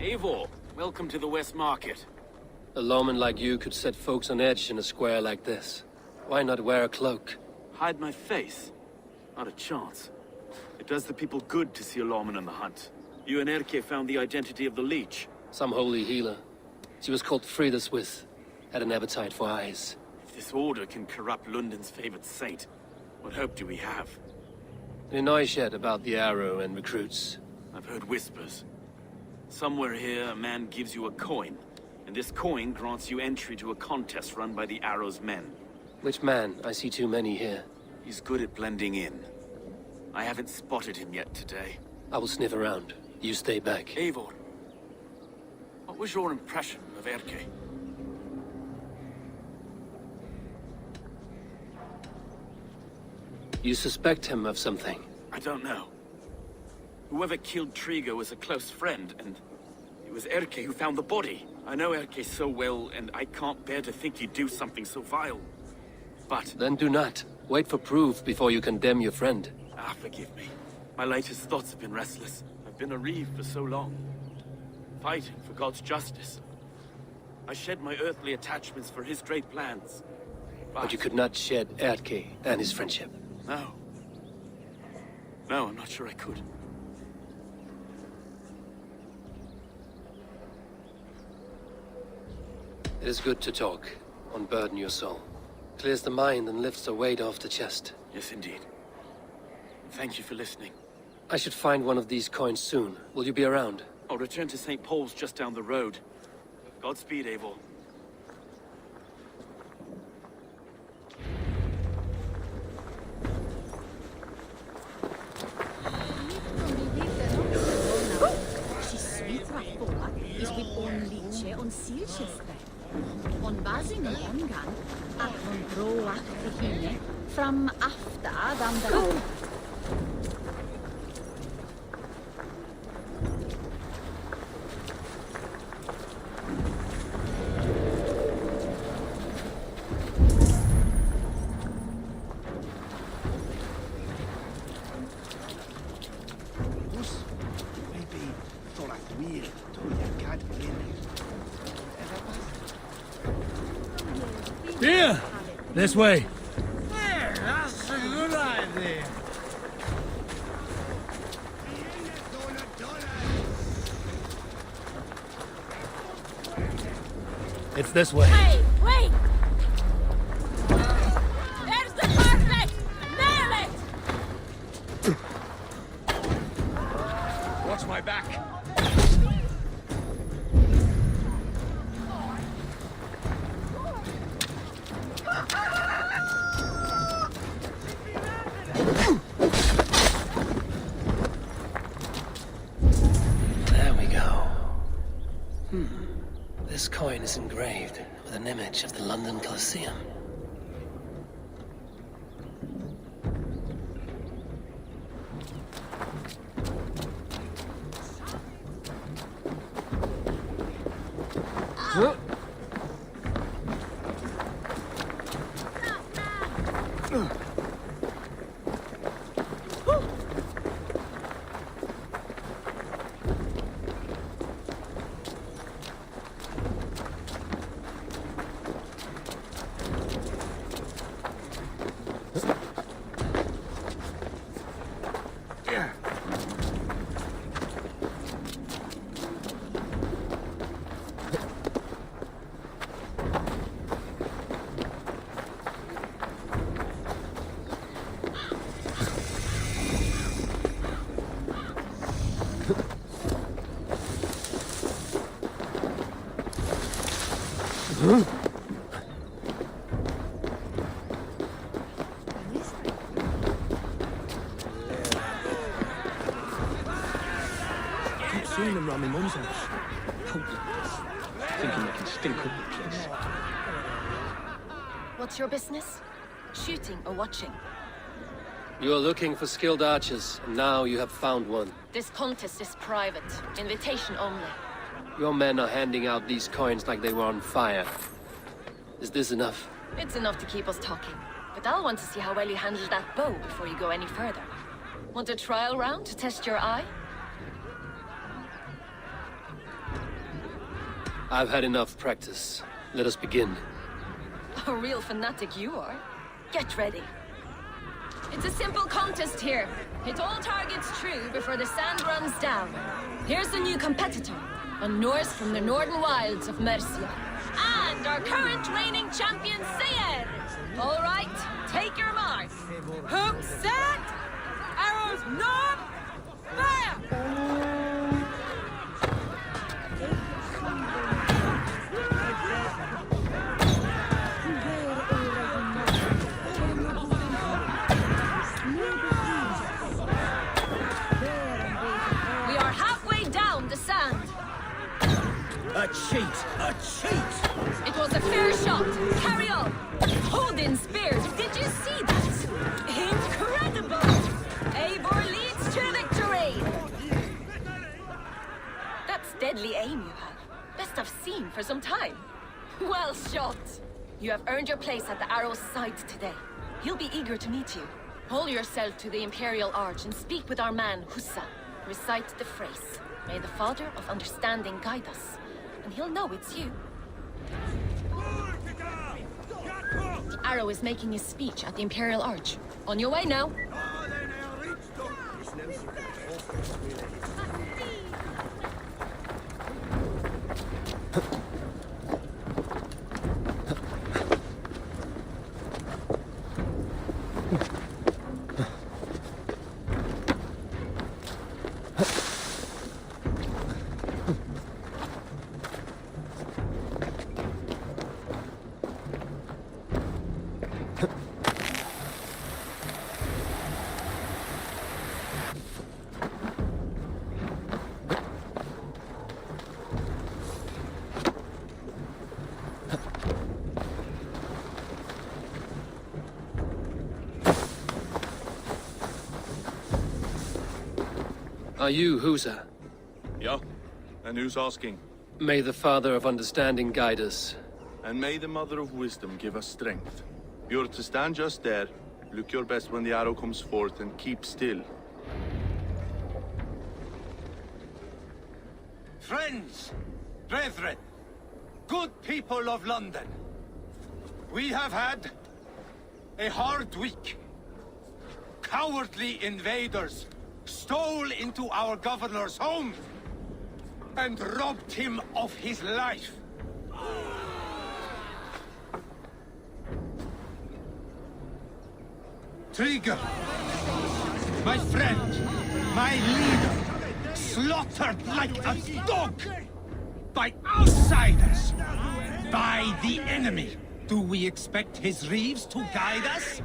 Eivor, welcome to the West Market. A lawman like you could set folks on edge in a square like this. Why not wear a cloak? Hide my face? Not a chance. It does the people good to see a lawman on the hunt. You and Erke found the identity of the leech. Some holy healer. She was called Frida Swith. Had an appetite for eyes. If this order can corrupt London's favored saint, what hope do we have? Any noise yet about the arrow and recruits? I've heard whispers. Somewhere here, a man gives you a coin, and this coin grants you entry to a contest run by the Arrow's men. Which man? I see too many here. He's good at blending in. I haven't spotted him yet today. I will sniff around. You stay back. Eivor, what was your impression of Erke? You suspect him of something? I don't know. Whoever killed Trigo was a close friend, and it was Erke who found the body. I know Erke so well, and I can't bear to think he'd do something so vile. But... Then do not. Wait for proof before you condemn your friend. Ah, forgive me. My latest thoughts have been restless. I've been a reeve for so long. Fighting for God's justice. I shed my earthly attachments for his great plans. But you could not shed Erke and his friendship. No. No, I'm not sure I could. It is good to talk. Unburden your soul. Clears the mind and lifts the weight off the chest. Yes, indeed. Thank you for listening. I should find one of these coins soon. Will you be around? I'll return to St. Paul's just down the road. Godspeed, Eivor. On basing an omgang at on bro at the hine from after than the Here! This way. Yeah, that's a good idea. It's this way. Hey, wait! There's the carpet! Nail it! Watch my back. There we go. This coin is engraved with an image of the London Colosseum. Keep seeing them round my mum's house. Hopeless. Thinking they can stink up the place. What's your business? Shooting or watching? You're looking for skilled archers, and now you have found one. This contest is private. Invitation only. Your men are handing out these coins like they were on fire. Is this enough? It's enough to keep us talking. But I'll want to see how well you handle that bow before you go any further. Want a trial round to test your eye? I've had enough practice. Let us begin. A real fanatic you are. Get ready. It's a simple contest here. Hit all targets true before the sand runs down. Here's the new competitor, a Norse from the northern wilds of Mercia. And our current reigning champion, Seir! All right, take your mark. Hook set! Arrows knob! Fire! We are halfway down the sand. A cheat! A cheat! It was a fair shot. Carry on. Hold in spears. Did you see that? Incredible! Eivor leads to victory! That's deadly aim you have. Best I've seen for some time. Well shot! You have earned your place at the arrow's side today. He'll be eager to meet you. Hold yourself to the Imperial Arch and speak with our man, Hussa. Recite the phrase. May the Father of Understanding guide us. And he'll know it's you. The arrow is making his speech at the Imperial Arch. On your way now. Are you Husa? Yeah? And who's asking? May the Father of Understanding guide us. And may the Mother of Wisdom give us strength. You're to stand just there, look your best when the arrow comes forth, and keep still. Friends, brethren, good people of London, we have had a hard week. Cowardly invaders stole into our governor's home and robbed him of his life. Trigger, my friend, my leader, slaughtered like a dog by outsiders, by the enemy. Do we expect his reeves to guide us?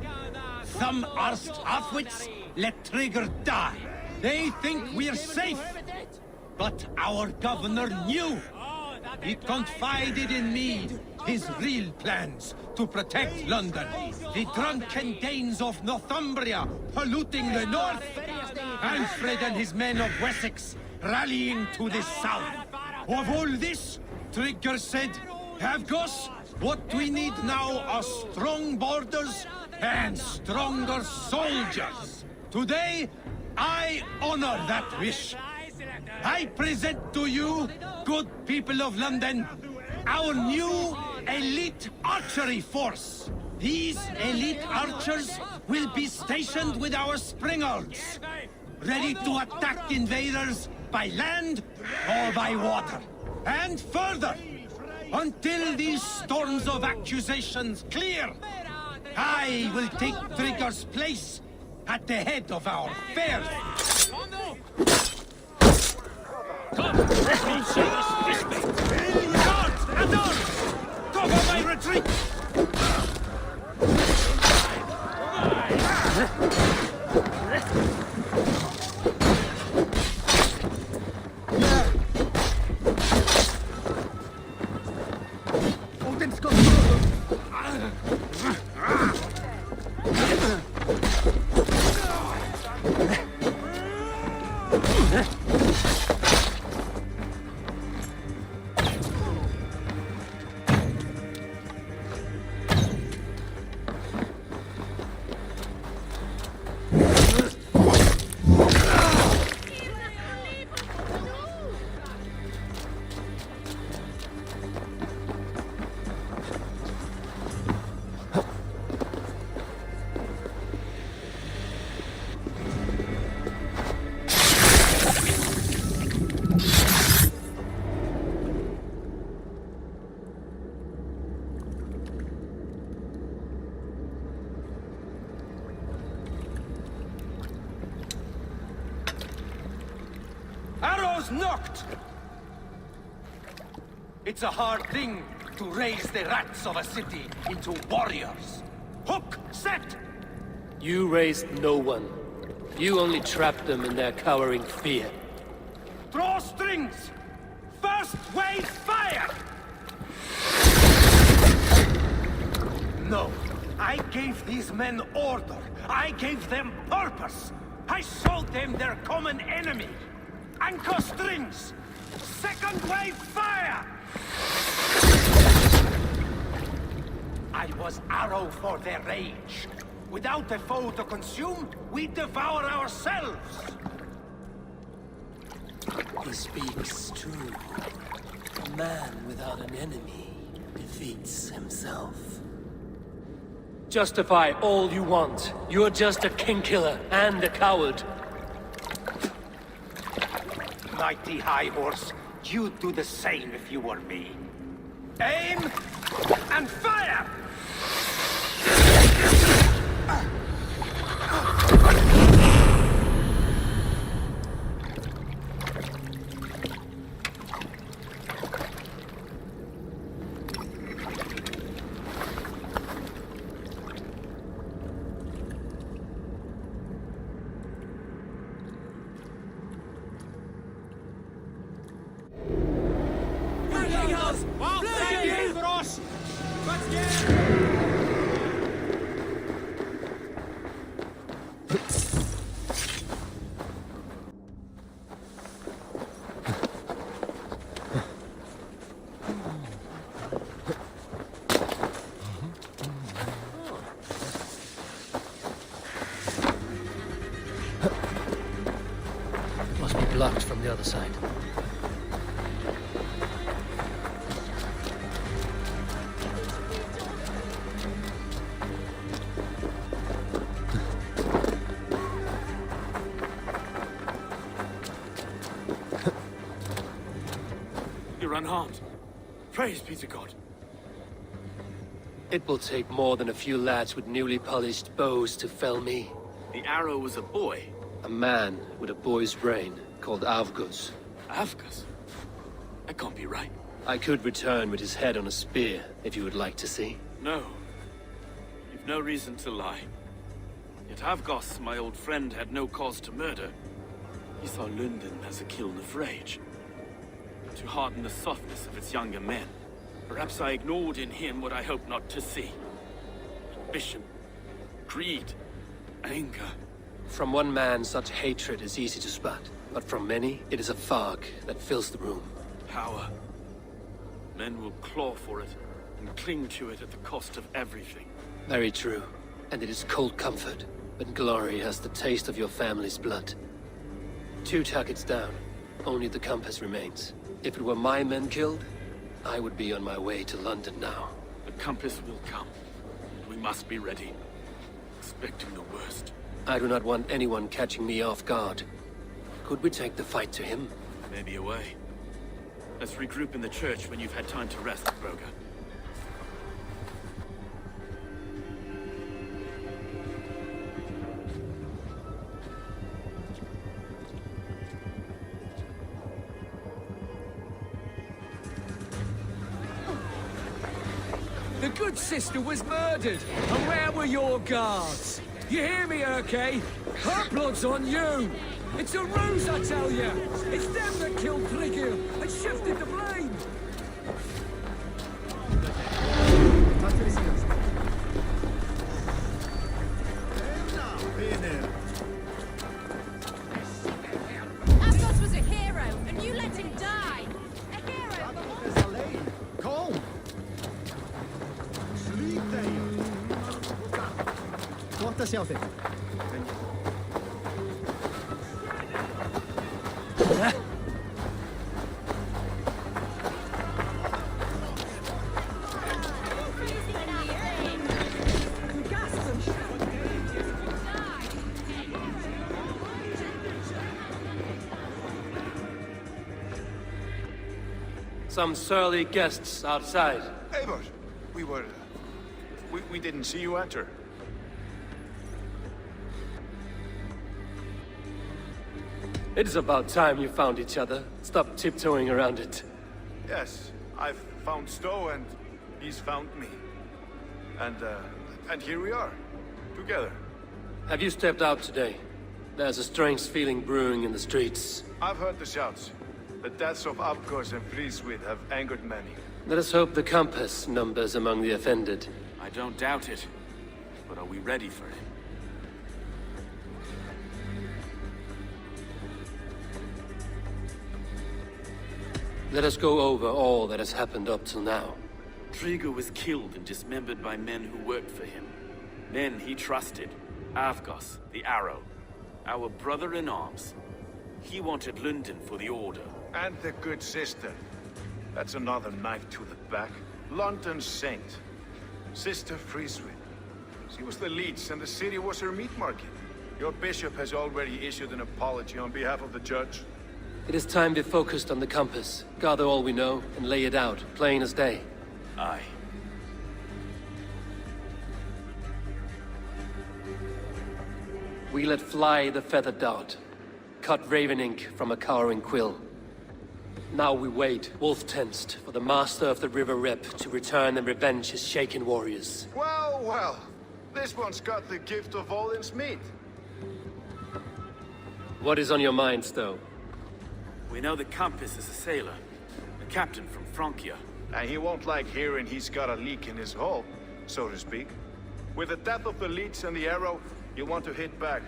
Some arsed halfwits let Trigger die. They think we're safe. But our governor knew. He confided in me his real plans to protect London. The drunken Danes of Northumbria polluting the north. Alfred and his men of Wessex rallying to the south. Of all this, Trigger said, Havgos, what we need now are strong borders and stronger soldiers. Today, I honor that wish. I present to you, good people of London, our new elite archery force. These elite archers will be stationed with our springolds, ready to attack invaders by land or by water. And further, until these storms of accusations clear, I will take Trigger's place at the head of our affairs. Guards and arms! Cover my retreat! Arrows knocked! It's a hard thing to raise the rats of a city into warriors. Hook set! You raised no one. You only trapped them in their cowering fear. Draw strings! First wave fire! No. I gave these men order. I gave them purpose. I showed them their common enemy. Anchor strings! Second wave fire! I was arrow for their rage. Without a foe to consume, we devour ourselves! He speaks true. A man without an enemy defeats himself. Justify all you want. You're just a king-killer and a coward. Mighty High Horse, you'd do the same if you were me. Aim and fire! Must be blocked from the other side. You're unharmed. Praise be to God. It will take more than a few lads with newly polished bows to fell me. The arrow was a boy. A man with a boy's brain, called Avgus. Avgus? That can't be right. I could return with his head on a spear, if you would like to see. No. You've no reason to lie. Yet Avgus, my old friend, had no cause to murder. He saw London as a kiln of rage. To harden the softness of its younger men. Perhaps I ignored in him what I hoped not to see. Ambition, greed, anger. From one man, such hatred is easy to spot. But from many, it is a fog that fills the room. Power. Men will claw for it and cling to it at the cost of everything. Very true. And it is cold comfort, but glory has the taste of your family's blood. 2 targets down. Only the compass remains. If it were my men killed, I would be on my way to London now. The compass will come. We must be ready. Expecting the worst. I do not want anyone catching me off guard. Could we take the fight to him? Maybe a way. Let's regroup in the church when you've had time to rest, Broga. The good sister was murdered, and where were your guards? You hear me, Erke? Her blood's on you! It's a ruse, I tell you! It's them that killed Frigir and shifted the blame! Avgos was a hero, and you let him die! A hero for Calm! Sleep there! What sjá þig? Some surly guests outside. Eivor, we didn't see you enter. It is about time you found each other. Stop tiptoeing around it. Yes, I've found Stowe and he's found me. And here we are, together. Have you stepped out today? There's a strange feeling brewing in the streets. I've heard the shouts. The deaths of Avgos and Friswith have angered many. Let us hope the compass numbers among the offended. I don't doubt it. But are we ready for it? Let us go over all that has happened up till now. Trigo was killed and dismembered by men who worked for him. Men he trusted. Avgos, the Arrow. Our brother-in-arms. He wanted London for the Order. And the good sister. That's another knife to the back. London's saint. Sister Friswith. She was the leech and the city was her meat market. Your bishop has already issued an apology on behalf of the judge. It is time we focused on the compass. Gather all we know and lay it out, plain as day. Aye. We let fly the feathered dart. Cut raven ink from a cowering quill. Now we wait, wolf-tensed, for the master of the River Rep to return and revenge his shaken warriors. Well, well. This one's got the gift of Odin's meat. What is on your mind, Stowe? We know the compass is a sailor. A captain from Francia. And he won't like hearing he's got a leak in his hull, so to speak. With the death of the leech and the arrow, you want to hit back.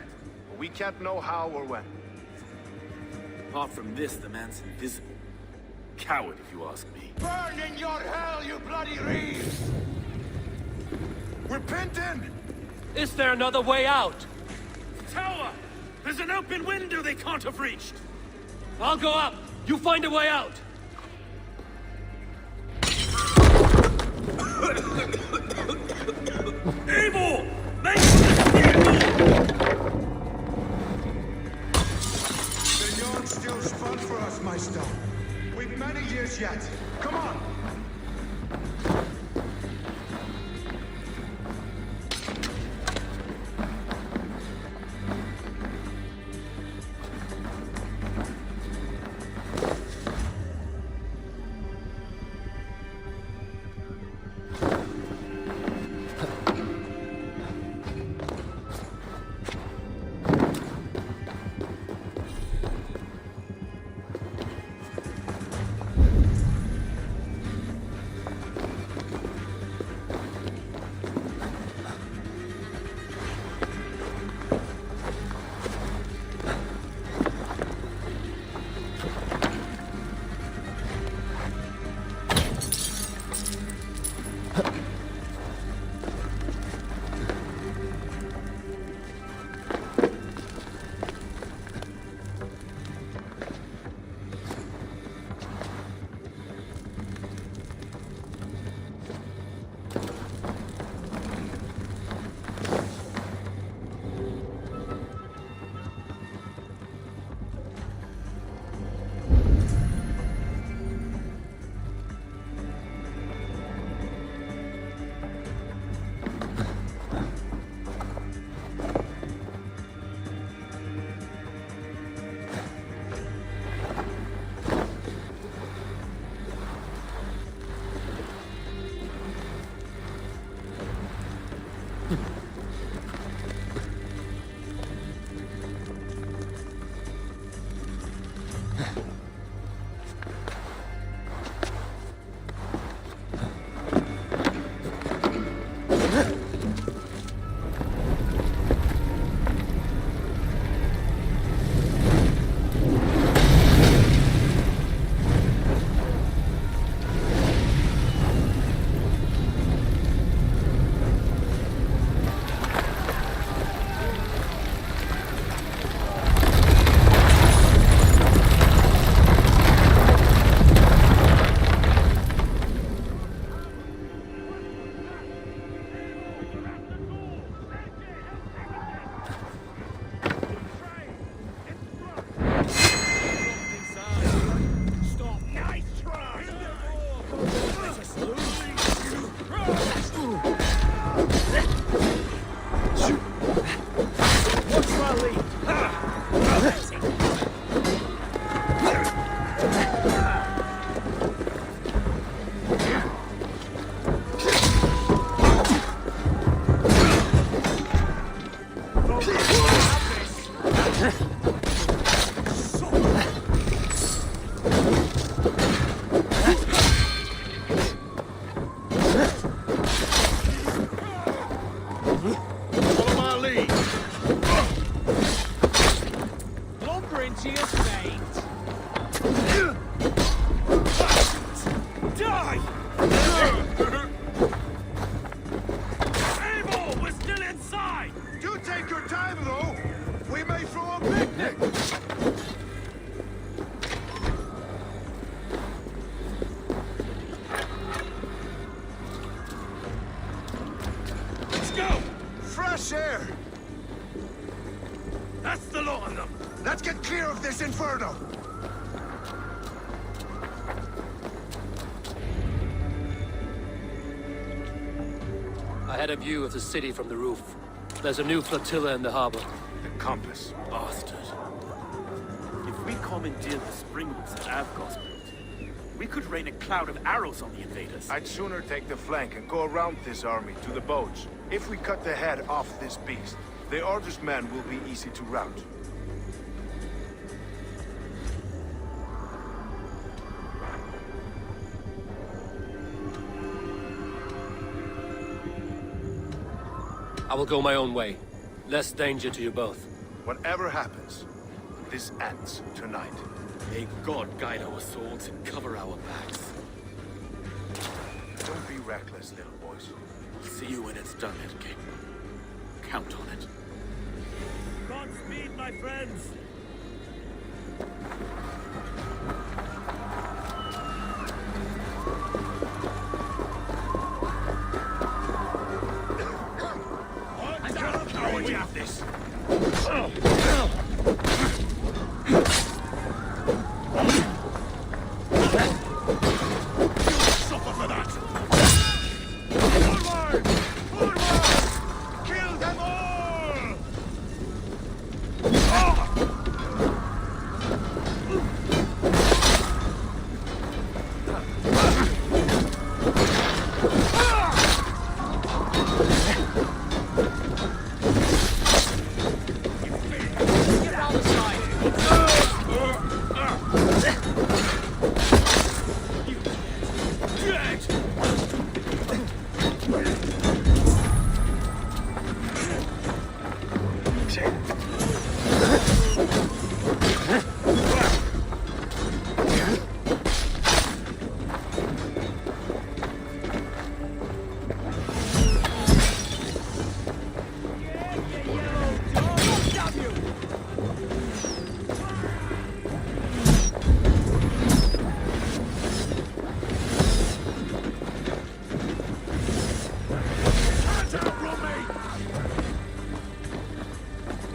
We can't know how or when. Apart from this, the man's invisible. Coward, if you ask me. Burn in your hell, you bloody reeves! We're pinned in! Is there another way out? Tower! There's an open window they can't have reached! I'll go up! You find a way out! Eivor! Make the The yard's still spun for us, my stone. We've many years yet. Come on! Watch my lead. Follow my lead. Lumber into your fate. Die! Eivor, we're still inside! You take your time, though. We may throw a picnic. Let's go! Fresh air. That's the lot of them! Let's get clear of this inferno. I had a view of the city from the roof. There's a new flotilla in the harbor. The compass. Bastard. If we commandeered the springboks at Avgos, we could rain a cloud of arrows on the invaders. I'd sooner take the flank and go around this army to the boats. If we cut the head off this beast, the Arthur's men will be easy to rout. I will go my own way. Less danger to you both. Whatever happens, this ends tonight. May God guide our swords and cover our backs. Don't be reckless, little boys. I'll see you when it's done, Erke. Count on it. Godspeed, my friends! We have this. Suffer for that! Forward! Forward! Kill them all!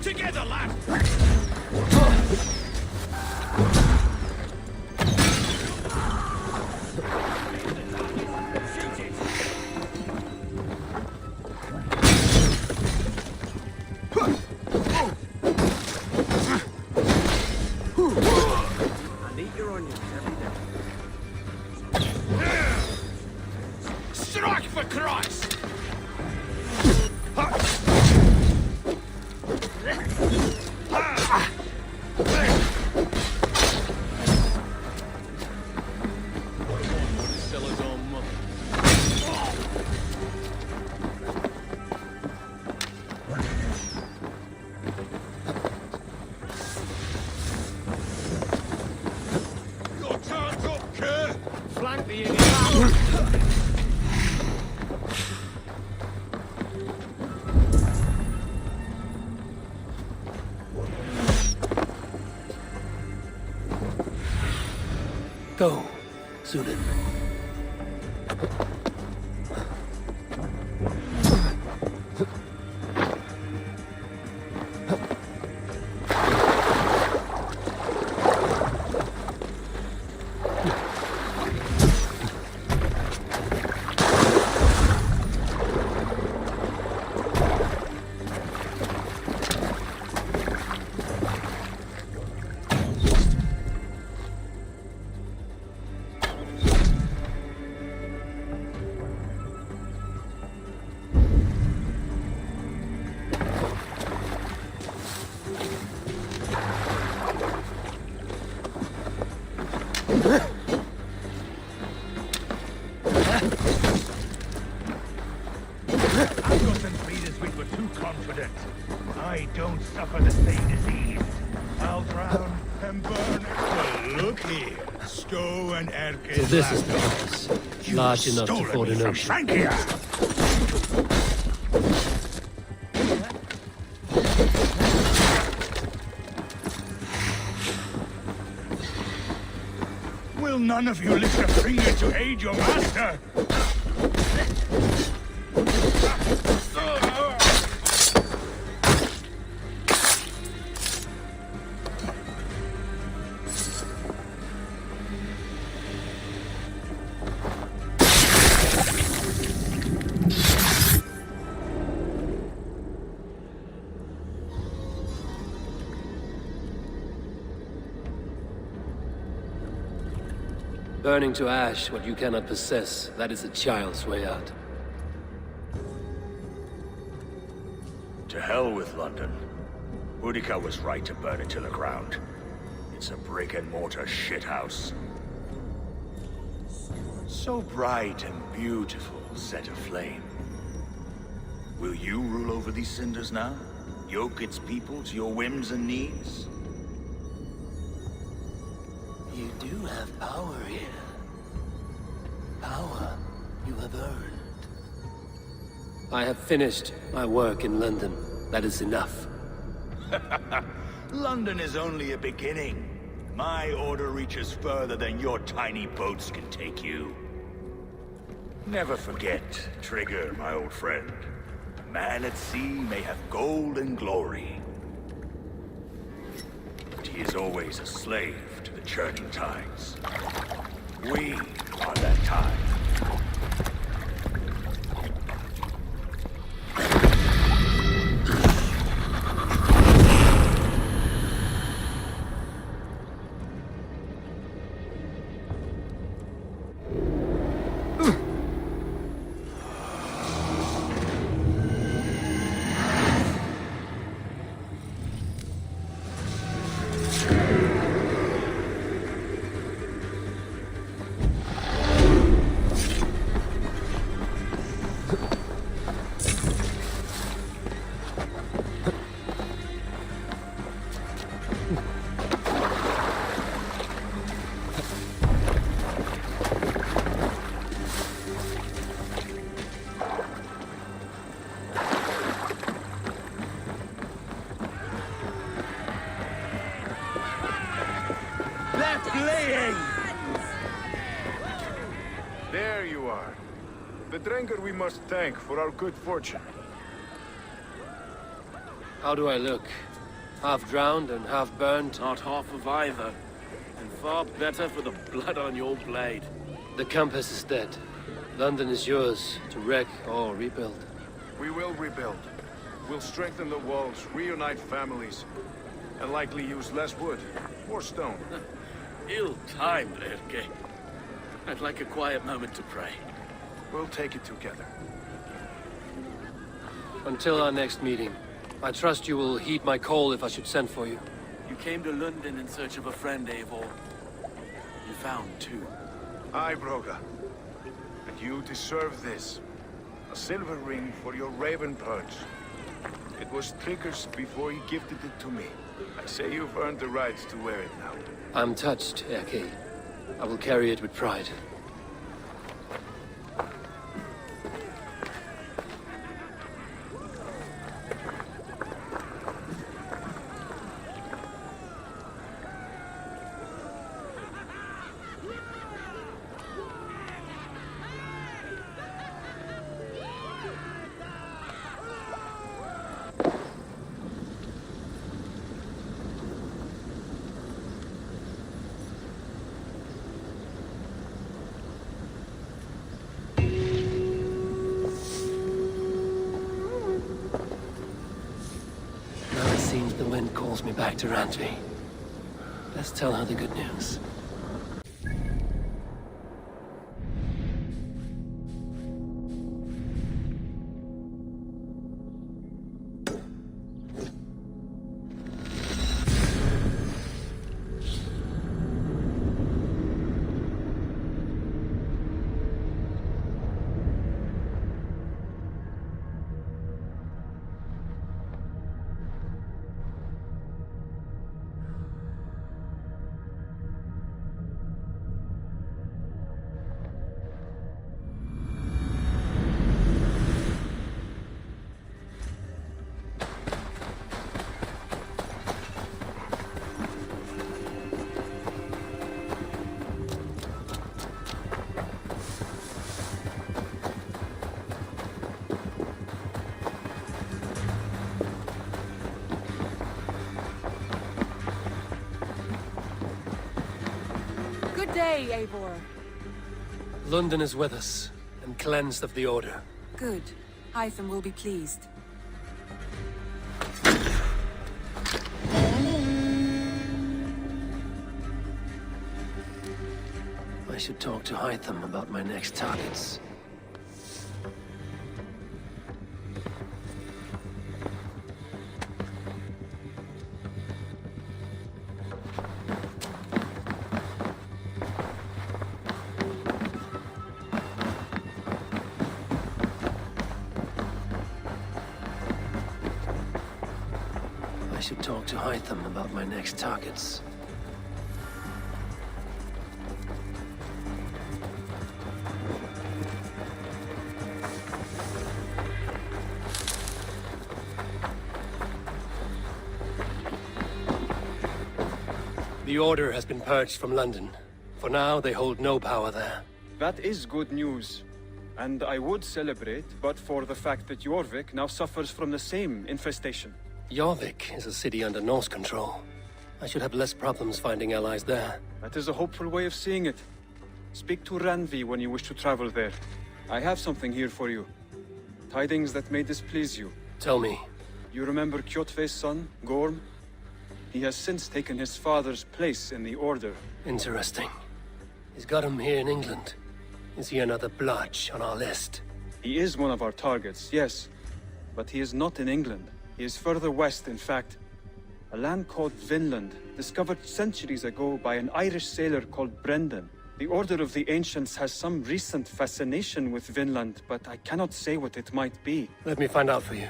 Together, lad! And eat your onions every day. Strike for Christ! Your turn's up, Kerr! Flank the idiot. Go, Sunan. Anglo-Saxon were too confident. I don't suffer the same disease. I'll drown and burn. Well, look here. Sto and Erke. So this is the compass, large enough to ford an ocean. Will none of you lift a finger to aid your master? Burning to ash what you cannot possess, that is a child's way out. To hell with London. Boudica was right to burn it to the ground. It's a brick-and-mortar shithouse. So bright and beautiful, set aflame. Will you rule over these cinders now? Yoke its people to your whims and needs? You do have power here. Power you have earned. I have finished my work in London. That is enough. London is only a beginning. My order reaches further than your tiny boats can take you. Never forget, Trigger, my old friend. A man at sea may have gold and glory, but he is always a slave to the churning tides. We are that tide. There you are. The drinker we must thank for our good fortune. How do I look? Half drowned and half burned? Not half of either. And far better for the blood on your blade. The compass is dead. London is yours, to wreck or rebuild. We will rebuild. We'll strengthen the walls, reunite families, and likely use less wood or stone. Ill-timed, Erke. I'd like a quiet moment to pray. We'll take it together. Until our next meeting, I trust you will heed my call if I should send for you. You came to London in search of a friend, Eivor. You found two. Aye, Broga. And you deserve this. A silver ring for your raven perch. It was Trigger's before he gifted it to me. I say you've earned the right to wear it now. I'm touched, Erke. I will carry it with pride. The wind calls me back to Rantby. Let's tell her the good news. say, Eivor? London is with us, and cleansed of the Order. Good. Hytham will be pleased. I should talk to Hytham about my next targets. I should talk to Hytham about my next targets. The Order has been purged from London. For now, they hold no power there. That is good news. And I would celebrate, but for the fact that Jorvik now suffers from the same infestation. Jorvik is a city under Norse control. I should have less problems finding allies there. That is a hopeful way of seeing it. Speak to Randvi when you wish to travel there. I have something here for you. Tidings that may displease you. Tell me. You remember Kjotve's son, Gorm? He has since taken his father's place in the Order. Interesting. He's got him here in England. Is he another blotch on our list? He is one of our targets, yes. But he is not in England. He is further west, in fact. A land called Vinland, discovered centuries ago by an Irish sailor called Brendan. The Order of the Ancients has some recent fascination with Vinland, but I cannot say what it might be. Let me find out for you,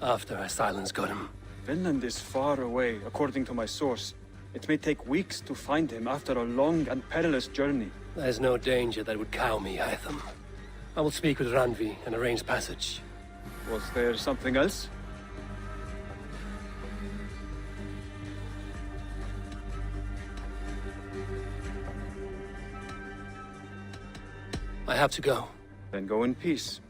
after I silence Godham. Vinland is far away, according to my source. It may take weeks to find him after a long and perilous journey. There's no danger that would cow me, Hytham. I will speak with Randvi and arrange passage. Was there something else? I have to go. Then go in peace.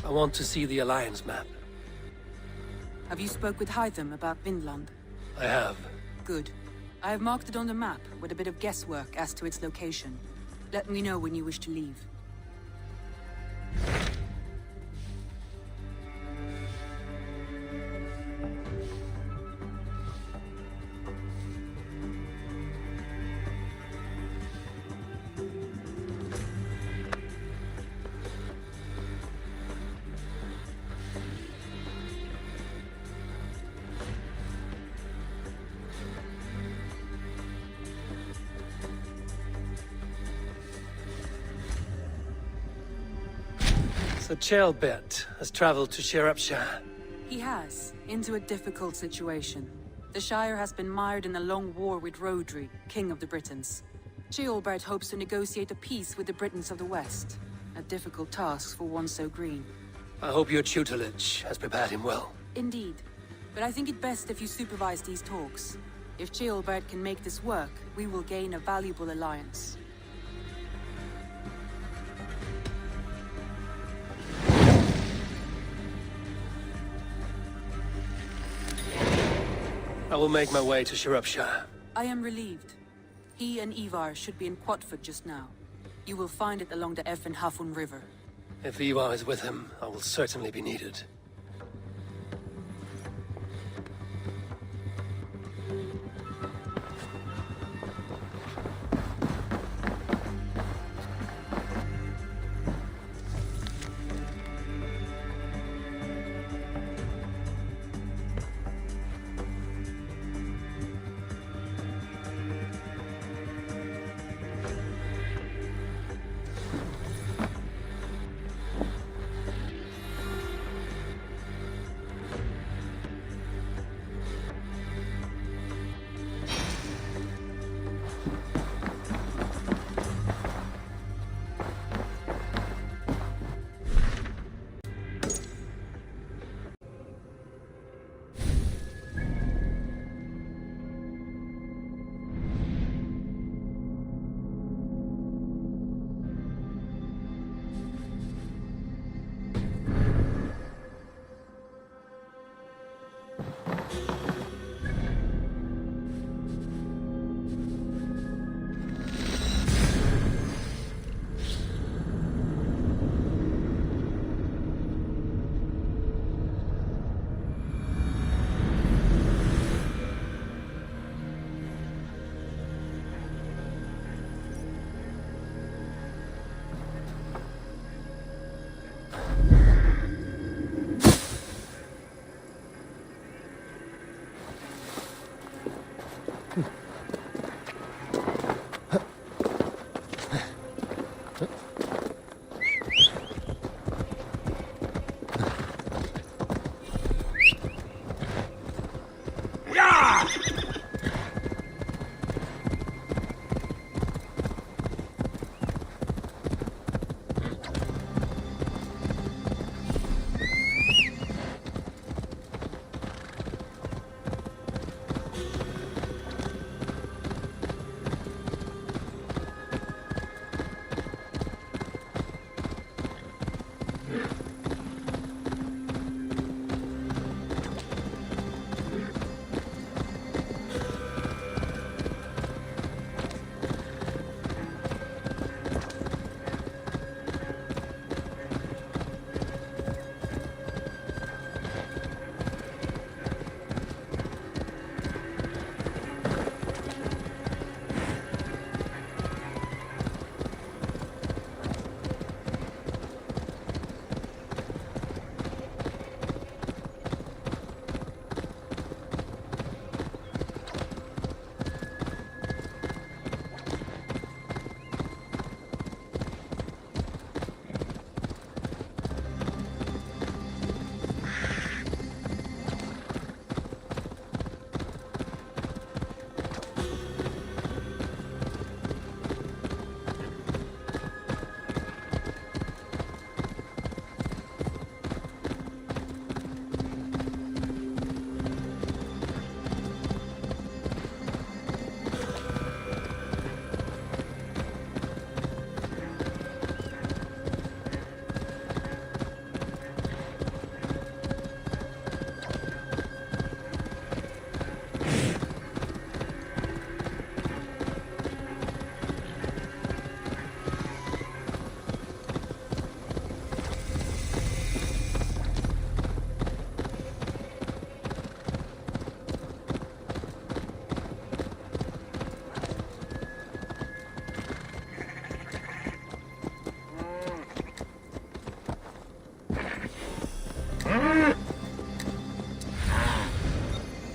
I want to see the Alliance map. Have you spoke with Hytham about Vinland? I have. Good. I have marked it on the map with a bit of guesswork as to its location. Let me know when you wish to leave. So Ceolbert has traveled to Shropshire. He has, into a difficult situation. The Shire has been mired in a long war with Rhodri, King of the Britons. Ceolbert hopes to negotiate a peace with the Britons of the West. A difficult task for one so green. I hope your tutelage has prepared him well. Indeed. But I think it best if you supervise these talks. If Ceolbert can make this work, we will gain a valuable alliance. I will make my way to Shropshire. I am relieved. He and Ivar should be in Quatford just now. You will find it along the Effen Hafun River. If Ivar is with him, I will certainly be needed.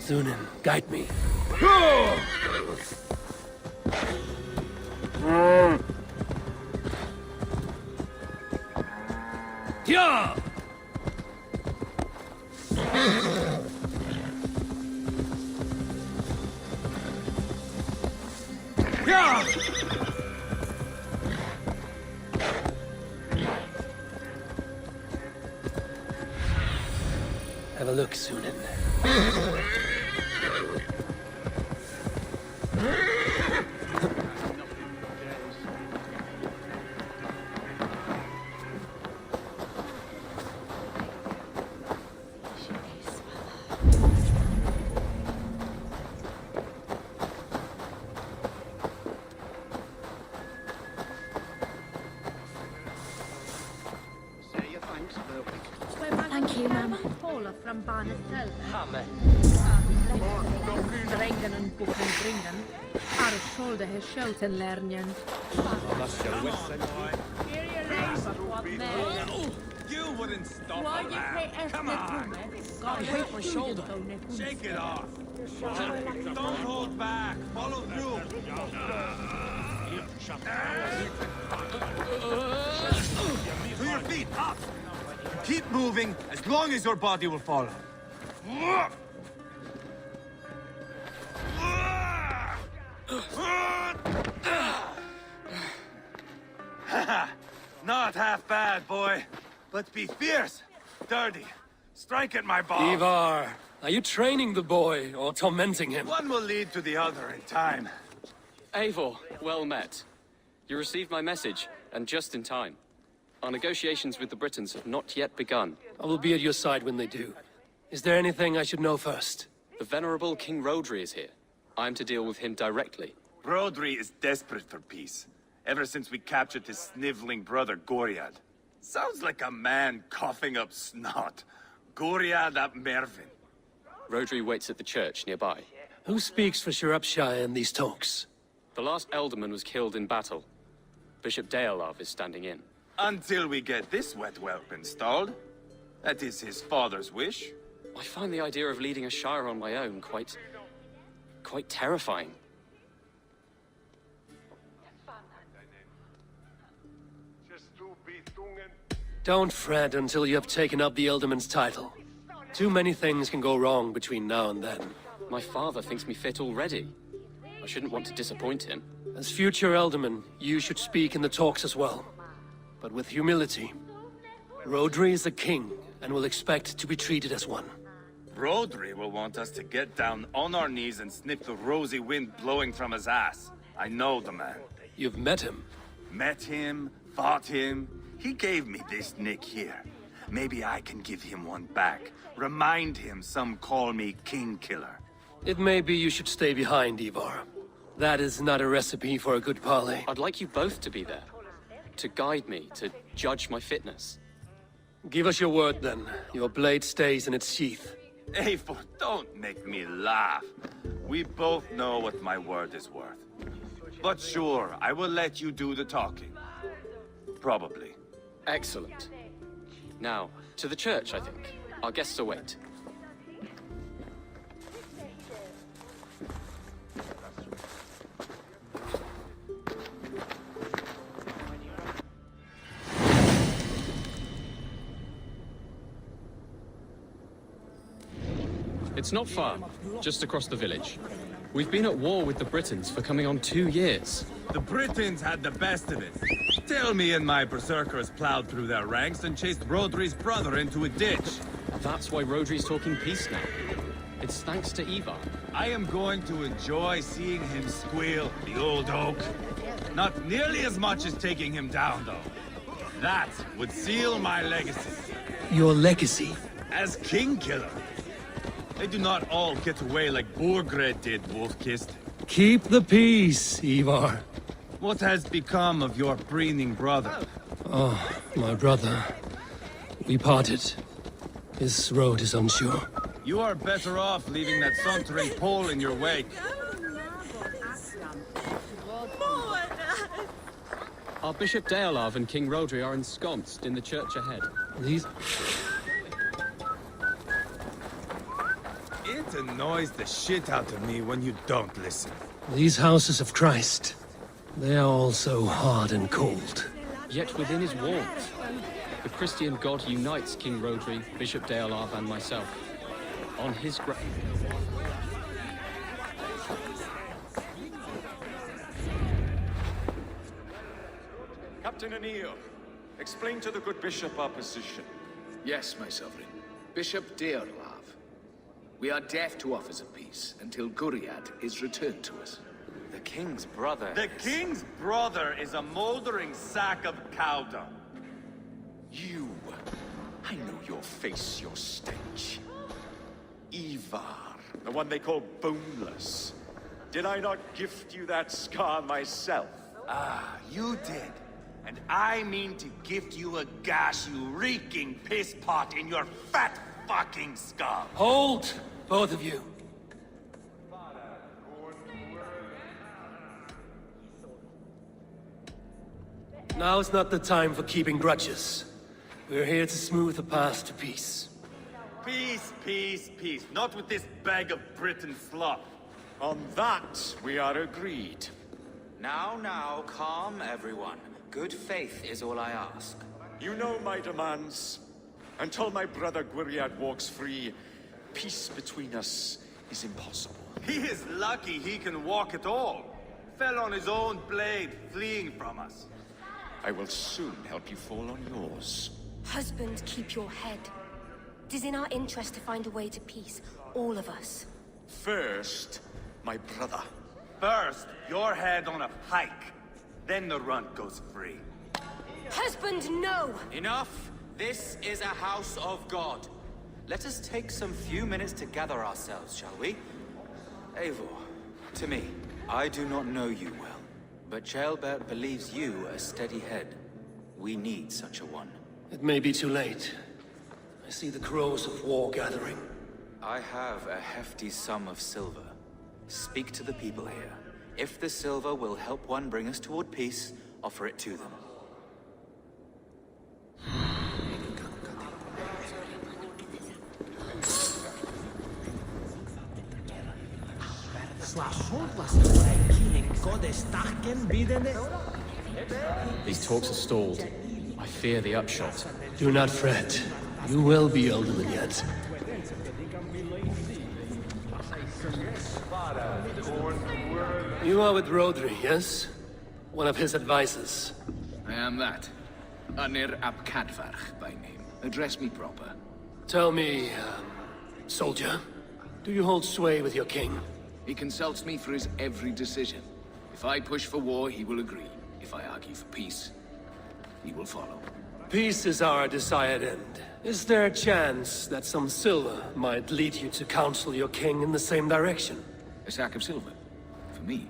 Sunan, guide me. Yeah! Yeah! Have a look, Sunan. Thank you, Mama. From Barnestel. Drängen en boken bringen. Arscholde he schoten lärningen. You wouldn't stop that. Come on. God, hit my shoulder. Shake it off. Don't hold back. Follow through. To your feet, up. Keep moving as long as your body will follow. Not half bad, boy. But be fierce, dirty. Strike at my balls. Eivor, are you training the boy or tormenting him? One will lead to the other in time. Eivor, well met. You received my message, and just in time. Our negotiations with the Britons have not yet begun. I will be at your side when they do. Is there anything I should know first? The venerable King Rodri is here. I'm to deal with him directly. Rodri is desperate for peace, ever since we captured his sniveling brother Goriad. Sounds like a man coughing up snot. Goriad ap Mervin. Rodri waits at the church nearby. Who speaks for Shropshire in these talks? The last Elderman was killed in battle. Bishop Deolav is standing in. Until we get this wet whelp installed. That is his father's wish. I find the idea of leading a shire on my own quite terrifying. Don't fret until you have taken up the Elderman's title. Too many things can go wrong between now and then. My father thinks me fit already. I shouldn't want to disappoint him. As future Elderman, you should speak in the talks as well. But with humility. Rodri is a king, and will expect to be treated as one. Rodri will want us to get down on our knees and sniff the rosy wind blowing from his ass. I know the man. You've met him? Met him, fought him. He gave me this nick here. Maybe I can give him one back. Remind him some call me King Killer. It may be you should stay behind, Eivor. That is not a recipe for a good parley. I'd like you both to be there. To guide me, to judge my fitness. Give us your word, then. Your blade stays in its sheath. Eivor, don't make me laugh. We both know what my word is worth. But sure, I will let you do the talking. Probably. Excellent. Now, to the church, I think. Our guests await. It's not far, just across the village. We've been at war with the Britons for coming on 2 years. The Britons had the best of it. Tell me and my berserkers plowed through their ranks and chased Rodri's brother into a ditch. That's why Rodri's talking peace now. It's thanks to Eivor. I am going to enjoy seeing him squeal, the old oak. Not nearly as much as taking him down, though. That would seal my legacy. Your legacy? As King Killer. They do not all get away like Borgred did, Wolf-Kissed. Keep the peace, Eivor. What has become of your preening brother? Oh, my brother. We parted. His road is unsure. You are better off leaving that sauntering Pole in your wake. Our Bishop Deolav and King Rodri are ensconced in the church ahead. These... It annoys the shit out of me when you don't listen. These houses of Christ, they are all so hard and cold. Yet within his walls, the Christian God unites King Rodri, Bishop Deolarv, and myself. On his grave. Captain Anil, explain to the good bishop our position. Yes, my sovereign. Bishop Deolarv. We are deaf to offers of peace until Guriad is returned to us. The king's brother. The king's brother is a moldering sack of cow dung. You. I know your face, your stench. Eivor, the one they call boneless. Did I not gift you that scar myself? Ah, you did. And I mean to gift you a gash, you reeking piss pot in your fat fucking skull. Hold, both of you. Now's not the time for keeping grudges. We're here to smooth the path to peace. Peace, peace, peace. Not with this bag of Britain slop. On that, we are agreed. Now, calm everyone. Good faith is all I ask. You know my demands. Until my brother Guriad walks free, peace between us is impossible. He is lucky he can walk at all. Fell on his own blade, fleeing from us. I will soon help you fall on yours. Husband, keep your head. It is in our interest to find a way to peace, all of us. First, my brother. First, your head on a pike. Then the runt goes free. Husband, no! Enough! This is a house of God. Let us take some few minutes to gather ourselves, shall we? Eivor, to me, I do not know you well, but Ceolbert believes you a steady head. We need such a one. It may be too late. I see the crows of war gathering. I have a hefty sum of silver. Speak to the people here. If the silver will help one bring us toward peace, offer it to them. These talks are stalled. I fear the upshot. Do not fret. You will be alderman yet. You are with Rodri, yes? One of his advisors. I am that. Anir ap Cadfarch by name. Address me proper. Tell me, soldier, do you hold sway with your king? He consults me for his every decision. If I push for war, he will agree. If I argue for peace, he will follow. Peace is our desired end. Is there a chance that some silver might lead you to counsel your king in the same direction? A sack of silver? For me?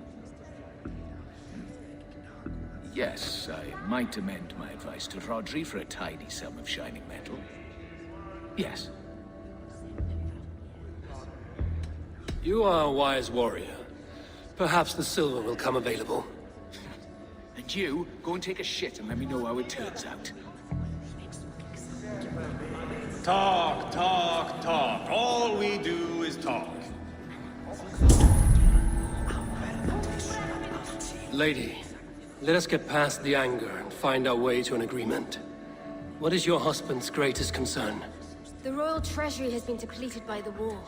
Yes, I might amend my advice to Rodri for a tidy sum of shining metal. Yes. You are a wise warrior. Perhaps the silver will come available. And you, go and take a shit and let me know how it turns out. Talk, talk, talk. All we do is talk. Lady, let us get past the anger and find our way to an agreement. What is your husband's greatest concern? The royal treasury has been depleted by the war.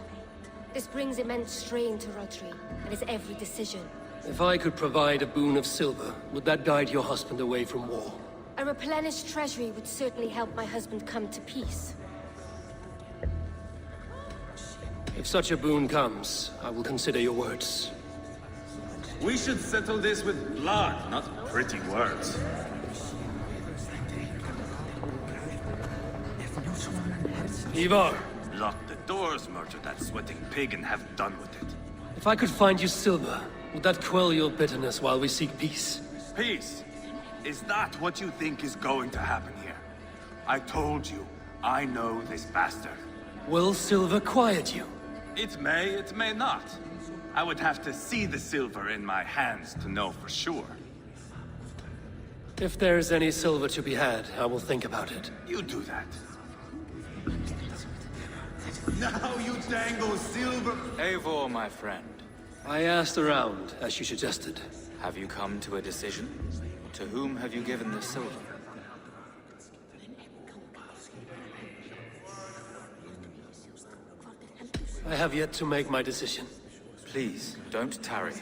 This brings immense strain to Rodri and his every decision. If I could provide a boon of silver, would that guide your husband away from war? A replenished treasury would certainly help my husband come to peace. If such a boon comes, I will consider your words. We should settle this with blood, not pretty words. Eivor! Lock the doors, murder that sweating pig, and have done with it. If I could find you silver, would that quell your bitterness while we seek peace? Peace? Is that what you think is going to happen here? I told you, I know this bastard. Will silver quiet you? It may not. I would have to see the silver in my hands to know for sure. If there is any silver to be had, I will think about it. You do that. Now you dangle silver... Eivor, my friend. I asked around, as you suggested. Have you come to a decision? To whom have you given the silver? I have yet to make my decision. Please, don't tarry.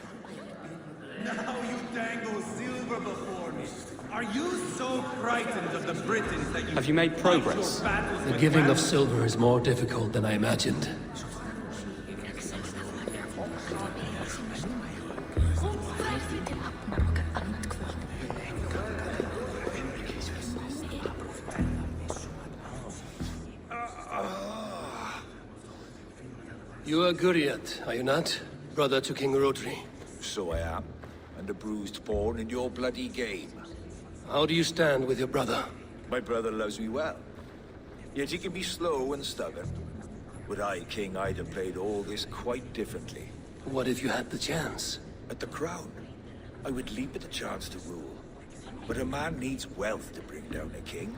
Now you dangle silver before me. Are you so frightened of the Britons that you... Have you made progress? The giving of silver is more difficult than I imagined. You are Guriat, are you not? Brother to King Rodri. So I am. And a bruised pawn in your bloody game. How do you stand with your brother? My brother loves me well. Yet he can be slow and stubborn. Were I king, I'd have played all this quite differently. What if you had the chance? At the crown, I would leap at the chance to rule. But a man needs wealth to bring down a king.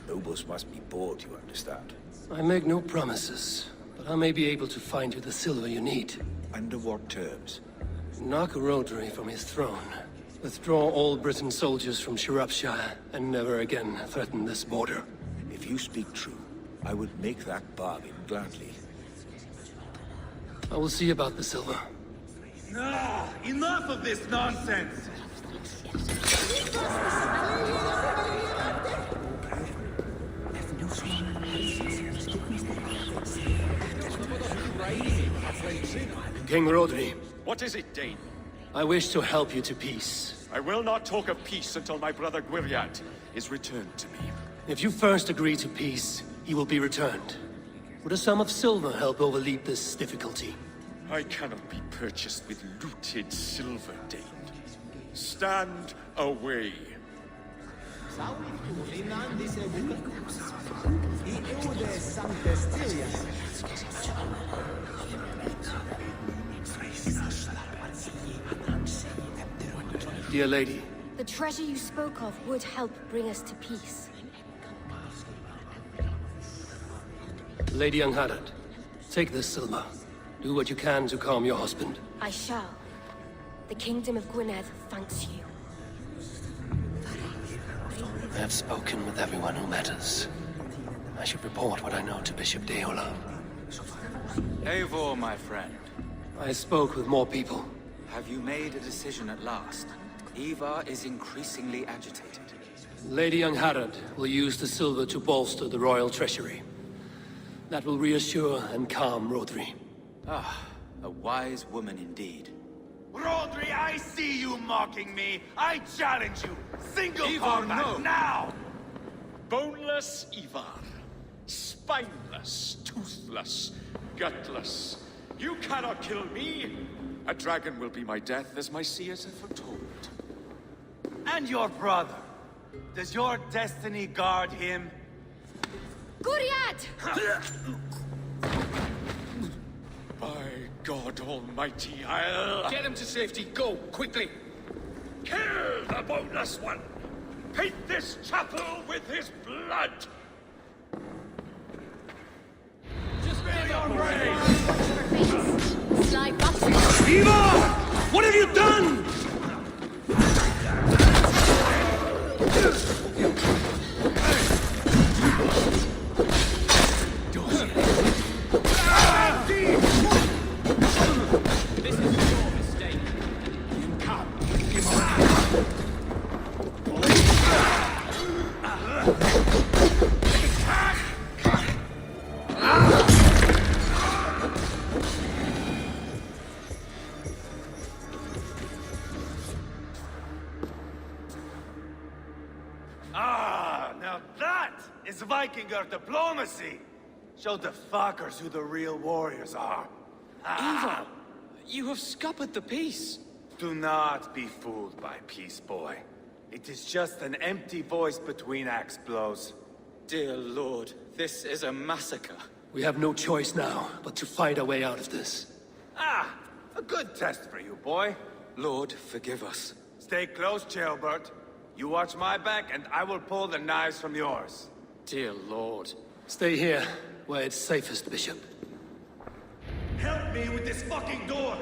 Nobles must be bought, you understand. I make no promises, but I may be able to find you the silver you need. Under what terms? Knock Rodri from his throne. Withdraw all Britain soldiers from Shropshire, and never again threaten this border. If you speak true, I would make that bargain gladly. I will see about the silver. No! Enough of this nonsense! King Rodri. What is it, Dane? I wish to help you to peace. I will not talk of peace until my brother Gwiriat is returned to me. If you first agree to peace, he will be returned. Would a sum of silver help overleap this difficulty? I cannot be purchased with looted silver, Dane. Stand away. Dear lady. The treasure you spoke of would help bring us to peace. Lady Angharad, take this silver. Do what you can to calm your husband. I shall. The Kingdom of Gwynedd thanks you. I have spoken with everyone who matters. I should report what I know to Bishop Deola. Eivor, my friend. I spoke with more people. Have you made a decision at last? Eivor is increasingly agitated. Lady Angharad will use the silver to bolster the royal treasury. That will reassure and calm Rodri. Ah, a wise woman indeed. Rodri, I see you mocking me. I challenge you. Single combat now! Boneless Eivor. Spineless, toothless, gutless. You cannot kill me. A dragon will be my death, as my seers have foretold. And your brother. Does your destiny guard him? Guriat! By God Almighty, I'll... Get him to safety. Go, quickly. Kill the boneless one! Paint this chapel with his blood! Just be your brave! Sly bastard! Eivor! What have you done? This is your mistake. Ah, now that is Vikinger diplomacy! Show the fuckers who the real warriors are. Eivor, you have scuppered the peace. Do not be fooled by peace, boy. It is just an empty voice between axe blows. Dear Lord, this is a massacre. We have no choice now, but to find our way out of this. Ah, a good test for you, boy. Lord, forgive us. Stay close, Jailbird. You watch my back, and I will pull the knives from yours. Dear Lord. Stay here, where it's safest, Bishop. Help me with this fucking door!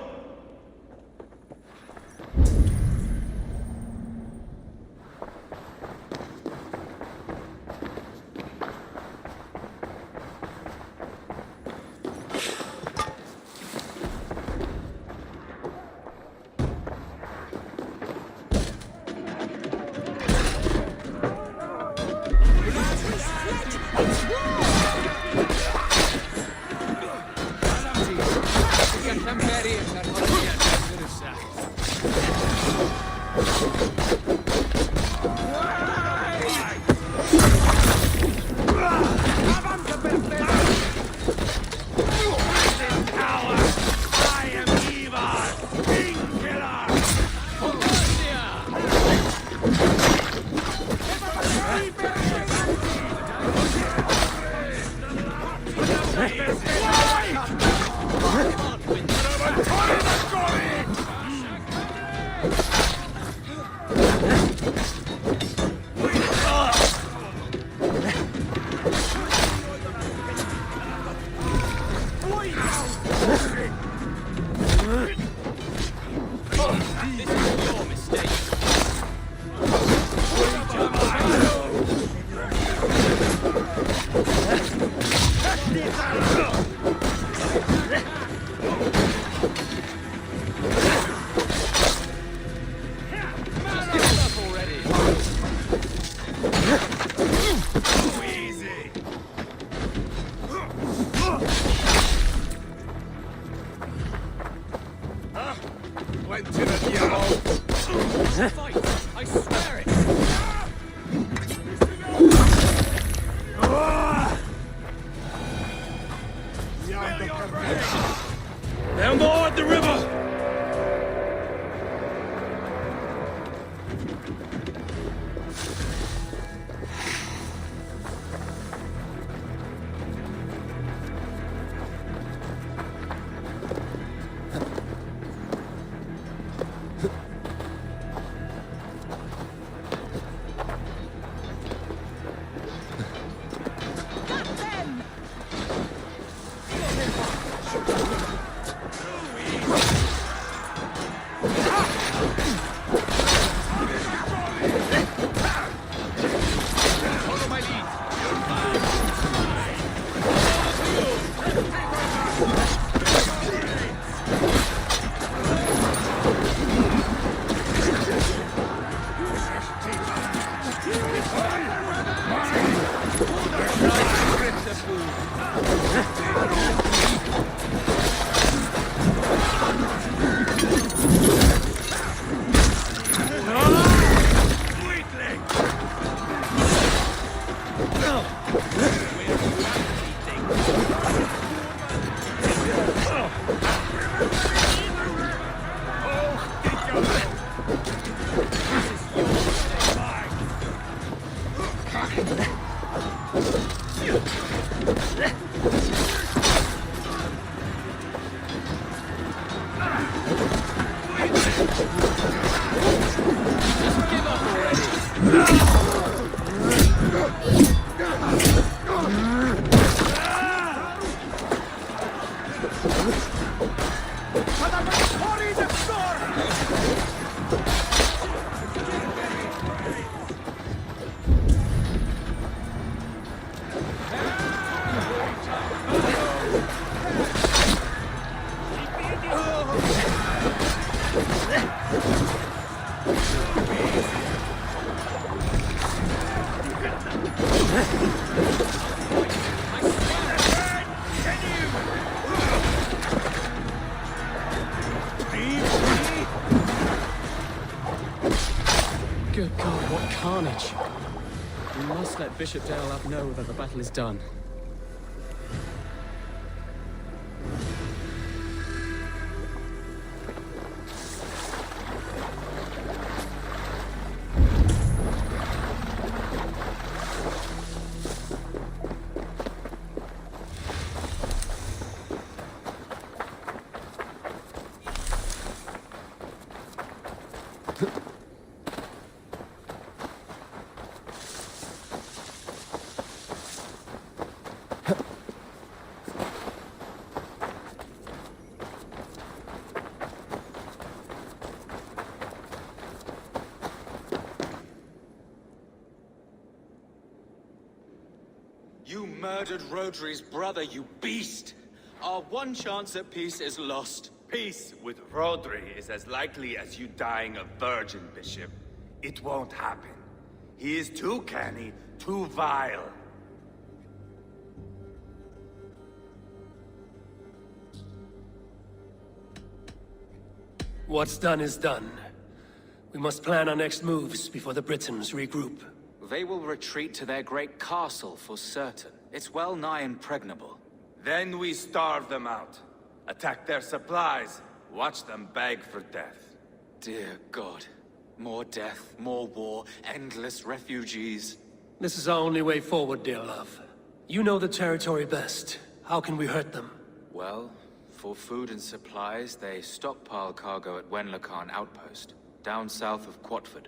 Down board the river! Good God, what carnage! We must let Bishop Dalelab know that the battle is done. You murdered Rodri's brother, you beast! Our one chance at peace is lost. Peace with Rodri is as likely as you dying a virgin, Bishop. It won't happen. He is too canny, too vile. What's done is done. We must plan our next moves before the Britons regroup. They will retreat to their great castle for certain. It's well nigh impregnable. Then we starve them out. Attack their supplies. Watch them beg for death. Dear God. More death, more war, endless refugees. This is our only way forward, dear love. You know the territory best. How can we hurt them? Well, for food and supplies, they stockpile cargo at Wenlacan Outpost, down south of Quatford.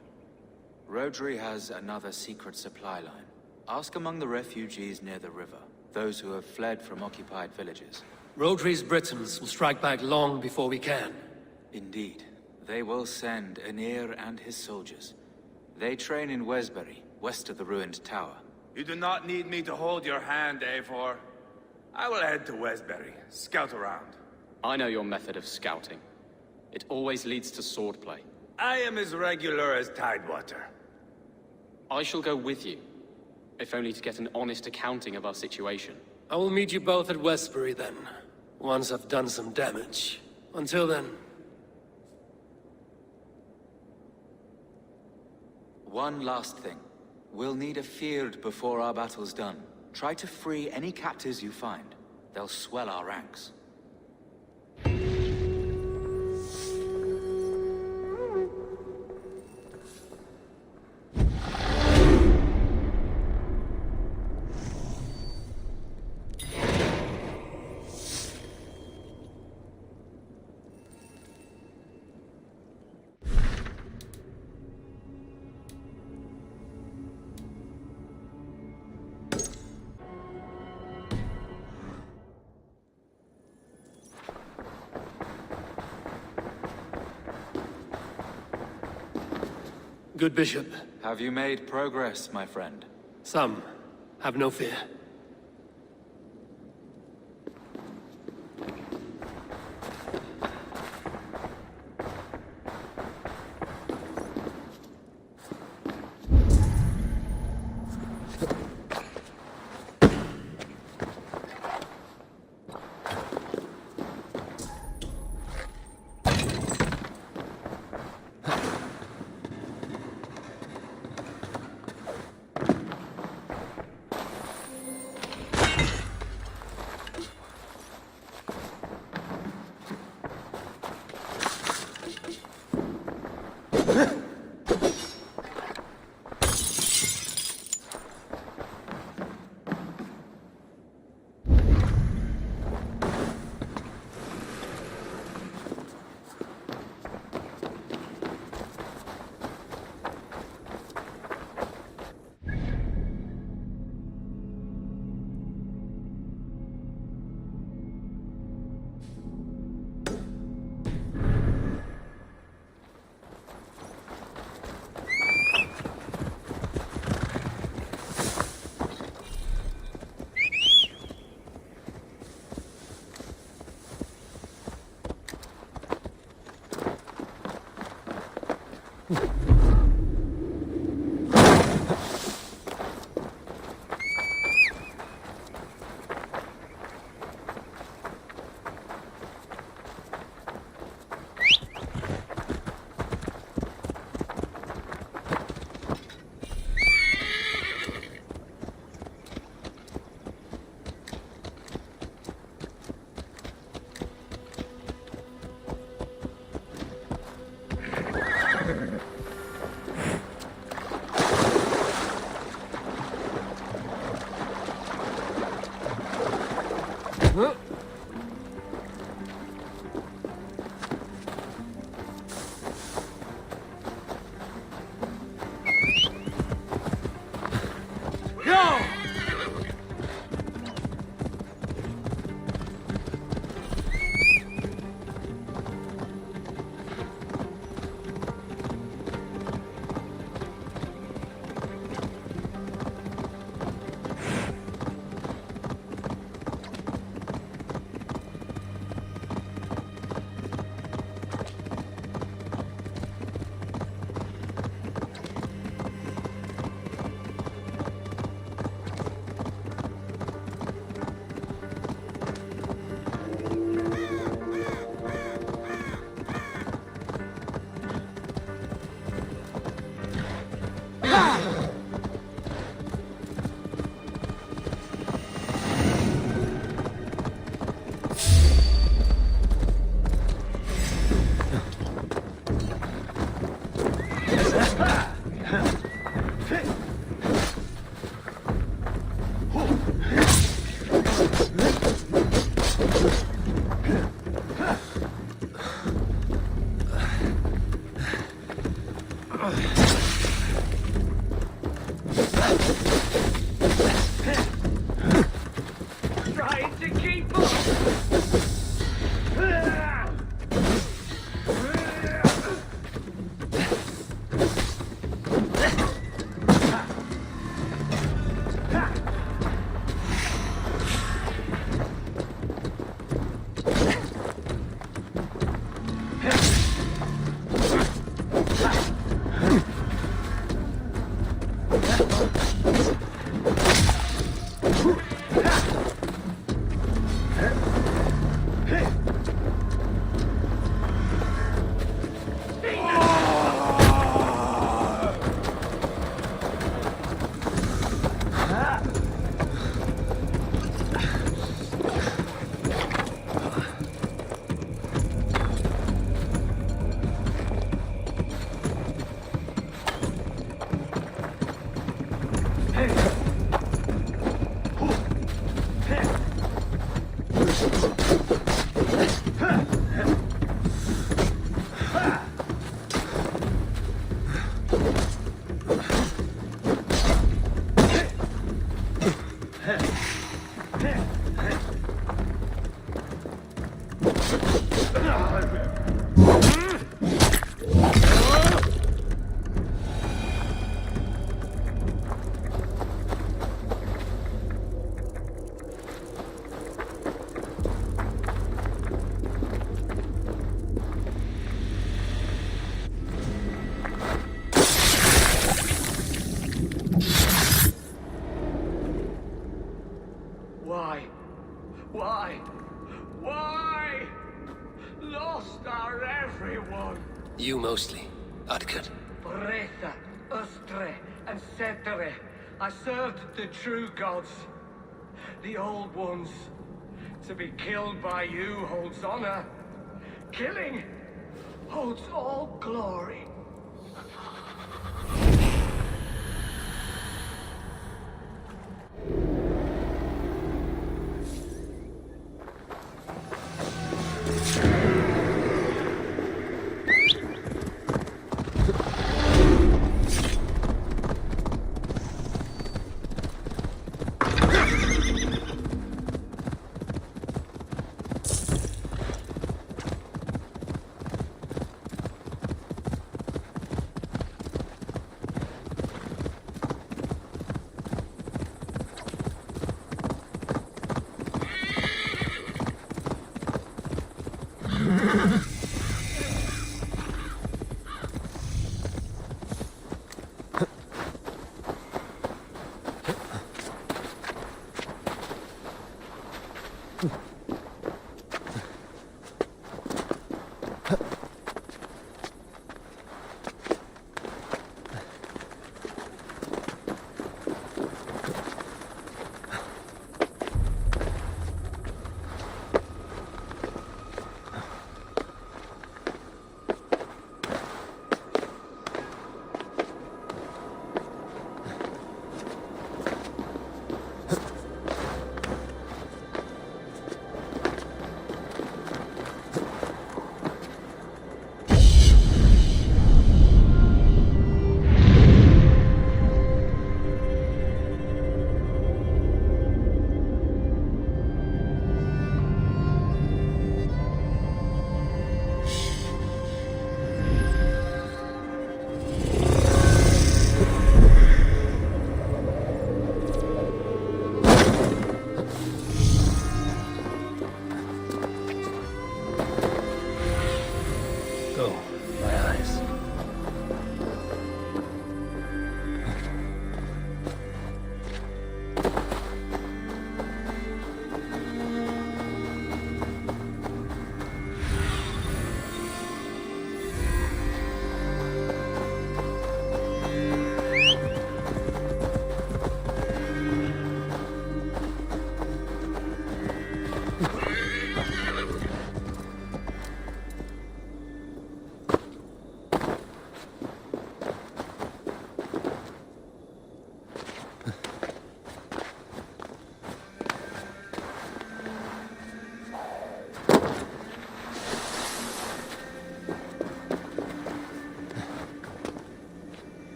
Rodri has another secret supply line. Ask among the refugees near the river, those who have fled from occupied villages. Rodri's Britons will strike back long before we can. Indeed. They will send Aenir and his soldiers. They train in Wesbury, west of the ruined tower. You do not need me to hold your hand, Eivor. I will head to Wesbury, scout around. I know your method of scouting. It always leads to swordplay. I am as regular as Tidewater. I shall go with you, if only to get an honest accounting of our situation. I will meet you both at Westbury then, once I've done some damage. Until then... One last thing. We'll need a field before our battle's done. Try to free any captives you find. They'll swell our ranks. Good Bishop. Have you made progress, my friend? Some. Have no fear. Why? Lost our everyone. You mostly, Adkut. Bretha, Ustre, and Setere. I served the true gods. The old ones. To be killed by you holds honor. Killing holds all glory.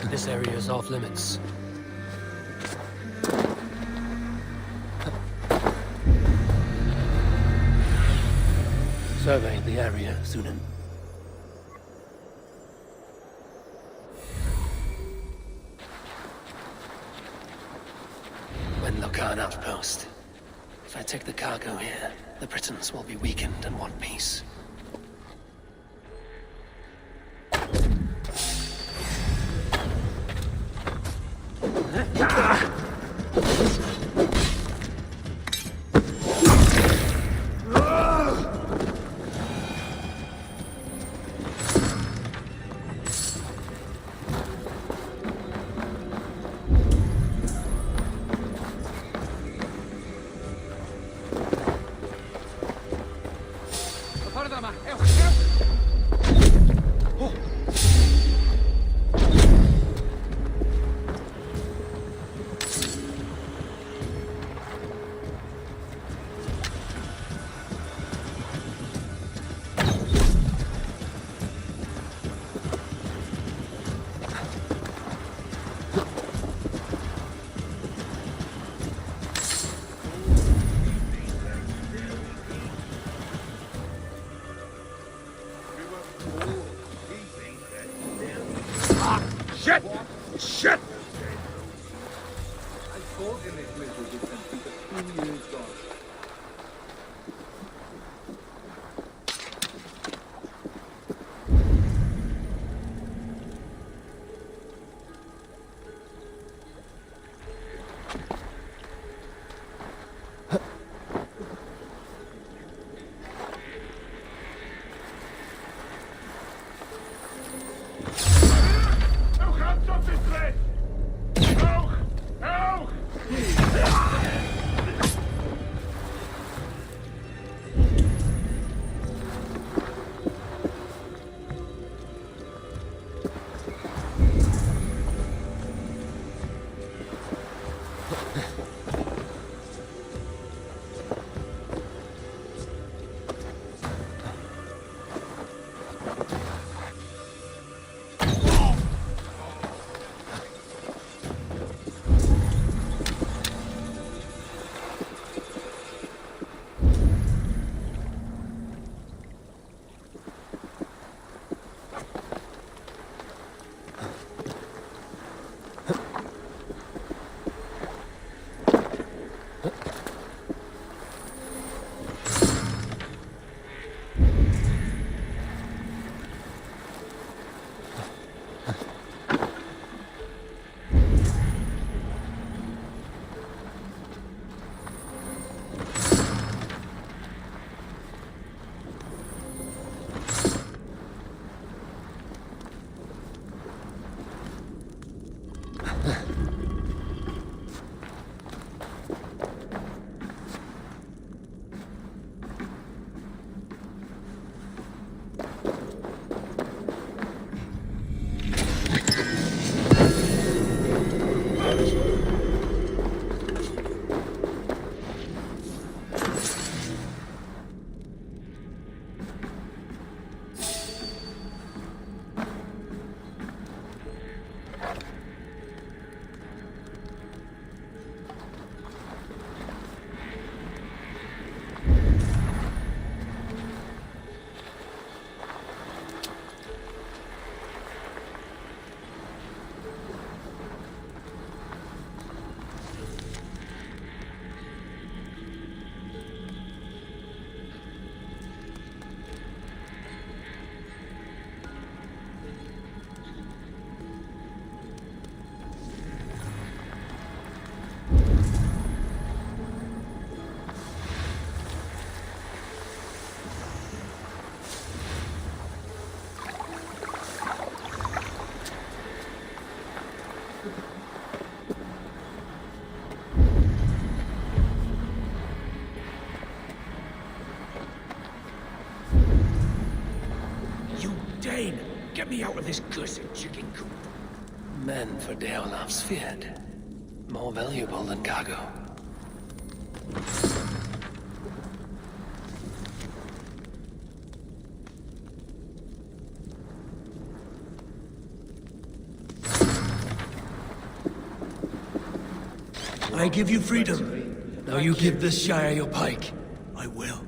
This area is off limits. Survey the area, Sunan. Wenlokan outpost. If I take the cargo here, the Britons will be weakened and want peace. Shit! Shit! I fought in this little defense with 2 years gone. Get me out of this cursed chicken coop. Men for Deolaf's feared. More valuable than cargo. I give you freedom. Now you give this Shire your pike. I will.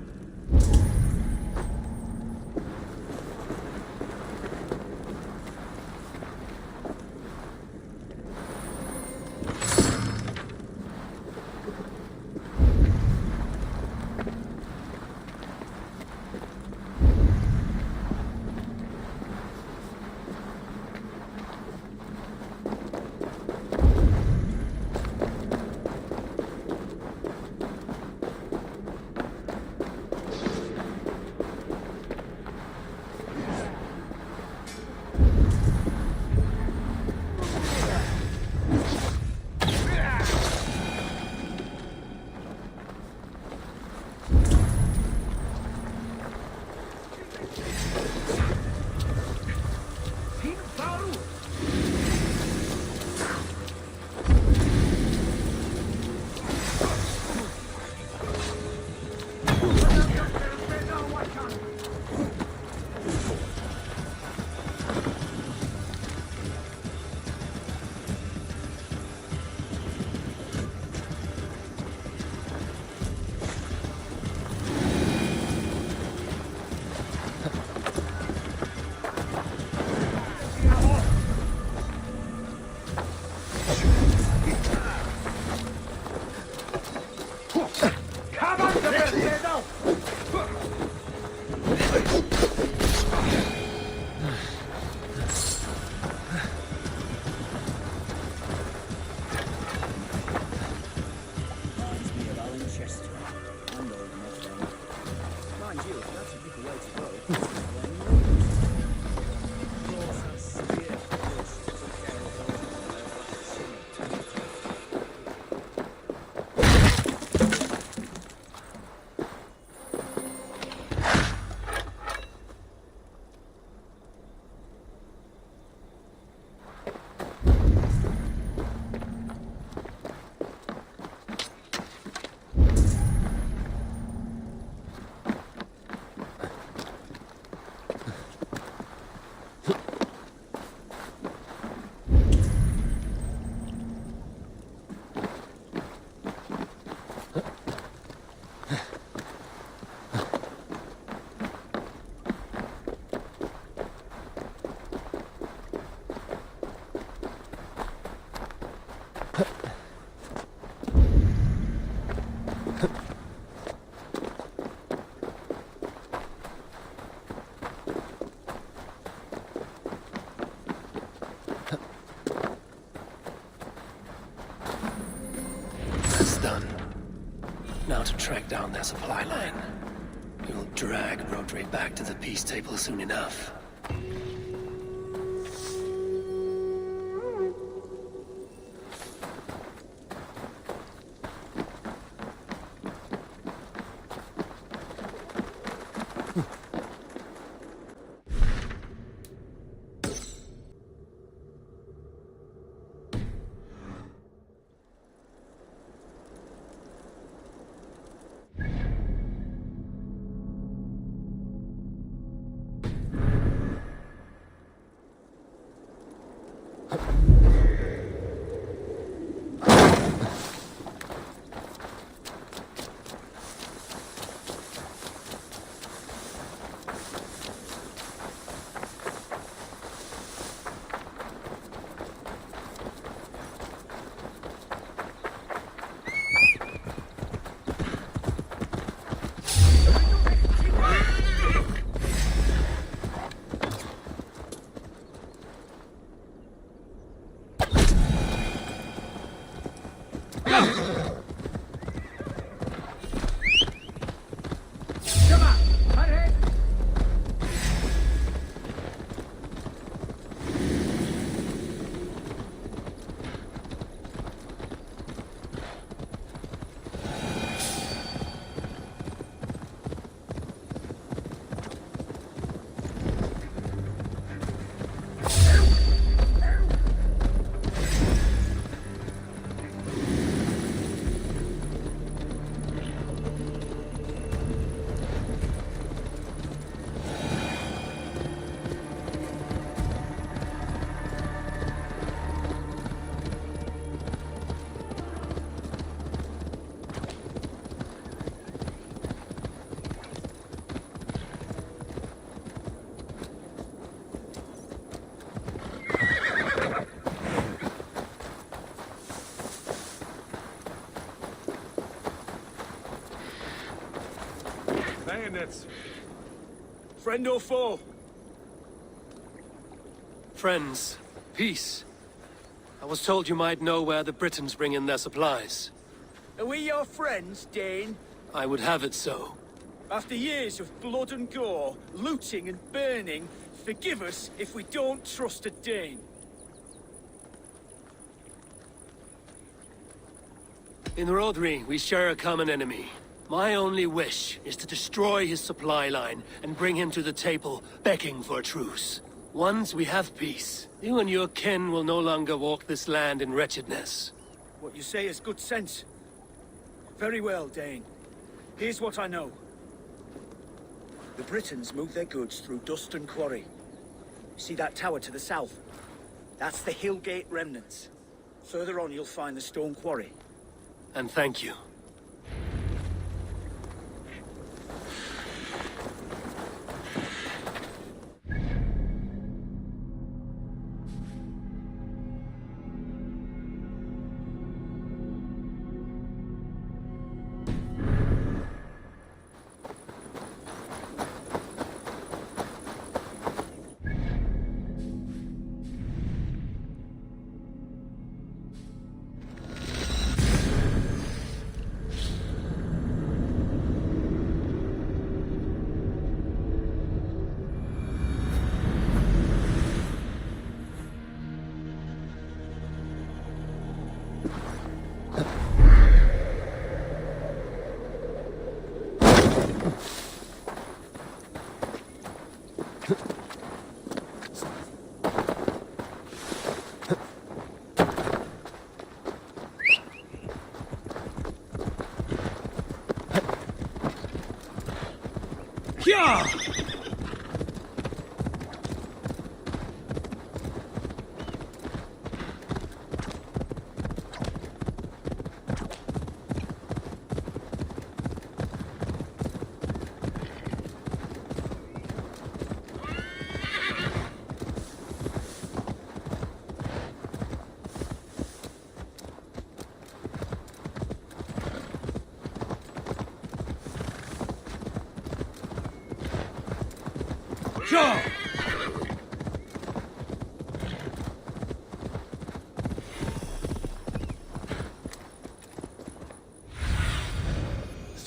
down their supply line. We'll drag Broderick back to the peace table soon enough. Bayonets. Friend or foe? Friends. Peace. I was told you might know where the Britons bring in their supplies. Are we your friends, Dane? I would have it so. After years of blood and gore, looting and burning, forgive us if we don't trust a Dane. In Rodri, we share a common enemy. My only wish is to destroy his supply line and bring him to the table, begging for a truce. Once we have peace, you and your kin will no longer walk this land in wretchedness. What you say is good sense. Very well, Dane. Here's what I know. The Britons move their goods through Dustan Quarry. See that tower to the south? That's the Hillgate remnants. Further on, you'll find the stone quarry. And thank you. Yeah! Sure!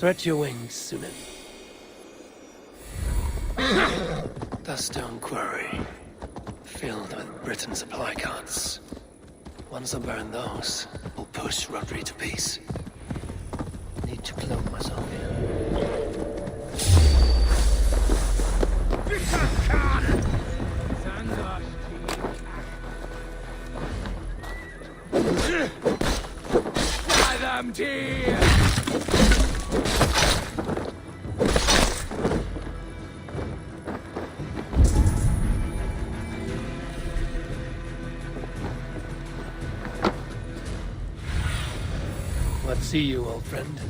Spread your wings, Sunan. The stone quarry, filled with Britain supply carts. Once I burn those, we'll push Rodri to peace. Need to cloak myself here. Adam dear! Let's see you, old friend.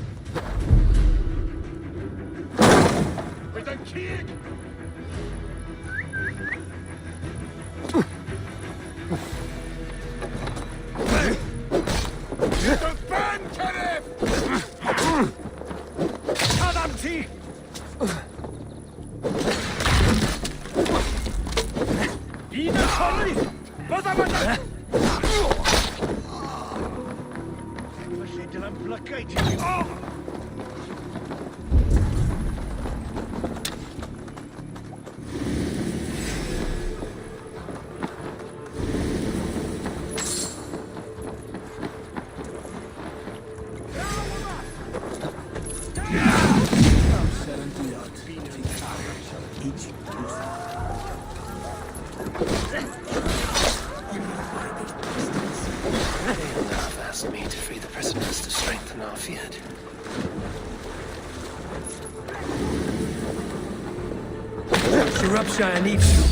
With a kick! Asked me to free the prisoners to strengthen our field. Shropshire needs you.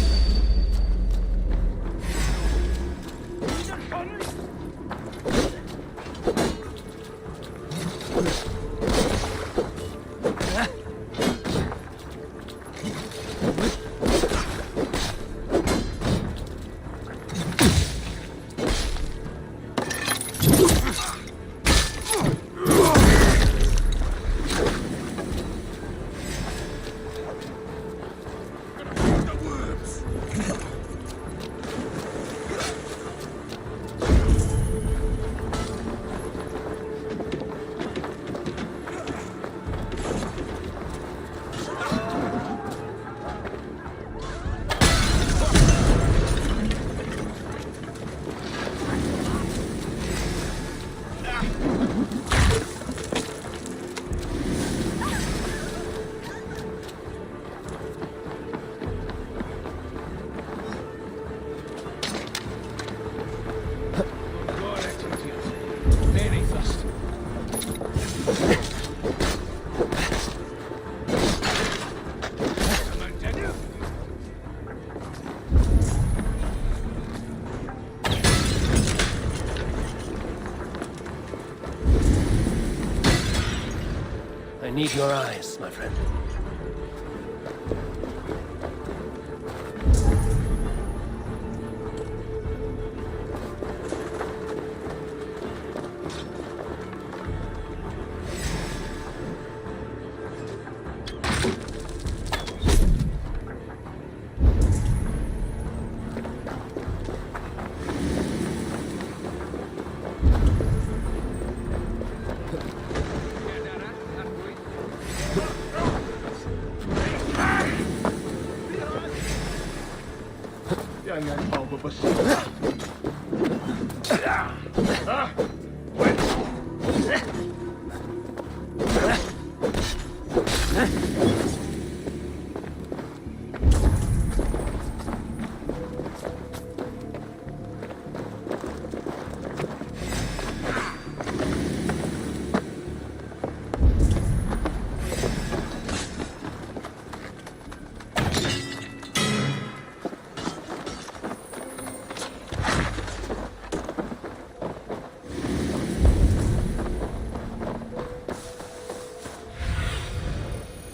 I need your eyes, my friend.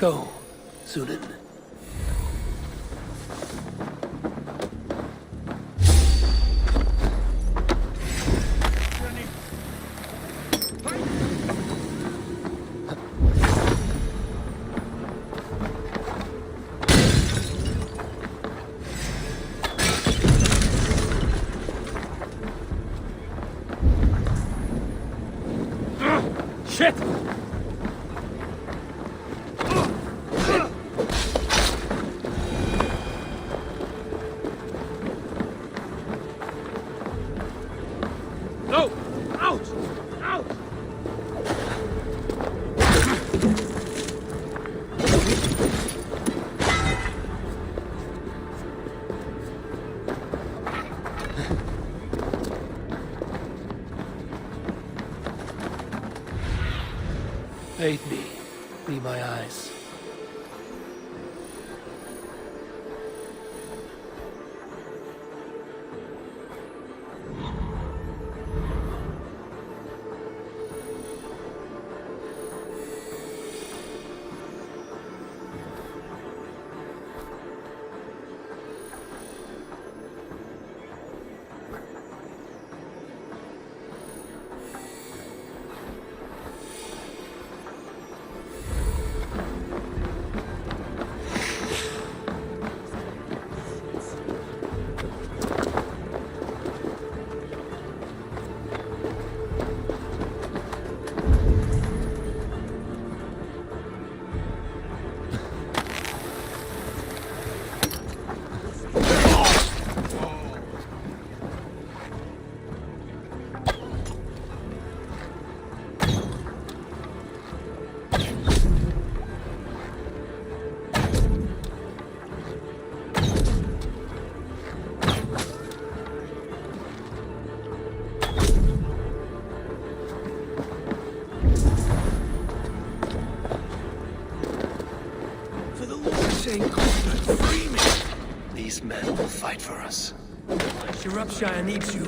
Go, Sunan. Shit! Aid me. Be my eyes. Free me! These men will fight for us. Shropshire needs you.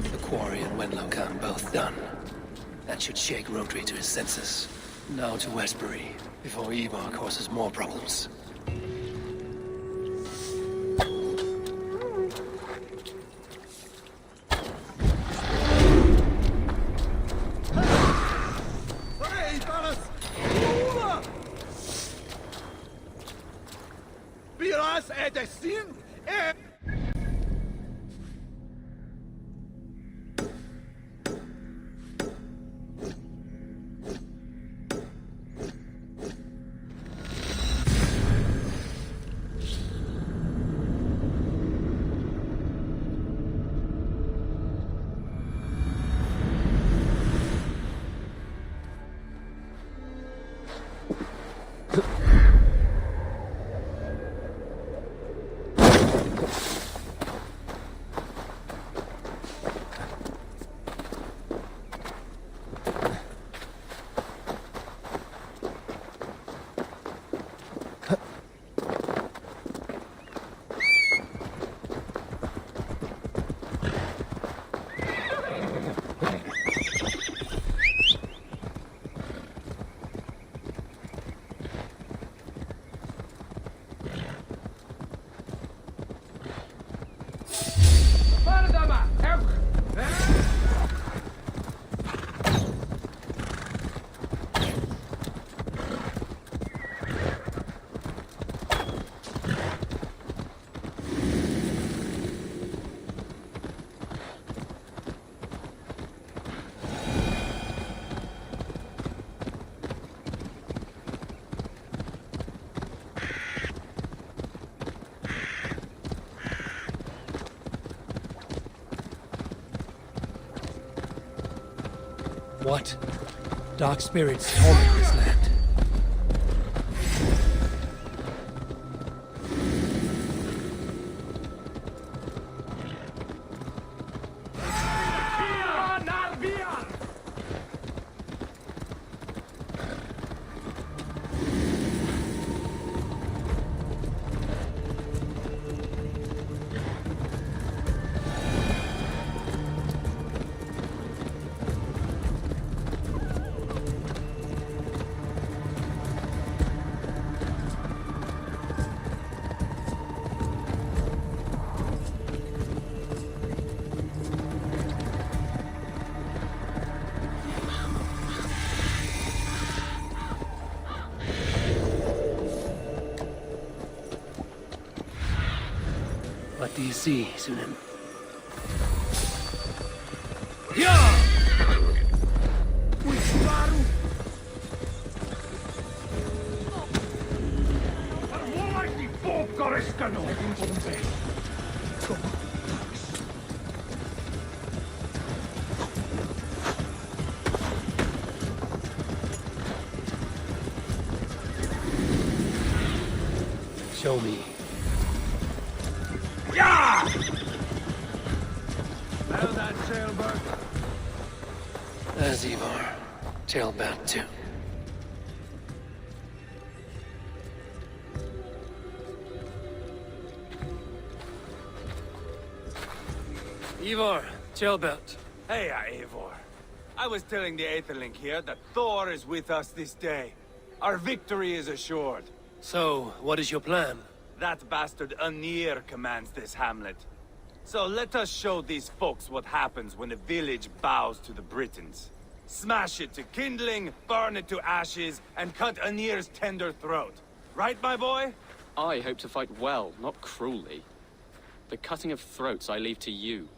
The quarry and Wenlocan both done. That should shake Rotary to his senses. Now to Westbury, before Eivor causes more problems. What? Dark spirits torment this land. What do you see, Sunan? Show me. There's Eivor. Tail back too. Eivor, tailbelt. Hey, Eivor. I was telling the Aetherlink here that Thor is with us this day. Our victory is assured. So, what is your plan? That bastard Anir commands this hamlet. So let us show these folks what happens when a village bows to the Britons. Smash it to kindling, burn it to ashes, and cut Anir's tender throat. Right, my boy? I hope to fight well, not cruelly. The cutting of throats I leave to you.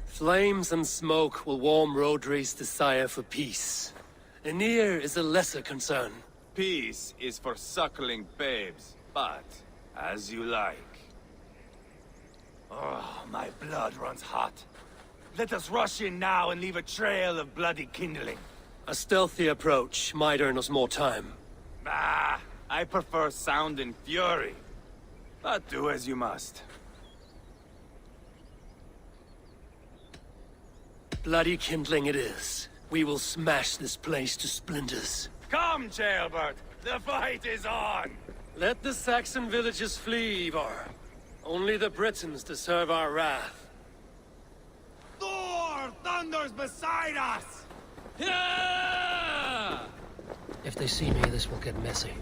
Flames and smoke will warm Rodri's desire for peace. Anir is a lesser concern. Peace is for suckling babes, but as you like. Oh, my blood runs hot. Let us rush in now and leave a trail of bloody kindling. A stealthy approach might earn us more time. Ah, I prefer sound and fury. But do as you must. Bloody kindling it is. We will smash this place to splinters. Come, Jailbird! The fight is on! Let the Saxon villages flee, Eivor. Only the Britons deserve our wrath. Thor thunders beside us! Yeah! If they see me, this will get messy.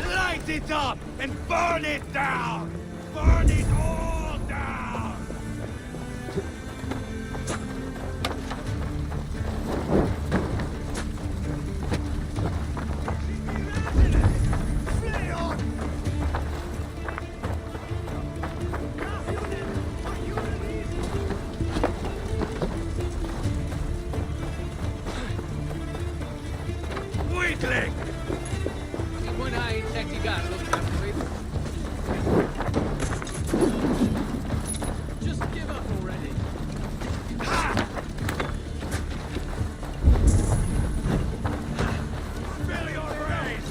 Light it up and burn it down! Burn it all down! Weakling! Just give up already. Spill your rage!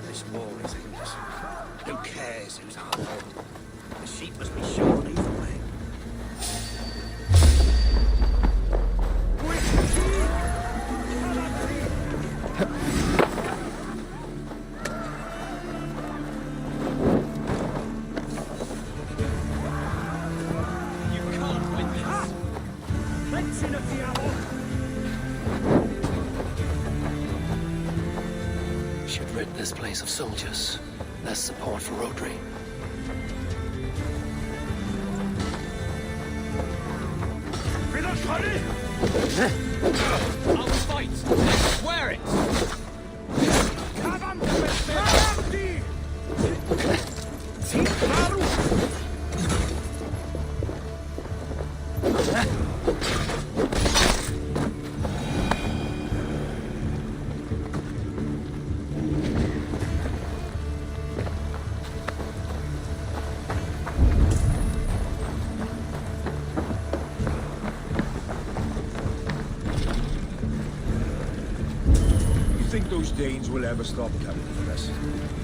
This war is aimless. Who cares who's hard? The sheep must be shorn either way. You can't win this! Cleansing of the apple! Should rid this place of soldiers. Less support for Rodri. I'll fight! I swear it! You think those Danes will ever stop coming for us?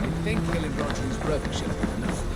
I think killing Rodri's brother should have been enough.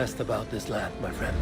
best about this land, my friend.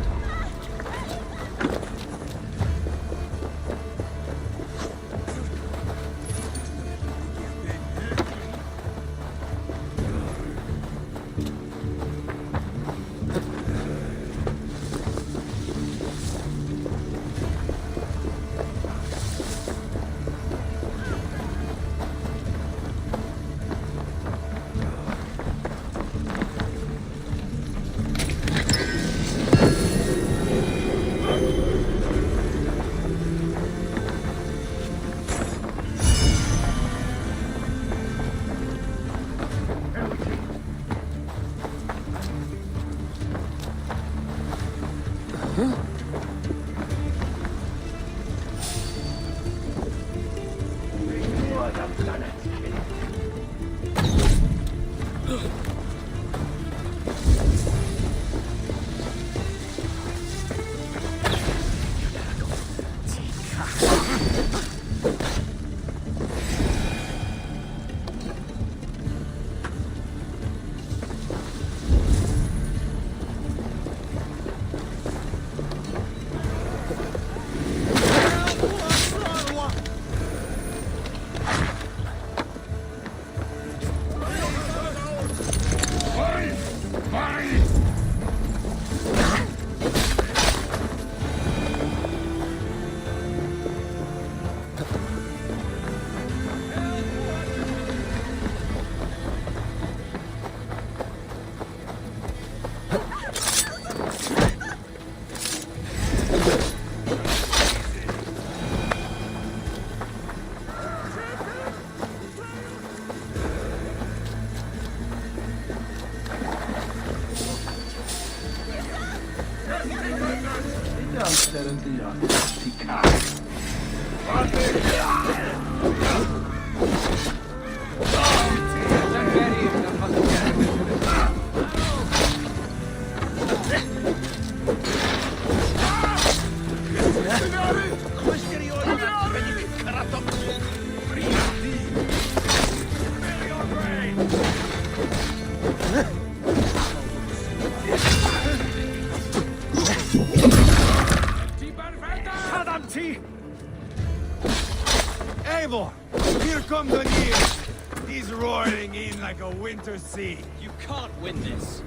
Eivor! Here come the Nir! He's roaring in like a winter sea. You can't win this.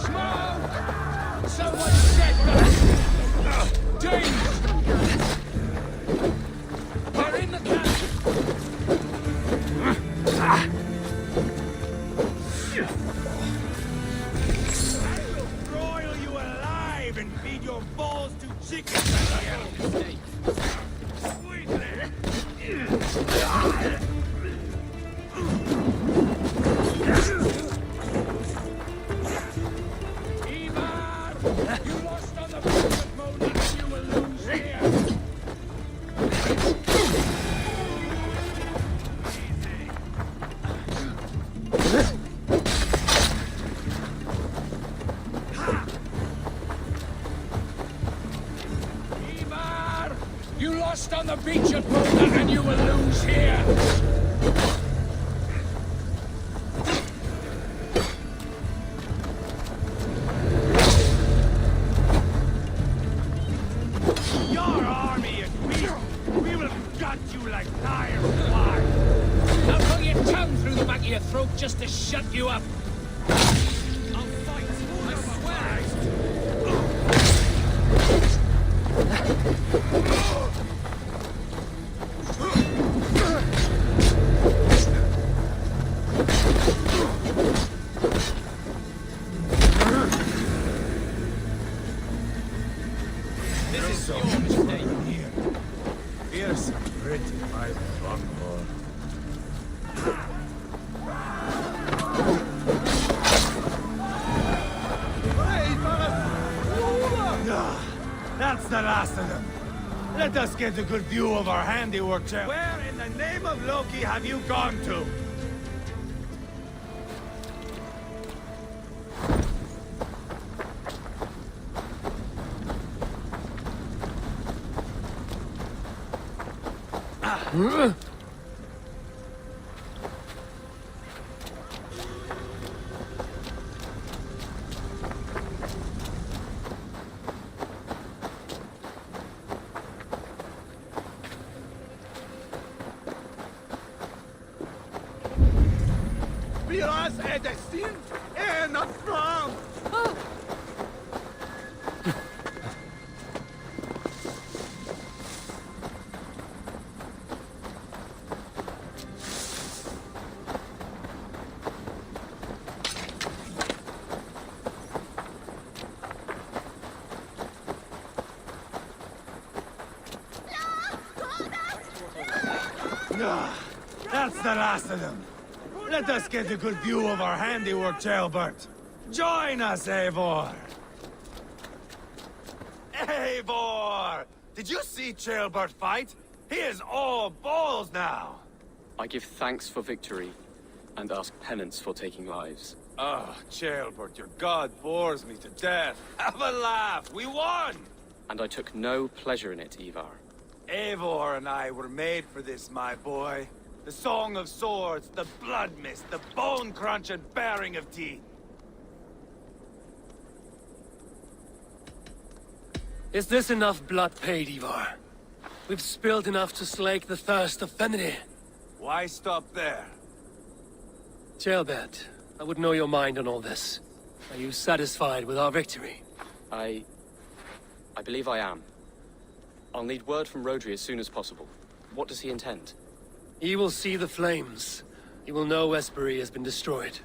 Smoke! Someone set them! Danger! They're in the camp! Broil you alive and feed your balls to chickens at the end of the day. Eivor! You lost on the first moment, you will lose here! You lost on the beach at Boulder, and you will lose here! Your army is weak! We will gut you like tire flies! I'll pull your tongue through the back of your throat just to shut you up! I'll fight! I swear! This is your mistake. Here. Here's some pretty white bunghole. That's the last of them. Let us get a good view of our handiwork, Chair. Where in the name of Loki have you gone to? Viras är destin, not from. That's the last of them. Let us get a good view of our handiwork, Jailbert. Join us, Eivor! Eivor! Did you see Jailbert fight? He is all balls now! I give thanks for victory, and ask penance for taking lives. Oh, Jailbert, your god bores me to death. Have a laugh! We won! And I took no pleasure in it, Eivor. Eivor and I were made for this, my boy. The song of swords, the blood mist, the bone crunch and baring of teeth. Is this enough blood paid, Eivor? We've spilled enough to slake the thirst of Femini. Why stop there? Jailbert, I would know your mind on all this. Are you satisfied with our victory? I believe I am. I'll need word from Rodri as soon as possible. What does he intend? He will see the flames. He will know Westbury has been destroyed.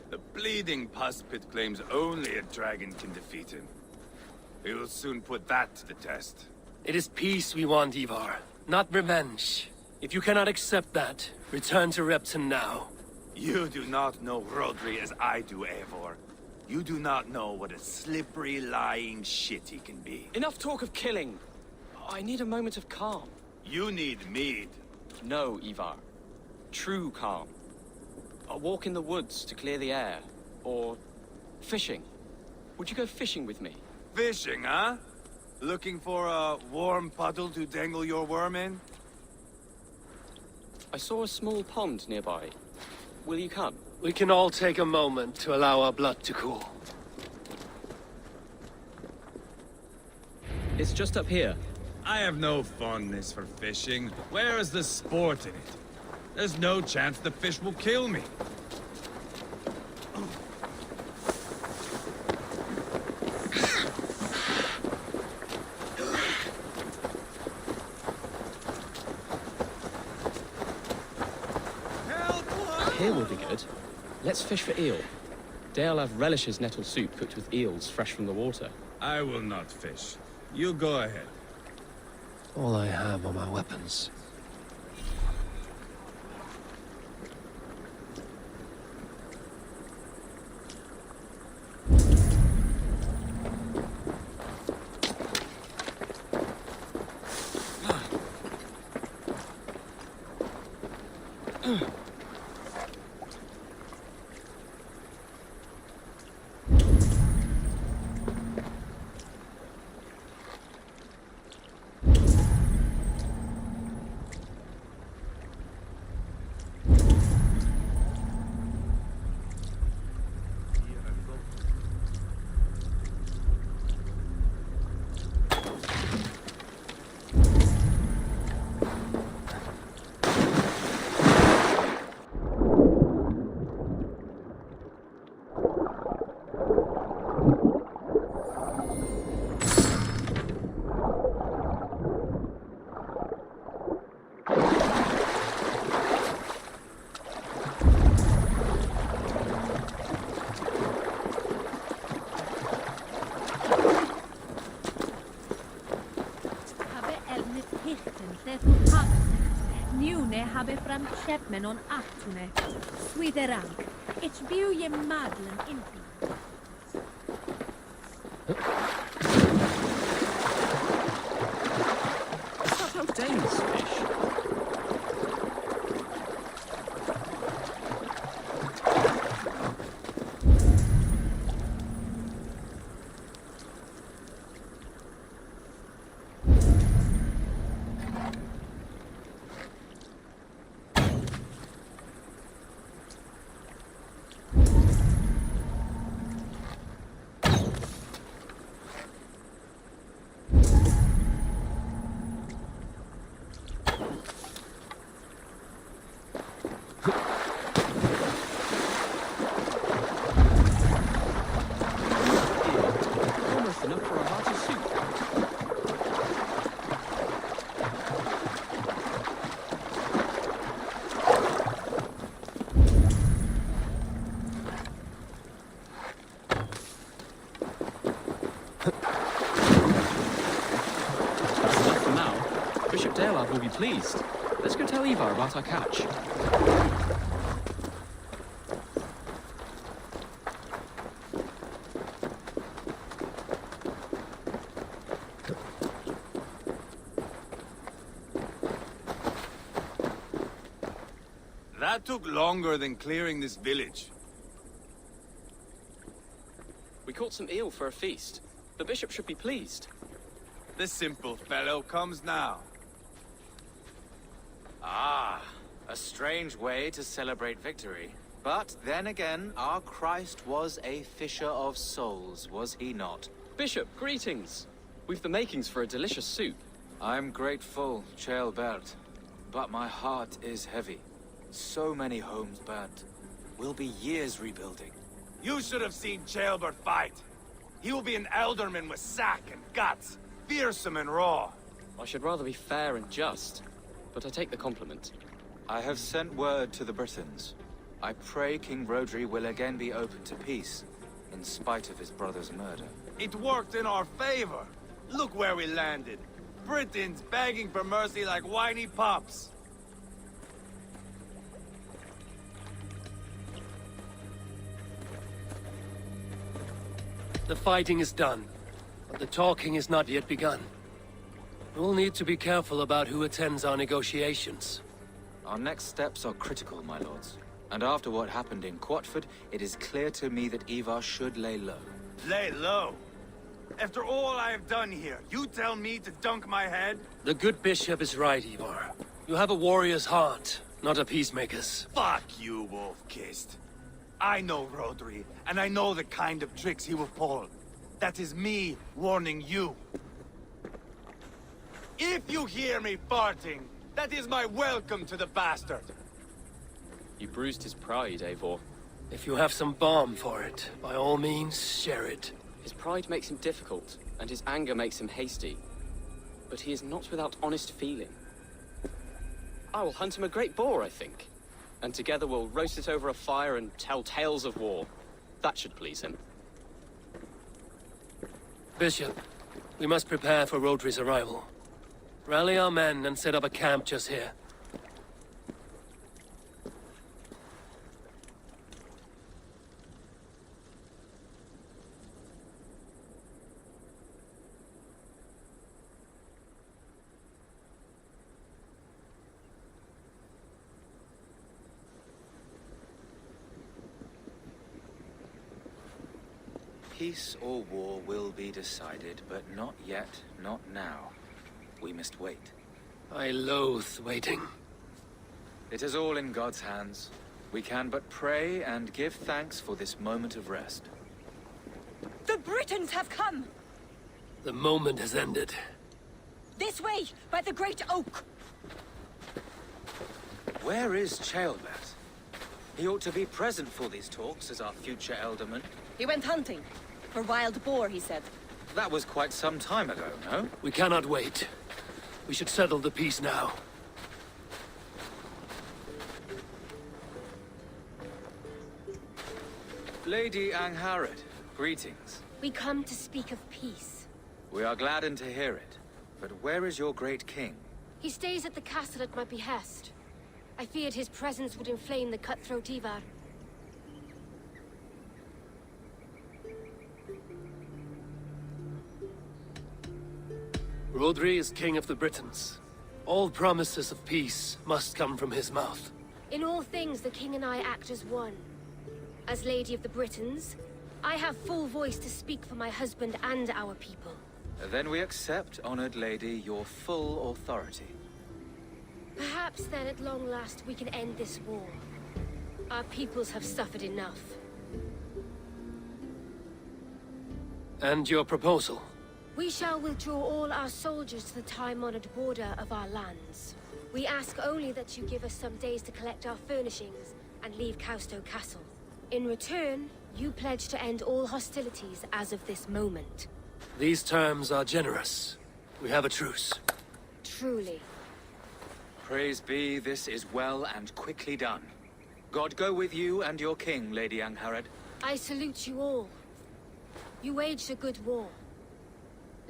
The bleeding pus pit claims only a dragon can defeat him. We will soon put that to the test. It is peace we want, Eivor, not revenge. If you cannot accept that, return to Repton now. You do not know Rodri as I do, Eivor. You do not know what a slippery, lying shit he can be. Enough talk of killing. I need a moment of calm. You need mead. No, Eivor. True calm. A walk in the woods to clear the air. Or fishing. Would you go fishing with me? Fishing, huh? Looking for a warm puddle to dangle your worm in? I saw a small pond nearby. Will you come? We can all take a moment to allow our blood to cool. It's just up here. I have no fondness for fishing. Where is the sport in it? There's no chance the fish will kill me. Here will be good. Let's fish for eel. Dale have relishes nettle soup cooked with eels fresh from the water. I will not fish. You go ahead. All I have are my weapons. Habe fram Chapman on Actune. Sweeterang. It's view ye Madeleine in. Is that how Danes fish? will be pleased. Let's go tell Eivor about our catch. That took longer than clearing this village. We caught some eel for a feast. The bishop should be pleased. The simple fellow comes now. Ah, a strange way to celebrate victory. But then again, our Christ was a fisher of souls, was he not? Bishop, greetings. We've the makings for a delicious soup. I'm grateful, Ceolbert, but my heart is heavy. So many homes burnt. We'll be years rebuilding. You should have seen Ceolbert fight. He will be an alderman with sack and guts, fearsome and raw. I should rather be fair and just, but I take the compliment. I have sent word to the Britons. I pray King Rhodri will again be open to peace, in spite of his brother's murder. It worked in our favor. Look where we landed. Britons begging for mercy like whiny pups. The fighting is done, but the talking is not yet begun. We'll need to be careful about who attends our negotiations. Our next steps are critical, my lords. And after what happened in Quatford, it is clear to me that Eivor should lay low. Lay low? After all I have done here, you tell me to dunk my head? The good bishop is right, Eivor. You have a warrior's heart, not a peacemaker's. Fuck you, wolf-kissed. I know Rhodri, and I know the kind of tricks he will pull. That is me warning you. If you hear me farting, that is my welcome to the bastard. You bruised his pride, Eivor. If you have some balm for it, by all means, share it. His pride makes him difficult, and his anger makes him hasty. But he is not without honest feeling. I will hunt him a great boar, I think. And together we'll roast it over a fire and tell tales of war. That should please him. Bishop, we must prepare for Rhodri's arrival. Rally our men and set up a camp just here. Peace or war will be decided, but not yet, not now. We must wait. I loathe waiting. It is all in God's hands. We can but pray and give thanks for this moment of rest. The Britons have come! The moment has ended. This way, by the Great Oak! Where is Ceolbert? He ought to be present for these talks as our future elderman. He went hunting. For wild boar, he said. That was quite some time ago, no? We cannot wait. We should settle the peace now. Lady Angharad, greetings. We come to speak of peace. We are gladdened to hear it. But where is your great king? He stays at the castle at my behest. I feared his presence would inflame the cutthroat Eivor. Rhodri is king of the Britons. All promises of peace must come from his mouth. In all things, the king and I act as one. As Lady of the Britons, I have full voice to speak for my husband and our people. Then we accept, honored lady, your full authority. Perhaps then at long last we can end this war. Our peoples have suffered enough. And your proposal? We shall withdraw all our soldiers to the time-honored border of our lands. We ask only that you give us some days to collect our furnishings and leave Causto Castle. In return, you pledge to end all hostilities as of this moment. These terms are generous. We have a truce. Truly. Praise be, this is well and quickly done. God go with you and your king, Lady Angharad. I salute you all. You waged a good war.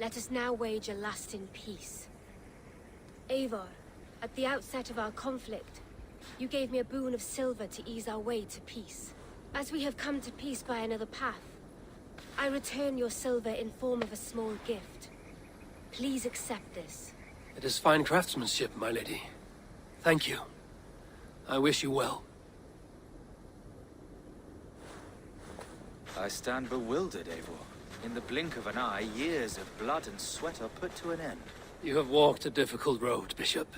Let us now wage a lasting peace. Eivor, At the outset of our conflict, you gave me a boon of silver to ease our way to peace. As we have come to peace by another path, I return your silver in form of a small gift. Please accept this. It is fine craftsmanship, my lady. Thank you. I wish you well. I stand bewildered, Eivor. In the blink of an eye, years of blood and sweat are put to an end. You have walked a difficult road, Bishop.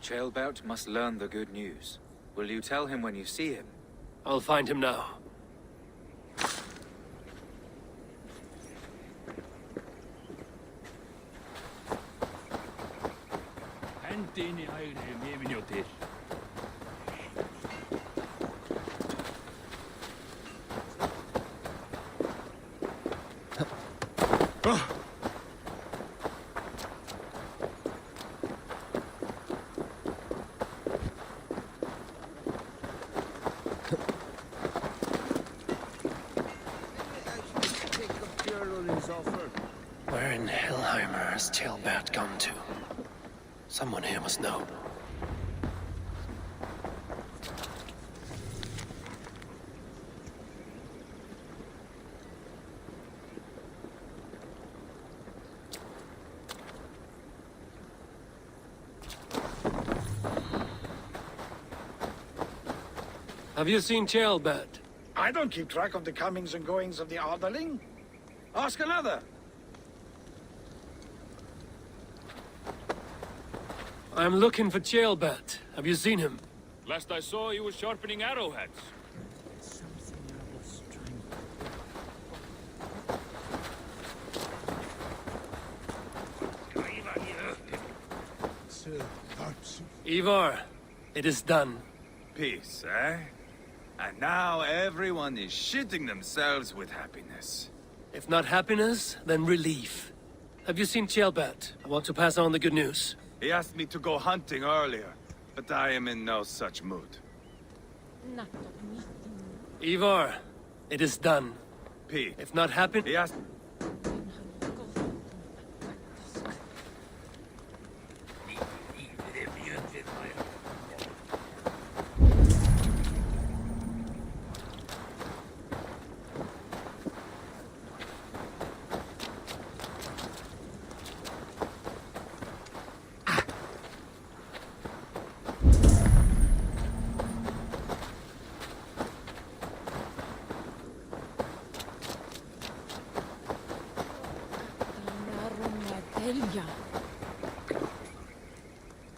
Ceolbert must learn the good news. Will you tell him when you see him? I'll find him now. Where in Hellheimer has Ceolbert gone to? Someone here must know. Have you seen Ceolbert? I don't keep track of the comings and goings of the Arderling. Ask another. I'm looking for Ceolbert. Have you seen him? Last I saw, he was sharpening arrowheads. Eivor, it is done. Peace, eh? And now everyone is shitting themselves with happiness. If not happiness, then relief. Have you seen Ceolbert? I want to pass on the good news. He asked me to go hunting earlier, but I am in no such mood. Eivor, it is done. Pete. If not happy... He asked...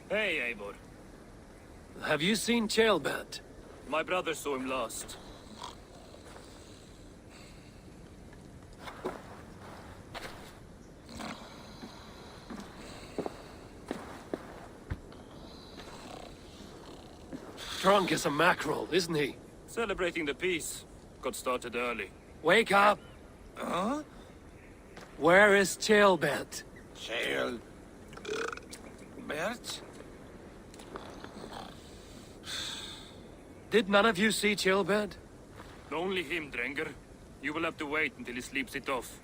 Hey, Eivor. Have you seen Ceolbert? My brother saw him last. Drunk as a mackerel, isn't he? Celebrating the peace. Got started early. Wake up! Huh? Where is Ceolbert? Ceolbert? Did none of you see Ceolbert? Only him, Drenger. You will have to wait until he sleeps it off.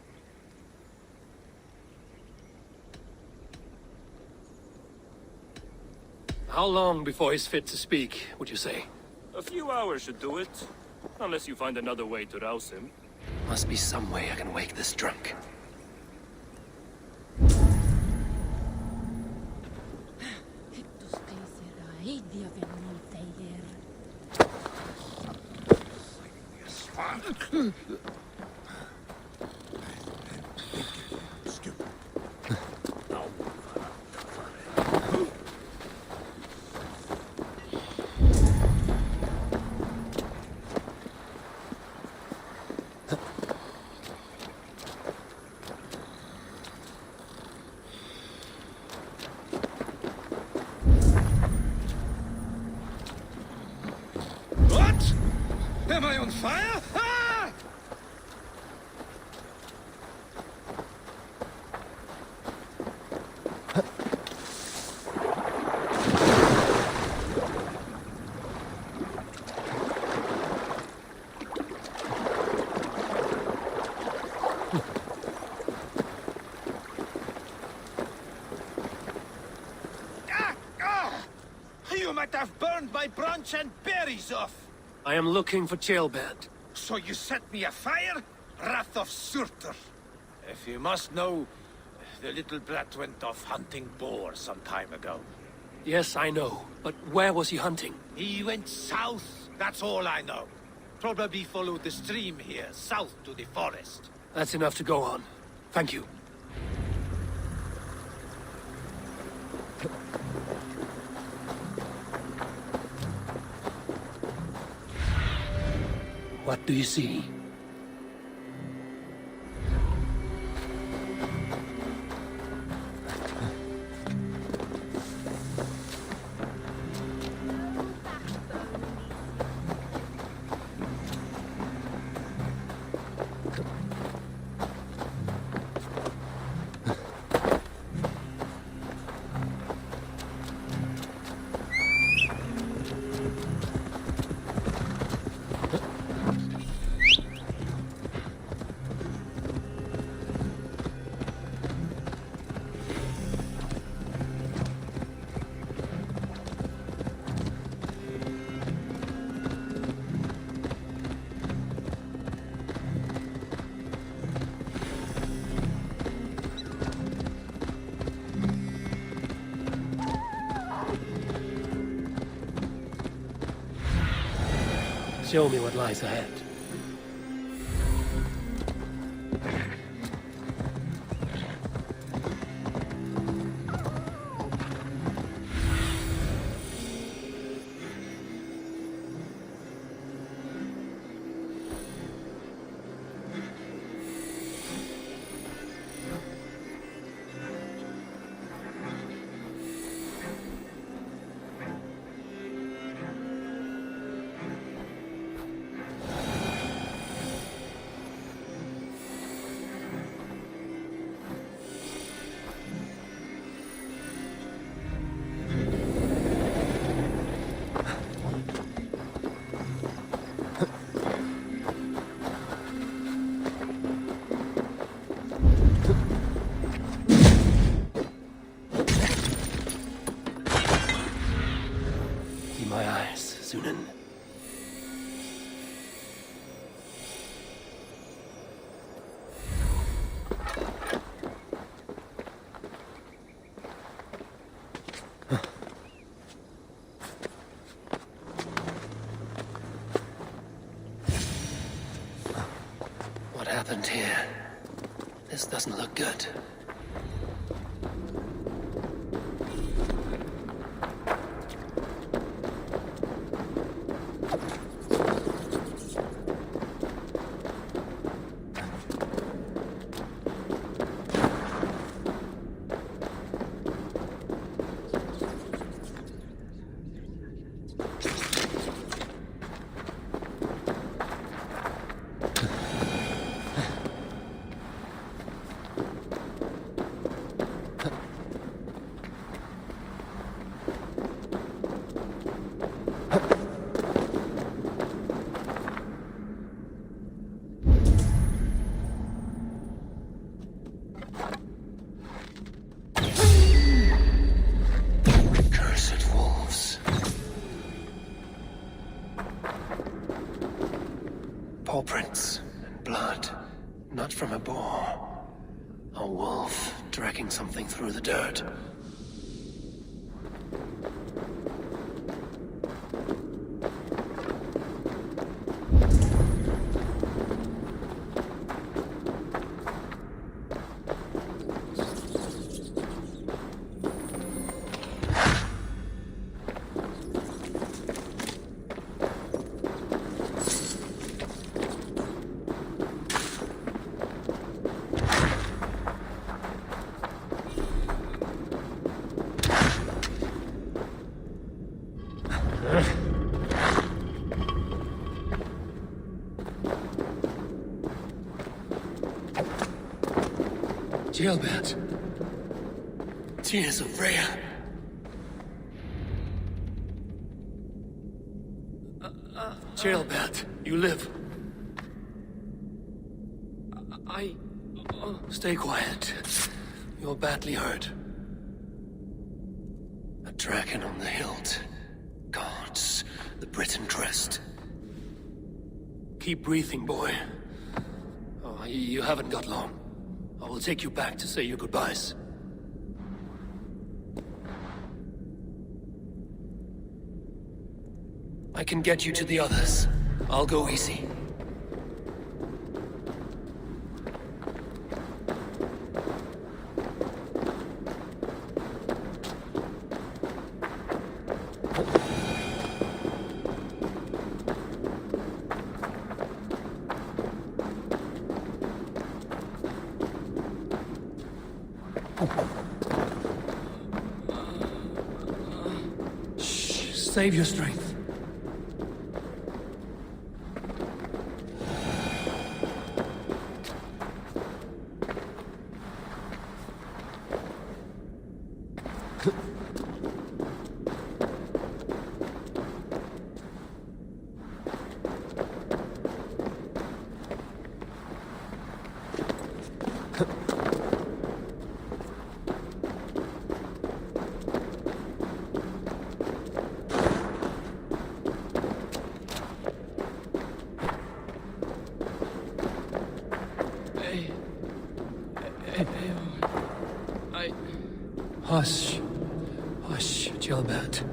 How long before he's fit to speak, would you say? A few hours should do it. Unless you find another way to rouse him. Must be some way I can wake this drunk. What? Am I on fire? Ah! burned my branch and berries off! I am looking for Jailbird. So you set me afire? Wrath of Surtur. If you must know, the little brat went off hunting boar some time ago. Yes, I know. But where was he hunting? He went south, that's all I know. Probably followed the stream here, south to the forest. That's enough to go on. Thank you. What do you see? Show me what lies ahead. What happened here? This doesn't look good. Paw prints and blood, not from a boar. A wolf dragging something through the dirt. Jailbird. Tears of Freya. Jailbird, you live. Stay quiet. You're badly hurt. A dragon on the hilt. Gods. the Briton crest. Keep breathing, boy. Oh, you haven't got long. I will take you back to say your goodbyes. I can get you to the others. I'll go easy. Shh, save your strength. Hush. Hush, Gilbert.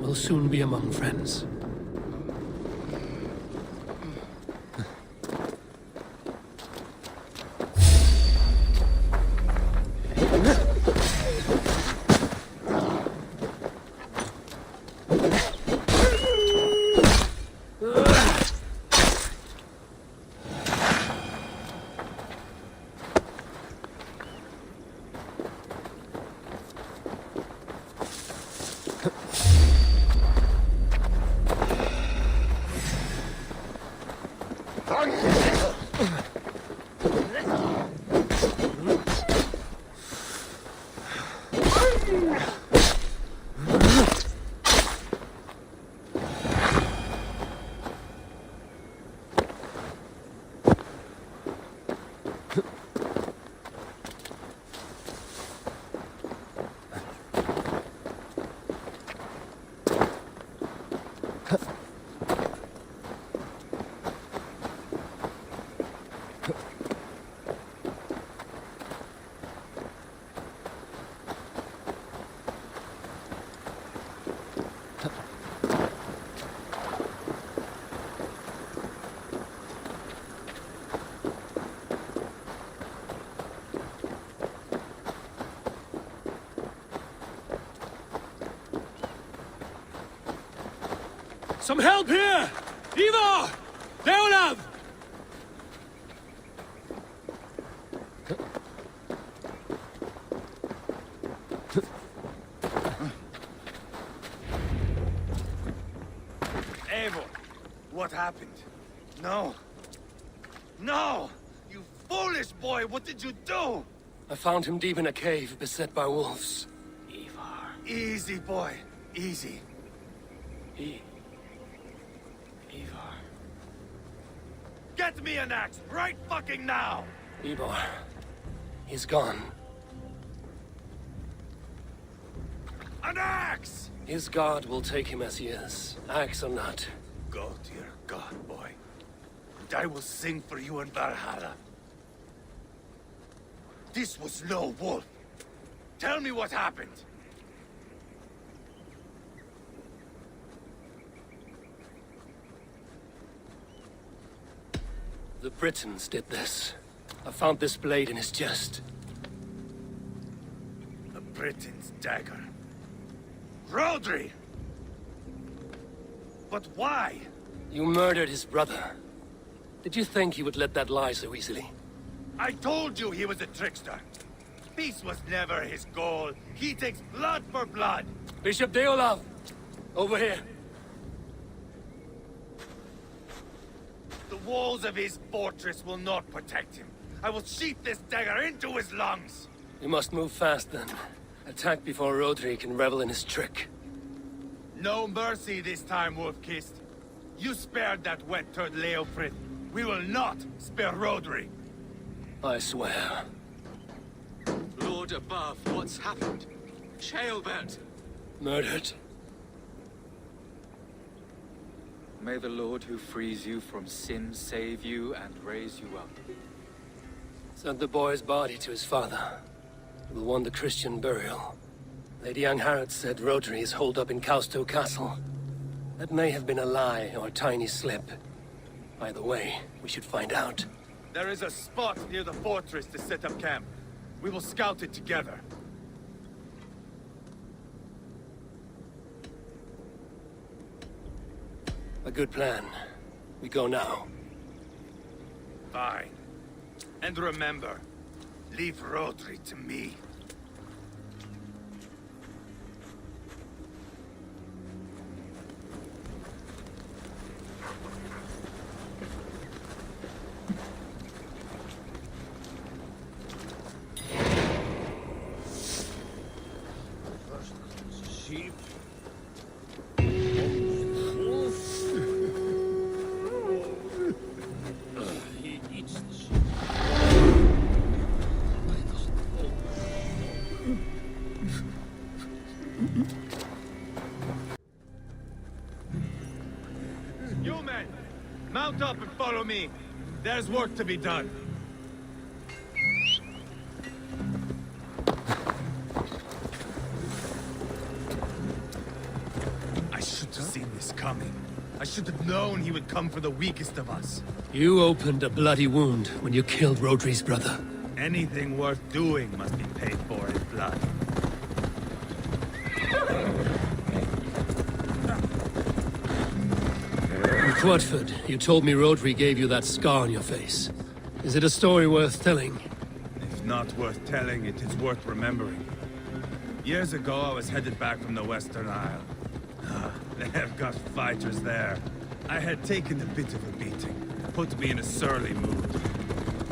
We'll soon be among friends. Some help here! Eivor! Leolav! Eivor, what happened? No. No! You foolish boy, what did you do? I found him deep in a cave, beset by wolves. Eivor. Easy, boy. Easy. Eivor. Get me an axe, right fucking now! Eivor. He's gone. An axe! His god will take him as he is, axe or not. Go to your god, boy. And I will sing for you in Valhalla. This was no wolf. Tell me what happened. The Britons did this. I found this blade in his chest. The Briton's dagger. Rodri! But why? You murdered his brother. Did you think he would let that lie so easily? I told you he was a trickster. Peace was never his goal. He takes blood for blood. Bishop Deolav! Over here. The walls of his fortress will not protect him. I will sheath this dagger into his lungs. You must move fast then. Attack before Rodri can revel in his trick. No mercy this time, Wolf-Kissed. You spared that wet-turd Leofrid. We will not spare Rodri. I swear. Lord above, what's happened? Ceolbert! Murdered. May the Lord who frees you from sin save you and raise you up. Sent the boy's body to his father. He will want the Christian burial. Lady Angharad said Rodri is holed up in Causto Castle. That may have been a lie or a tiny slip. Either way, we should find out. There is a spot near the fortress to set up camp. We will scout it together. A good plan. We go now. Fine. And remember, leave Rodri to me. Sheep. He eats the sheep. You men, mount up and follow me. There's work to be done. I should have seen this coming. I should have known he would come for the weakest of us. You opened a bloody wound when you killed Rodri's brother. Anything worth doing must be paid for in blood. In Quadford, you told me Rodri gave you that scar on your face. Is it a story worth telling? If not worth telling, it is worth remembering. Years ago, I was headed back from the Western Isle. They've got fighters there. I had taken a bit of a beating. Put me in a surly mood.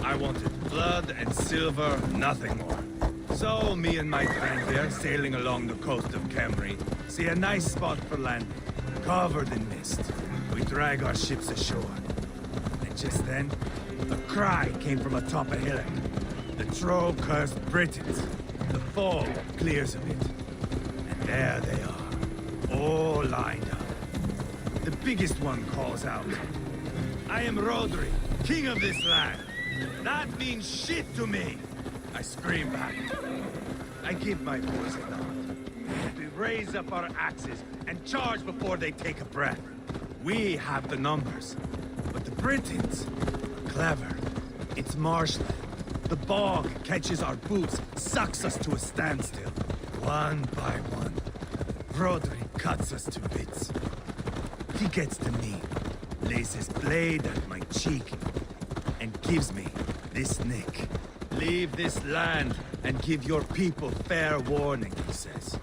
I wanted blood and silver, nothing more. So, me and my friend here, sailing along the coast of Kemri, see a nice spot for landing, covered in mist. We drag our ships ashore. And just then, a cry came from atop a hillock. The troll cursed Britons. The fog clears a bit. And there they are, all lined up. The biggest one calls out, "I am Rodri, king of this land. That means shit to me." I scream back. I give my boys a nod. We raise up our axes and charge before they take a breath. We have the numbers, but the Britons, clever. It's marshland. The bog catches our boots, sucks us to a standstill. One by one, Rodri cuts us to bits. He gets to me, lays his blade at my cheek, and gives me this nick. "Leave this land and give your people fair warning," he says.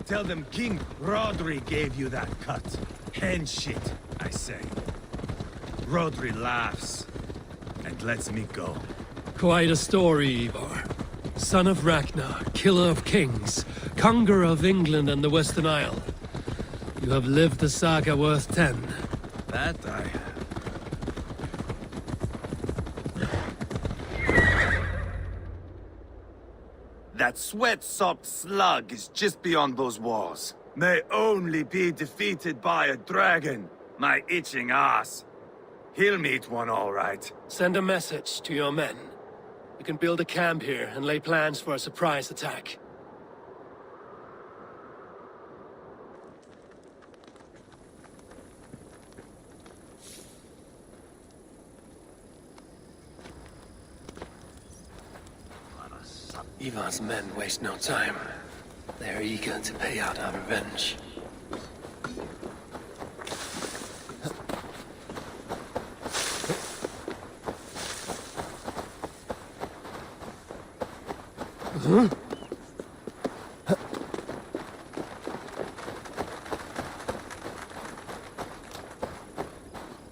"Tell them King Rodri gave you that cut." "Hen shit," I say. Rodri laughs and lets me go. Quite a story, Eivor. Son of Ragnar, killer of kings, conqueror of England and the Western Isle. You have lived a saga worth 10. That I have. That sweat-sopped slug is just beyond those walls. May only be defeated by a dragon, my itching ass. He'll meet one all right. Send a message to your men. You can build a camp here and lay plans for a surprise attack. Eivor's men waste no time. They are eager to pay out our revenge. Huh?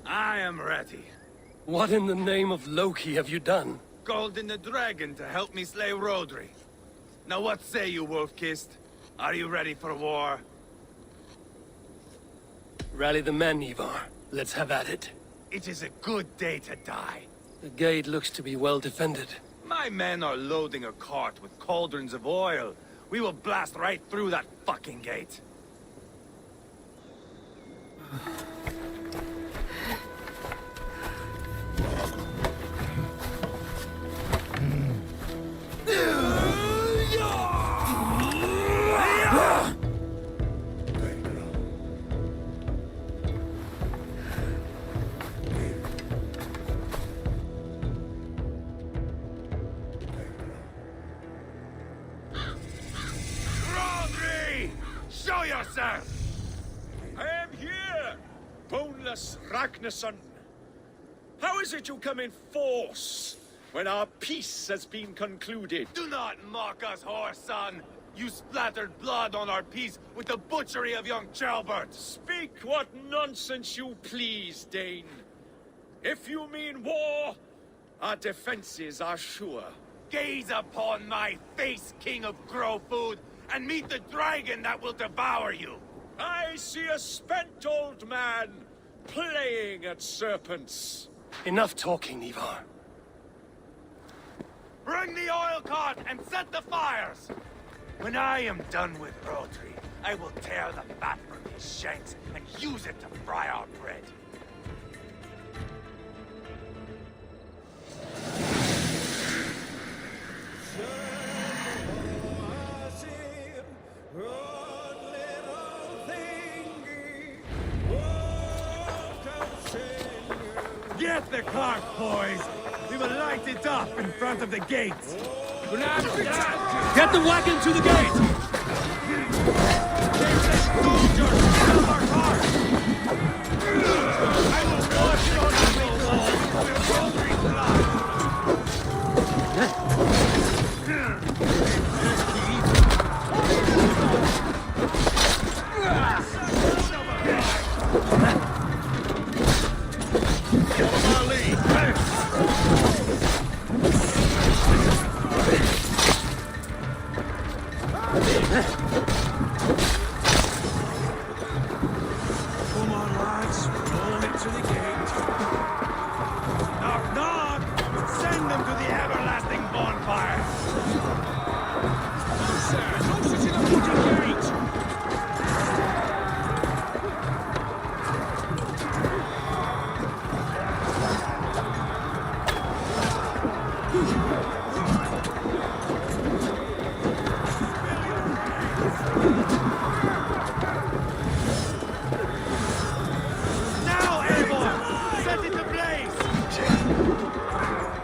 I am ready. What in the name of Loki have you done? Called in the dragon to help me slay Rodri. Now what say you, Wolf-Kissed? Are you ready for war? Rally the men, Eivor. Let's have at it. It is a good day to die. The gate looks to be well defended. My men are loading a cart with cauldrons of oil. We will blast right through that fucking gate. Magnus Ragnarsson. How is it you come in force when our peace has been concluded? Do not mock us, whoreson! You splattered blood on our peace with the butchery of young Chalbert! Speak what nonsense you please, Dane. If you mean war, our defenses are sure. Gaze upon my face, King of Grow Food, and meet the dragon that will devour you! I see a spent old man playing at serpents. Enough talking, Eivor. Bring the oil cart and set the fires! When I am done with Rotary, I will tear the fat from his shanks and use it to fry our bread. Get the cart, boys! We will light it up in front of the gate! Get the wagon to the gate! There's a soldier in our cart! I will wash it on the wall with Rotary's blood! Come on, lads. Roll it to the gate. Knock, knock! Send them to the everlasting bonfire! No, sir. No such an unfortunate gate! Now, Eivor! Set it ablaze!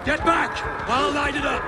Get back! I'll light it up!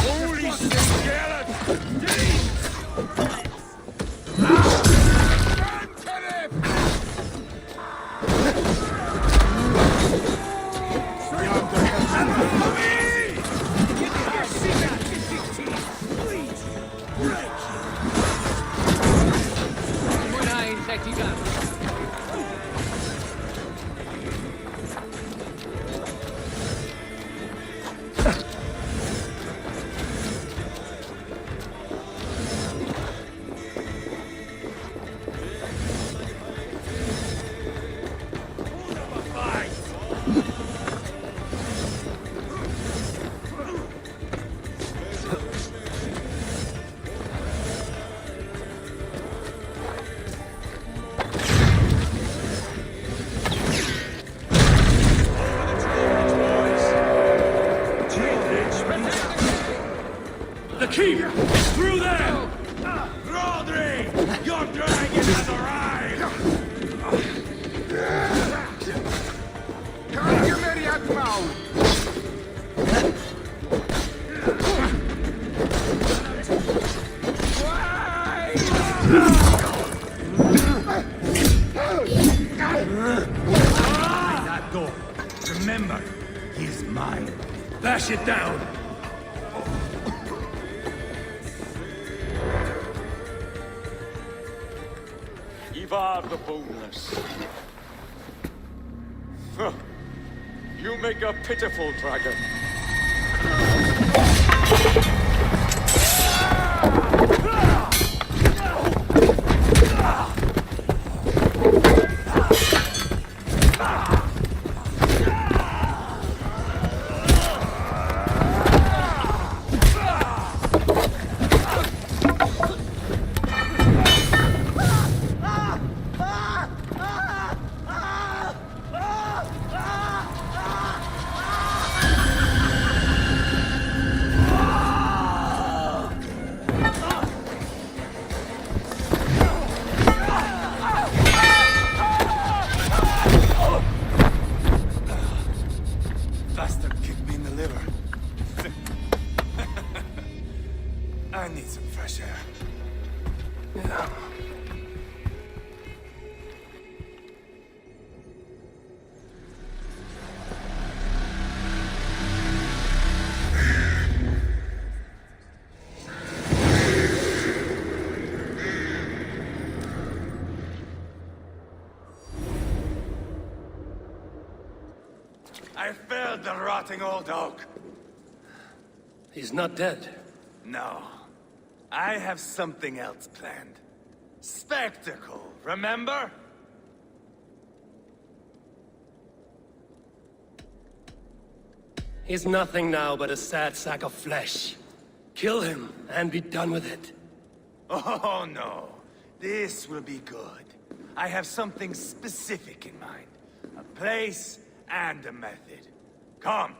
Holy The keep! It's through there! Rodri! Your dragon has arrived! Can't you marry a That door. Remember, he's mine. Bash it down. Eivor the Boneless. Huh. You make a pitiful dragon. Bastard kicked me in the liver. I need some fresh air. Yeah. I felled the rotting old oak. He's not dead. No. I have something else planned. Spectacle, remember? He's nothing now but a sad sack of flesh. Kill him and be done with it. Oh no. This will be good. I have something specific in mind. A place and a method. Come.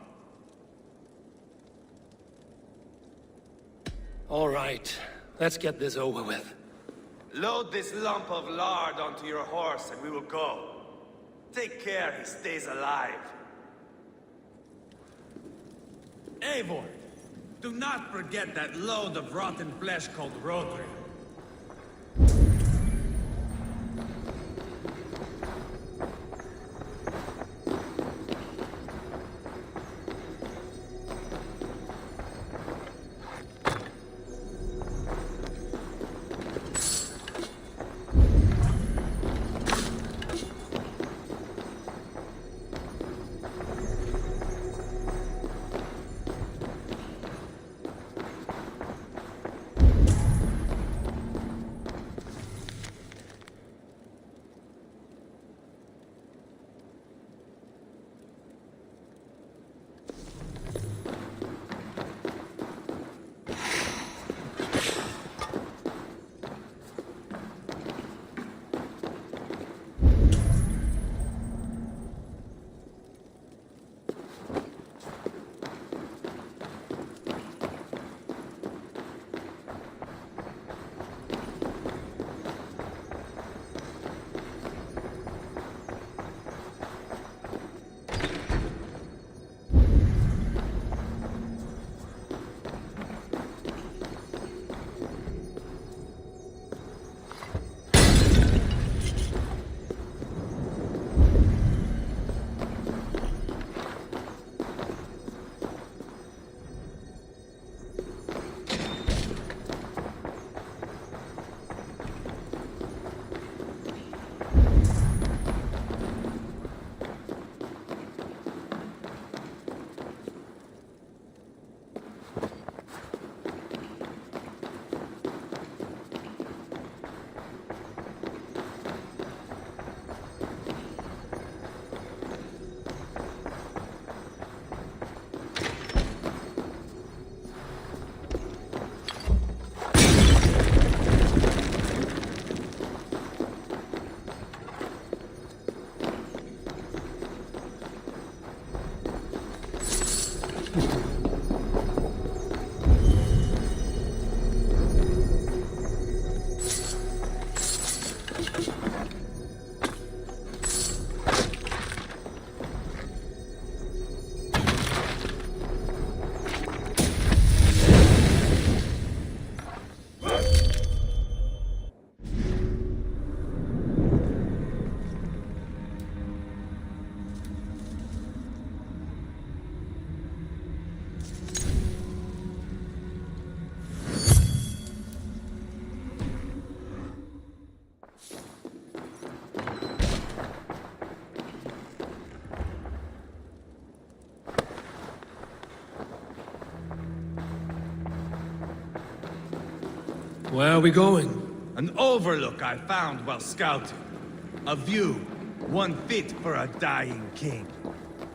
All right, let's get this over with. Load this lump of lard onto your horse and we will go. Take care he stays alive. Eivor, do not forget that load of rotten flesh called Rodri. Where are we going? An overlook I found while scouting. A view, one fit for a dying king.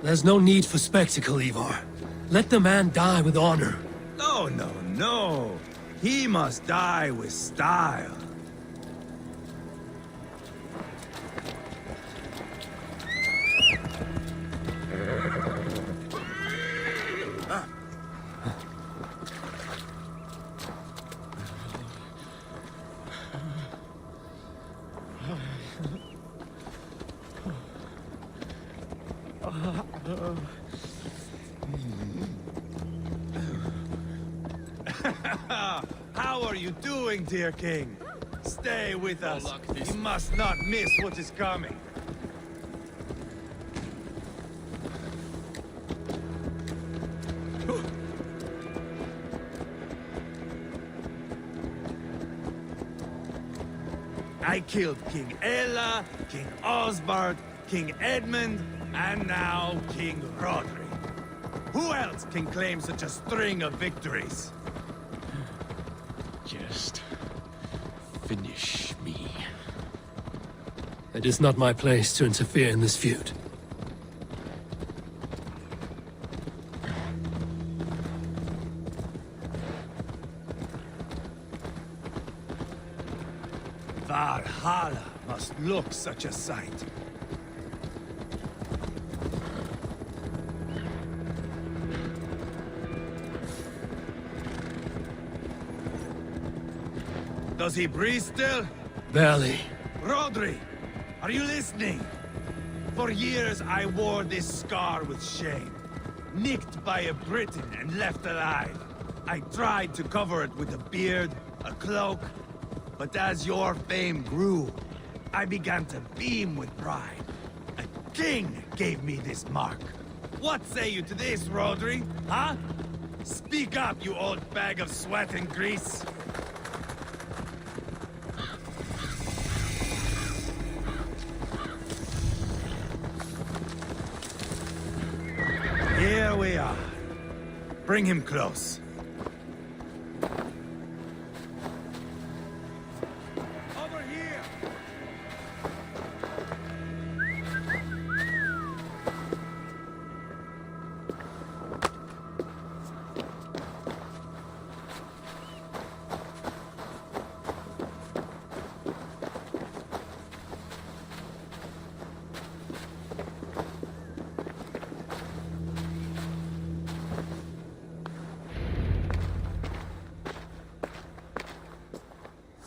There's no need for spectacle, Eivor. Let the man die with honor. No, no, no. He must die with style. How are you doing, dear king? Stay with us. You must not miss what is coming. I killed King Ella, King Osbert, King Edmund, and now King Rodri. Who else can claim such a string of victories? Just finish me. It is not my place to interfere in this feud. Valhalla must look such a sight. Does he breathe still? Barely. Rodri, are you listening? For years I wore this scar with shame. Nicked by a Briton and left alive. I tried to cover it with a beard, a cloak, but as your fame grew, I began to beam with pride. A king gave me this mark. What say you to this, Rodri? Huh? Speak up, you old bag of sweat and grease. Here we are. Bring him close. Over here!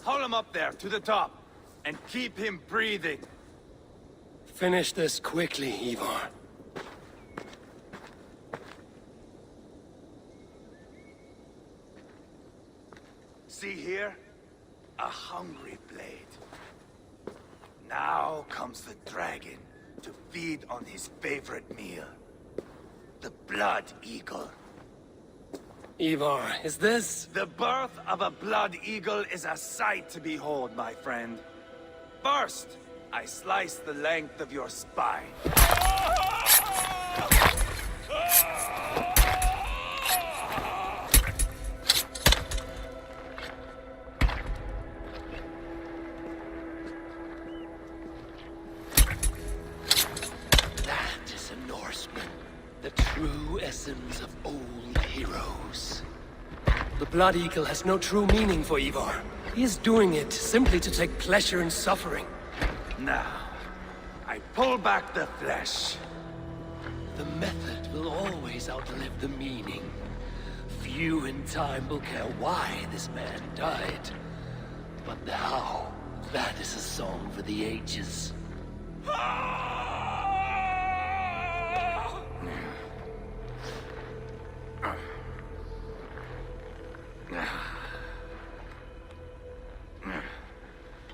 Hold him up there, to the top, and keep him breathing. Finish this quickly, Eivor. See here? A hungry blade. Now comes the dragon to feed on his favorite meal. The blood eagle. Eivor, is this? The birth of a blood eagle is a sight to behold, my friend. First, I slice the length of your spine. That is a Norseman. The true essence of old heroes. The Blood Eagle has no true meaning for Eivor. He is doing it simply to take pleasure in suffering. Now, I pull back the flesh. The method will always outlive the meaning. Few in time will care why this man died. But the how, that is a song for the ages.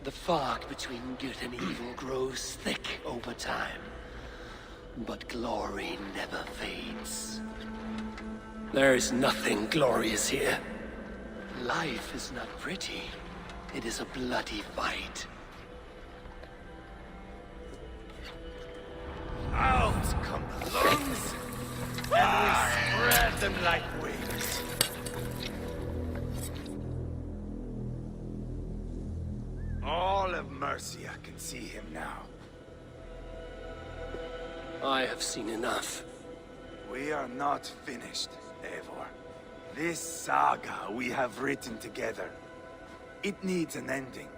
The fog between good and evil grows thick over time. But glory never fades. There is nothing glorious here. Life is not pretty. It is a bloody fight. Out come the lungs, and we spread them like wings. mercy I can see him now. I have seen enough. We are not finished, Eivor. This saga we have written together, it needs an ending.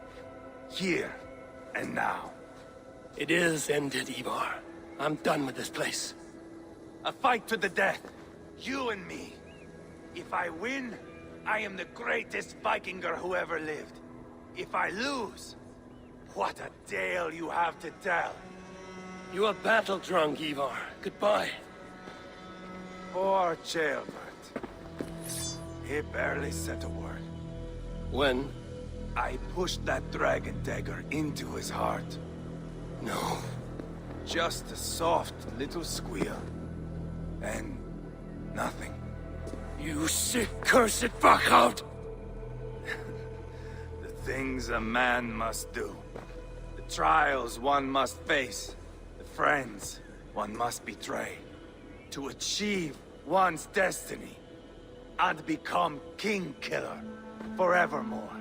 Here and now. It is ended, Eivor. I'm done with this place. A fight to the death. You and me. If I win, I am the greatest Vikinger who ever lived. If I lose, what a tale you have to tell. You are battle-drunk, Eivor. Goodbye. Poor Ceolbert. He barely said a word. When? I pushed that dragon dagger into his heart. No. Just a soft little squeal. And nothing. You sick, cursed fuck-out! The things a man must do. The trials one must face. The friends one must betray. To achieve one's destiny. And become king killer forevermore.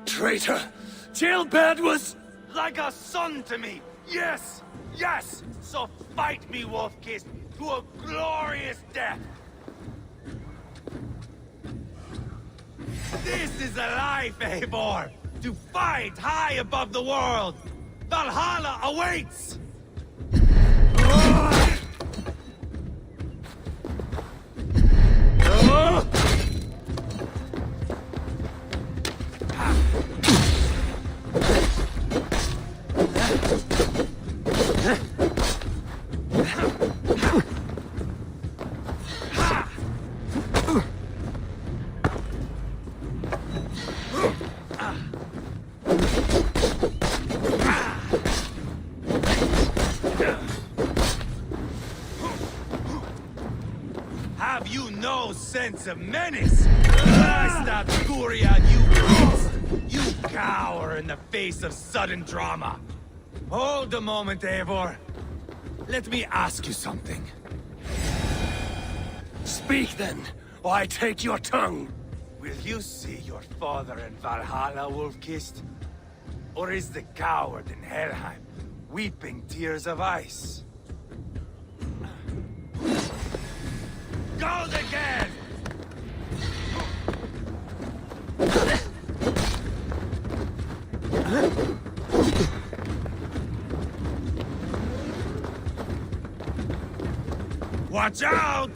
Traitor! Ceolbert was... like a son to me! Yes! Yes! So fight me, Wolf-Kissed, to a glorious death! This is a life, Eivor! To fight high above the world! Valhalla awaits! Have you no sense of menace? Blast that Guriad, you beast! You cower in the face of sudden drama. Hold a moment, Eivor. Let me ask you something. Speak then, or I take your tongue. Will you see your father in Valhalla, Wolf-Kissed? Or is the coward in Helheim weeping tears of ice? Goes again! Watch out!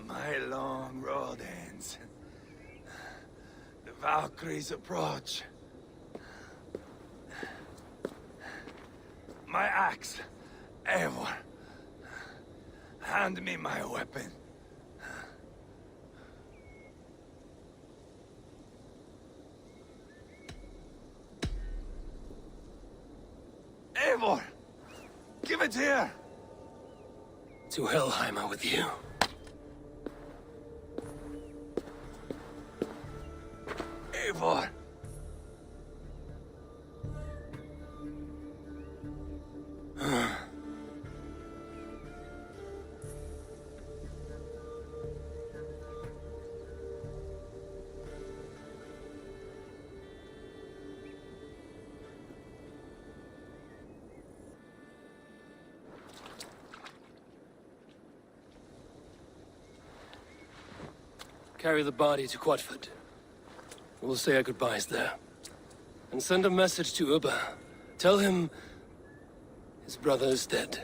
My long road ends. The Valkyries approach. My axe, Eivor. Hand me my weapon. Eivor! Give it here! To Helheim with you. Eivor! Carry the body to Quatford. We'll say our goodbyes there. And send a message to Ubba. Tell him his brother is dead.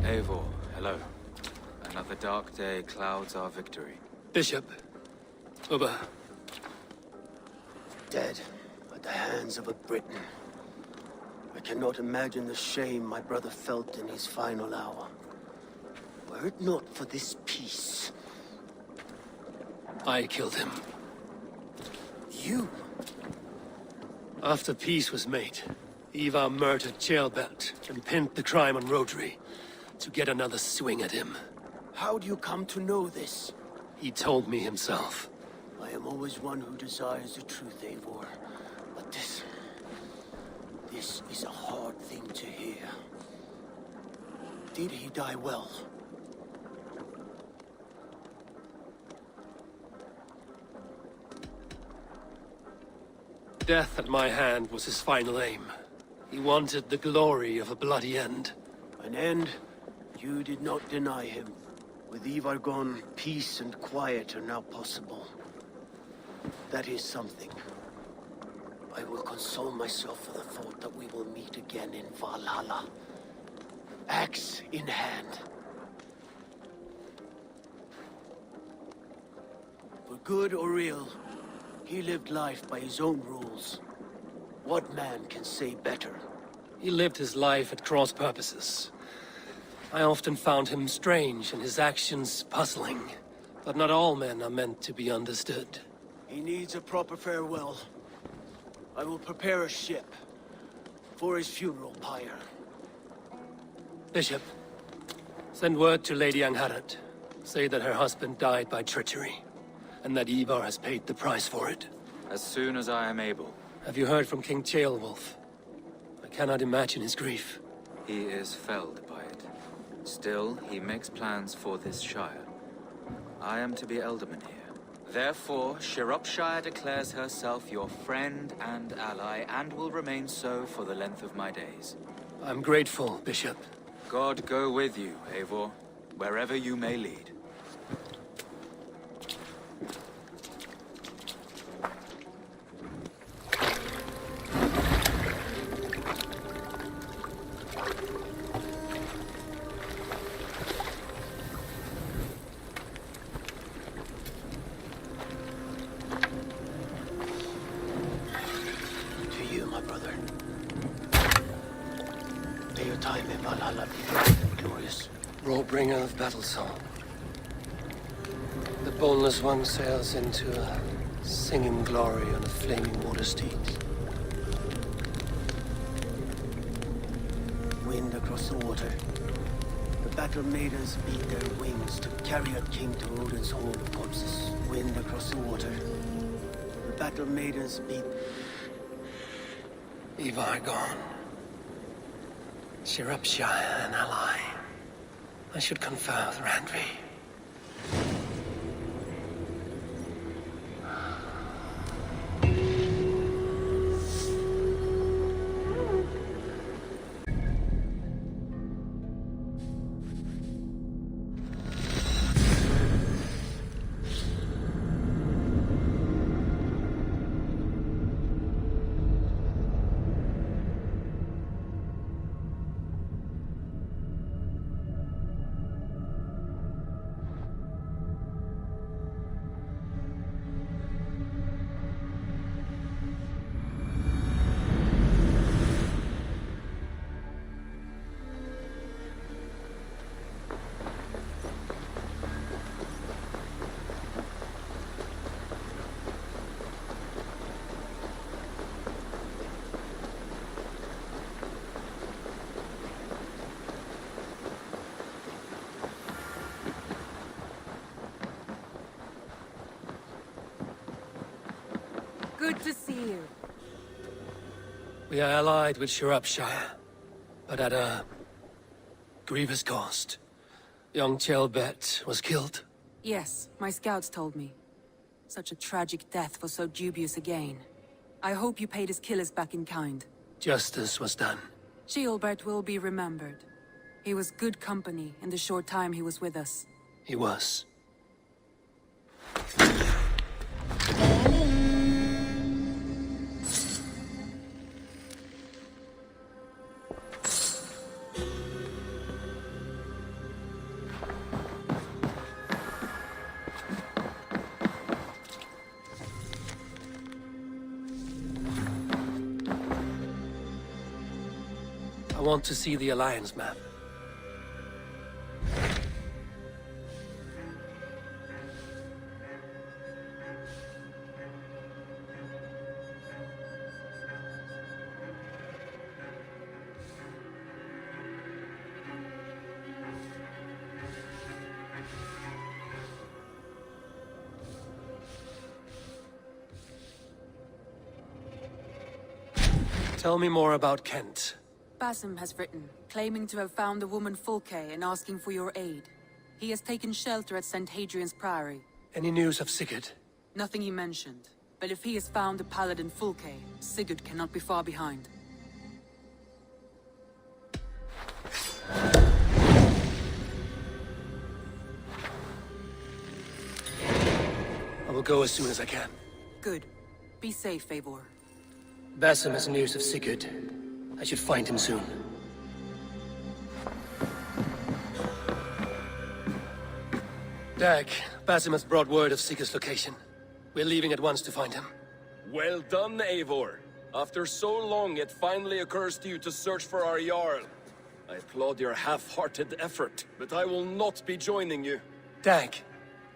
Eivor, hello. Another dark day clouds our victory. Bishop. Uber. Dead at the hands of a Briton. I cannot imagine the shame my brother felt in his final hour. Were it not for this peace... I killed him. You? After peace was made, Eivor murdered Ceolbert and pinned the crime on Rhodri to get another swing at him. How do you come to know this? He told me himself. I am always one who desires the truth, Eivor. But this is a hard thing to hear. Did he die well? Death at my hand was his final aim. He wanted the glory of a bloody end. An end you did not deny him. With Eivor gone, peace and quiet are now possible. That is something. I will console myself for the thought that we will meet again in Valhalla. Axe in hand. For good or ill, he lived life by his own rules. What man can say better? He lived his life at cross purposes. I often found him strange and his actions puzzling. But not all men are meant to be understood. He needs a proper farewell. I will prepare a ship for his funeral pyre. Bishop, send word to Lady Angharad. Say that her husband died by treachery, and that Eivor has paid the price for it. As soon as I am able. Have you heard from King Ceolwulf? I cannot imagine his grief. He is felled by it. Still, he makes plans for this shire. I am to be Elderman here. Therefore, Shropshire declares herself your friend and ally, and will remain so for the length of my days. I'm grateful, Bishop. God go with you, Eivor, wherever you may lead. To you, my brother. May your time in Valhalla be bright and glorious. Roar-bringer of battle song. The boneless one sails into a singing glory on a flaming water steed. Wind across the water. The battle maidens beat their wings to carry a king to Odin's hall of corpses. Wind across the water. The battle maidens beat... Eivor gone. Shropshire an ally. I should confer with Randvi. Good to see you. We are allied with Shropshire, but at a grievous cost. Young Chelbet was killed. Yes, my scouts told me. Such a tragic death for so dubious a gain. I hope you paid his killers back in kind. Justice was done. Chelbert will be remembered. He was good company in the short time he was with us. He was. I want to see the Alliance map. Tell me more about Kent. Basim has written, claiming to have found the woman Fulke and asking for your aid. He has taken shelter at St. Hadrian's Priory. Any news of Sigurd? Nothing he mentioned. But if he has found the paladin Fulke, Sigurd cannot be far behind. I will go as soon as I can. Good. Be safe, Eivor. Basim has news of Sigurd. I should find him soon. Dag, Basim has brought word of Sigurd's location. We're leaving at once to find him. Well done, Eivor. After so long, it finally occurs to you to search for our Jarl. I applaud your half-hearted effort, but I will not be joining you. Dag,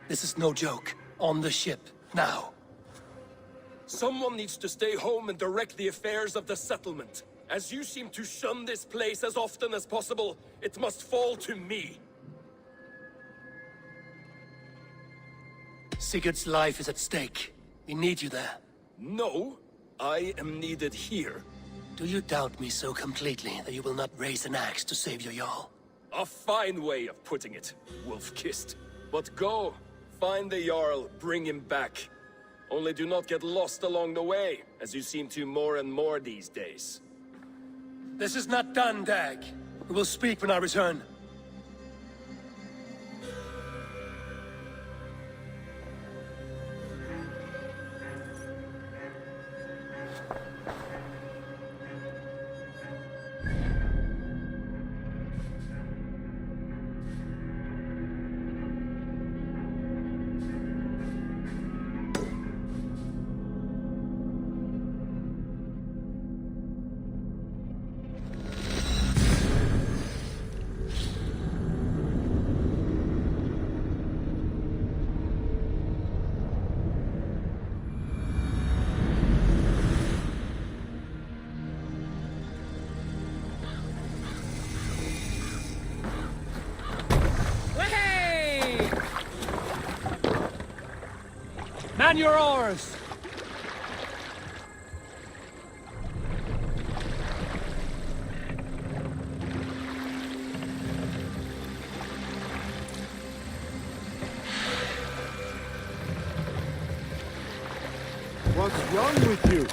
this is no joke. On the ship, now. Someone needs to stay home and direct the affairs of the settlement. As you seem to shun this place as often as possible, it must fall to me. Sigurd's life is at stake. We need you there. No, I am needed here. Do you doubt me so completely that you will not raise an axe to save your Jarl? A fine way of putting it, wolf-kissed. But go, find the Jarl, bring him back. Only do not get lost along the way, as you seem to more and more these days. This is not done, Dag. We will speak when I return. Man your oars! What's wrong with you?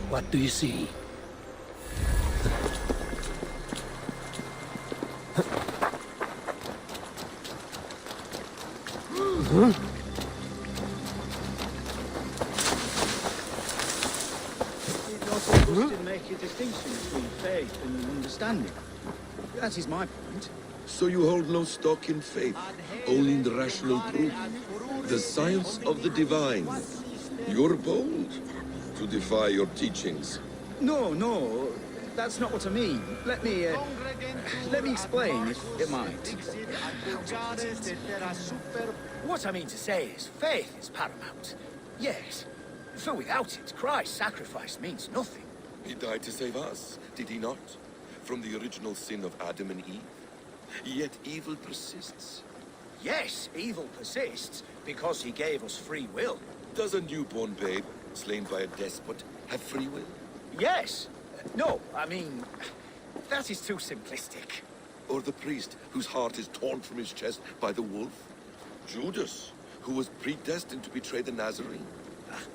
What do you see? To make a distinction between faith and understanding. That is my point. So you hold no stock in faith, only in the rational proof, the science of the divine. You're bold to defy your teachings. No, that's not what I mean. Let me explain, if it might. What I mean to say is, faith is paramount. Yes, for without it, Christ's sacrifice means nothing. He died to save us, did he not? From the original sin of Adam and Eve. Yet evil persists. Yes, evil persists, because he gave us free will. Does a newborn babe, slain by a despot, have free will? Yes. No, I mean, that is too simplistic. Or the priest whose heart is torn from his chest by the wolf? Judas, who was predestined to betray the Nazarene?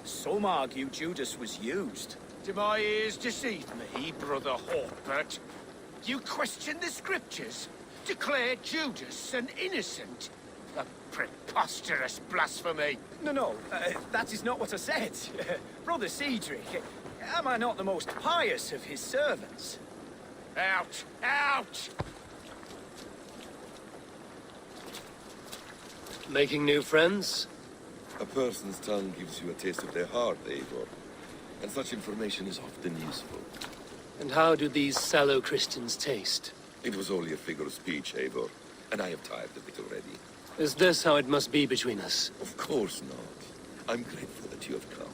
Some argue Judas was used. Do my ears deceive me, Brother Hawkbert? You question the scriptures? Declare Judas an innocent? A preposterous blasphemy! No, that is not what I said. Brother Cedric, am I not the most pious of his servants? Out! Out! Making new friends? A person's tongue gives you a taste of their heart, Eivor. And such information is often useful. And how do these sallow Christians taste? It was only a figure of speech, Eivor. And I have tired of it already. Is this how it must be between us? Of course not. I'm grateful that you have come.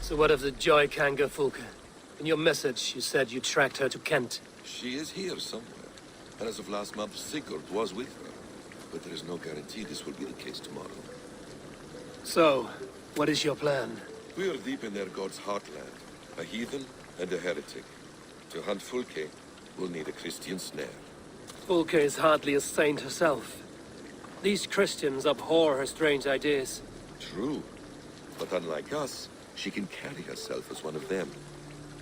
So what of the Joy Kanga Fulka? In your message, you said you tracked her to Kent. She is here somewhere. And as of last month, Sigurd was with her. But there is no guarantee this will be the case tomorrow. So, what is your plan? We are deep in their god's heartland. A heathen and a heretic. To hunt Fulke, we'll need a Christian snare. Fulke is hardly a saint herself. These Christians abhor her strange ideas. True. But unlike us, she can carry herself as one of them.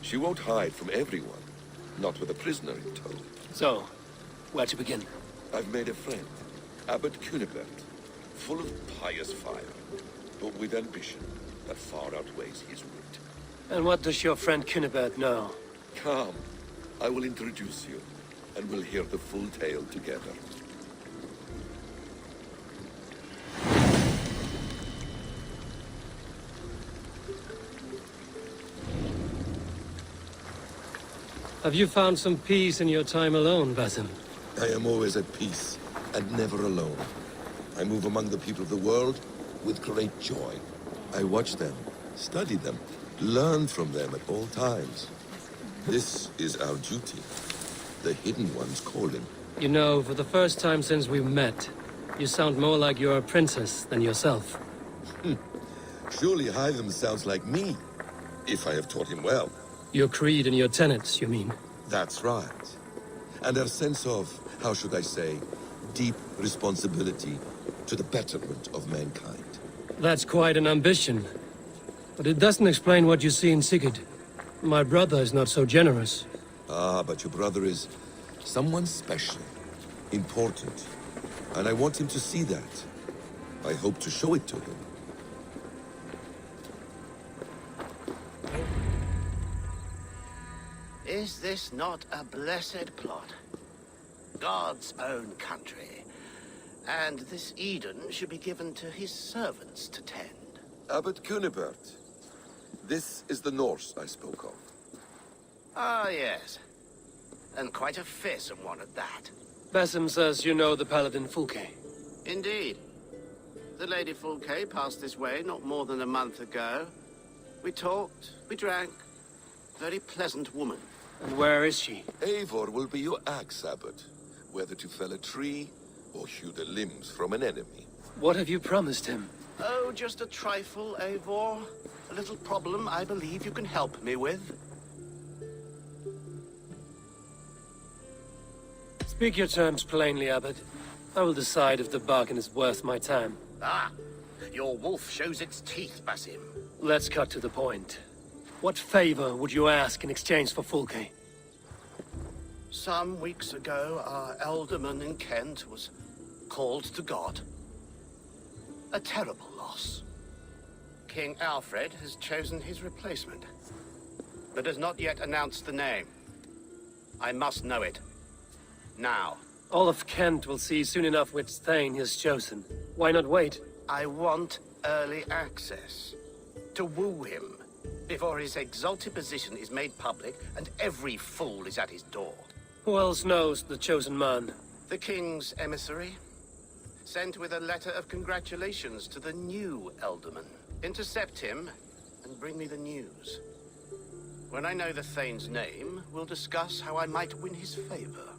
She won't hide from everyone. Not with a prisoner in tow. So, where to begin? I've made a friend. Abbot Cunibert. Full of pious fire. But with ambition that far outweighs his wit. And what does your friend Cunibert know? Come. I will introduce you. And we'll hear the full tale together. Have you found some peace in your time alone, Basim? I am always at peace, and never alone. I move among the people of the world with great joy. I watch them, study them, learn from them at all times. This is our duty. The Hidden One's calling. You know, for the first time since we met, you sound more like you're a princess than yourself. Surely Hytham sounds like me, if I have taught him well. Your creed and your tenets, you mean? That's right. And our sense of, how should I say, deep responsibility to the betterment of mankind. That's quite an ambition. But it doesn't explain what you see in Sigurd. My brother is not so generous. Ah, but your brother is someone special, important. And I want him to see that. I hope to show it to him. Is this not a blessed plot? God's own country. And this Eden should be given to his servants to tend. Abbot Cunibert. This is the Norse I spoke of. Ah, yes. And quite a fearsome one at that. Basim says you know the paladin Fulke. Indeed. The Lady Fulke passed this way not more than a month ago. We talked, we drank. Very pleasant woman. And where is she? Eivor will be your axe, Abbot. Whether to fell a tree, or hew the limbs from an enemy. What have you promised him? Oh, just a trifle, Eivor. A little problem I believe you can help me with. Speak your terms plainly, Abbot. I will decide if the bargain is worth my time. Ah, your wolf shows its teeth, Basim. Let's cut to the point. What favor would you ask in exchange for Fulke? Some weeks ago, our alderman in Kent was called to God. A terrible loss. King Alfred has chosen his replacement, but has not yet announced the name. I must know it. Now. All of Kent will see soon enough which Thane he has chosen. Why not wait? I want early access. To woo him, before his exalted position is made public and every fool is at his door. Who else knows the chosen man? The king's emissary. Sent with a letter of congratulations to the new alderman. Intercept him and bring me the news. When I know the Thane's name, we'll discuss how I might win his favor.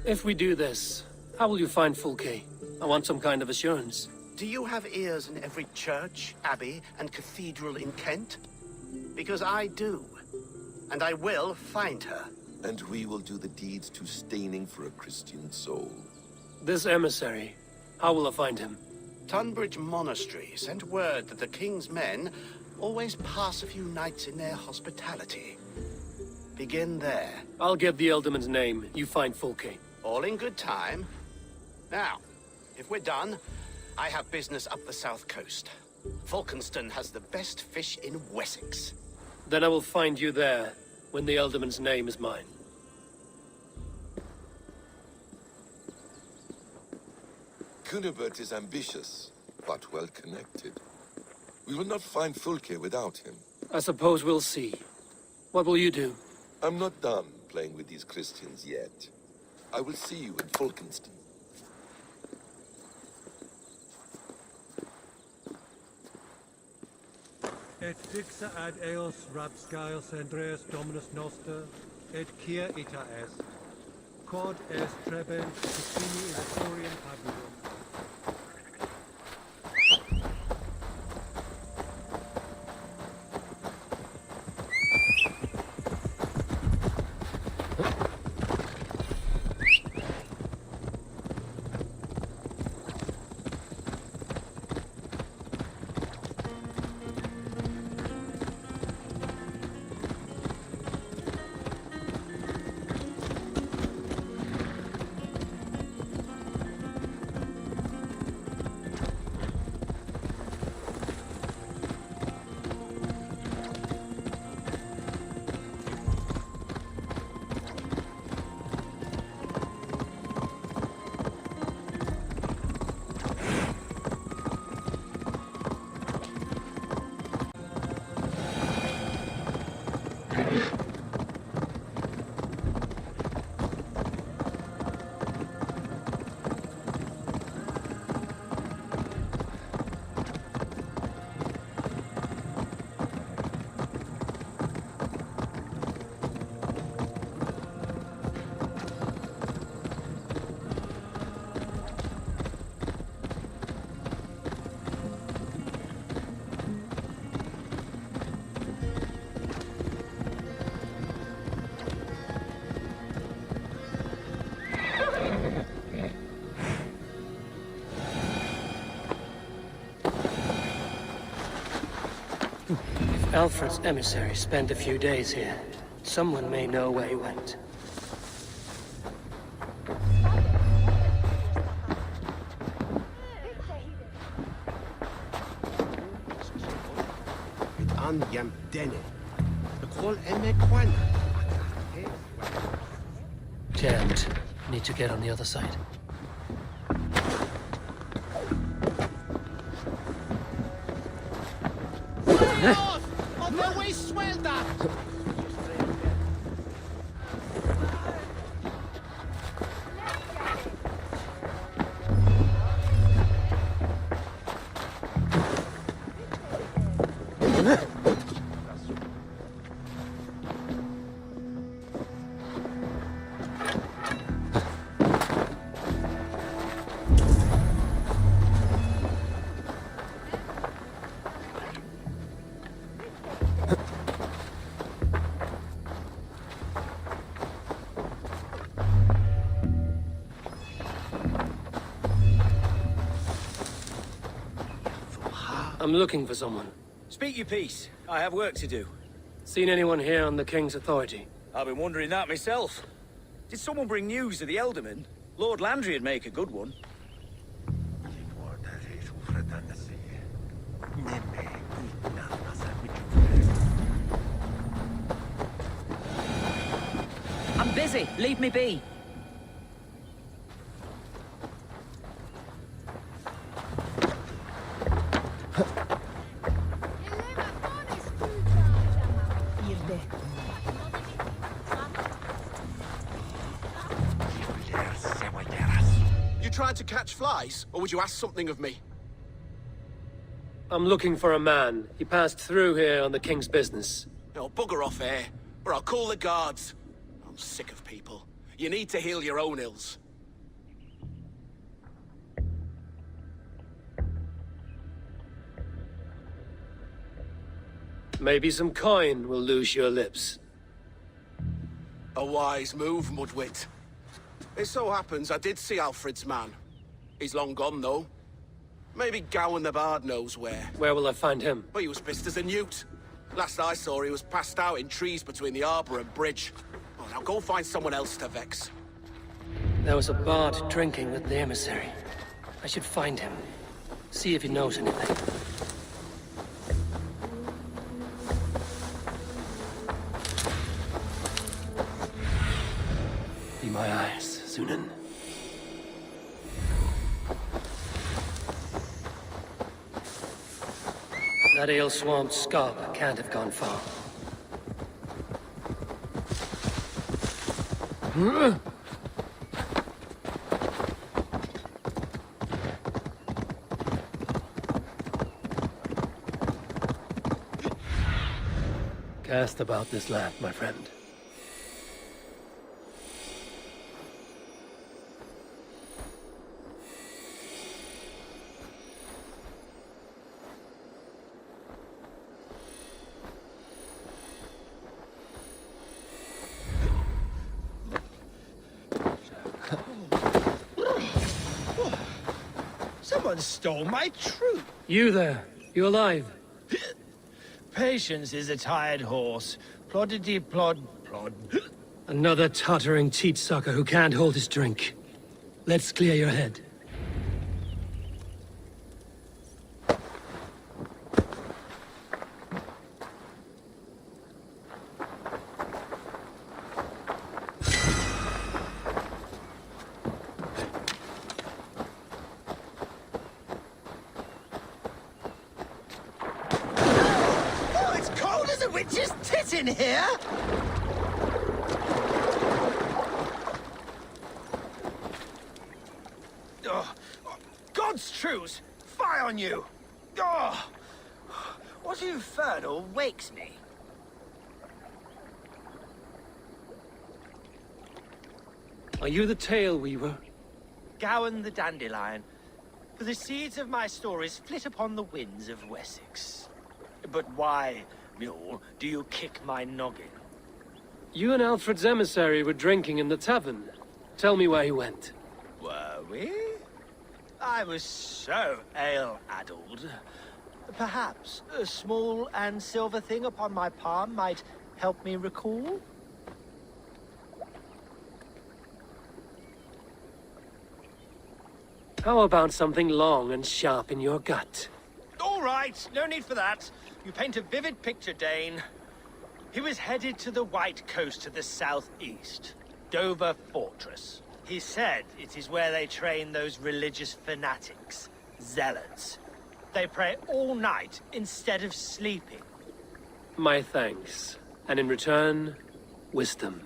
If we do this, how will you find Fulke? I want some kind of assurance. Do you have ears in every church, abbey, and cathedral in Kent? Because I do. And I will find her. And we will do the deeds too staining for a Christian soul. This emissary, how will I find him? Tunbridge Monastery sent word that the king's men always pass a few nights in their hospitality. Begin there. I'll get the Ealdorman's name. You find Fulke. All in good time. Now, if we're done, I have business up the south coast. Falkenston has the best fish in Wessex. Then I will find you there, when the Ealdorman's name is mine. Cunibert is ambitious, but well-connected. We will not find Fulke without him. I suppose we'll see. What will you do? I'm not done playing with these Christians yet. I will see you in Falkenston. Et dixa ad eos rapscaios Andreas Dominus Noster, et kia ita est. Quod est trebent Ticini in Astorium Pabulum. Alfred's emissaries spent a few days here. Someone may know where he went. Jammed. Need to get on the other side. I'm looking for someone. Speak your piece. I have work to do. Seen anyone here on the King's authority? I've been wondering that myself. Did someone bring news of the Ealdorman? Lord Landry'd make a good one. I'm busy. Leave me be. Tried to catch flies, or would you ask something of me? I'm looking for a man. He passed through here on the King's business. No, bugger off here, or I'll call the guards. I'm sick of people. You need to heal your own ills. Maybe some coin will loose your lips. A wise move, Mudwit. It so happens I did see Alfred's man. He's long gone, though. Maybe Gowan the Bard knows where. Where will I find him? But he was pissed as a newt. Last I saw, he was passed out in trees between the arbor and bridge. Oh, now go find someone else to vex. There was a bard drinking with the emissary. I should find him. See if he knows anything. Be my eyes, Sunan. That ale-swamped scab can't have gone far. Cast about this land, my friend. Someone stole my troop. You there? You alive? Patience is a tired horse. Ploddity plod plod. Another tottering teat-sucker who can't hold his drink. Let's clear your head. In here? Oh, God's truce! Fie on you! Oh, what infernal wakes me? Are you the tale weaver? Gowan the Dandelion. For the seeds of my stories flit upon the winds of Wessex. But why, Mule, do you kick my noggin? You and Alfred's emissary were drinking in the tavern. Tell me where he went. Were we? I was so ale-addled. Perhaps a small and silver thing upon my palm might help me recall? How about something long and sharp in your gut? All right, no need for that. You paint a vivid picture, Dane. He was headed to the White Coast to the southeast, Dover Fortress. He said it is where they train those religious fanatics, zealots. They pray all night instead of sleeping. My thanks. And in return, wisdom.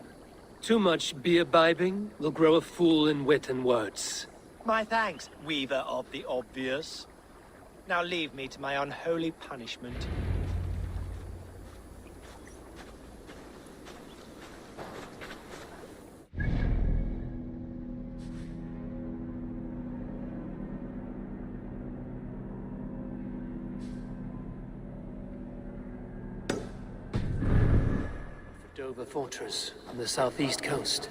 Too much beer-bibbing will grow a fool in wit and words. My thanks, Weaver of the Obvious. Now leave me to my unholy punishment. Dover Fortress on the southeast coast.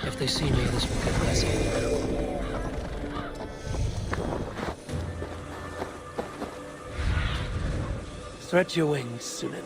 If they see me, this will get messy. Stretch your wings, Sunan.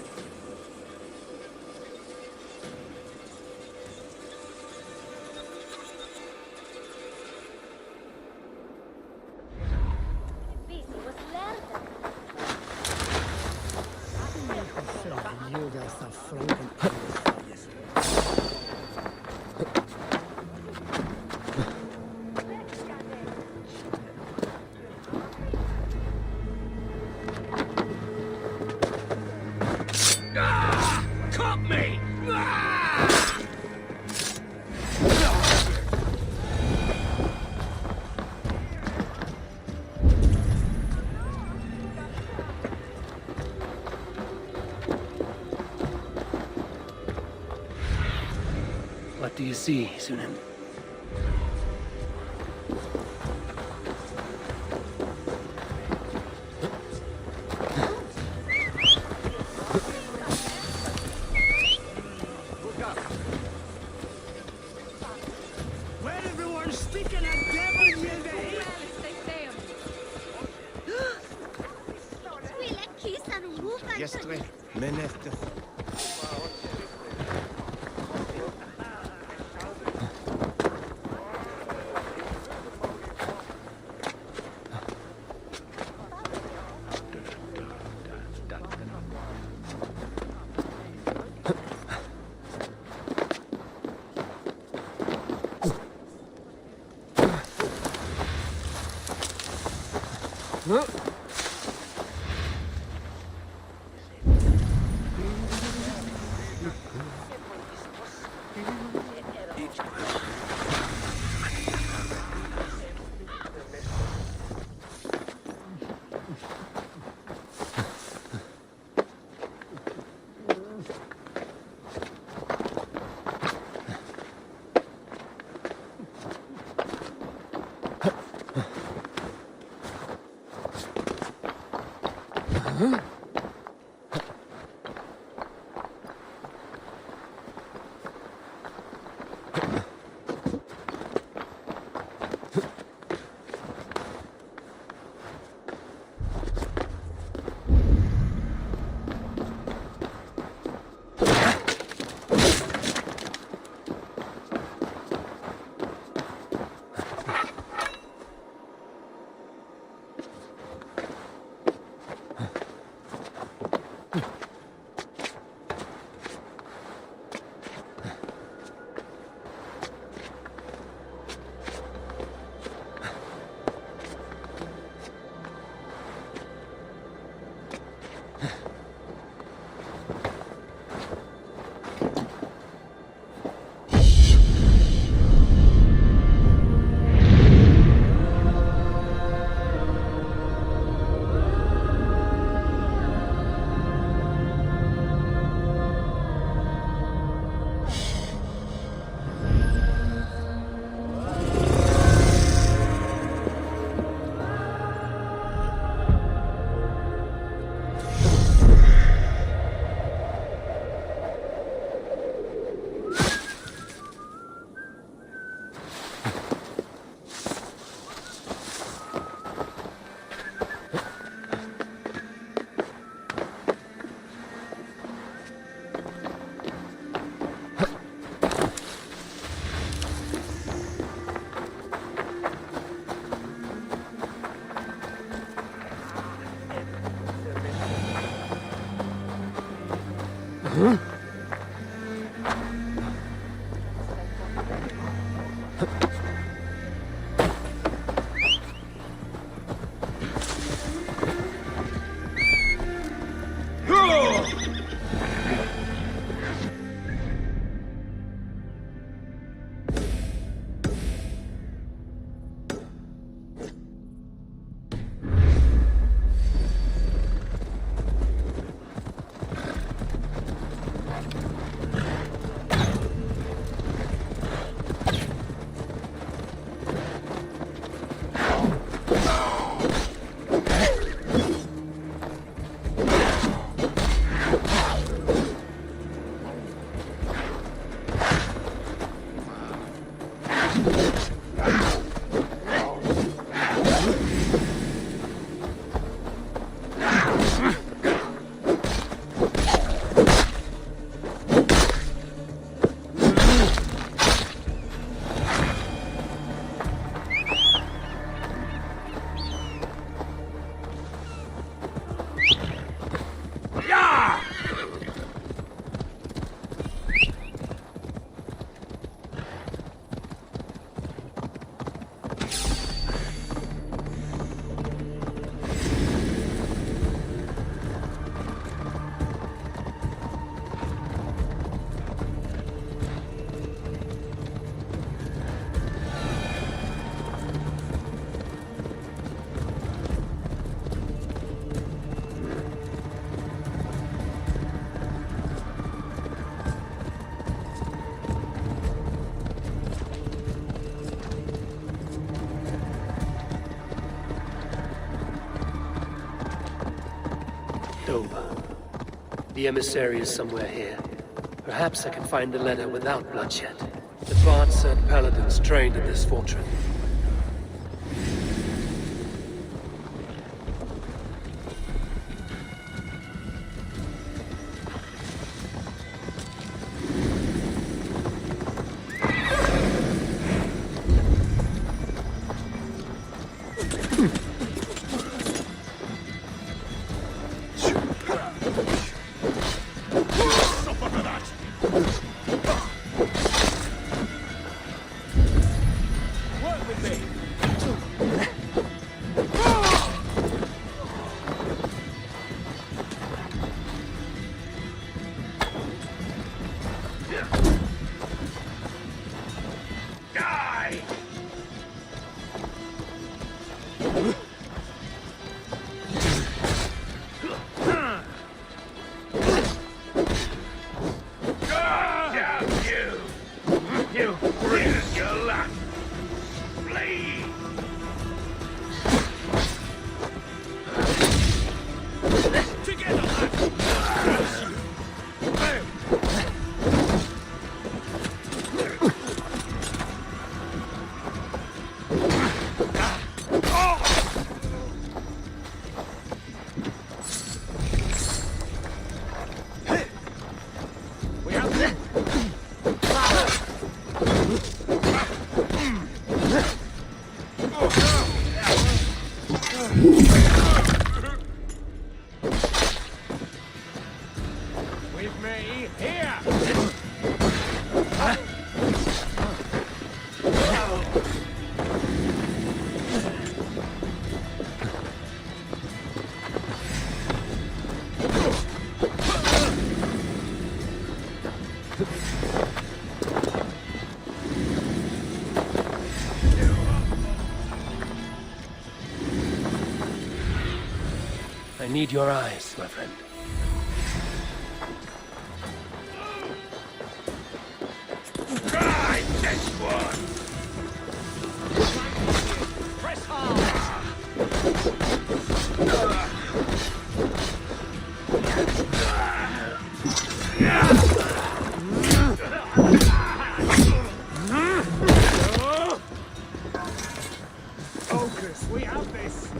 Cut me! What do you see, Sunan? Dover. The emissary is somewhere here. Perhaps I can find the letter without bloodshed. The bards and paladins trained in this fortress. I need your eyes, my friend. This one! Press hard! Focus, we have this!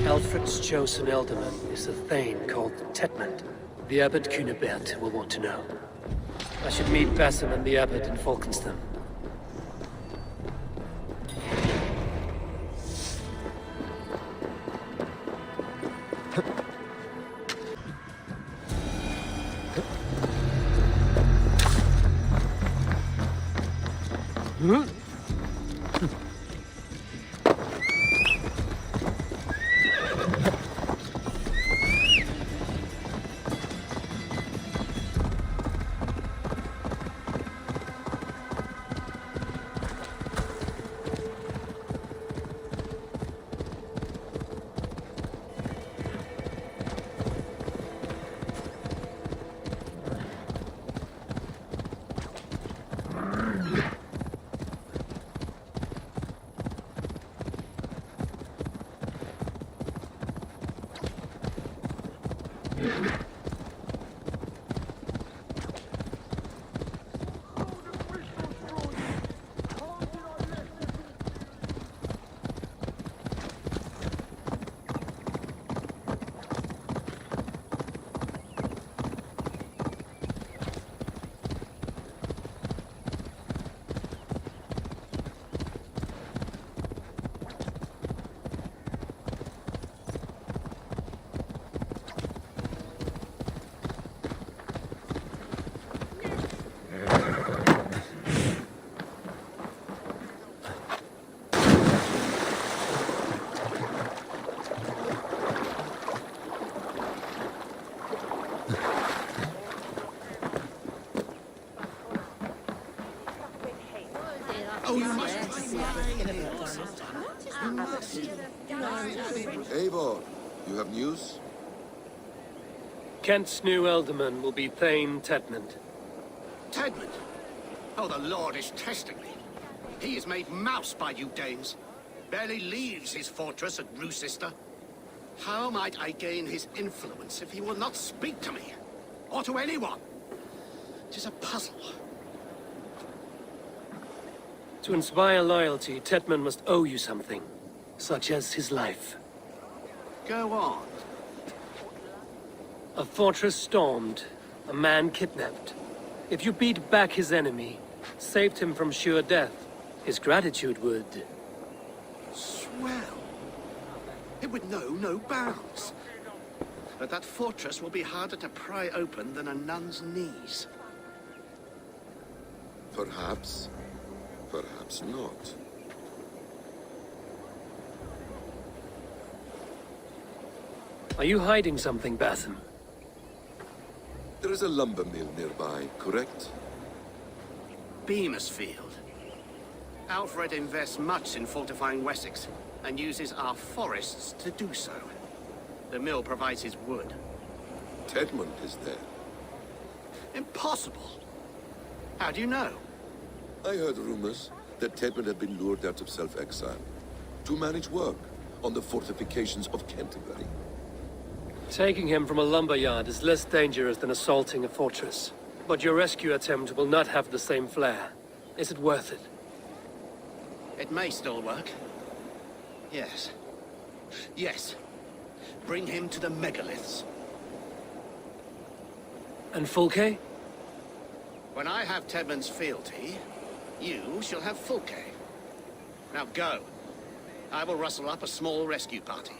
Alfred's chosen ealdorman is a thane called Tetmund. The Abbot Cunibert will want to know. I should meet Basim and the abbot in Falkenston. Eivor, you have news? Kent's new ealdorman will be Thane Tedmund. Tedmund? Oh, the Lord is testing me. He is made mouse by you Danes. Barely leaves his fortress at Roosister. How might I gain his influence if he will not speak to me? Or to anyone? 'Tis a puzzle. To inspire loyalty, Tedmund must owe you something, such as his life. Go on. A fortress stormed, a man kidnapped. If you beat back his enemy, saved him from sure death, his gratitude would... Swell. It would know no bounds. But that fortress will be harder to pry open than a nun's knees. Perhaps. Perhaps not. Are you hiding something, Basim? There is a lumber mill nearby, correct? Beamersfield. Alfred invests much in fortifying Wessex, and uses our forests to do so. The mill provides his wood. Tedmund is there. Impossible! How do you know? I heard rumors that Tedmund had been lured out of self-exile to manage work on the fortifications of Canterbury. Taking him from a lumberyard is less dangerous than assaulting a fortress. But your rescue attempt will not have the same flair. Is it worth it? It may still work. Yes. Yes. Bring him to the megaliths. And Fulke? When I have Tedmund's fealty, you shall have Fulke. Now go. I will rustle up a small rescue party.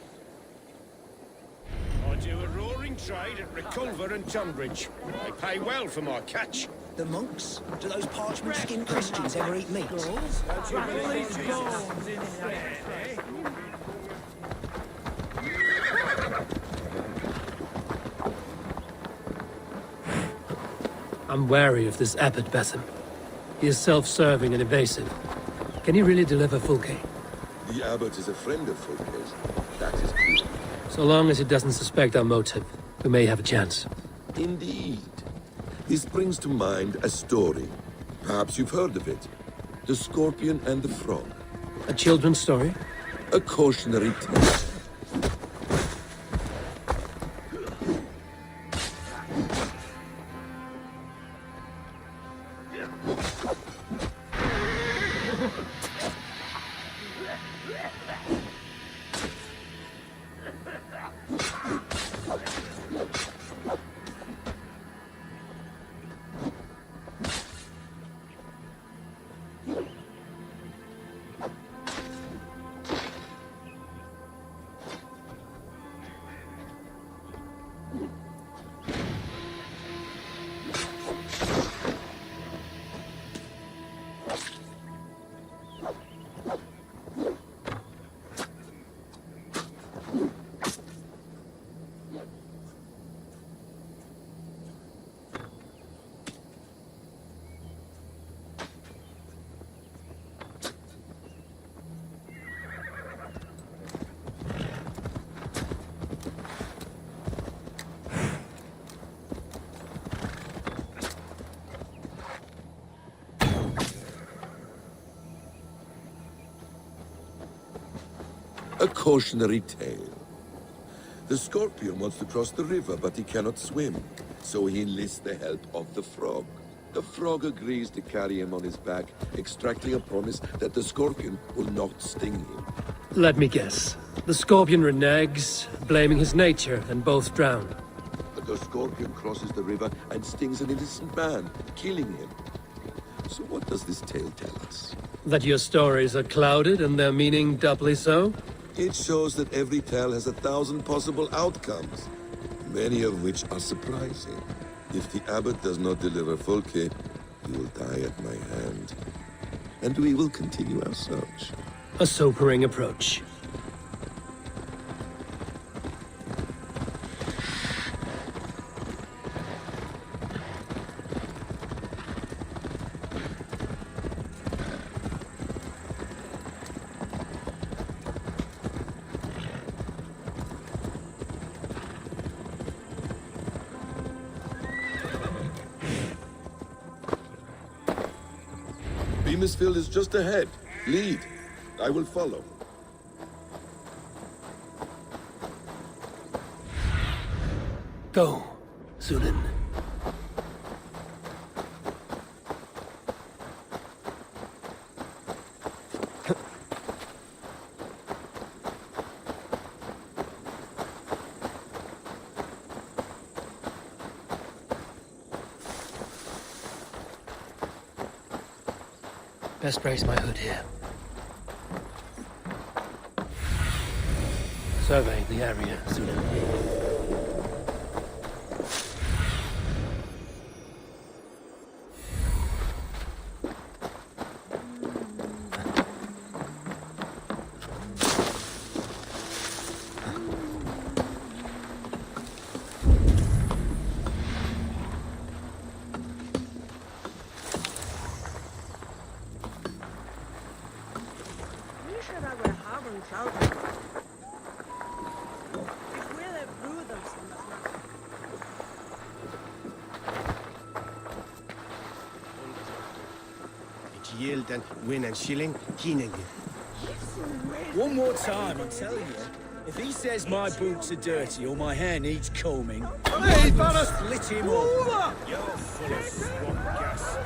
I do a roaring trade at Reculver and Tunbridge. They pay well for my catch. The monks? Do those parchment-skinned Christians ever eat meat? I'm wary of this abbot, Basim. He is self-serving and evasive. Can he really deliver Fulke? The abbot is a friend of Fulke's. That is clear. So long as he doesn't suspect our motive, we may have a chance. Indeed. This brings to mind a story. Perhaps you've heard of it. The Scorpion and the Frog. A children's story? A cautionary tale. A cautionary tale. The scorpion wants to cross the river, but he cannot swim. So he enlists the help of the frog. The frog agrees to carry him on his back, extracting a promise that the scorpion will not sting him. Let me guess. The scorpion reneges, blaming his nature, and both drown. But the scorpion crosses the river and stings an innocent man, killing him. So what does this tale tell us? That your stories are clouded and their meaning doubly so? It shows that every tale has 1,000 possible outcomes, many of which are surprising. If the abbot does not deliver Folke, he will die at my hand. And we will continue our search. A sobering approach. Beamisfield is just ahead. Lead. I will follow. Go, Sunan. Best brace my hood here. Survey the area, Sunan. Yield and win and shilling, one more time, I'm telling you. If he says my boots are dirty or my hair needs combing, I will split him up. You're full of swamp gas.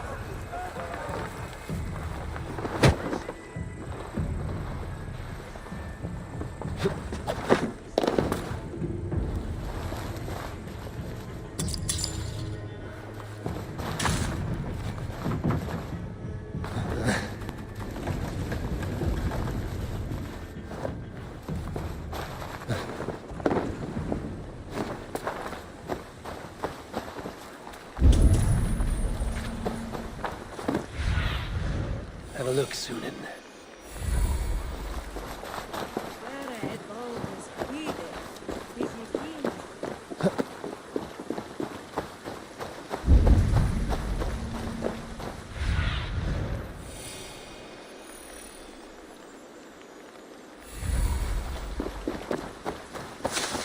Have a look, Sunan.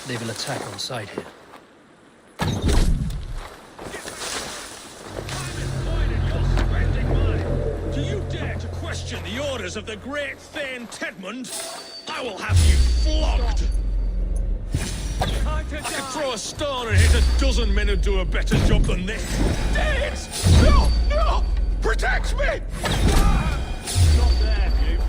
They will attack on sight here. Do you dare to question the orders of the great Thane Tedmund? I will have you flogged! I could throw a stone and hit a dozen men who do a better job than this. Danes! No! No! Protect me! Not there, you.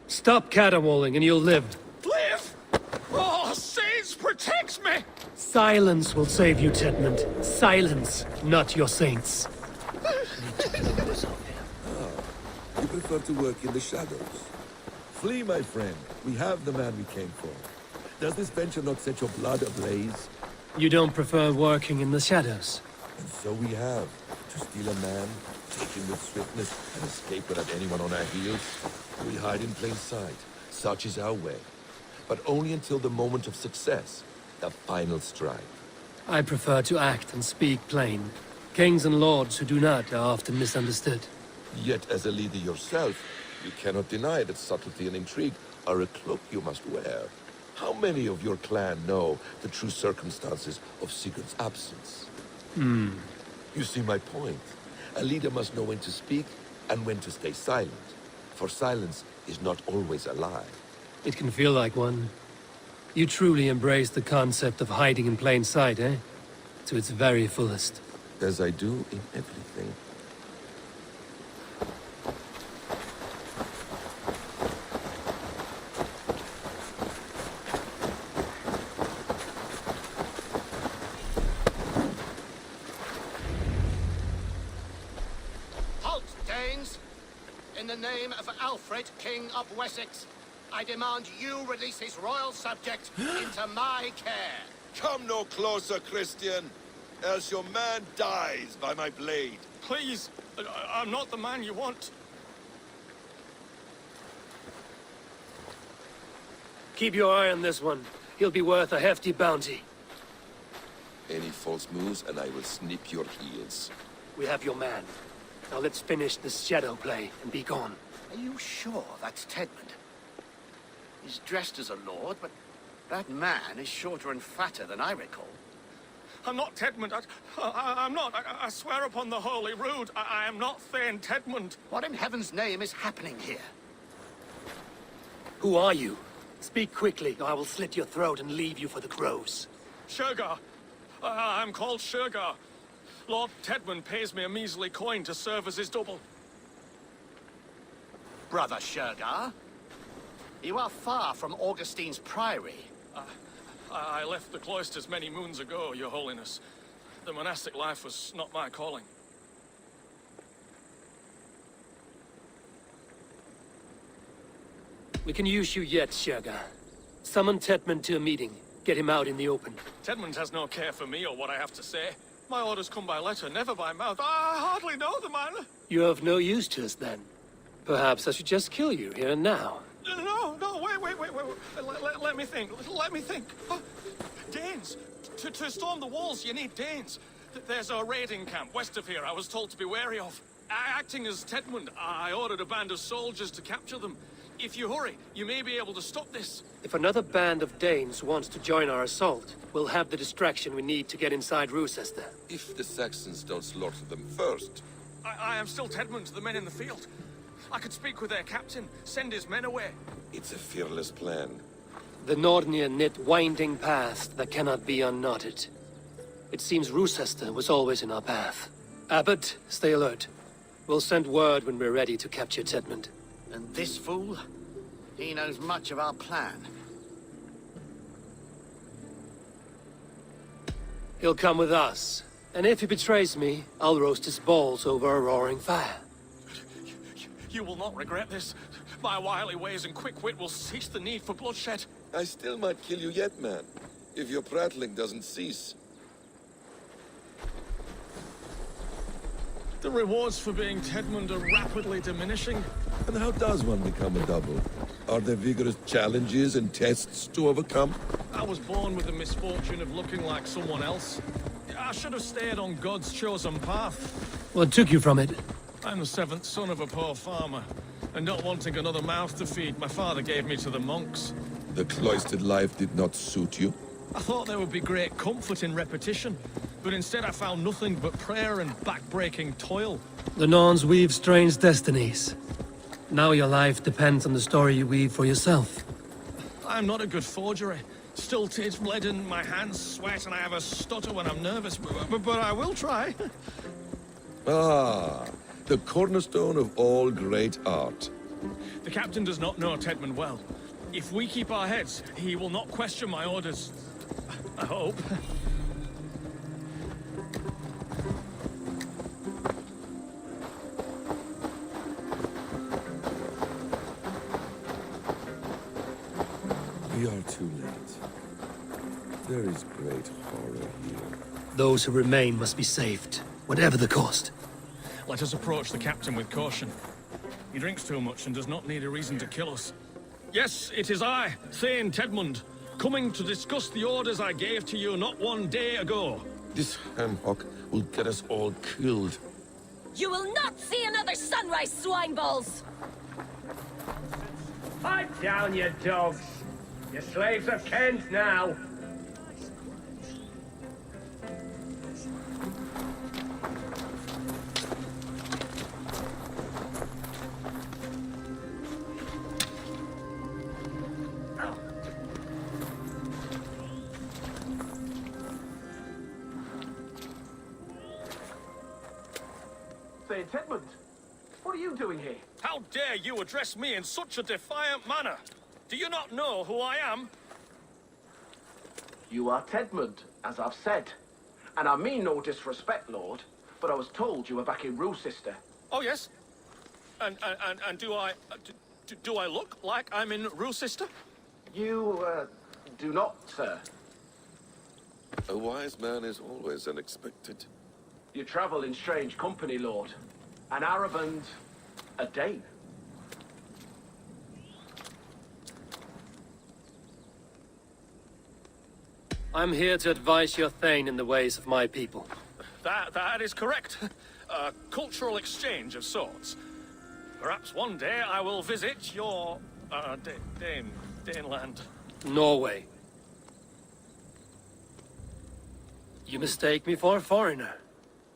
Stop caterwauling and you'll live. Live? Oh, saints, protect me! Silence will save you, Tedmund. Silence, not your saints. You prefer to work in the shadows. Flee, my friend. We have the man we came for. Does this venture not set your blood ablaze? You don't prefer working in the shadows? And so we have. To steal a man, take him with swiftness, and escape without anyone on our heels. We hide in plain sight. Such is our way. But only until the moment of success, the final strike. I prefer to act and speak plain. Kings and lords who do not are often misunderstood. Yet as a leader yourself, you cannot deny that subtlety and intrigue are a cloak you must wear. How many of your clan know the true circumstances of Sigurd's absence? You see my point. A leader must know when to speak and when to stay silent. For silence is not always a lie. It can feel like one. You truly embrace the concept of hiding in plain sight, eh? To its very fullest. As I do in everything. Halt, Danes! In the name of Alfred, King of Wessex, I demand you release his royal subject into my care. Come no closer, Christian, else your man dies by my blade. Please, I'm not the man you want. Keep your eye on this one. He'll be worth a hefty bounty. Any false moves and I will snip your heels. We have your man. Now let's finish this shadow play and be gone. Are you sure that's Tedmund? He's dressed as a lord, but that man is shorter and fatter than I recall. I'm not Tedmund. I'm not. I swear upon the Holy Rood, I am not Thane Tedmund. What in heaven's name is happening here? Who are you? Speak quickly, or I will slit your throat and leave you for the crows. Shergar. I'm called Shergar. Lord Tedmund pays me a measly coin to serve as his double. Brother Shergar, you are far from Augustine's priory. I left the cloisters many moons ago, Your Holiness. The monastic life was not my calling. We can use you yet, Shergar. Summon Tedmund to a meeting. Get him out in the open. Tedmund has no care for me or what I have to say. My orders come by letter, never by mouth. I hardly know the man. You're of no use to us, then. Perhaps I should just kill you here and now. No, wait. Let me think. Danes. To storm the walls, you need Danes. There's a raiding camp west of here I was told to be wary of. Acting as Tedmund, I ordered a band of soldiers to capture them. If you hurry, you may be able to stop this. If another band of Danes wants to join our assault, we'll have the distraction we need to get inside Rochester. If the Saxons don't slaughter them first. I am still Tedmund to the men in the field. I could speak with their captain, send his men away. It's a fearless plan. The Nordnir knit winding paths that cannot be unknotted. It seems Rochester was always in our path. Abbot, stay alert. We'll send word when we're ready to capture Tedmund. And this fool? He knows much of our plan. He'll come with us. And if he betrays me, I'll roast his balls over a roaring fire. You will not regret this. My wily ways and quick wit will cease the need for bloodshed. I still might kill you yet, man. If your prattling doesn't cease. The rewards for being Tedmund are rapidly diminishing. And how does one become a double? Are there vigorous challenges and tests to overcome? I was born with the misfortune of looking like someone else. I should have stayed on God's chosen path. What took you from it? I'm the seventh son of a poor farmer, and not wanting another mouth to feed, my father gave me to the monks. The cloistered life did not suit you? I thought there would be great comfort in repetition, but instead I found nothing but prayer and back-breaking toil. The Norns weave strange destinies. Now your life depends on the story you weave for yourself. I'm not a good forgery. Stilted, leaden, my hands sweat, and I have a stutter when I'm nervous, but I will try. Ah, the cornerstone of all great art. The captain does not know Tedmund well. If we keep our heads, he will not question my orders. I hope. We are too late. There is great horror here. Those who remain must be saved, whatever the cost. Let us approach the captain with caution. He drinks too much and does not need a reason to kill us. Yes, it is I, Thane Tedmund, coming to discuss the orders I gave to you not one day ago. This ham-hock will get us all killed. You will not see another sunrise, swine balls! Pipe down, you dogs! Your slaves of Kent now! Say, Tedmund, what are you doing here? How dare you address me in such a defiant manner? Do you not know who I am? You are Tedmund, as I've said. And I mean no disrespect, Lord, but I was told you were back in Rochester. Oh, yes? And do I look like I'm in Rochester? You, do not, sir. A wise man is always unexpected. You travel in strange company, Lord. An Arab and a Dane. I'm here to advise your Thane in the ways of my people. That is correct. A cultural exchange of sorts. Perhaps one day I will visit your, Daneland. Norway. You mistake me for a foreigner.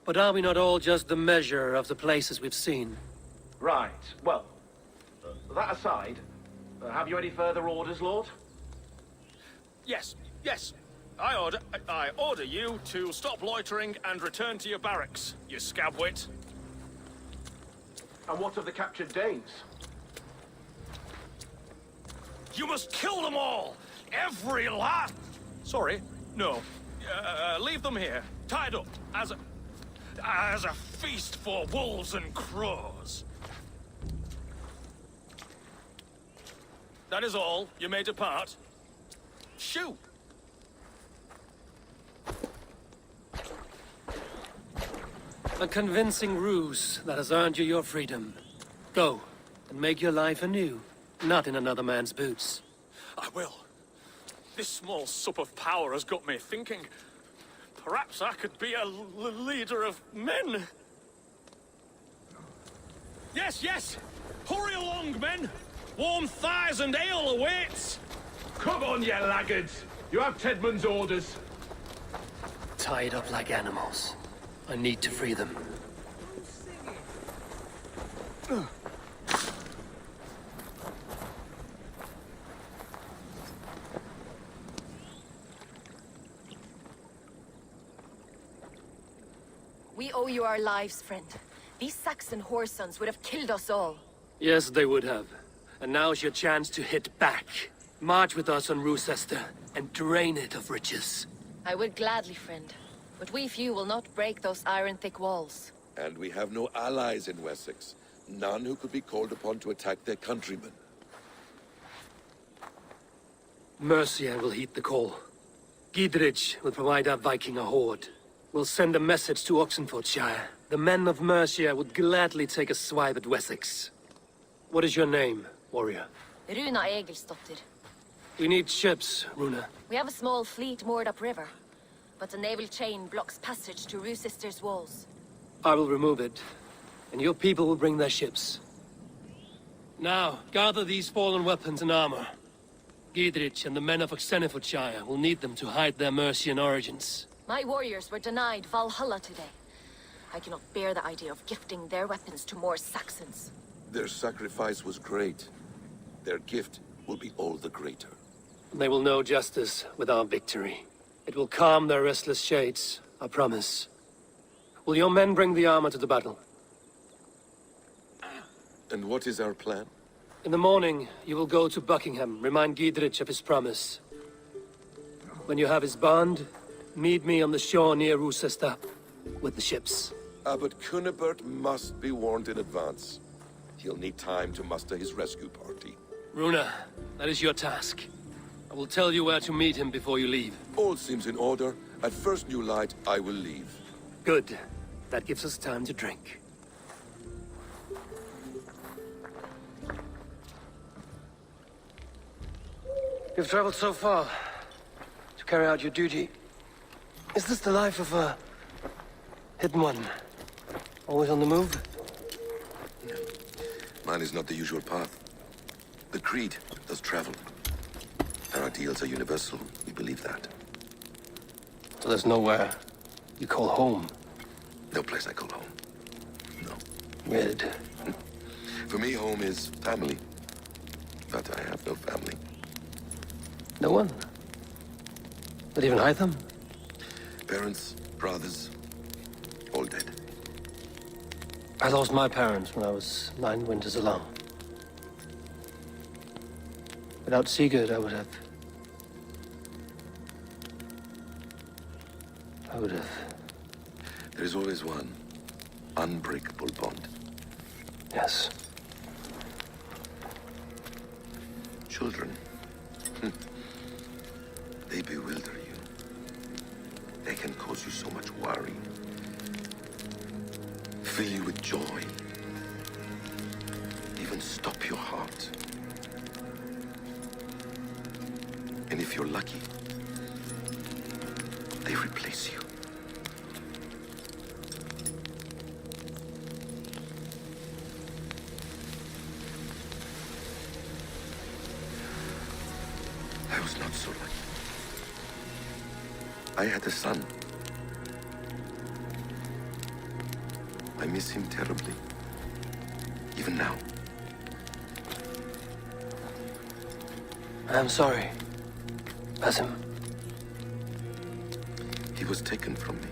But are we not all just the measure of the places we've seen? Right. Well, that aside, have you any further orders, Lord? Yes. I order you to stop loitering and return to your barracks, you scabwit. And what of the captured Danes? You must kill them all! Every last... Sorry, no. Leave them here, tied up, as a feast for wolves and crows. That is all. You may depart. Shoot! A convincing ruse that has earned you your freedom. Go, and make your life anew, not in another man's boots. I will. This small sup of power has got me thinking. Perhaps I could be a leader of men. Yes! Hurry along, men! Warm thighs and ale awaits! Come on, you laggards! You have Tedmund's orders. Tied up like animals. I need to free them. We owe you our lives, friend. These Saxon whoresons would have killed us all. Yes, they would have. And now's your chance to hit back. March with us on Rochester and drain it of riches. I would gladly, friend. But we few will not break those iron-thick walls. And we have no allies in Wessex. None who could be called upon to attack their countrymen. Mercia will heed the call. Gidrich will provide our Viking a horde. We'll send a message to Oxenfordshire. The men of Mercia would gladly take a swipe at Wessex. What is your name, warrior? Runa Egilsdottir. We need ships, Runa. We have a small fleet moored upriver. But a naval chain blocks passage to Rochester's walls. I will remove it, and your people will bring their ships. Now, gather these fallen weapons and armor. Gidrich and the men of Oxenfordshire will need them to hide their Mercian origins. My warriors were denied Valhalla today. I cannot bear the idea of gifting their weapons to more Saxons. Their sacrifice was great. Their gift will be all the greater. They will know justice with our victory. It will calm their restless shades, I promise. Will your men bring the armor to the battle? And what is our plan? In the morning, you will go to Buckingham, remind Gidrich of his promise. When you have his bond, meet me on the shore near Rochester, with the ships. But Cunibert must be warned in advance. He'll need time to muster his rescue party. Runa, that is your task. I will tell you where to meet him before you leave. All seems in order. At first new light, I will leave. Good. That gives us time to drink. You've traveled so far. carry out your duty. Is this the life of a hidden one? Always on the move? Mine is not the usual path. The Creed does travel. Our ideals are universal. We believe that. So there's nowhere you call home? No place I call home. No. Weird. For me, home is family. But I have no family. No one? Not even Hytham? Parents, brothers, all dead. I lost my parents when I was 9 winters alone. Without Sigurd, I would have... There is always one unbreakable bond. Yes. Children. They bewilder you. They can cause you so much worry. Fill you with joy. Even stop your heart. And if you're lucky, they replace you. I was not so lucky. I had a son. I miss him terribly. Even now. I am sorry. Basim. He was taken from me.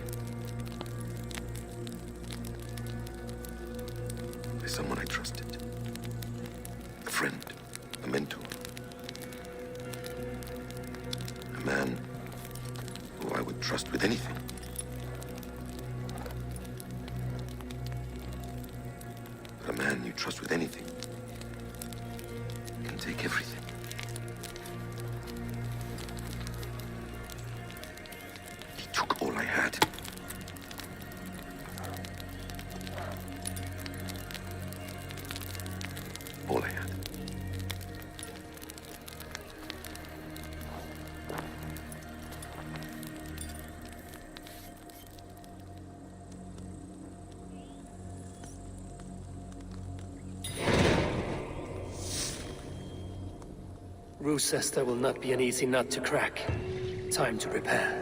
By someone I trusted. A friend. A mentor. A man who I would trust with anything. But a man you trust with anything can take everything. He took all I had. All I had. Rue says there will not be an easy nut to crack. Time to repair.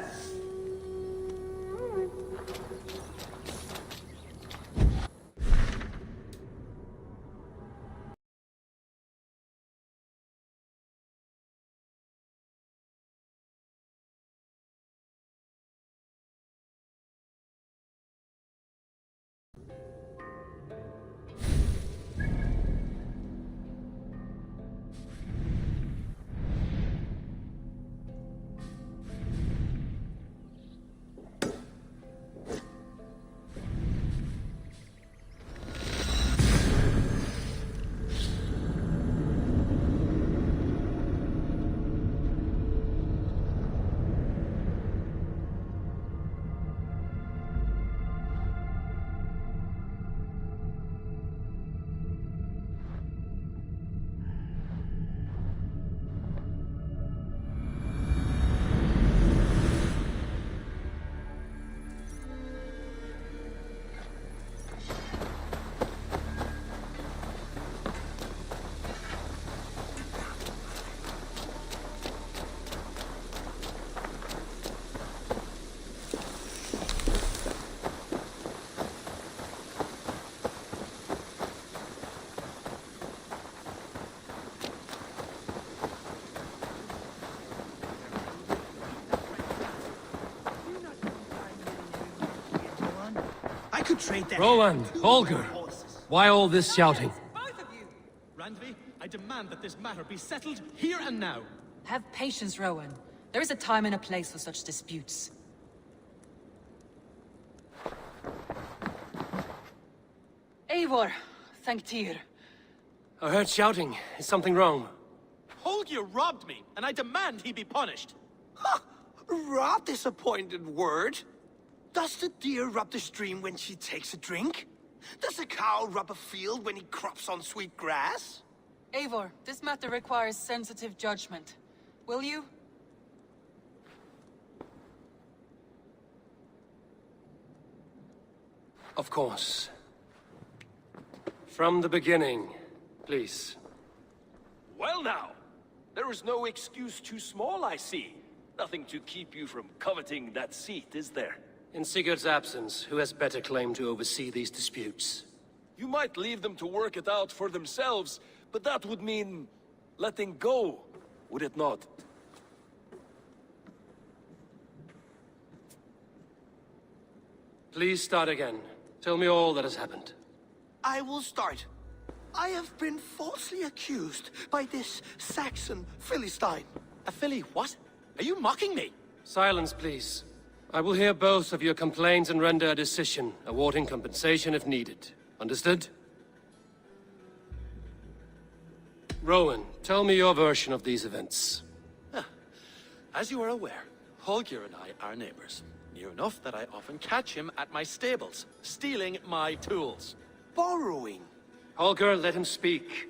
Roland, Holger, why all this shouting? Both of you! Randvi, I demand that this matter be settled here and now. Have patience, Rowan. There is a time and a place for such disputes. Eivor, thank Tyr. I heard shouting. Is something wrong? Holger robbed me, and I demand he be punished. Rot disappointed word. Does the deer rub the stream when she takes a drink? Does a cow rub a field when he crops on sweet grass? Eivor, this matter requires sensitive judgment. Will you? Of course. From the beginning, please. Well now, there is no excuse too small, I see. Nothing to keep you from coveting that seat, is there? In Sigurd's absence, who has better claim to oversee these disputes? You might leave them to work it out for themselves, but that would mean letting go, would it not? Please start again. Tell me all that has happened. I will start. I have been falsely accused by this Saxon Philistine. A Philly what? Are you mocking me? Silence, please. I will hear both of your complaints and render a decision, awarding compensation if needed. Understood? Rowan, tell me your version of these events. As you are aware, Holger and I are neighbors. Near enough that I often catch him at my stables, stealing my tools. Borrowing. Holger, let him speak.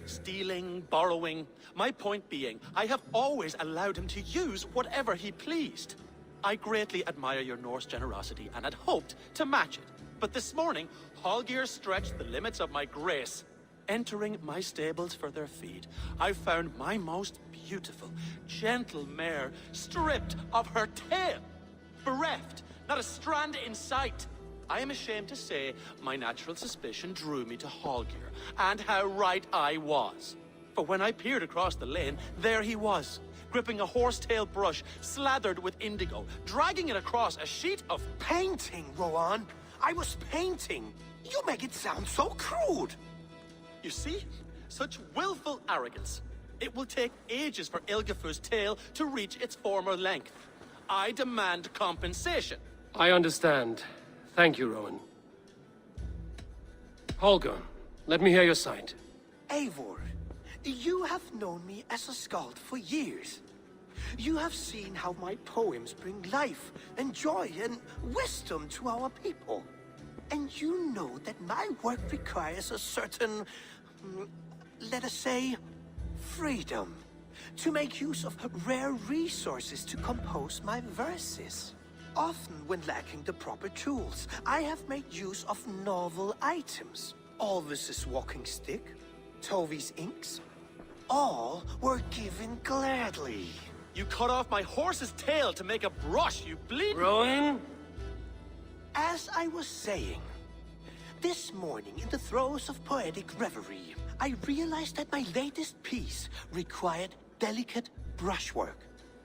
Stealing, borrowing. My point being, I have always allowed him to use whatever he pleased. I greatly admire your Norse generosity and had hoped to match it. But this morning, Holger stretched the limits of my grace. Entering my stables for their feed, I found my most beautiful, gentle mare stripped of her tail. Bereft, not a strand in sight. I am ashamed to say my natural suspicion drew me to Holger, and how right I was. For when I peered across the lane, there he was, gripping a horsetail brush slathered with indigo, dragging it across a sheet of painting, Rowan. I was painting. You make it sound so crude. You see? Such willful arrogance. It will take ages for Ilgafur's tail to reach its former length. I demand compensation. I understand. Thank you, Rowan. Holger, let me hear your side. Eivor, you have known me as a skald for years. You have seen how my poems bring life and joy and wisdom to our people. And you know that my work requires a certain, let us say, freedom. To make use of rare resources to compose my verses. Often when lacking the proper tools, I have made use of novel items. Alvis's walking stick, Tovi's inks, all were given gladly. You cut off my horse's tail to make a brush, you bleed. Rowan? As I was saying, this morning in the throes of poetic reverie, I realized that my latest piece required delicate brushwork.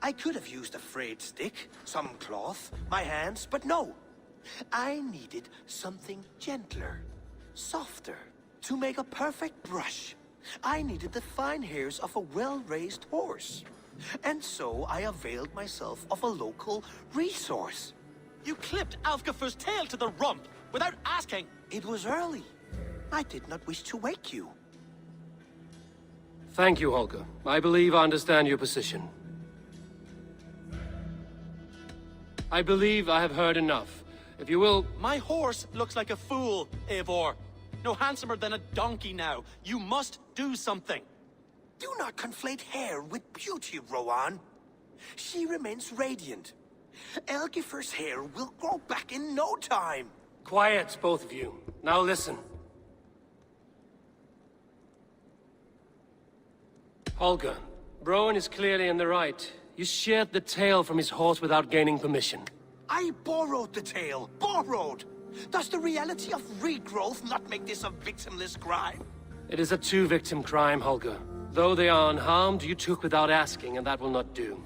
I could have used a frayed stick, some cloth, my hands, but no. I needed something gentler, softer. To make a perfect brush, I needed the fine hairs of a well-raised horse. And so I availed myself of a local resource. You clipped Alfgafur's tail to the rump without asking. It was early. I did not wish to wake you. Thank you, Holger. I believe I understand your position. I believe I have heard enough. If you will... My horse looks like a fool, Eivor. No handsomer than a donkey now. You must do something. Do not conflate hair with beauty, Rowan. She remains radiant. Elgifur's hair will grow back in no time. Quiet, both of you. Now listen. Holger, Rowan is clearly in the right. You sheared the tail from his horse without gaining permission. I borrowed the tail. Borrowed! Does the reality of regrowth not make this a victimless crime? It is a two-victim crime, Holger. Though they are unharmed, you took without asking, and that will not do.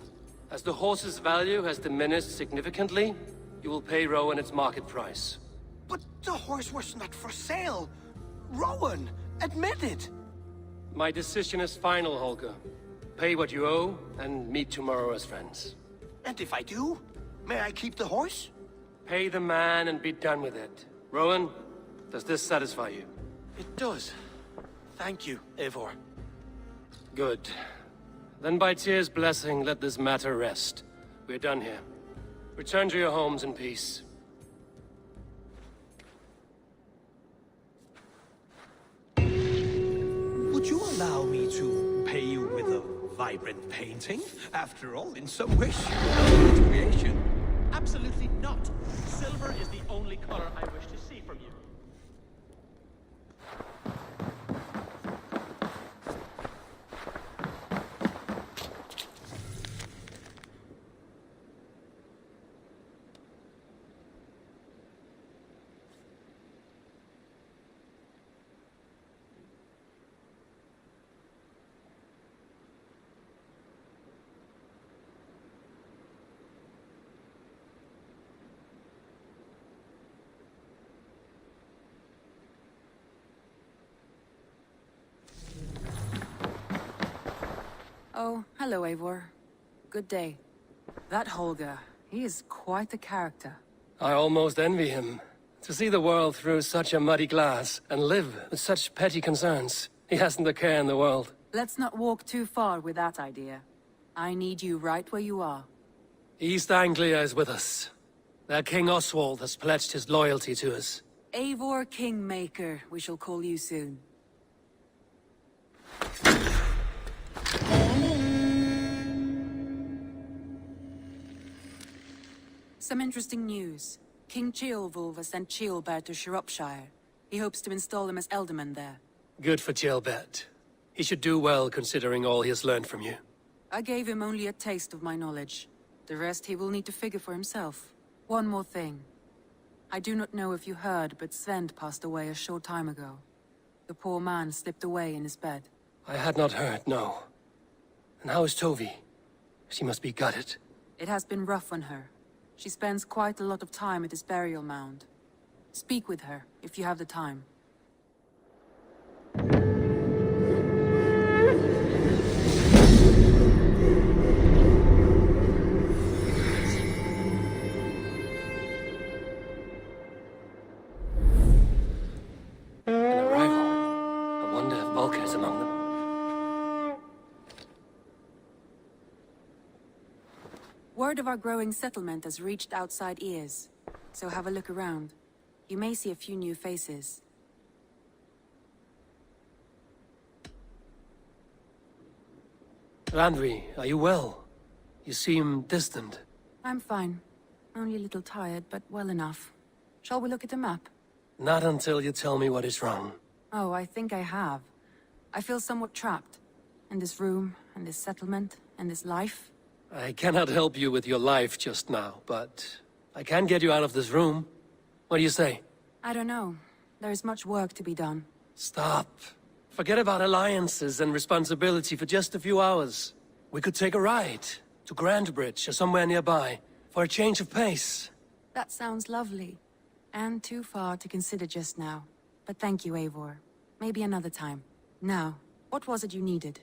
As the horse's value has diminished significantly, you will pay Rowan its market price. But the horse was not for sale. Rowan, admit it. My decision is final, Holger. Pay what you owe, and meet tomorrow as friends. And if I do, may I keep the horse? Pay the man and be done with it. Rowan, does this satisfy you? It does. Thank you, Eivor. Good. Then by Tyr's blessing, let this matter rest. We're done here. Return to your homes in peace. Would you allow me to pay you with a vibrant painting? After all, in some ways, you're a creation. Absolutely not. Silver is the only color I wish to see. from you. Oh, hello, Eivor. Good day. That Holger, he is quite the character. I almost envy him. To see the world through such a muddy glass, and live with such petty concerns. He hasn't a care in the world. Let's not walk too far with that idea. I need you right where you are. East Anglia is with us. Their King Oswald has pledged his loyalty to us. Eivor Kingmaker, we shall call you soon. Some interesting news. King Ceolwulf has sent Ceolbert to Shropshire. He hopes to install him as Ealdorman there. Good for Ceolbert. He should do well considering all he has learned from you. I gave him only a taste of my knowledge. The rest he will need to figure for himself. One more thing. I do not know if you heard, but Sven passed away a short time ago. The poor man slipped away in his bed. I had not heard, no. And how is Tovi? She must be gutted. It has been rough on her. She spends quite a lot of time at his burial mound. Speak with her, if you have the time. An arrival. I wonder if Volker is among them. Word of our growing settlement has reached outside ears, so have a look around. You may see a few new faces. Randvi, are you well? You seem distant. I'm fine. Only a little tired, but well enough. Shall we look at the map? Not until you tell me what is wrong. Oh, I think I have. I feel somewhat trapped. In this room, and this settlement, and this life. I cannot help you with your life just now, but I can get you out of this room. What do you say? I don't know. There is much work to be done. Stop. Forget about alliances and responsibility for just a few hours. We could take a ride to Grandbridge or somewhere nearby for a change of pace. That sounds lovely. And too far to consider just now. But thank you, Eivor. Maybe another time. Now, what was it you needed?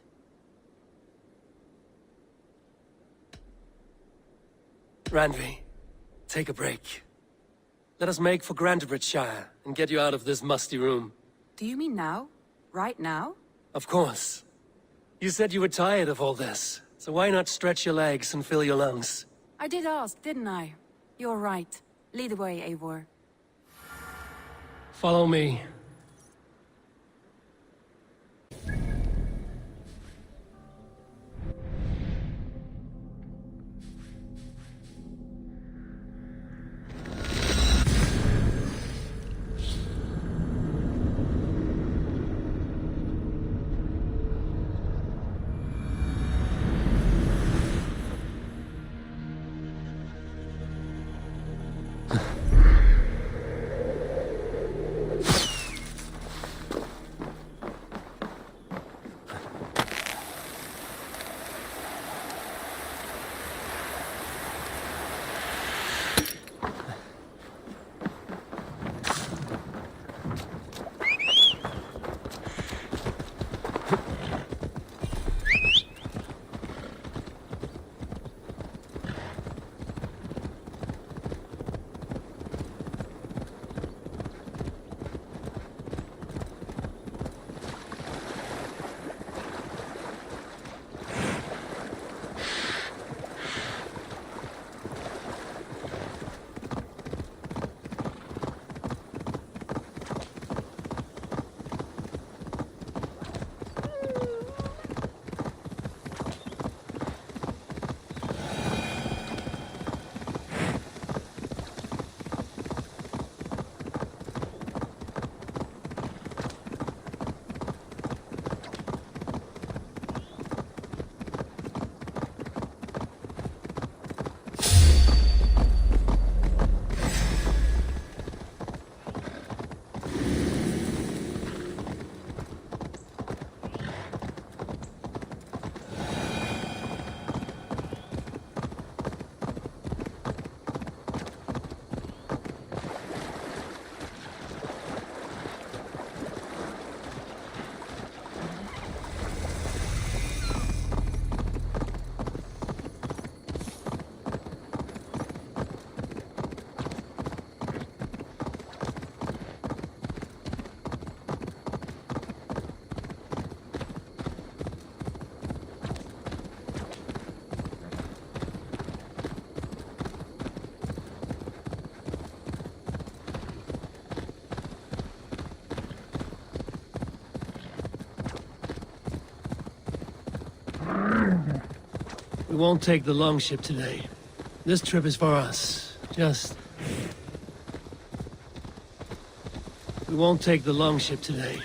Randvi, take a break. Let us make for Grandbridgeshire and get you out of this musty room. Do you mean now? Right now? Of course. You said you were tired of all this, so why not stretch your legs and fill your lungs? I did ask, didn't I? You're right. Lead the way, Eivor. Follow me. We won't take the longship today. This trip is for us. We won't take the longship today.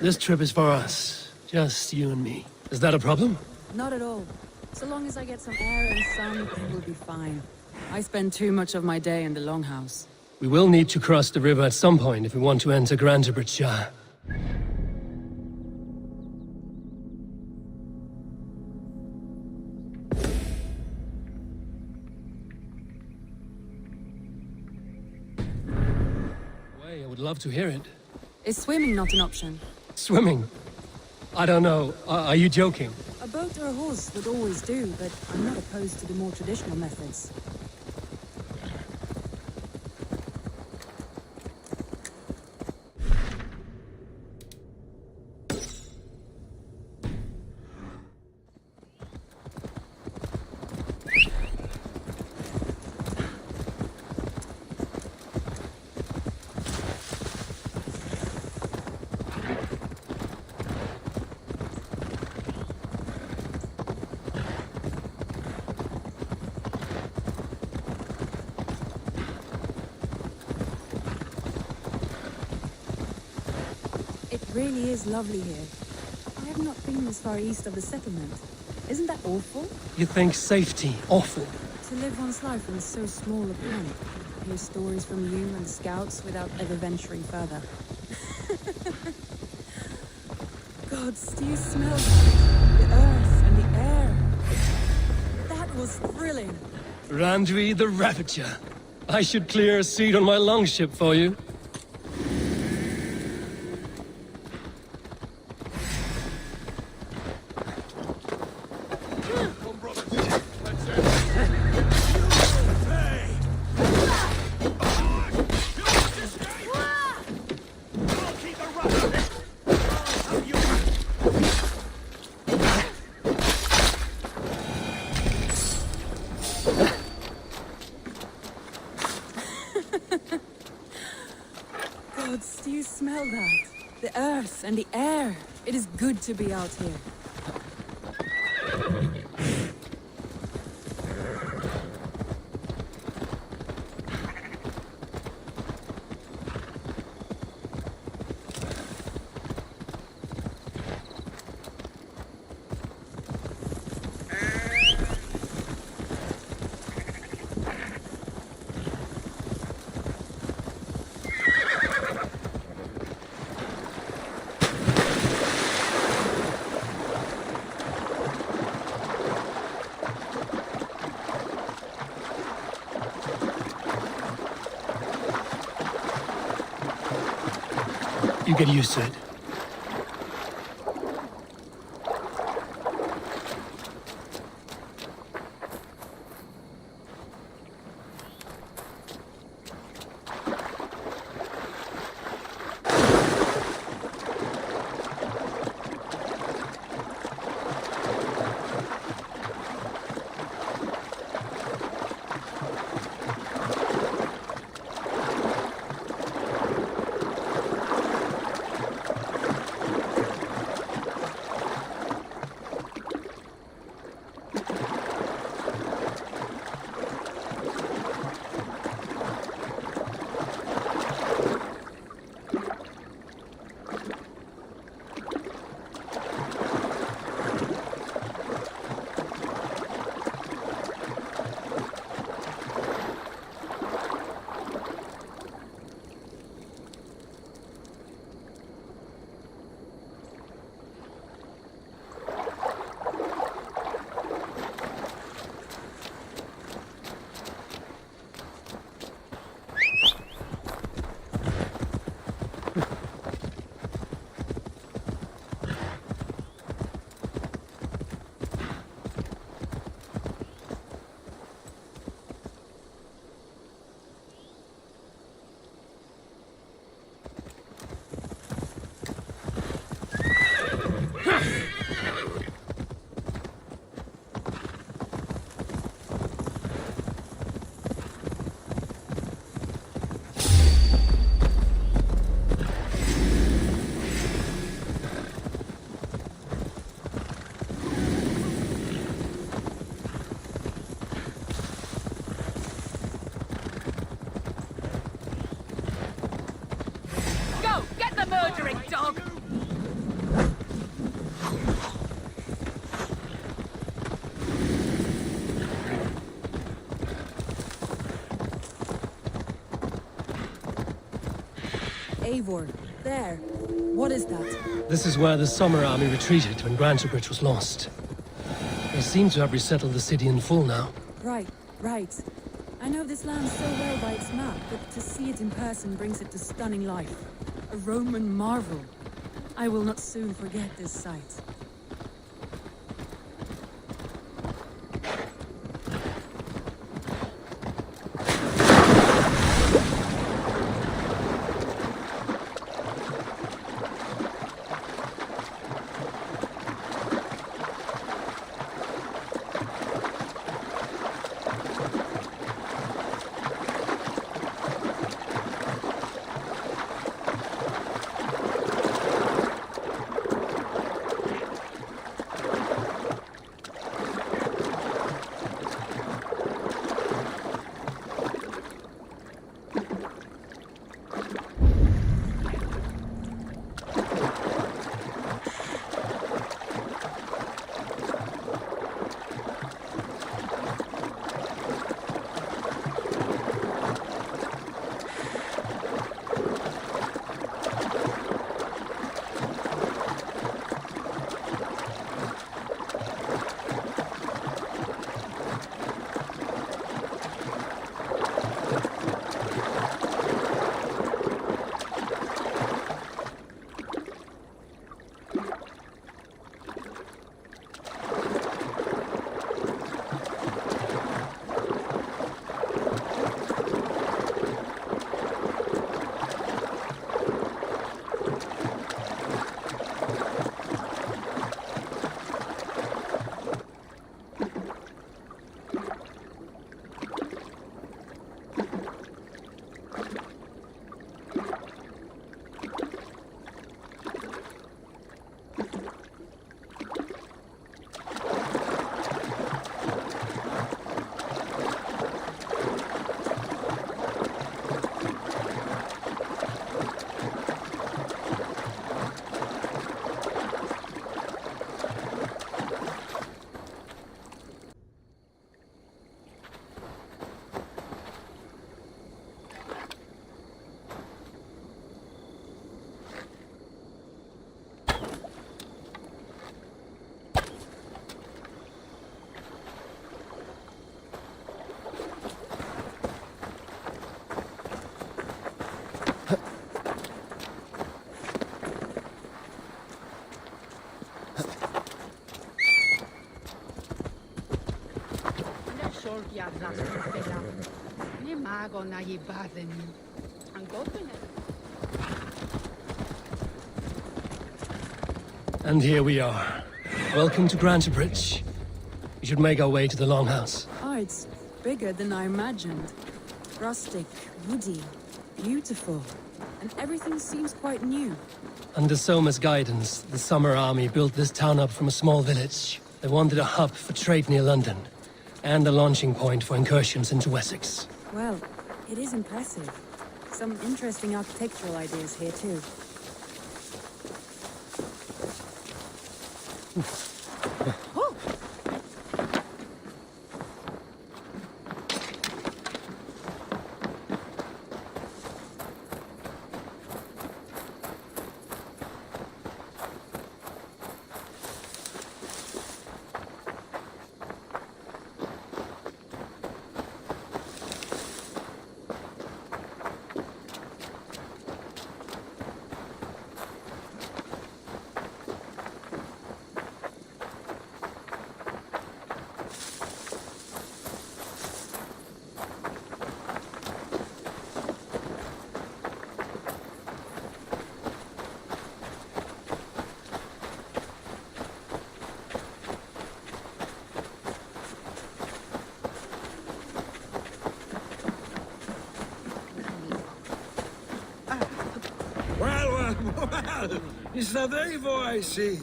This trip is for us. Just you and me. Is that a problem? Not at all. So long as I get some air and sun, we'll be fine. I spend too much of my day in the longhouse. We will need to cross the river at some point if we want to enter Grantebridgeshire. I would love to hear it. Is swimming not an option? Swimming? I don't know. Are you joking? A boat or a horse would always do, but I'm not opposed to the more traditional methods. It really is lovely here. I have not been this far east of the settlement. Isn't that awful? You think safety awful? To live one's life in so small a planet. Hear stories from you and the scouts without ever venturing further. Gods, do you smell the earth and the air? That was thrilling. Randvi the Ravager. I should clear a seat on my longship for you. Gods, do you smell that? The earth and the air. It is good to be out here. You get used to it. murdering dog! Eivor, there. What is that? This is where the Summer Army retreated when Grantebridge was lost. They seem to have resettled the city in full now. Right. I know this land so well by its map, but to see it in person brings it to stunning life. A Roman marvel. I will not soon forget this sight. And here we are. Welcome to Grantebridge. We should make our way to the Longhouse. Oh, it's bigger than I imagined. Rustic, woody, beautiful. And everything seems quite new. Under Soma's guidance, the Summer Army built this town up from a small village. They wanted a hub for trade near London, and a launching point for incursions into Wessex. Well, it is impressive. Some interesting architectural ideas here, too. Well, is that Eivor I see?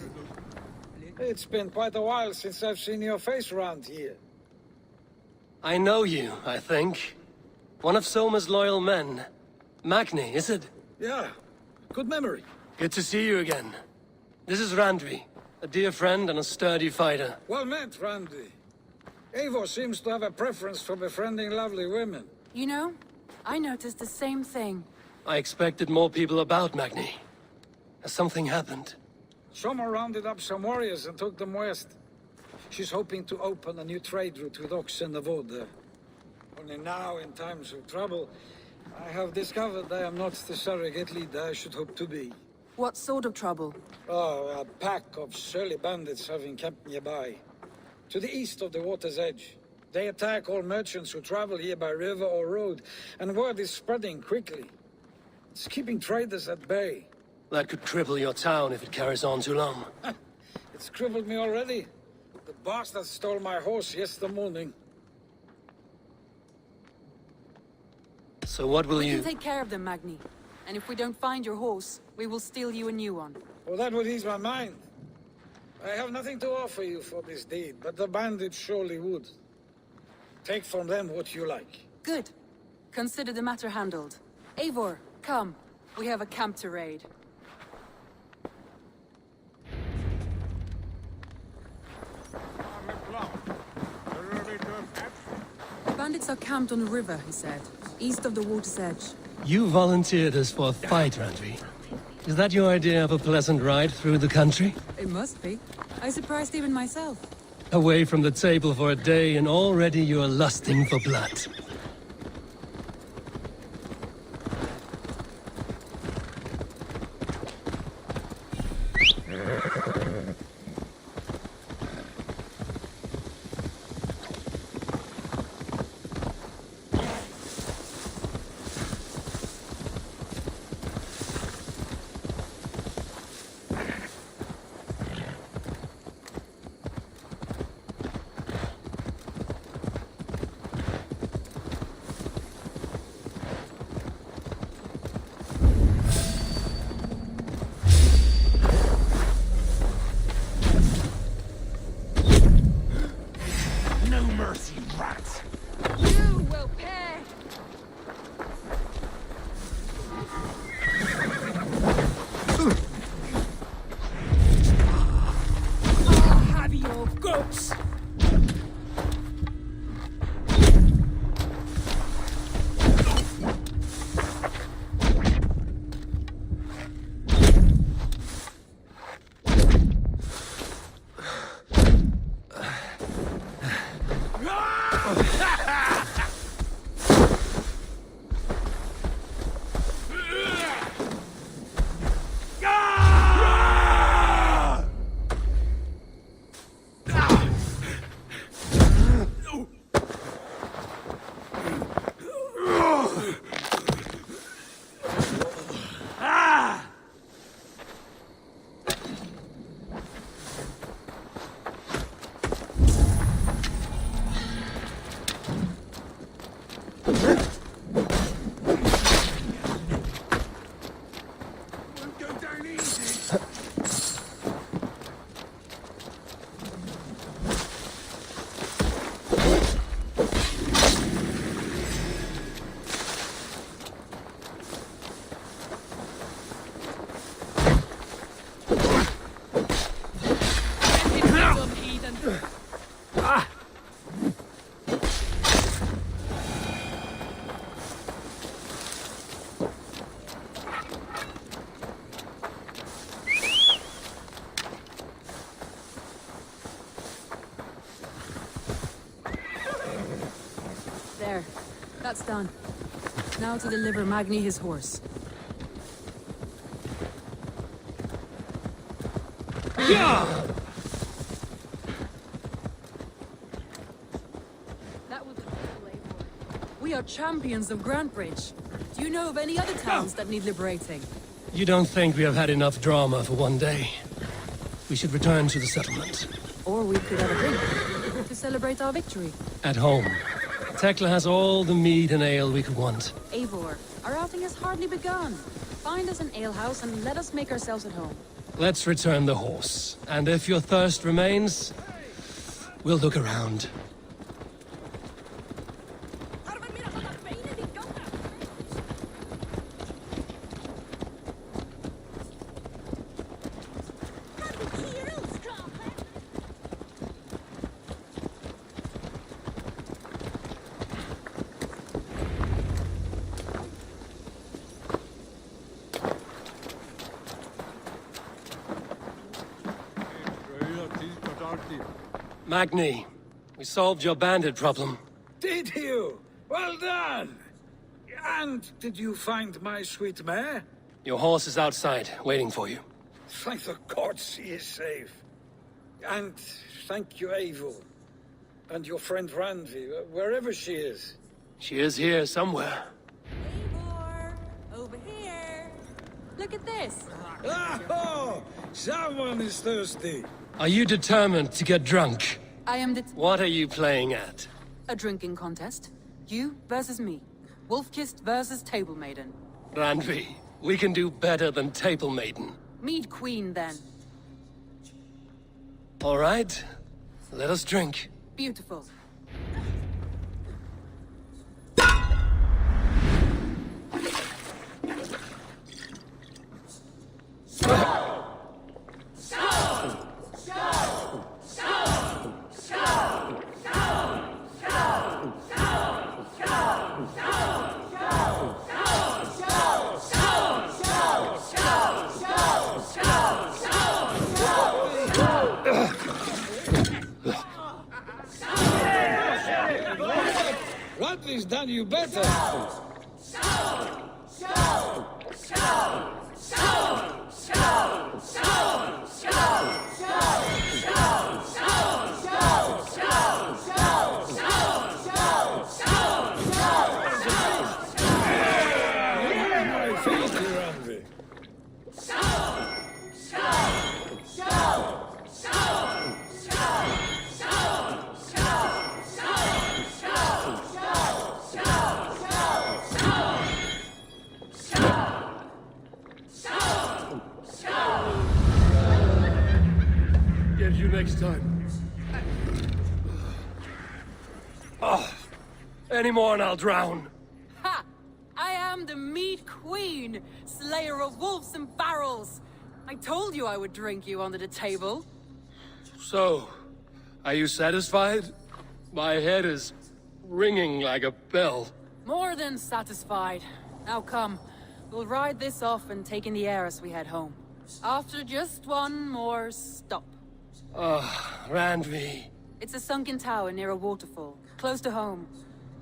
It's been quite a while since I've seen your face around here. I know you, I think. One of Soma's loyal men. Magni, is it? Yeah, good memory. Good to see you again. This is Randvi, a dear friend and a sturdy fighter. Well met, Randvi. Eivor seems to have a preference for befriending lovely women. You know, I noticed the same thing. I expected more people about, Magni. Has something happened? Someone rounded up some warriors and took them west. She's hoping to open a new trade route with oxen and wood. Only now, in times of trouble, I have discovered I am not the surrogate leader I should hope to be. What sort of trouble? Oh, a pack of surly bandits have encamped nearby. To the east of the water's edge. They attack all merchants who travel here by river or road, and word is spreading quickly. It's keeping traders at bay. That could cripple your town if it carries on too long. It's crippled me already. The bastard stole my horse yesterday morning. So what will you... We can take care of them, Magni. And if we don't find your horse, we will steal you a new one. Well, that would ease my mind. I have nothing to offer you for this deed, but the bandits surely would. Take from them what you like. Good. Consider the matter handled. Eivor, come. We have a camp to raid. Bandits are camped on a river, he said, east of the water's edge. You volunteered us for a fight, Randvi. Is that your idea of a pleasant ride through the country? It must be. I surprised even myself. Away from the table for a day and already you are lusting for blood. There. That's done. Now to deliver Magni his horse. Yeah! That was We are champions of Grantbridge. Do you know of any other towns that need liberating? You don't think we have had enough drama for one day? We should return to the settlement. Or we could have a drink to celebrate our victory. At home. Tekla has all the mead and ale we could want. Eivor, our outing has hardly begun. Find us an alehouse and let us make ourselves at home. Let's return the horse. And if your thirst remains, we'll look around. Magni, we solved your bandit problem. Did you? Well done! And did you find my sweet mare? Your horse is outside, waiting for you. Thank the gods she is safe. And thank you, Eivor. And your friend Randvi, wherever she is. She is here somewhere. Eivor! Over here! Look at this! Oh! Someone is thirsty! Are you determined to get drunk? I am What are you playing at? a drinking contest. You versus me. Wolf-kissed versus Table Maiden. Randvi, we can do better than Table Maiden. Mead Queen, then. All right, let us drink. Beautiful. Randvi's done you better! Get you next time. Oh, any more and I'll drown. Ha! I am the Mead Queen, slayer of wolves and barrels. I told you I would drink you under the table. So, are you satisfied? My head is ringing like a bell. More than satisfied. Now come, we'll ride this off and take in the air as we head home. After just one more stop. Randvi. It's a sunken tower near a waterfall, close to home.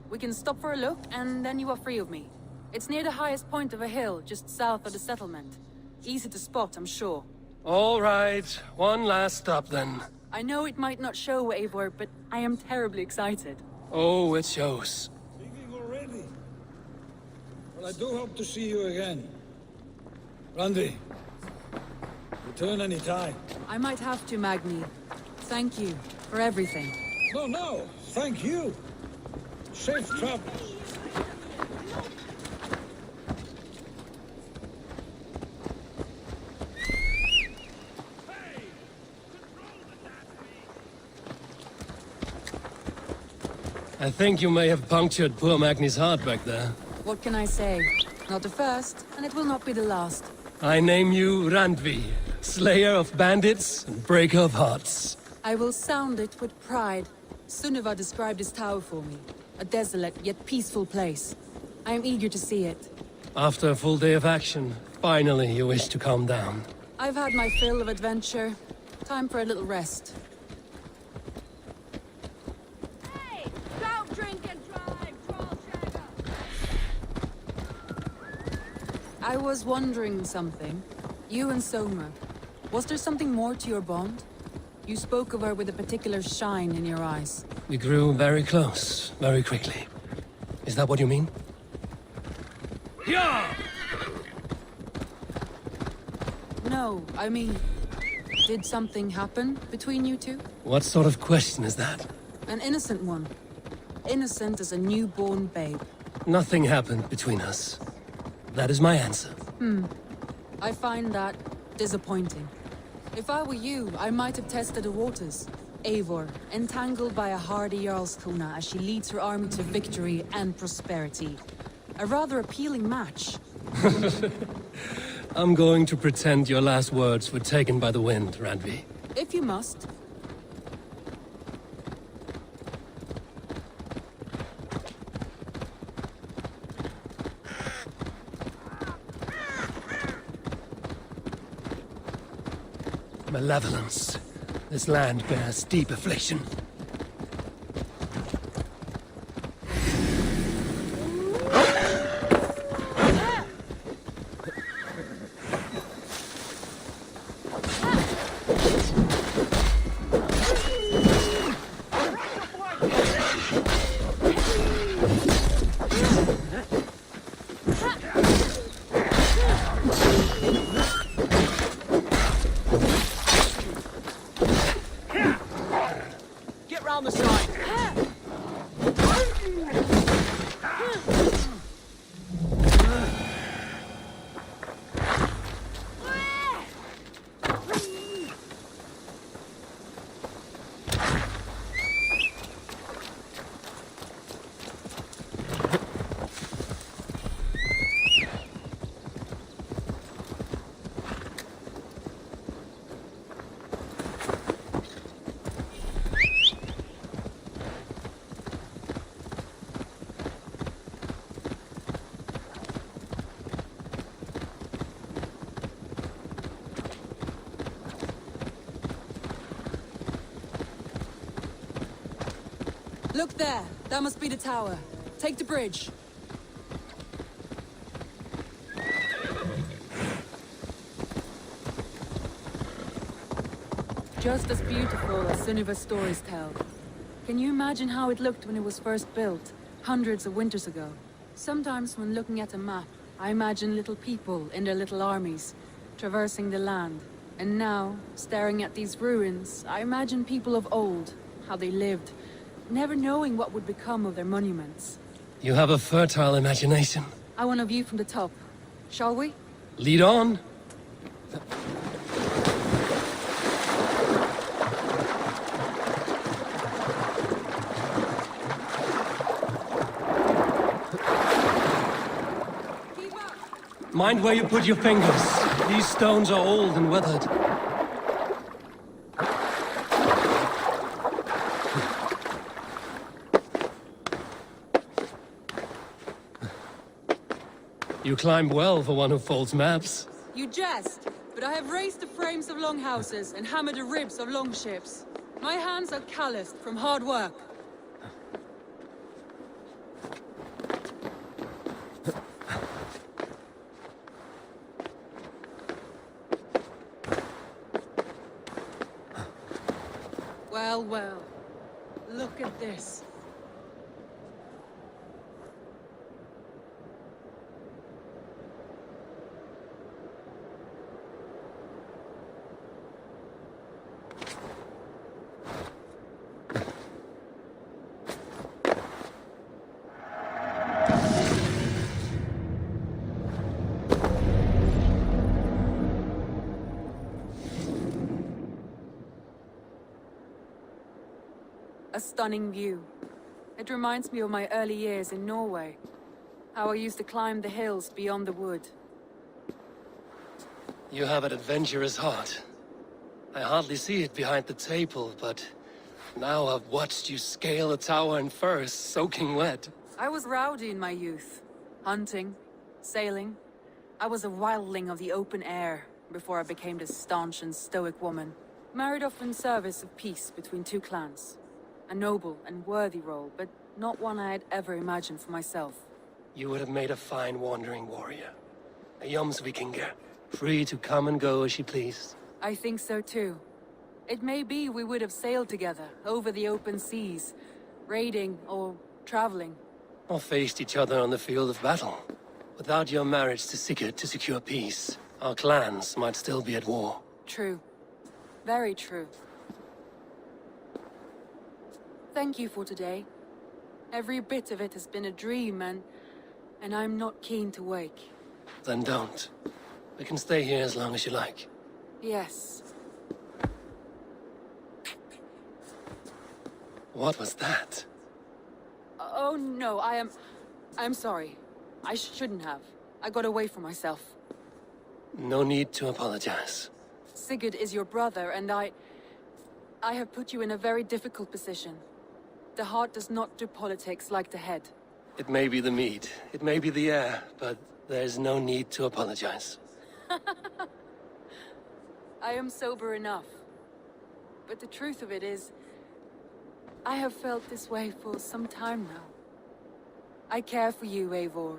We can stop for a look, and then you are free of me. It's near the highest point of a hill, just south of the settlement. Easy to spot, I'm sure. All right, one last stop then. I know it might not show, Eivor, but I am terribly excited. Oh, it shows. Leaving already? Well, I do hope to see you again. Randvi, return any time. I might have to, Magni. Thank you for everything. No, thank you. Safe travels. I think you may have punctured poor Magni's heart back there. What can I say? Not the first, and it will not be the last. I name you Randvi, slayer of bandits and breaker of hearts. I will sound it with pride. Sunniva described this tower for me. A desolate yet peaceful place. I am eager to see it. After a full day of action, finally you wish to calm down. I've had my fill of adventure. Time for a little rest. Hey! Don't drink and drive, Trollshagger! I was wondering something. You and Soma. Was there something more to your bond? You spoke of her with a particular shine in your eyes. We grew very close, very quickly. Is that what you mean? Yeah! No, I mean... Did something happen between you two? What sort of question is that? An innocent one. Innocent as a newborn babe. Nothing happened between us. That is my answer. I find that disappointing. If I were you, I might have tested the waters. Eivor, entangled by a hardy Jarlskona as she leads her army to victory and prosperity. A rather appealing match. I'm going to pretend your last words were taken by the wind, Randvi. If you must. Malevolence. This land bears deep affliction. Get round the side. Look there! That must be the tower. Take the bridge. Just as beautiful as Sunniva's stories tell. Can you imagine how it looked when it was first built, hundreds of winters ago? Sometimes when looking at a map, I imagine little people in their little armies, traversing the land. And now, staring at these ruins, I imagine people of old, how they lived, never knowing what would become of their monuments. You have a fertile imagination. I want a view from the top. Shall we? Lead on. Mind where you put your fingers. These stones are old and weathered. You climb well for one who folds maps. You jest, but I have raised the frames of longhouses and hammered the ribs of longships. My hands are calloused from hard work. Well, well. Look at this. A stunning view. It reminds me of my early years in Norway. How I used to climb the hills beyond the wood. You have an adventurous heart. I hardly see it behind the table, but now I've watched you scale a tower in furs, soaking wet. I was rowdy in my youth. Hunting, sailing. I was a wildling of the open air before I became this staunch and stoic woman. Married off in service of peace between two clans. A noble and worthy role, but not one I had ever imagined for myself. You would have made a fine wandering warrior. A Jomsvikinger, free to come and go as you pleased. I think so too. It may be we would have sailed together, over the open seas, raiding or traveling. Or faced each other on the field of battle. Without your marriage to Sigurd to secure peace, our clans might still be at war. True. Very true. Thank you for today. Every bit of it has been a dream, and I'm not keen to wake. Then don't. We can stay here as long as you like. Yes. What was that? Oh no, I'm sorry. I shouldn't have. I got away from myself. No need to apologize. Sigurd is your brother, and I have put you in a very difficult position. The heart does not do politics like the head. It may be the meat, it may be the air, but there's no need to apologize. I am sober enough. but the truth of it is, I have felt this way for some time now. I care for you, Eivor.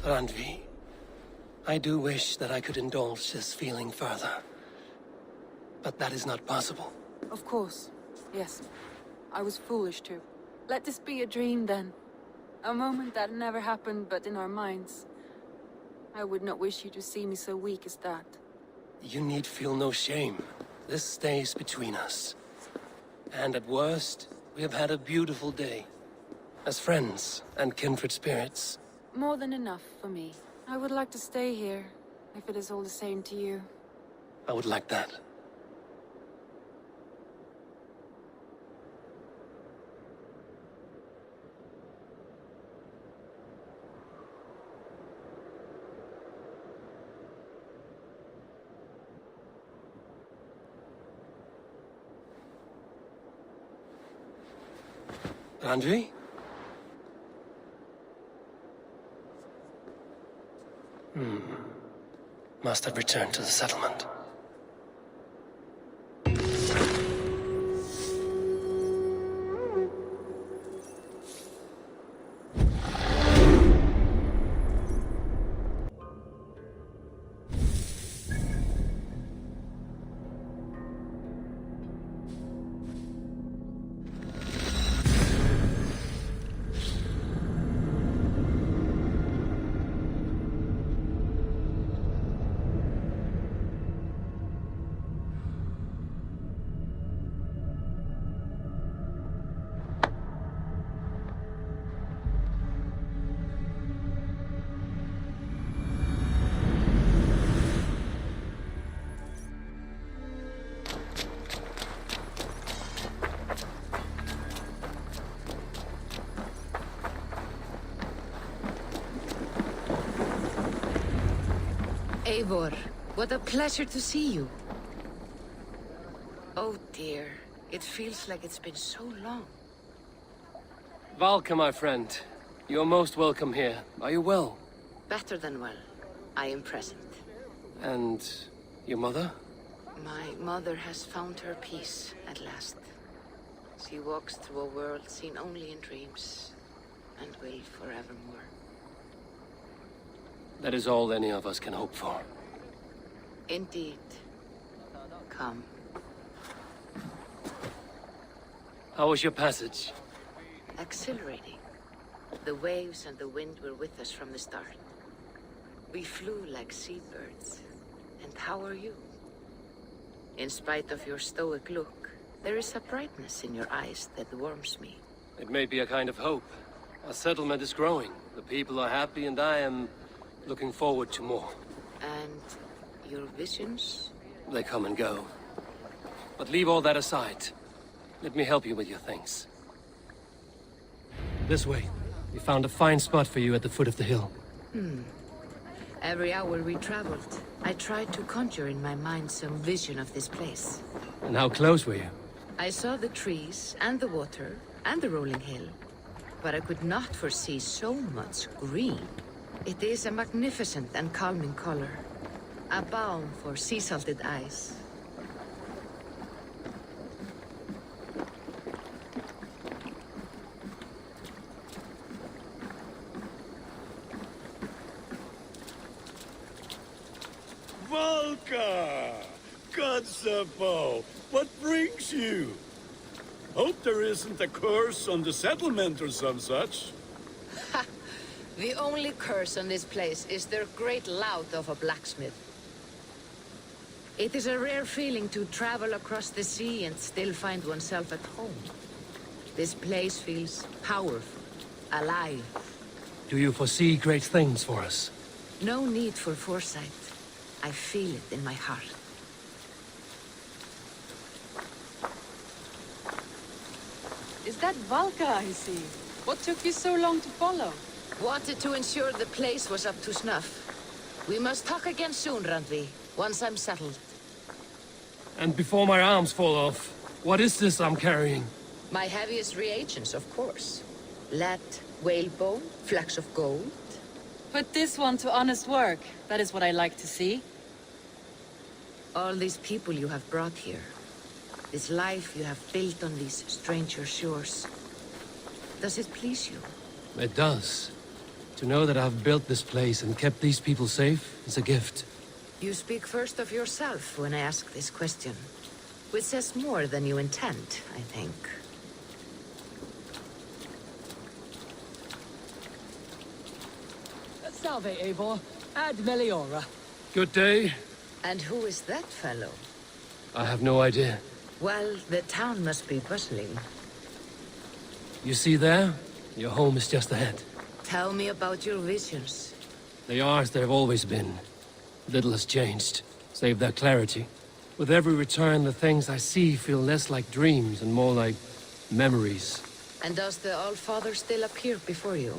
Randvi, I do wish that I could indulge this feeling further. But that is not possible. Of course, yes. I was foolish too. Let this be a dream then. A moment that never happened but in our minds. I would not wish you to see me so weak as that. You need feel no shame. This stays between us. And at worst, we have had a beautiful day. As friends and kindred spirits. More than enough for me. I would like to stay here, if it is all the same to you. I would like that. Randvi? Must have returned to the settlement. Eivor, what a pleasure to see you. Oh dear, it feels like it's been so long. Valka, my friend. You're most welcome here. Are you well? Better than well. I am present. And your mother? My mother has found her peace at last. She walks through a world seen only in dreams, and will forevermore. That is all any of us can hope for. Indeed. Come. How was your passage? Exhilarating. The waves and the wind were with us from the start. We flew like seabirds. And how are you? In spite of your stoic look, there is a brightness in your eyes that warms me. It may be a kind of hope. Our settlement is growing. The people are happy and I am looking forward to more. And your visions? They come and go. But leave all that aside. Let me help you with your things. This way. We found a fine spot for you at the foot of the hill. Every hour we traveled, I tried to conjure in my mind some vision of this place. And how close were you? I saw the trees, and the water, and the rolling hill. But I could not foresee so much green. It is a magnificent and calming color. A balm for sea-salted eyes. Valka! Godsabo! What brings you? Hope there isn't a curse on the settlement or some such. The only curse on this place is their great lout of a blacksmith. It is a rare feeling to travel across the sea and still find oneself at home. This place feels powerful, alive. Do you foresee great things for us? No need for foresight. I feel it in my heart. Is that Valka I see? What took you so long to follow? Wanted to ensure the place was up to snuff. We must talk again soon, Randvi, once I'm settled. And before my arms fall off, What is this I'm carrying? My heaviest reagents, of course. Lead, whalebone, flecks of gold. Put this one to honest work. That is what I like to see. All these people you have brought here. This life you have built on these stranger shores. Does it please you? It does. To know that I've built this place and kept these people safe is a gift. You speak first of yourself when I ask this question. Which says more than you intend, I think. Salve, Eivor. Ad meliora. Good day. And who is that fellow? I have no idea. Well, the town must be bustling. You see there? Your home is just ahead. Tell me about your visions. They are as they've always been. Little has changed, save their clarity. With every return, the things I see feel less like dreams and more like memories. And does the All-Father still appear before you?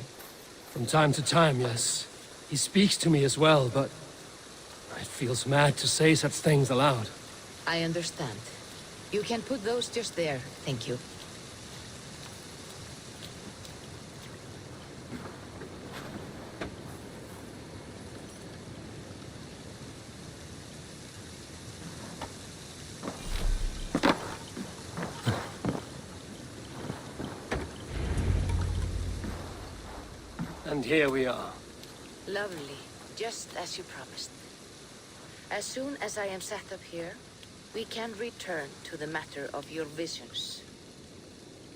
From time to time, yes. He speaks to me as well, but it feels mad to say such things aloud. I understand. You can put those just there, thank you. And here we are. Lovely, just as you promised. As soon as I am set up here, we can return to the matter of your visions.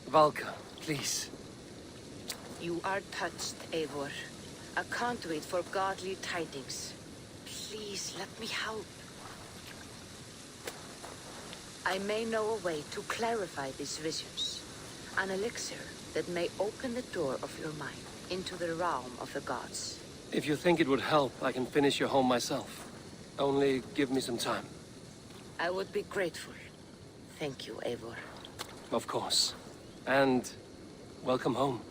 Valka, please. You are touched, Eivor. A conduit for godly tidings. Please, let me help. I may know a way to clarify these visions. An elixir that may open the door of your mind into the realm of the gods. If you think it would help, I can finish your home myself. Only give me some time. I would be grateful. Thank you, Eivor. Of course. And welcome home.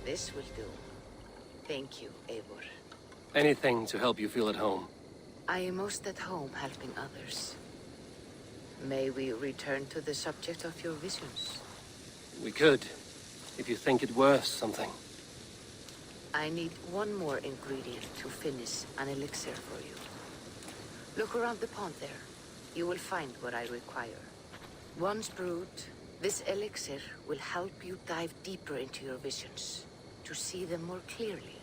This will do. Thank you, Eivor. Anything to help you feel at home. I am most at home helping others. May we return to the subject of your visions? We could, if you think it worth something. I need one more ingredient to finish an elixir for you. Look around the pond there. You will find what I require. Once brewed, this elixir will help you dive deeper into your visions, to see them more clearly.